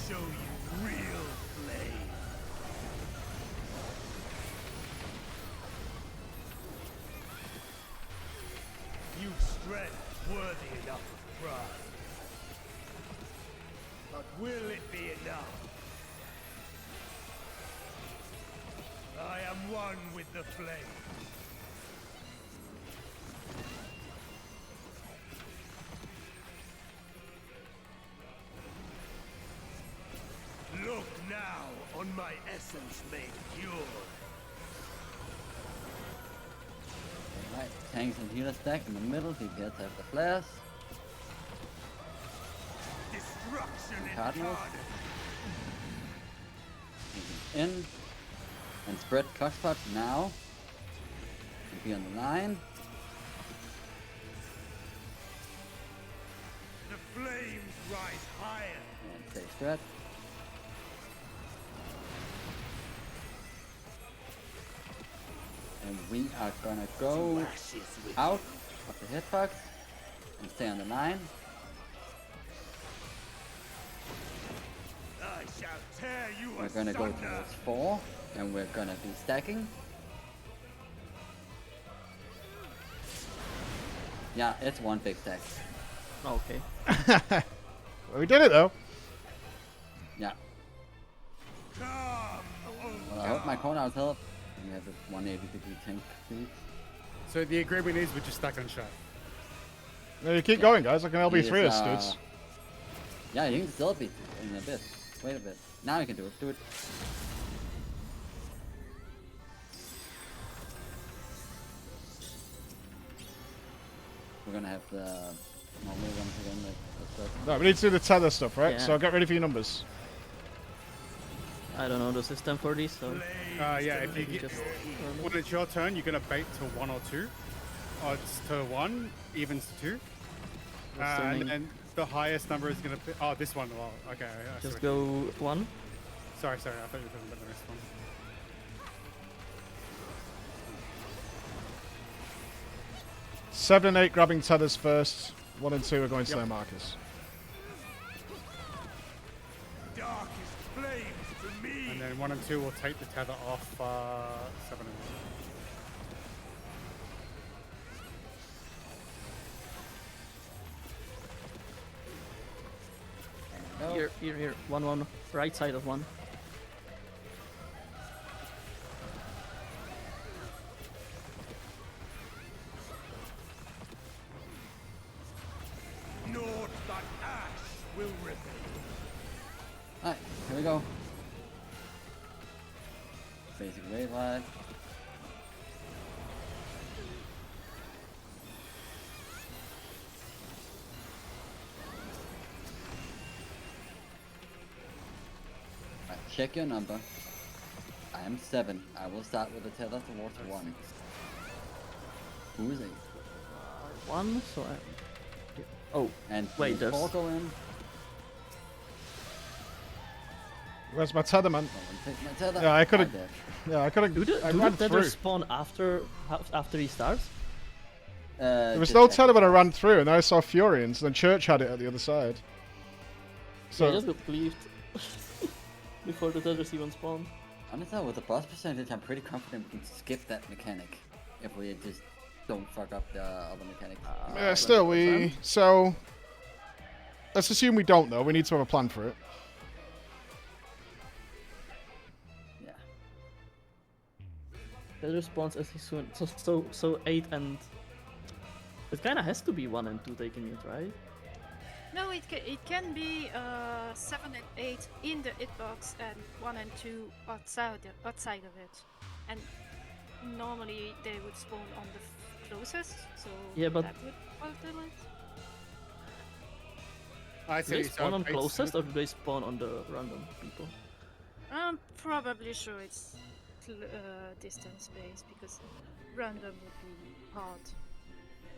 Show you real flame. You've strength worthy enough of pride. But will it be enough? I am one with the flame. Look now on my essence made pure. Alright, tanks and healer stack in the middle. He gets out the flares. Destruction Cardinals. In. And spread cockspot now. And be on the line. The flames rise higher. And stay spread. And we are gonna go out of the hitbox and stay on the line. I shall tear you We're gonna go asunder. towards 4 and we're gonna be stacking. Yeah, it's one big stack. Okay. Well, we did it though. Yeah. Well, I hope my corners help. We have a 180-degree tank speed. So the agreement is we just stack on shot. No, you keep going, guys. I can LB3 us, Yes, dudes. Yeah, you can still beat it in a bit. Wait a bit. Now you can do it. Do it. We're gonna have the normal ones again. No, we need to do the tether stuff, right? Yeah. So get ready for your numbers. I don't know the system for these, so. Yeah, if you get, just when it's your turn, you're gonna bait to 1 or 2. Odds to 1, evens to 2. And then the highest number is gonna be. Oh, this one. Well, okay. I Just see go 1. Sorry. I thought you were talking about the next one. Seven and 8 grabbing tethers first. 1 and 2 are going to their markers. Darkest flames to me. And then 1 and 2 will take the tether off 7 and 8. Here. 1. Right side of 1. Naught but ash will rip it. Alright, here we go. Basic wave lag. Check your number. I am 7. I will start with a tether towards 1. Who is 8? 1, so I... Oh, and wait, there's... portal in. Where's my tether, man? Take my tether. Yeah, I could have. Yeah, I could have. Do the tether spawn after he starts? There was no tether when I ran through, and then I saw Furians, and then Church had it at the other side. So I just got cleaved before the tethers even spawn. Honestly, with the boss percentage, I'm pretty confident we can skip that mechanic if we just don't fuck up the other mechanic. yeah, still we. So let's assume we don't, though. We need to have a plan for it. Yeah. Tether spawns as soon. So 8 and. It kind of has to be 1 and 2 taking it, right? No, it can be 7 and 8 in the hitbox and 1 and 2 outside of it. And normally they would spawn on the closest, so yeah, but that would alter it. I do they spawn on closest or do they spawn on the random people? I'm probably sure it's distance based because random would be hard.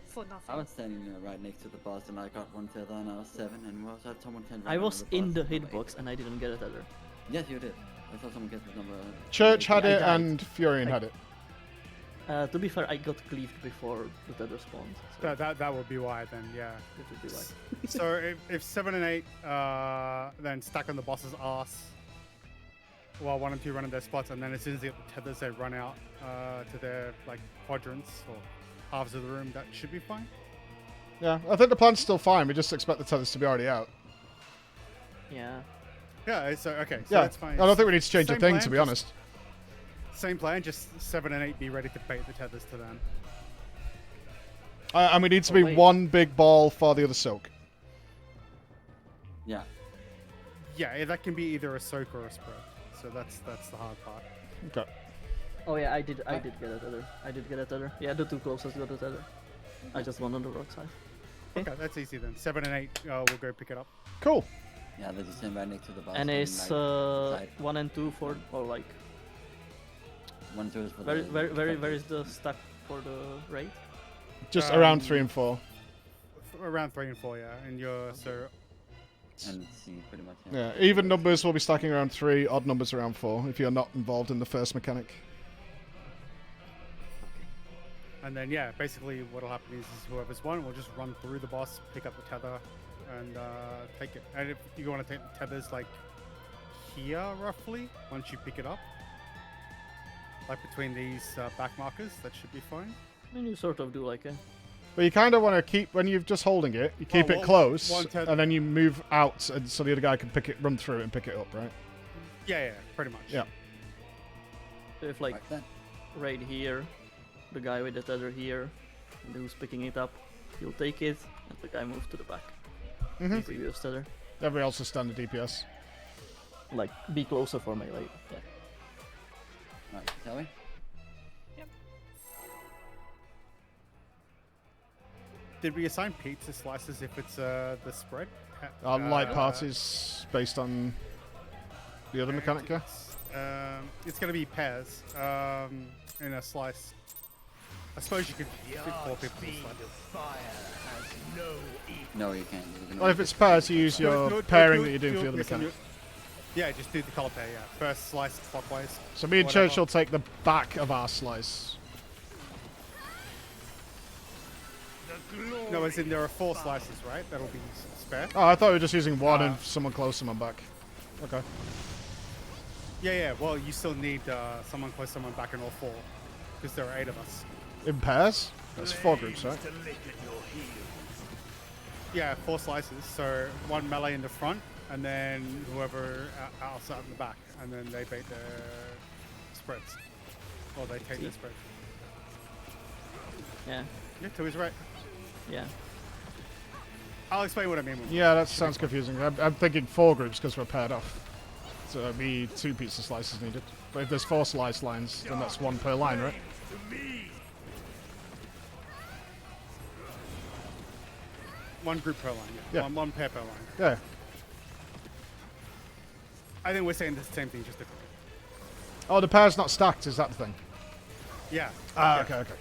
For nothing. I was standing right next to the boss and I got 1 tether and I was 7 and we also had someone 10. I was in the hitbox and I didn't get a tether. Yes, you did. I saw someone get the number. Church had it and Furian had it. To be fair, I got cleaved before the tether spawned. So That would be why then, yeah. That would be why. So if 7 and 8 then stack on the boss's ass while 1 and 2 run in their spots, and then as soon as they get the tethers, they run out to their like quadrants or halves of the room, that should be fine. Yeah, I think the plan's still fine. We just expect the tethers to be already out. Yeah. Yeah, so okay, so yeah, that's fine. I don't think we need to change a thing, plan, to be honest. Same plan, just 7 and 8 be ready to bait the tethers to them. And we need to be one big ball for the other soak. Yeah. Yeah, that can be either a soak or a spread. So that's the hard part. Okay. Oh yeah, I did get a tether. I did get a tether. Yeah, the 2 closest got a tether. I just won on the rock side. Okay, that's easy then. 7 and 8, we'll go pick it up. Cool. Yeah, they're just sitting right next to the boss. And it's like, 1 and 2 for, or like... 1 and 2 is for where is the stack for the raid? Just around 3 and 4. Around 3 and 4, yeah. And you're so... And C, pretty much. Yeah, even numbers will be stacking around 3, odd numbers around 4, if you're not involved in the first mechanic. And then, yeah, basically what'll happen is whoever's won will just run through the boss, pick up the tether, and take it. And if you want to take the tethers, like, here, roughly, once you pick it up, like between these back markers, that should be fine. I mean, you sort of do like a... But you kind of want to keep, when you're just holding it, you keep it close, and then you move out, and so the other guy can run through it and pick it up, right? Yeah, pretty much. Yeah. So if, like right here, the guy with the tether here, and who's picking it up, he'll take it, and the guy moves to the back. Mhm. Previous tether. Everybody else is standard DPS. Like, be closer for melee, yeah. Alright, shall we? Yep. Did we assign pizza slices if it's the spread? Light parties based on... The other mechanic, yeah? It's going to be pairs in a slice. I suppose you could fit 4 people in a slice. No, you can't. Well, if it's pairs, you use your pairing that you're doing for the other mechanic. Yeah, just do the color pair, yeah. First slice clockwise. So me and Churchill take the back of our slice. No, as in there are 4 slices, right? That'll be spare. Oh, I thought we were just using one and someone close, someone back. Okay. Yeah. Well, you still need someone close, someone back in all 4. Because there are 8 of us. In pairs? That's 4 groups, right? Yeah, 4 slices. So 1 melee in the front, and then whoever else out in the back. And then they bait their spreads. Or they take their spread. Yeah. Yeah, to his right. Yeah. I'll explain what I mean. Yeah, that sounds confusing. I'm thinking 4 groups because we're paired off. So it'd be 2 pizza slices needed. But if there's 4 slice lines, then that's 1 per line, right? One group per line, yeah. One pair per line. Yeah. I think we're saying the same thing, just differently. Oh, the pair's not stacked, is that the thing? Yeah. Ah, Yeah. okay.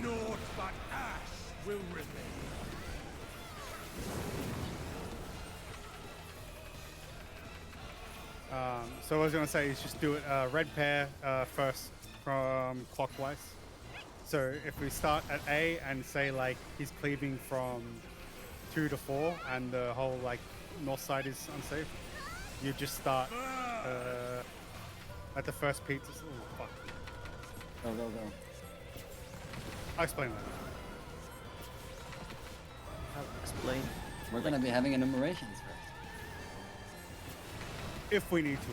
Naught but ash will remain. So what I was going to say is just do it red pair first from clockwise. So if we start at A and say like he's cleaving from 2 to 4 and the whole like north side is unsafe, you just start at the first pizza. Oh, fuck. Go. I'll explain that. I'll explain. We're going to be having enumerations first. If we need to.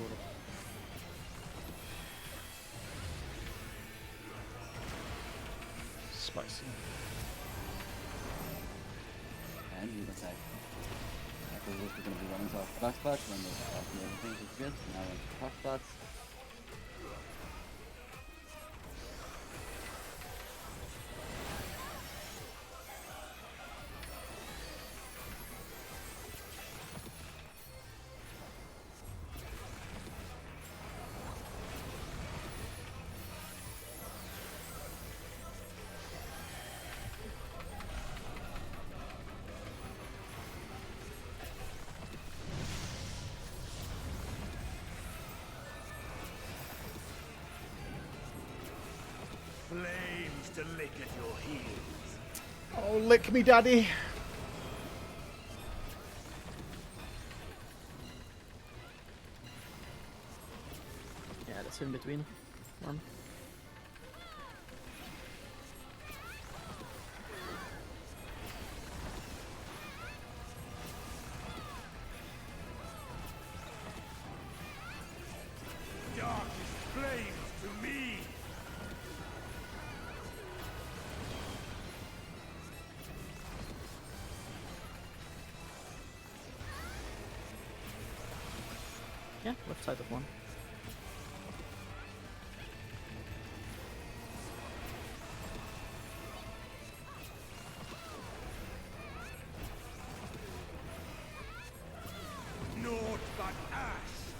Spicy. And you decide. After this, we're going to be running to our box spots, then we'll off the other things, which is good. Now we're into box spots. Flames to lick at your heels. Oh, lick me, daddy. Yeah, that's in between. One. Darkest flames to me. Yeah, left side of 1. Naught but ash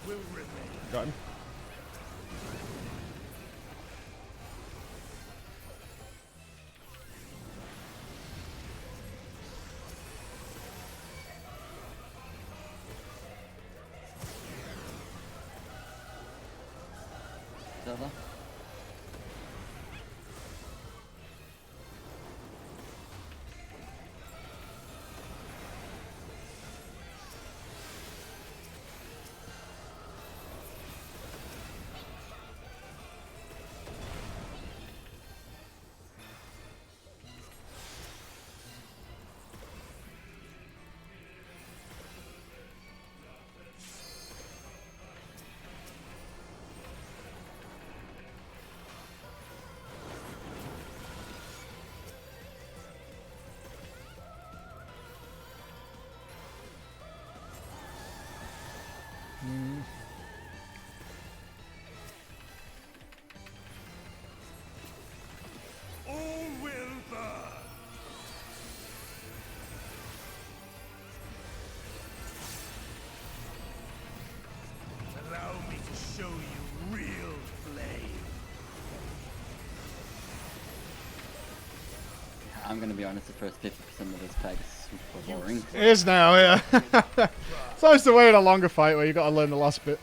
will remain. Got him. Zelda? show you real flame. I'm gonna be honest, the first 50% of this pack is super boring. It is now, yeah. It's always the way in a longer fight where you got to learn the last bit.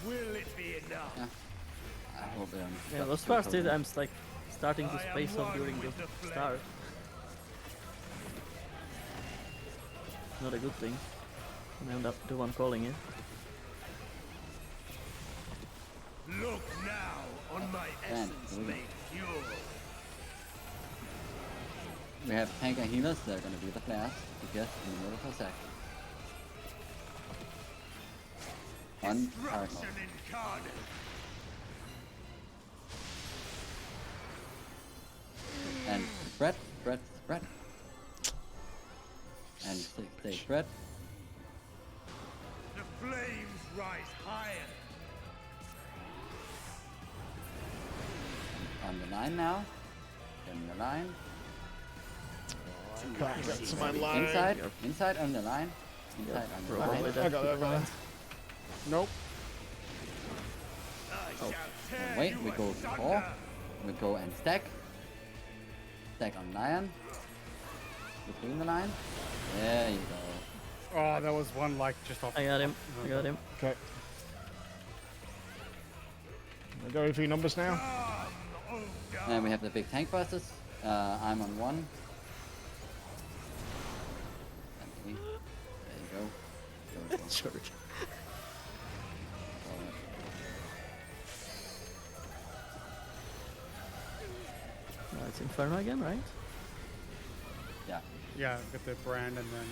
Will it be enough? I hope Yeah, those first did I'm like starting to space off during the start. Not a good thing. I end up the one calling it. Look now on my essence made pure. We have tank and healers that are gonna be the flash to get in the middle of a sec. On Armory. And spread. And stay spread. The flames rise higher. On the line now. In the line. Can't get to my line. Inside on the line. Inside on the line. I got that. Nope. Oh, wait, we go 4. We go and stack. Stack on lion. Between the line. There you go. Oh, that was one like just off. I got him. Okay. We're going for your numbers now. And we have the big tank busters. I'm on 1. There you go. Sure. It's Inferno again, right? Yeah. Yeah, with the brand and then.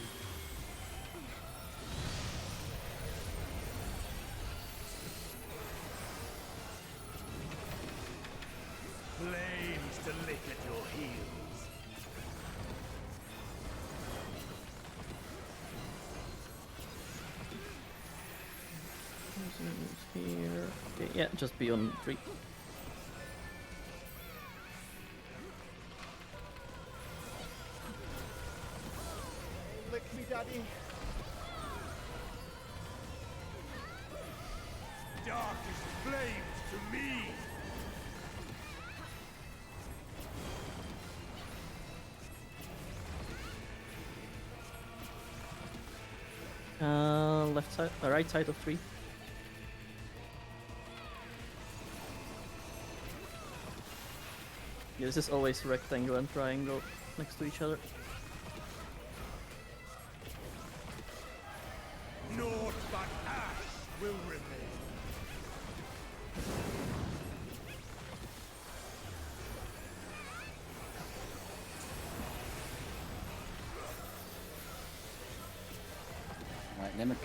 Flames to lick at your heels. Here. Okay, yeah, just be on 3. Lick me, daddy. Darkest flames to me. Left side, right side of 3. Yeah, this is always rectangle and triangle next to each other. Naught but ash will remain. Right, limit.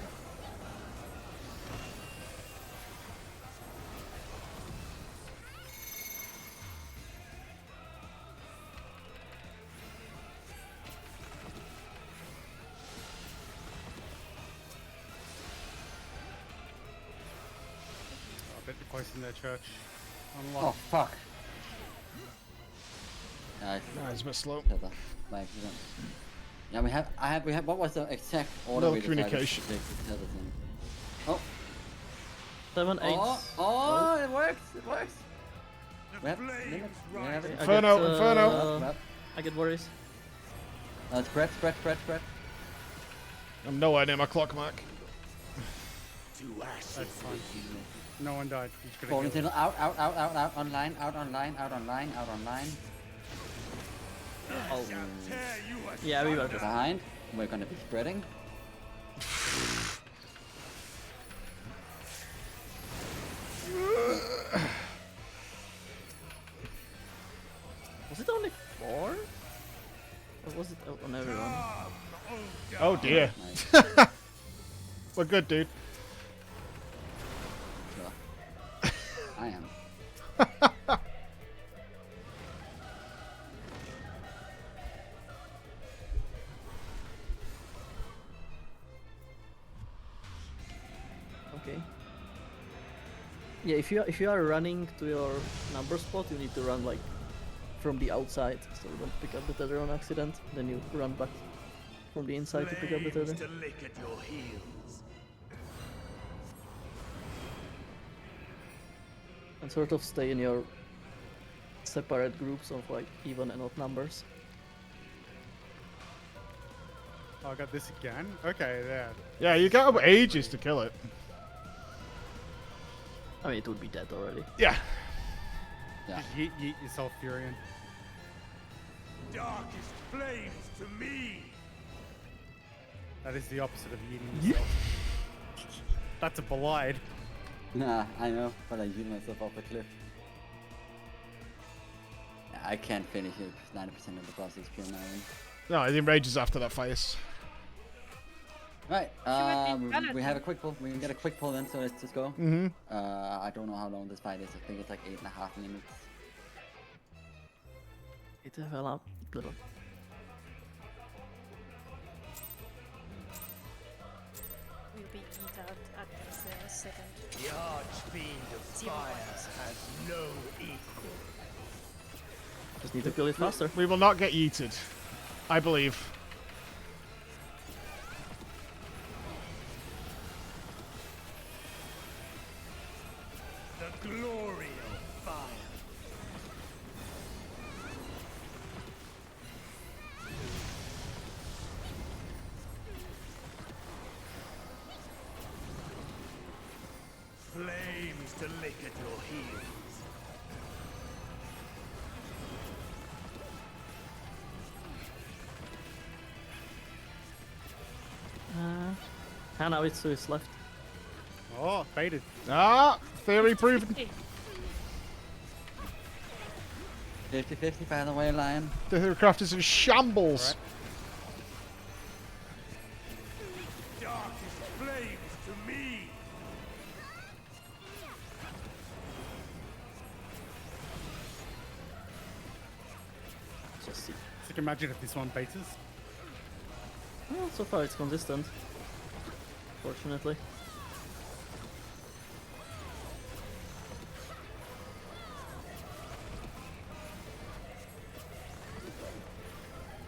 A bit close in their church. Oh fuck. Nice. It's a bit slow. By accident. Yeah, we have. What was the exact order? No we decided to communication. take the tethers in? Oh. 7, 8. Oh, it works. It works. We have limits. We have it. Inferno. I get worries. Spread. I'm nowhere near my clock mark. That's fine. No one died. You just gotta Falling kill tunnel. Out. Online. Oh. Yeah, we were just behind. We're gonna be spreading. Was it only 4? Or was it on everyone? Oh dear. We're good, dude. I am. Okay. Yeah, if you are running to your number spot, you need to run like from the outside, so you don't pick up the tether on accident. Then you run back from the inside to pick up the tether. To lick at your heels. And sort of stay in your separate groups of like even and odd numbers. Oh, I got this again? Okay, yeah. Yeah, you got ages to kill it. I mean, it would be dead already. Yeah. Just yeet yourself, Furion. Darkest flames to me. That is the opposite of yeeting yourself. That's a Belied. Nah, I know, but I yeet myself off a cliff. I can't finish it because 90% of the boss XP on my own. No, it enrages after that fires. Right, we have a quick pull. We can get a quick pull then, so let's just go. Mm-hmm. I don't know how long this fight is. I think it's like 8.5 minutes. It fell out little. We'll be beat out at the second. The Archfiend of Fire has no equal. Just need to kill it faster. We will not get yeeted, I believe. The glory of fire. Flames to lick at your heels. Now it's Swiss left. Oh, baited. Ah, theory proven. 50-50 by the way, Lion. The Theorycraft is in shambles. Right. Darkest flames to me. Just see. So imagine if this one baits us. Well, so far it's consistent. Fortunately.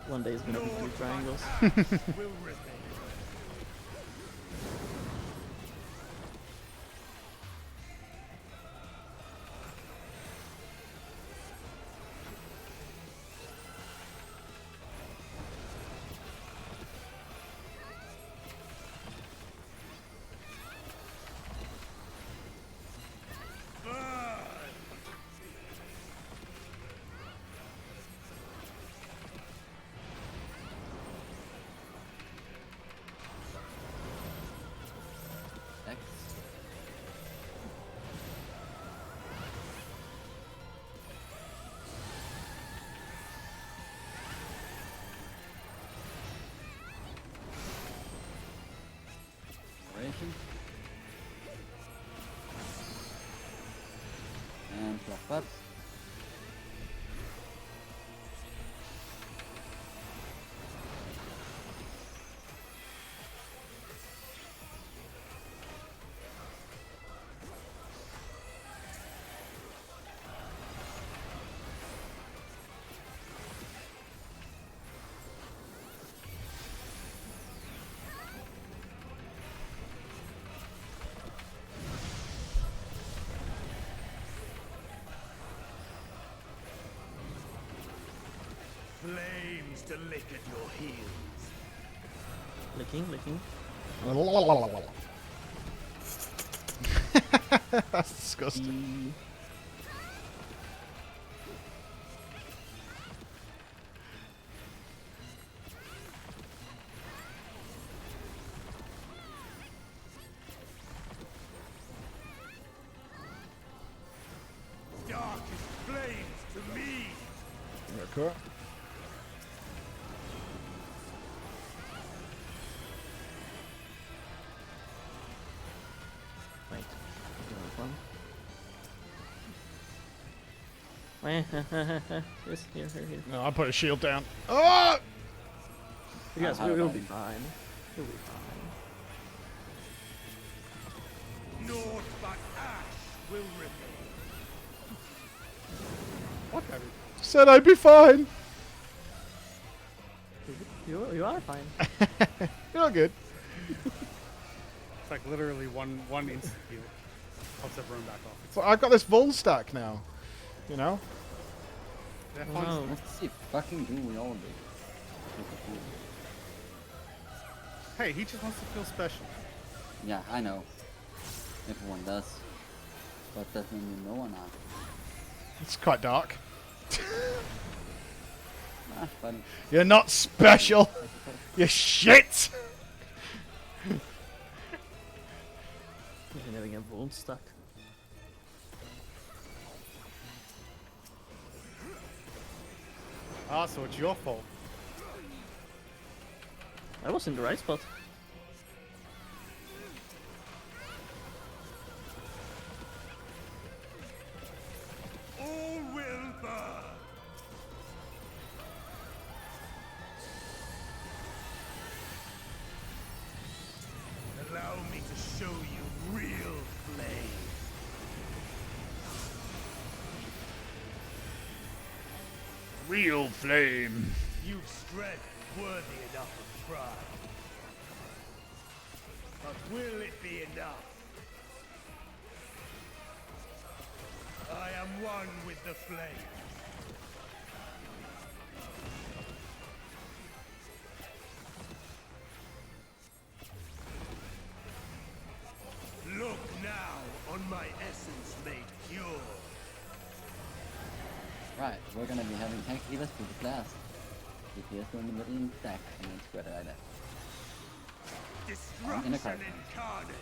One day is gonna be 2 triangles. Will remain. And fluff up. Flames to lick at your heels. Licking. That's disgusting. Darkest flames to me. Okay. Yes, here. No, I put a shield down. Oh! Yes, we'll be fine. We'll be fine. Naught but ash will remain. What have you? Said I'd be fine. You are fine. You're good. It's like literally one instant heal. pops everyone back off. It's But I've got this Vul stack now. You know? they're Oh, fun. no. Let's see, fucking do we all do? Hey, he just wants to feel special. Yeah, I know. Everyone does. But doesn't mean no one are. It's quite dark. Ah, fun. You're not special. You're shit. Misschien heb ik een woonstak. Ah, so it's your fault. I was in the right spot. All will burn. Allow me to show you real flame. Real flame. You've strength worthy enough of pride. But will it be enough? I am one with the flame. Look now on my essence made pure. Right, we're gonna be having tank healers with the blast. DPS go in the middle and stack, and then spread it right there. Destruction incarnate.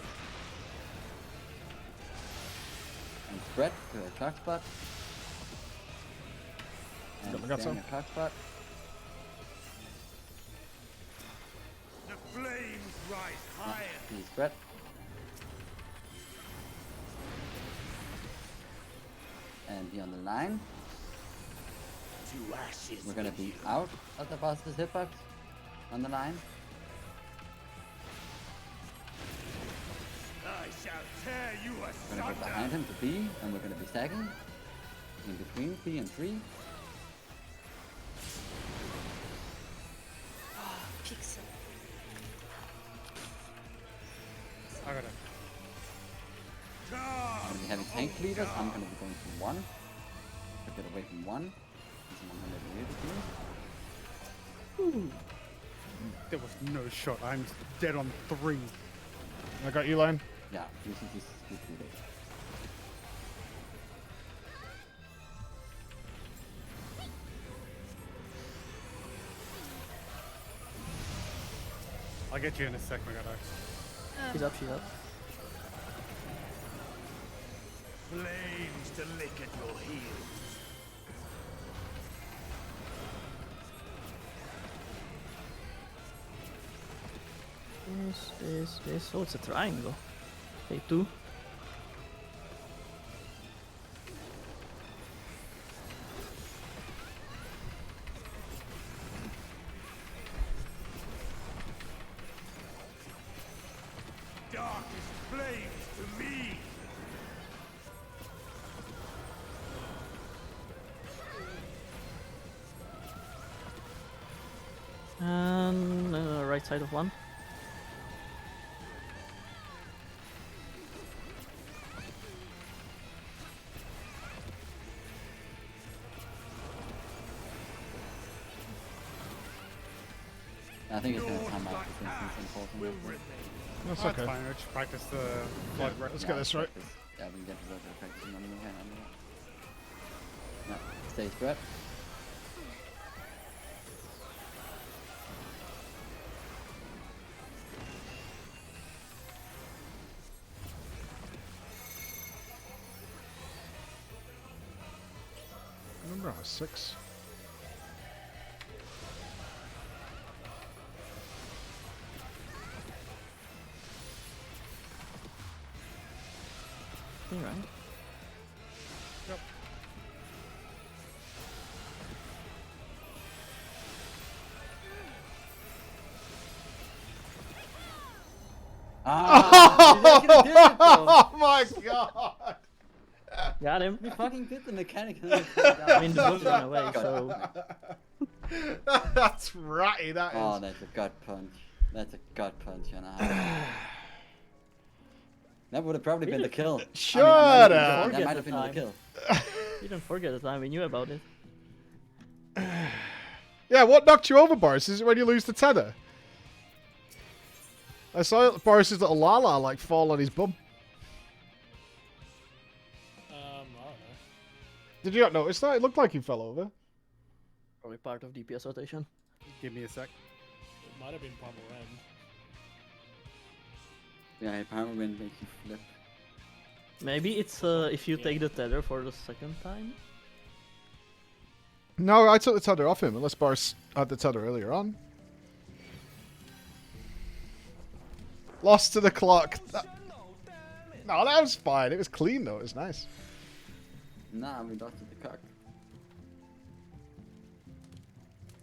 And spread to a clock spot. And Got stay in some. a clock spot. The flames rise higher. Please spread. And be on the line. To ashes. We're gonna be out of the boss's hitbox on the line. I shall tear you We're gonna go behind asunder. him to B, and we're gonna be stacking in between B and 3. Pixel. I gotta. I'm gonna be having tank leaders. I'm gonna be going to 1. To get away from 1. He's 100 Ooh. There was no shot. I'm dead on 3. I got you, Line. Yeah, you should just do it. I'll get you in a sec, my god. She's up, she's up. Flames to lick at your heels. This. Oh, it's a triangle. Okay, 2. Darkest flames to me. And right side of 1. I think it's gonna come out because it's important. That's That's okay. fine. Let's practice the blood. Let's get this right. Yeah, we can get to the practice on the hand. No, stay spread. Remember I was 6. You're right. Yep. Oh my god! Got him. We fucking did the mechanic. I mean, the boat ran away, so. That's ratty, that is. Oh, that's a gut punch. That's a gut punch, and I. That would have probably been the kill. Shut up. That might have been the kill. You don't forget the time we knew about it. Yeah, what knocked you over, Boris? Is it when you lose the tether? I saw Boris's little Lala like fall on his bum. I don't know. Did you not notice that? It looked like he fell over. Probably part of DPS rotation. Give me a sec. It might have been Primal Rend. Yeah, Primal Wind makes you flip. Maybe it's if you take the tether for the second time. No, I took the tether off him, unless Boris had the tether earlier on. Lost to the clock. No, that was fine. It was clean, though. It was nice. Nah, we lost to the cock.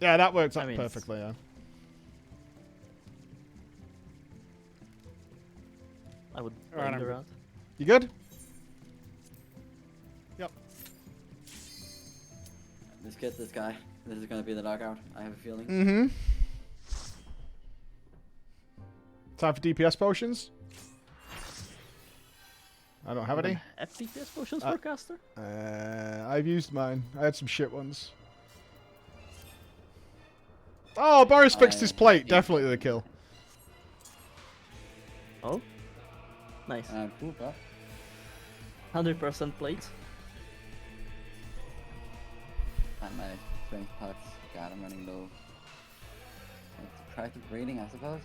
Yeah, that worked out perfectly, yeah. I would Alright, blame the I'm rat. You good? Yep. Let's get this guy. This is gonna be the knockout. I have a feeling. Mm-hmm. Time for DPS potions. I don't have any. Have DPS potions for caster? I've used mine. I had some shit ones. Oh, Boris fixed his plate. Definitely the kill. Oh, nice. Cool, 100% plate. And my strength pots. God, I'm running low. Let's try to breeding, I suppose.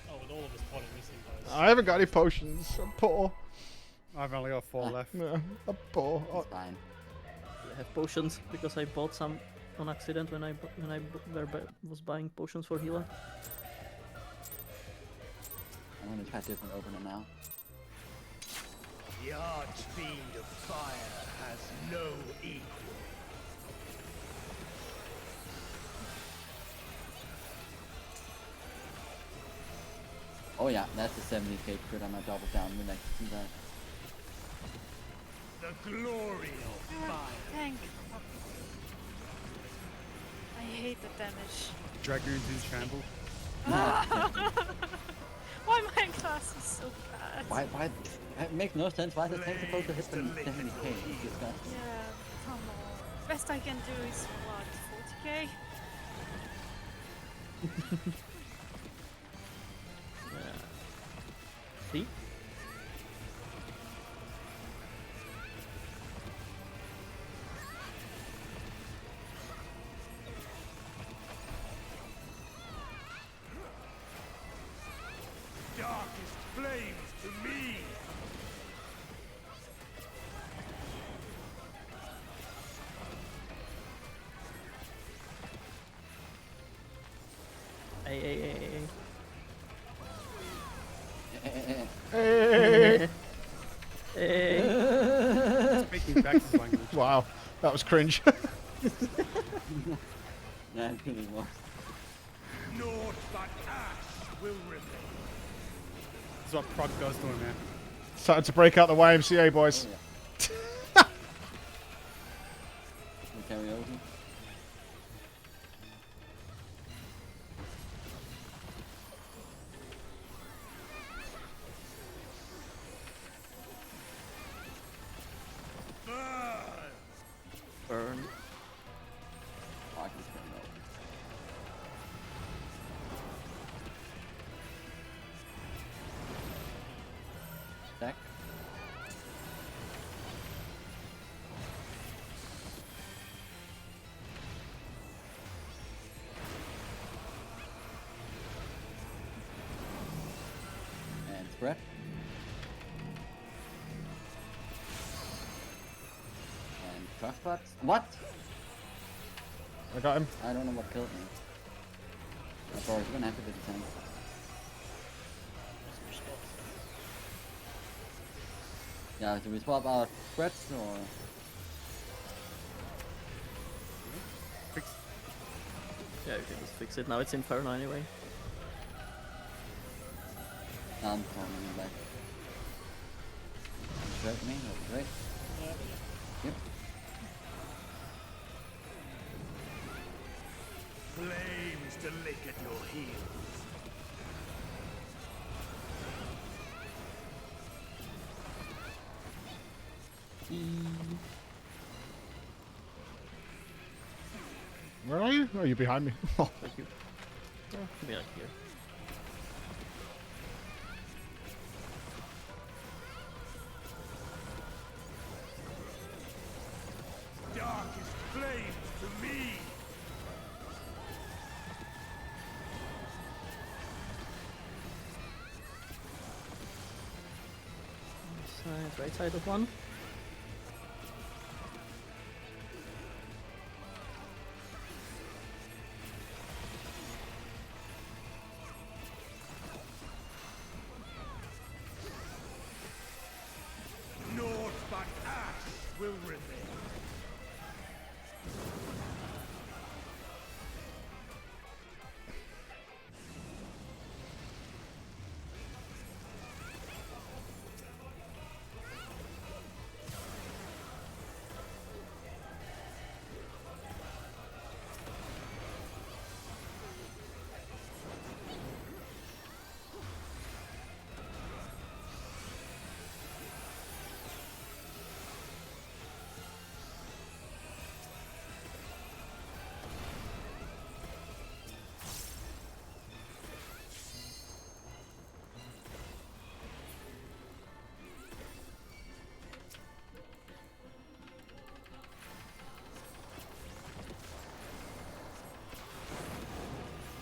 Oh, with all of us potting missing guys. I haven't got any potions. I'm poor. I've only got 4 left. Yeah, I'm poor. It's fine. I have potions because I bought some on accident when I was buying potions for healer. I'm gonna try to open it now. The Archfiend of Fire has no equal. Oh yeah, that's a 70k crit on my double down. We'd like to see that. The glory of fire. Thank. I hate the damage. Dragoons in shambles. Why my class is so bad? Why? It makes no sense. Why is the tank supposed to hit them 70k? It's disgusting. Yeah, come on. Best I can do is what, 40k? See? Darkest flames to me. Hey. Speaking Bax's language. Wow, that was cringe. Yeah, it really was. Naught but ash will remain. This is what Prog does to him, man. It's time to break out the YMCA, boys. Oh, yeah. Karaoke. Burn. Oh, I can spin that. Stack. And spread. And crossbots. What? I got him. I don't know what killed me. Of course, you're gonna have to do the same. Yeah, do we swap out threats or? Yeah, you can just fix it. Now it's Inferno anyway. I'm calling him back. Hurt me, that's great. Yep. to lick at your heels. Where are you? Oh, you're behind me. Oh. Thank you. Oh, be like here. Darkest flames to me. Right side of one. Naught but ash will remain.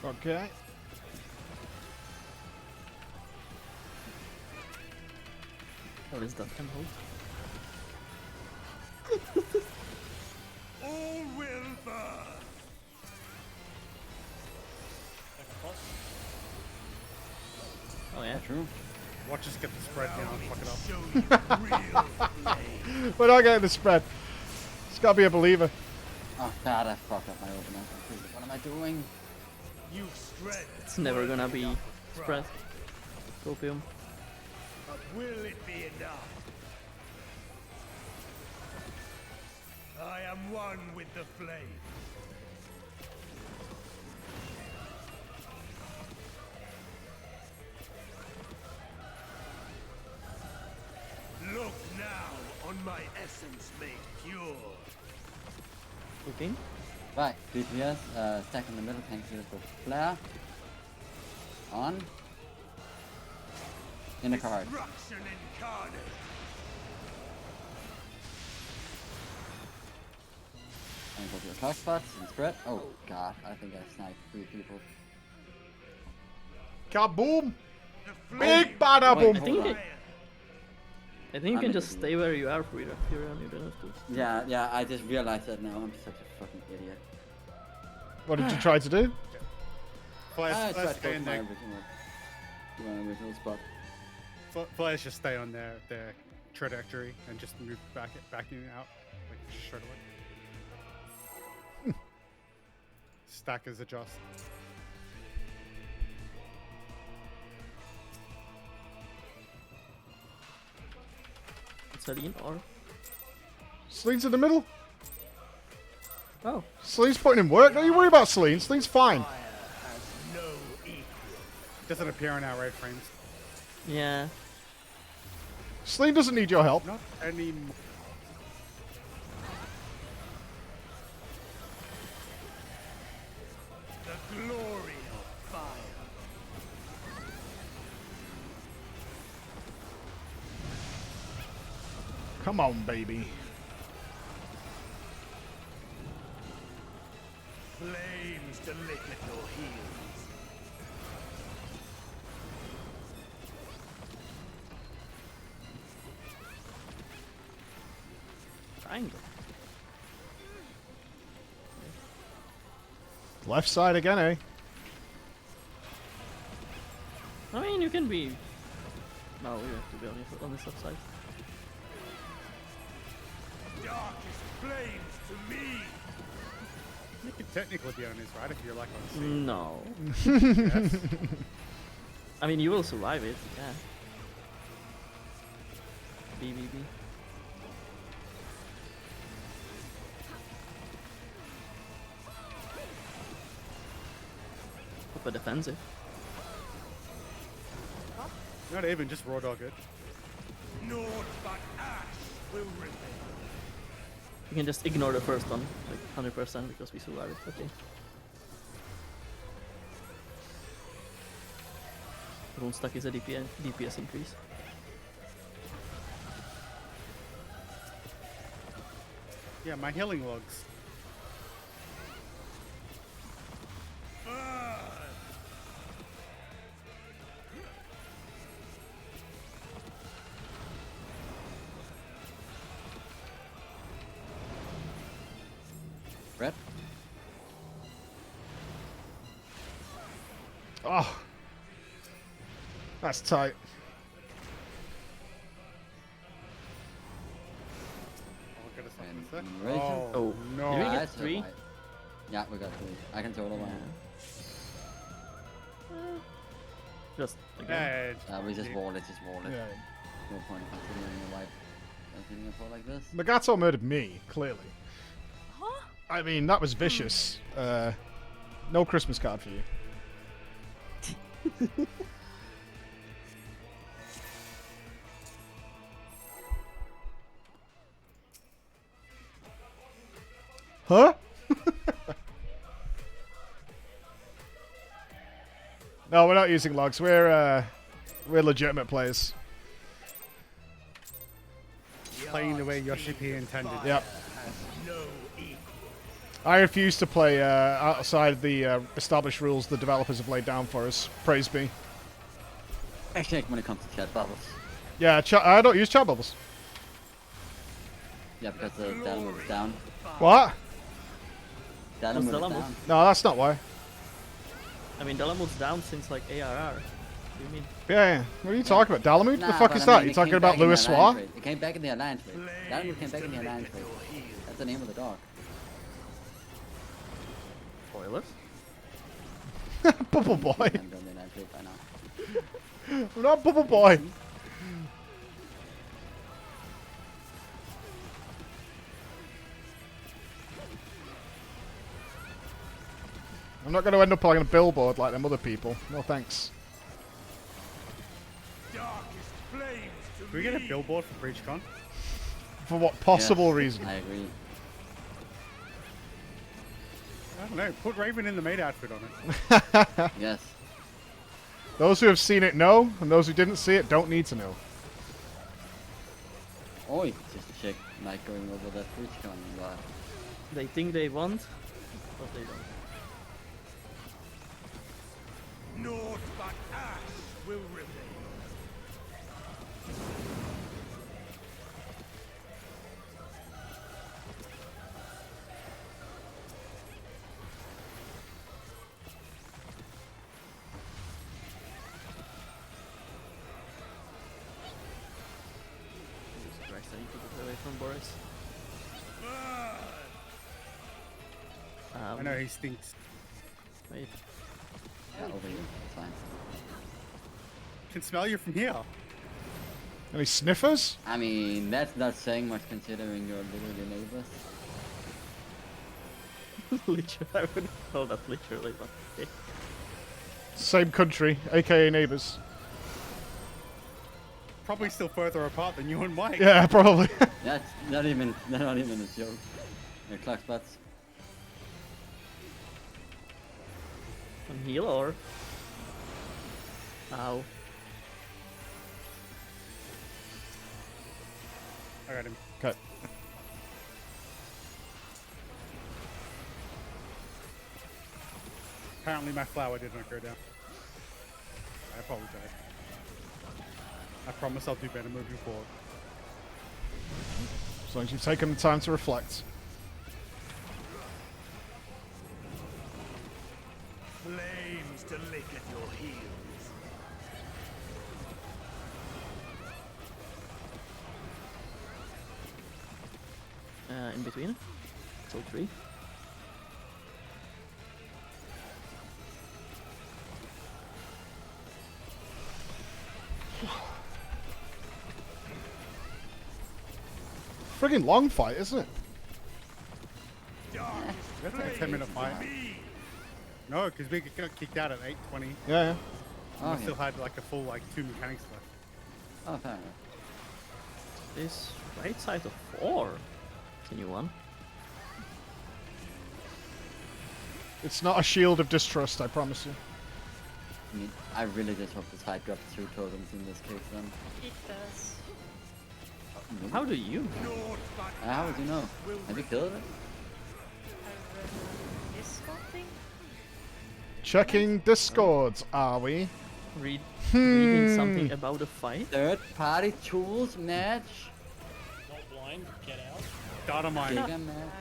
Okay. What is that temple? All will burn. Oh yeah, true. Watch us get the spread down. Fuck it up. We're not getting the spread. It's got to be a believer. Oh god, I fucked up my opener. What am I doing? It's never gonna be spread. Copium. But will it be enough? I am one with the flame. Look now on my essence made pure. Okay. Right, DPS, stack in the middle, tank here with flare. On. In the card. Destruction incarnate. And go to your clock spots and spread. Oh god, I think I sniped 3 people. Kaboom! Big bada boom! I think you can just stay where you are, Frida. You don't have to. Yeah, I just realized that now. I'm such a fucking idiot. What did you try to do? I tried to go stay to in my there. original spot. Players just stay on their trajectory and just move back in and out like straight away. Stackers adjust. Celine or? Celine's in the middle. Oh. Celine's putting in work. Don't you worry about Celine. Celine's fine. Doesn't appear on our raid frames. Yeah. Celine doesn't need your help. Not anymore. The glory of fire. Come on, baby. Flames to lick at your heels. Triangle. Left side again, eh? I mean, you can be. No, you have to be on this left side. Darkest flames to me. You could technically be on his right if you're like on C. No. Yes. I mean, you will survive it. Yeah. B. Super defensive. Not even, just raw dog it. Naught but ash will remain. You can just ignore the first one, like 100% because we survived it. Okay. Rune stack is a DPS increase. Yeah, my healing logs. Red? Oh. That's tight. Oh, no. Did we get That's 3? alright. Yeah, we got 3. I can total one. Just again. We just wall it, just wall it. Yeah. No point in continuing your life. Continuing a fall like this. Magato murdered me, clearly. I mean, that was vicious. No Christmas card for you. Huh? No, we're not using logs. We're legitimate players. Playing the way Yoshi P intended. Yep. I refuse to play outside the established rules the developers have laid down for us. Praise be. Actually, when it comes to chat bubbles. Yeah, I don't use chat bubbles. Yeah, because the download is down. What? Download is down. No, that's not why. I mean, Dalamud's down since like ARR. What do you mean? Yeah. What are you talking about? Dalamud? Nah, the fuck but is I that? mean, You it talking came about back in the Louis Alliance Soir? raid. It came back in the Alliance raid. Dalamud came back in the Alliance raid. That's the name of the dog. Spoilers? Bubble Boy. I'm going to the Alliance raid by now. We're not Bubble Boy. I'm not going to end up on a billboard like them other people. No thanks. Can we get a billboard for BreachCon? For what possible Yes, reason? I agree. I don't know. Put Raven in the maid outfit on it. Yes. Those who have seen it know, and those who didn't see it don't need to know. Oh, it's just a chick like going over that BreachCon. But They think they want, but they don't. Naught but ash will remain. Jesus Christ, I need to get away from Boris. I know he stinks. Wait. yeah, over here. It's fine. Can smell you from here. Any sniffers? I mean, that's not saying much considering you're literally neighbors. Literally, I wouldn't call that literally, but okay. Same country, aka neighbours. Probably still further apart than you and Mike. Yeah, probably. That's not even a joke. They're clock spots. On heal or? Ow. I got him. Okay. Apparently my flower did not go down. I apologize. I promise I'll do better moving forward. As long as you've taken the time to reflect. Flames to lick at your heels. In between. So 3. Friggin' long fight, isn't it? That's like a 10-minute fight. No, because we got kicked out at 8:20. Yeah. And we still had like a full 2 mechanics left. Oh, fair enough. This right side of 4. Continue on. It's not a shield of distrust, I promise you. I mean, I really just hope this fight drops 2 totems in this case then. It does. How do you know? How would you know? Have you killed it? Discord thing? Checking discords, are we? Reading something about a fight? Third party tools match? Not blind, get out. Data mine. Giga match.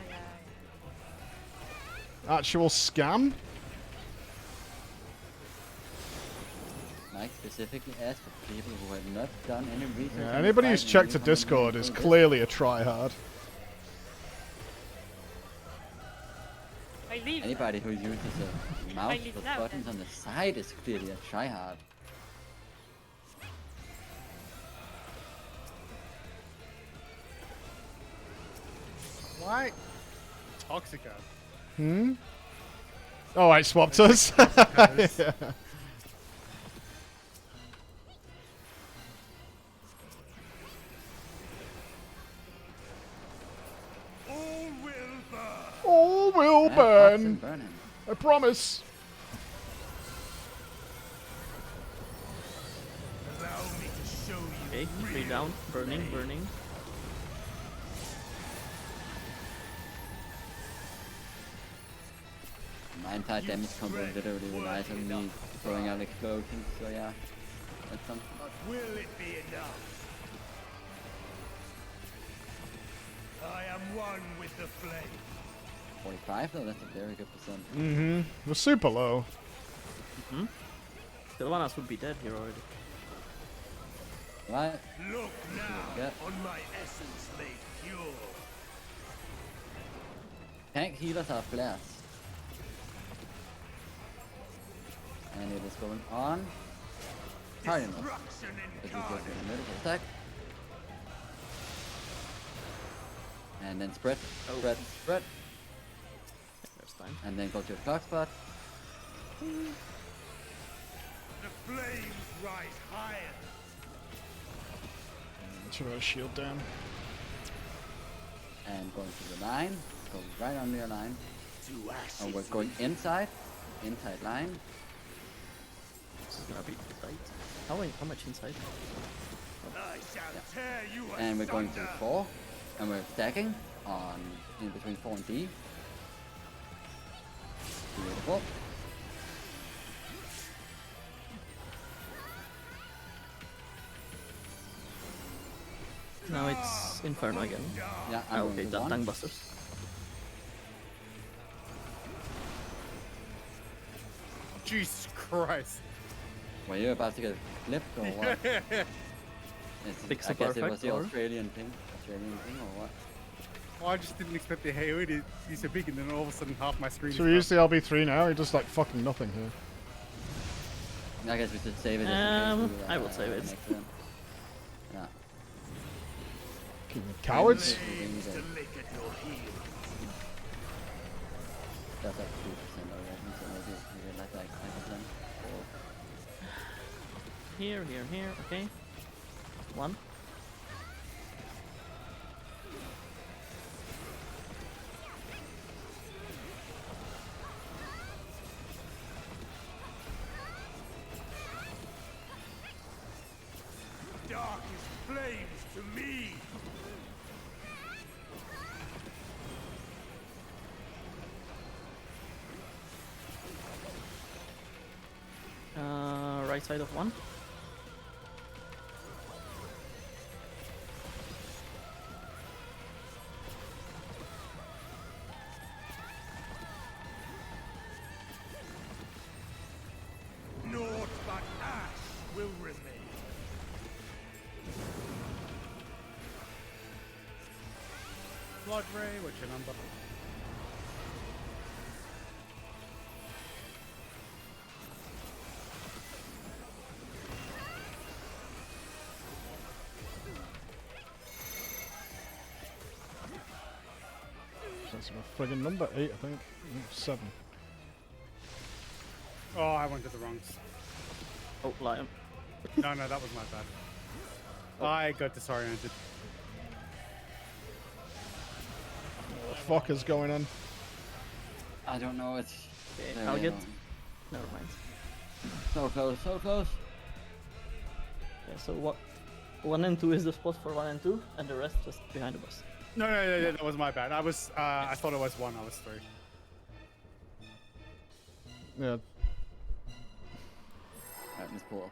Actual scam? Mike specifically asked for people who have not done any research. Yeah, on the anybody fight who's and checked a you come in Discord and is do this. clearly a tryhard. I leave. Anybody who uses a mouse leave with now, buttons then. on the side is clearly a tryhard. Why? Toxica. Hmm? Oh, I swapped us. Yeah. All will burn. I promise. Allow me to show you. Okay, 3 down. Burning, burning. My entire damage combo literally relies on me throwing out explosions, so yeah. That's something. But will it be enough? I am one with the flame. 45 though, that's a very good percent. Mm-hmm. We're super low. Mm-hmm. Sylvanas would be dead here already. Right. Look now Yep. on my essence made pure. Tank healers are flares. And it is going on. Hard enough. If we go for the middle attack. And then spread, spread, spread. First time. And then go to a clock spot. The flames rise higher. Should have shield down. And going to the line. Go right on your line. To ashes. And we're going inside. Inside line. This is gonna be tight. How much inside? I shall tear you And we're going to asunder. 4. And we're stacking on in between 4 and D. Beautiful. Now it's Inferno again. Yeah, I'm okay, going to that 1. Busters. Jesus Christ. Were you about to get flipped or what? Fix I the guess it was perfect the or? Australian thing. Australian thing or what? Well, I just didn't expect the hair to be so big, and then all of a sudden half my screen. So is we up. use the LB3 now. He does like fucking nothing here. I guess we should save it. Just in case we, I will save it. make them. Yeah. Cowards. Flames to lick at your heels. That's like 2% already, so maybe like 5%. Here, okay. 1. Dark as flames to me. Right side of 1. Naught but ash will remain. Blood Ray, what's your number? That's my friggin' number 8, I think. 7. Oh, I went to the wrongs. Oh, Lion. No, that was my bad. I got disoriented. What the fuck is going on? I don't know. It's. Okay, very I'll get. annoying. Never mind. So close, so close. Yeah, so what? 1 and 2 is the spot for 1 and 2, and the rest just behind the bus. No, that was my bad. I was, I thought it was 1, I was 3. Yeah. Alright, Miss Pool.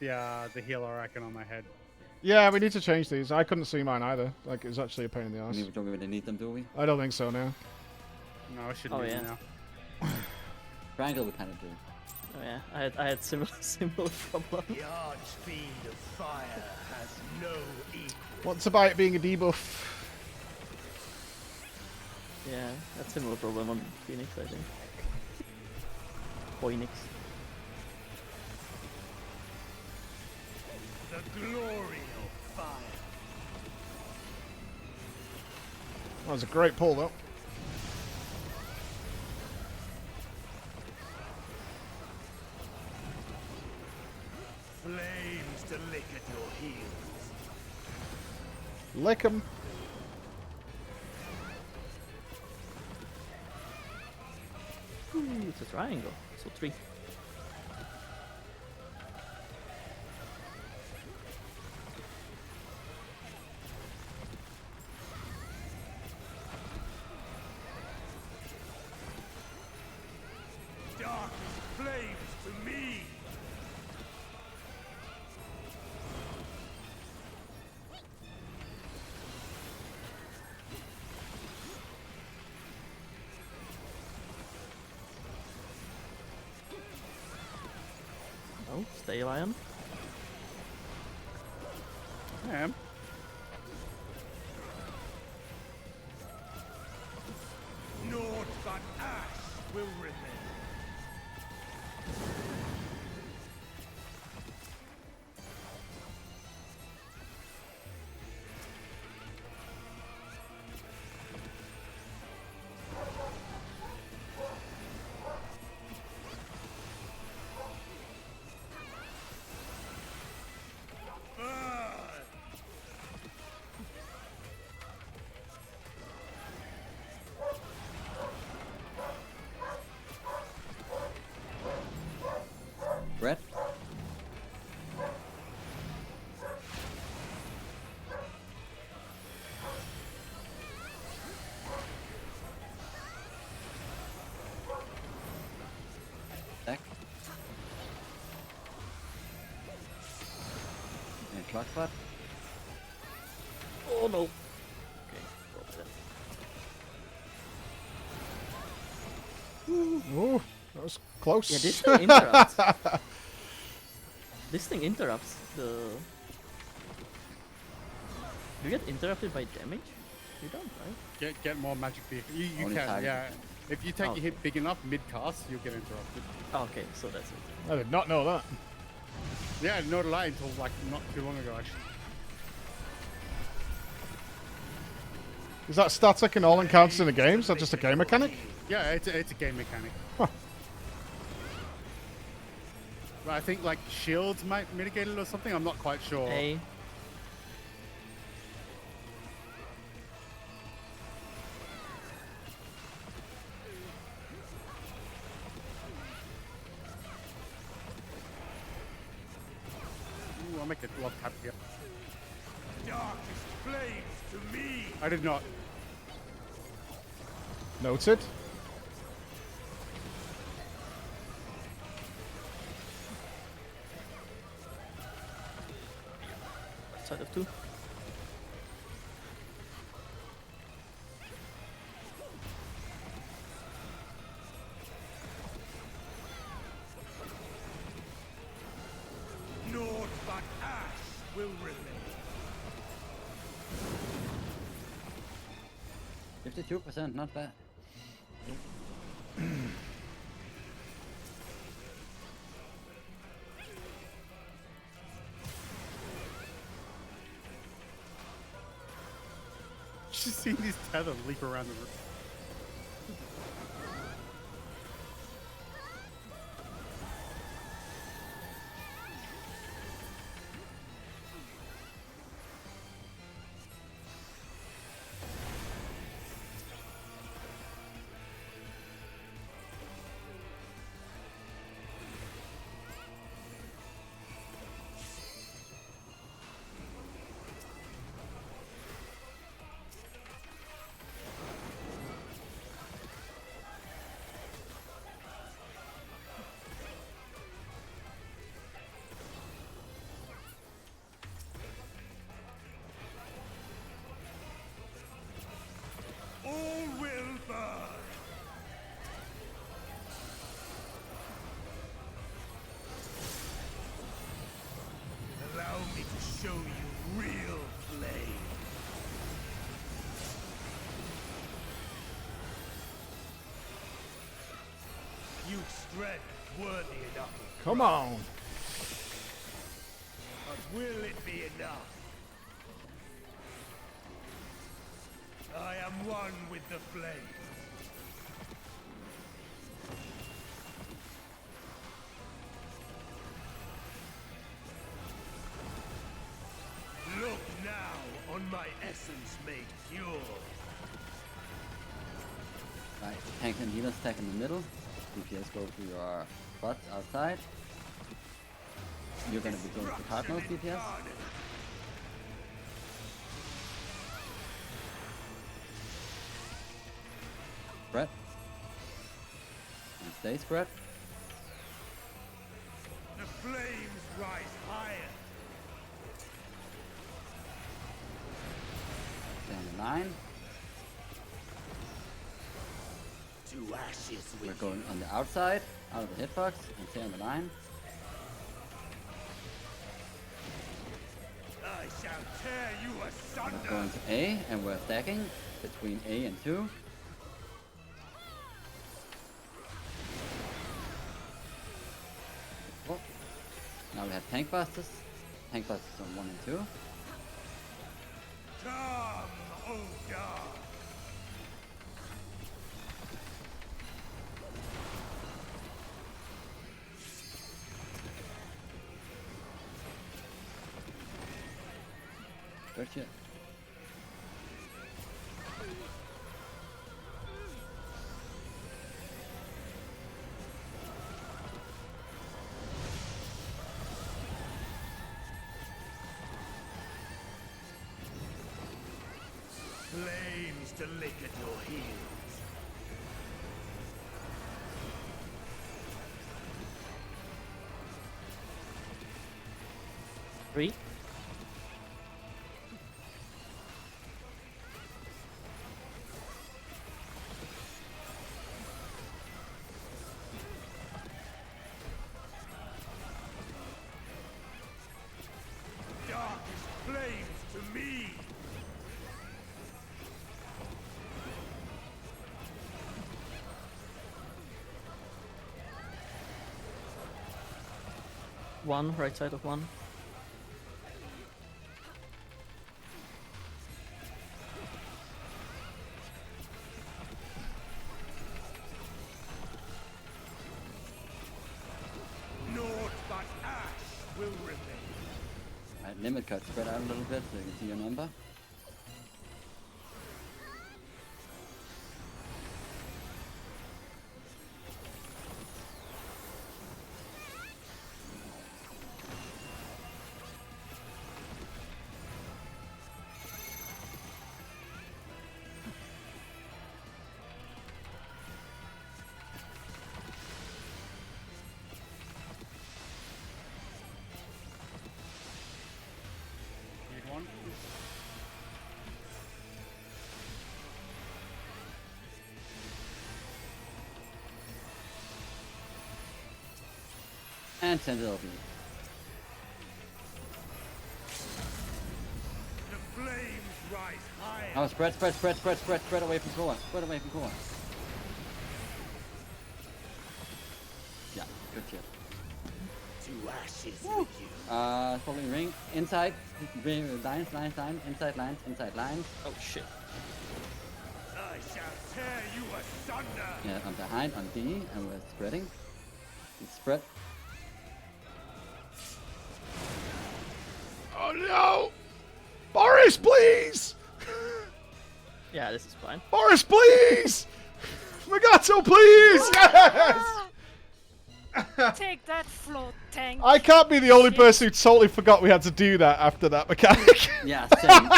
The healer icon on my head. Yeah, we need to change these. I couldn't see mine either. Like, it's actually a pain in the ass. We don't really need them, do we? I don't think so now. No, I shouldn't need them now. Triangle we kind of do. Oh yeah, I had similar problem. The archfiend of fire has no equal. What's about it being a debuff? Yeah, that's similar problem on Phoenix, I think. Phoenix. The glory of fire. That was a great pull, though. Flames to lick at your heels. Lick 'em. Ooh, it's a triangle, so 3. Darkest flames to me. Oh, stay Lion. I am. Naught but ash will remain. Brett? Deck? And clock spot? Oh no. Okay, go with that. Ooh, that was close. Yeah, this thing interrupts. This thing interrupts the... Do you get interrupted by damage? You don't, right? Get more magic beef. You Only can, target. yeah. If you take Oh. a hit big enough mid-cast, you'll get interrupted. Oh, okay, so that's it. I did not know that. Yeah, not a lie until like not too long ago actually. Is that static in all encounters in the game? Is that just a game mechanic? Yeah, it's a game mechanic. Huh. But I think like shields might mitigate it or something. I'm not quite sure. A. Ooh, I'll make a love tap here. Darkest flames to me. I did not. Noted. Side of 2. Naught but ash will remain. 52%, not bad. Just seeing these tethers leap around the room. strength worthy enough. Come on. But will it be enough? I am one with the flame. Look now on my essence made pure. Right, tank and healer stack in the middle. DPS go to your butts outside. You're gonna be going to cardinals DPS. Spread. And stay spread. The flames rise higher. Stay on the line. To ashes We're with going on the outside, out of the hitbox, and stay on the line. I shall tear you asunder. We're going to A, and we're stacking between A and 2. Oh. Now we have tank busters. Tank busters on 1 and 2. Come, O God. Good shit. Flames to lick at your heels. Three. Darkest flames to me. One, right side of one. Naught but ash will remain. Right, limit cut spread out a little bit so you can see your number. Need one. And send it over. The flames rise higher. Now spread away from core. Spread away from core. Yeah, good shit. To ashes with you. Following ring, inside, lines, inside lines. Oh shit. I shall tear you asunder. Yeah, I'm behind on D, and we're spreading. It's spread. Oh no! Boris, please! Yeah, this is fine. Boris, please! Magato, please! Yes! Take that, float tank. I can't be the only person who totally forgot we had to do that after that mechanic. Yeah, same.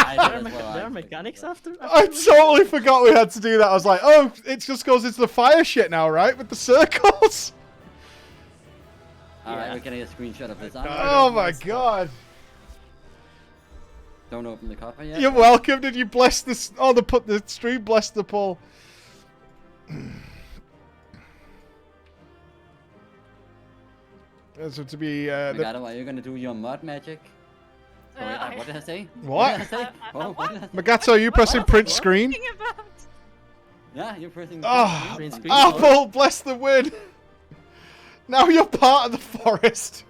There are mechanics after? I totally forgot we had to do that. I was like, oh, it just goes into the fire shit now, right? With the circles? Alright, we're getting a screenshot of this. Oh my god. Don't open the copper yet. You're welcome. Did you bless this? Oh, the stream blessed the poll. So to be Magato, are you gonna do your mod magic? Sorry, what did I say? What? What did I say? What did I say? Magato, are you pressing print screen? Yeah, you're pressing Oh, print screen. Apple, bless the win. Now you're part of the forest.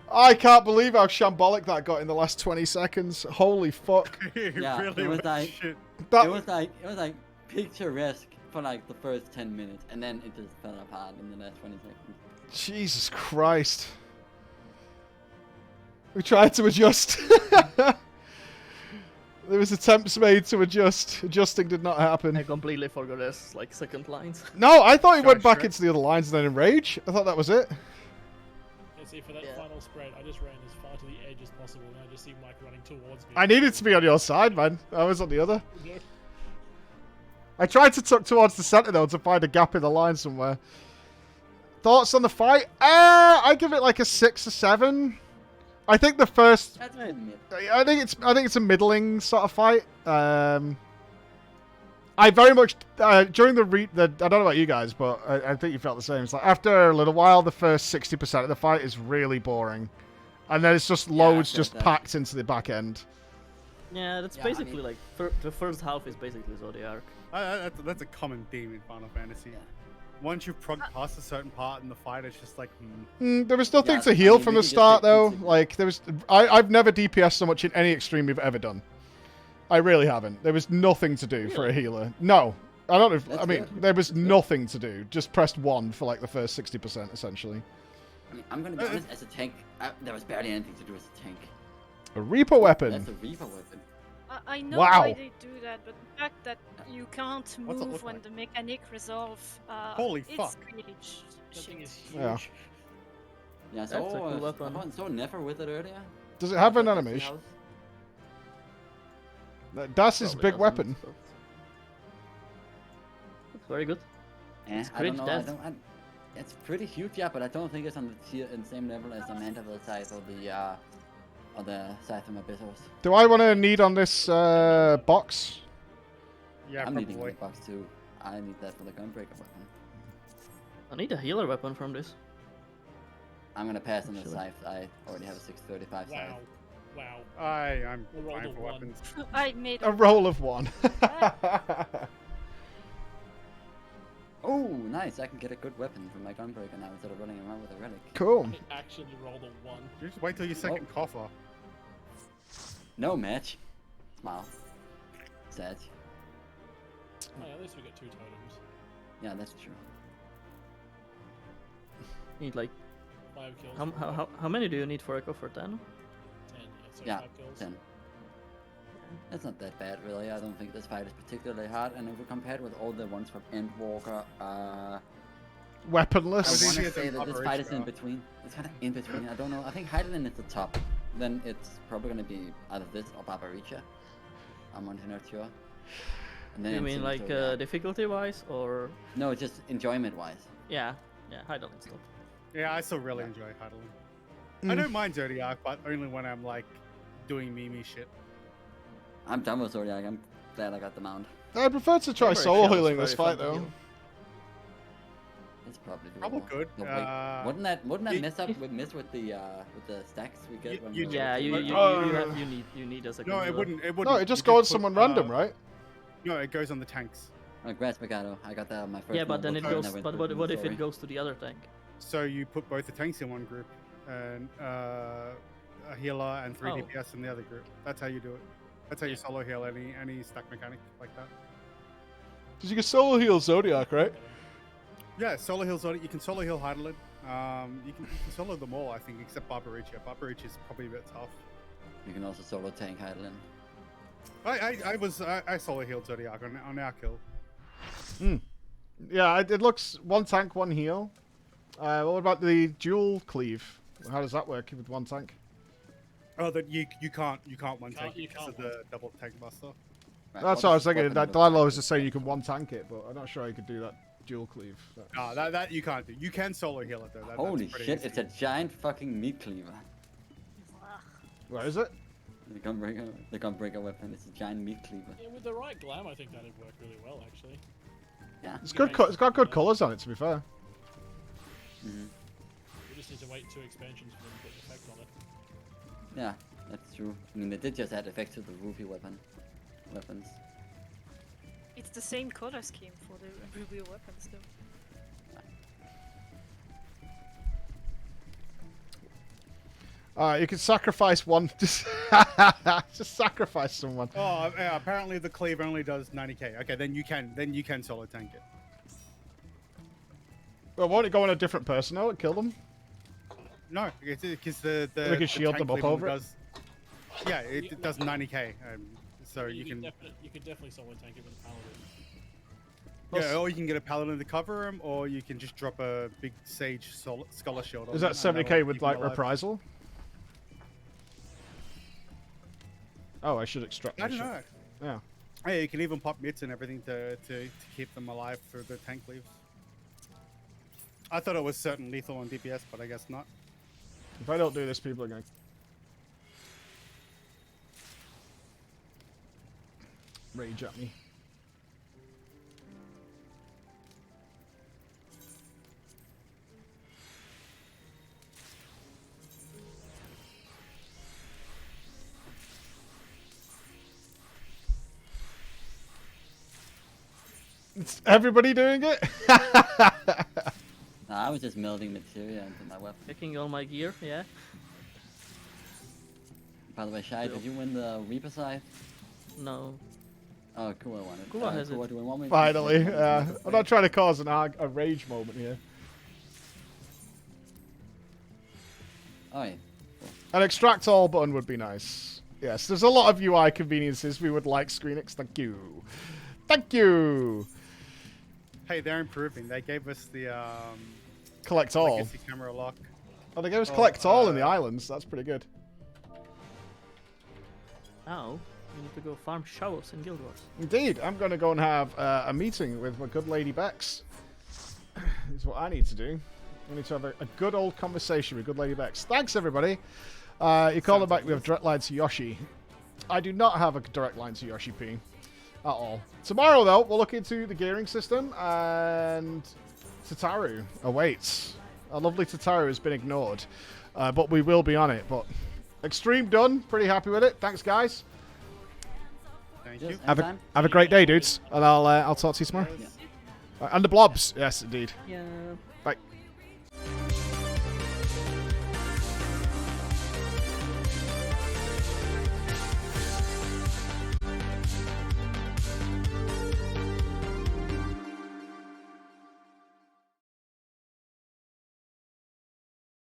I can't believe how shambolic that got in the last 20 seconds. Holy fuck. Yeah, really it was was like shit. it was like picturesque for like the first 10 minutes, and then it just fell apart in the last 20 seconds. Jesus Christ. We tried to adjust. There was attempts made to adjust. Adjusting did not happen. I completely forgot there's like second lines. No, I thought he went back into the other lines and then enrage. I thought that was it. Yeah, see, for that final spread, I just ran as far to the edge as possible, and I just see Mike running towards me. I needed to be on your side, man. I was on the other. I tried to tuck towards the center though to find a gap in the line somewhere. Thoughts on the fight? I give it like a 6 or 7. I think the first. I think it's a middling sort of fight. I very much during the I don't know about you guys, but I think you felt the same. It's like after a little while, the first 60% of the fight is really boring, and then it's just loads just packed into the back end. Yeah, that's basically like the first half is basically Zodiac. That's a common theme in Final Fantasy. Once you've progged past a certain part in the fight, it's just like. There was nothing to heal from the start, though. Like there was, I've never DPS so much in any extreme we've ever done. I really haven't. There was nothing to do for a healer. No, I don't know. I mean, there was nothing to do. Just pressed 1 for like the first 60%, essentially. I mean, I'm gonna be honest. As a tank, there was barely anything to do as a tank. A Reaper weapon. That's a Reaper weapon. I know Wow. why they do that, but the fact that you can't move when the mechanic resolve, Holy it's fuck. really shit. Yeah. Yeah, That's a cool weapon. I saw Nefer with it earlier. Does it have an animation? That's his big weapon. It's very good. Yeah, I don't know. It's pretty huge, yeah, but I don't think it's on the same level as the Mandible size or the Scythe of Abyssos. Do I want to need on this box? Yeah, I'm needing probably. the box too. I need that for the Gunbreaker weapon. I need a healer weapon from this. I'm gonna pass on the Sure. Scythe. I already have a 635 Scythe. Wow. I'm A roll fine of for one. weapons. I made A roll of 1. Oh, nice! I can get a good weapon from my Gunbreaker now instead of running around with a relic. Cool. I actually rolled a 1. Just wait till your second coffer. No match. Smile. Sad. Oh, yeah, at least we get 2 totems. Yeah, that's true. Need like 5 kills. how many do you need for Echo for 10? 10, yeah, so Yeah, 5 kills. 10. That's not that bad, really. I don't think this fight is particularly hard, and if we compare it with all the ones from Endwalker, Weaponless. I want to say that this fight is in between. It's kind of in between. I don't know. I think Heidelin is the top. Then it's probably going to be either this or Barbaricha. I'm honestly not sure. And then You mean like difficulty-wise, or? No, just enjoyment-wise. Yeah, Heidelin stuff. Yeah, I still really enjoy Heidelin. I don't mind Zodiac, but only when I'm like doing Mimi shit. I'm done with Zodiac. I'm glad I got the mount. I prefer to try Barbaricha solo was healing very this fun fight to though. heal. It's probably doable. Probably good. No, wait, wouldn't that mess with the stacks we get when we're Yeah, you need a second. No, it healer. wouldn't. It wouldn't. No, it just goes on someone random, right? No, it goes on the tanks. Like Grass Mikado, I got that on my first. Yeah, but then it notebook, goes. and I But went what through if the it goes to the other tank? So you put both the tanks in one group, and a healer and 3 Oh. DPS in the other group. That's how you do it. That's how you solo heal any stack mechanic like that. Because you can solo heal Zodiac, right? Yeah, solo heal Zodiac. You can solo heal Heidelin. You can solo them all, I think, except Barbaricha. Barbaricha is probably a bit tough. You can also solo tank Heidelin. I solo healed Zodiac on our kill. Yeah, it looks 1 tank, 1 heal. What about the dual cleave? How does that work with 1 tank? Oh, that you can't one tank because of the double tank buster. That's what I was thinking. That Dilo was just saying you can 1 tank it, but I'm not sure you could do that dual cleave. No, that you can't do. You can solo heal it though. Holy that's pretty shit! easy. It's a giant fucking meat cleaver. Where is it? The gunbreaker weapon. It's a giant meat cleaver. Yeah, with the right glam, I think that'd work really well, actually. Yeah. It's good. It's got good colours on it, to be fair. We just need to wait 2 expansions for them to get effect on it. Yeah, that's true. I mean, they did just add effect to the rupee weapons. It's the same color scheme for the ruby weapons, though. You can sacrifice one. Just sacrifice someone. Oh, apparently the cleave only does 90k. Okay, then you can solo tank it. Well, won't it go on a different person though? Kill them? No, because the We can shield tank them up cleave only over it? does, yeah, it does 90k. So you can. You could definitely solo tank it with a paladin. Yeah, or you can get a paladin to cover him, or you can just drop a big sage scholar shield. Is that 70k with like reprisal? Oh, I should extract. I don't know. Yeah. Yeah, you can even pop mitts and everything to keep them alive through the tank leaves. I thought it was certain lethal on DPS, but I guess not. If I don't do this, people are going to rage at me. It's everybody doing it? No, I was just melting materia into my weapon. Picking all my gear, yeah. By the way, Shai, did you win the Reaper scythe? No. Oh, Kua won it. Kua has Kua, it. do we want me to- Finally, I'm not trying to cause a rage moment here. Oh, yeah. An extract all button would be nice. Yes, there's a lot of UI conveniences we would like, Screenix. Thank you. Thank you. Hey, they're improving. They gave us the Collect all. legacy camera lock. Oh, they gave us collect all in the islands. That's pretty good. Now, we need to go farm shovels in Guild Wars. Indeed, I'm going to go and have a meeting with my good lady Bex. Is what I need to do. I need to have a good old conversation with good lady Bex. Thanks, everybody. You call it back. We have direct line to Yoshi. I do not have a direct line to Yoshi P. At all. Tomorrow, though, we'll look into the gearing system, and Tataru awaits. Our lovely Tataru has been ignored, but we will be on it. But Extreme done. Pretty happy with it. Thanks, guys. Thank you. Have a great day, dudes, and I'll talk to you tomorrow. Yeah. And the blobs, yes, indeed. Yeah. Bye.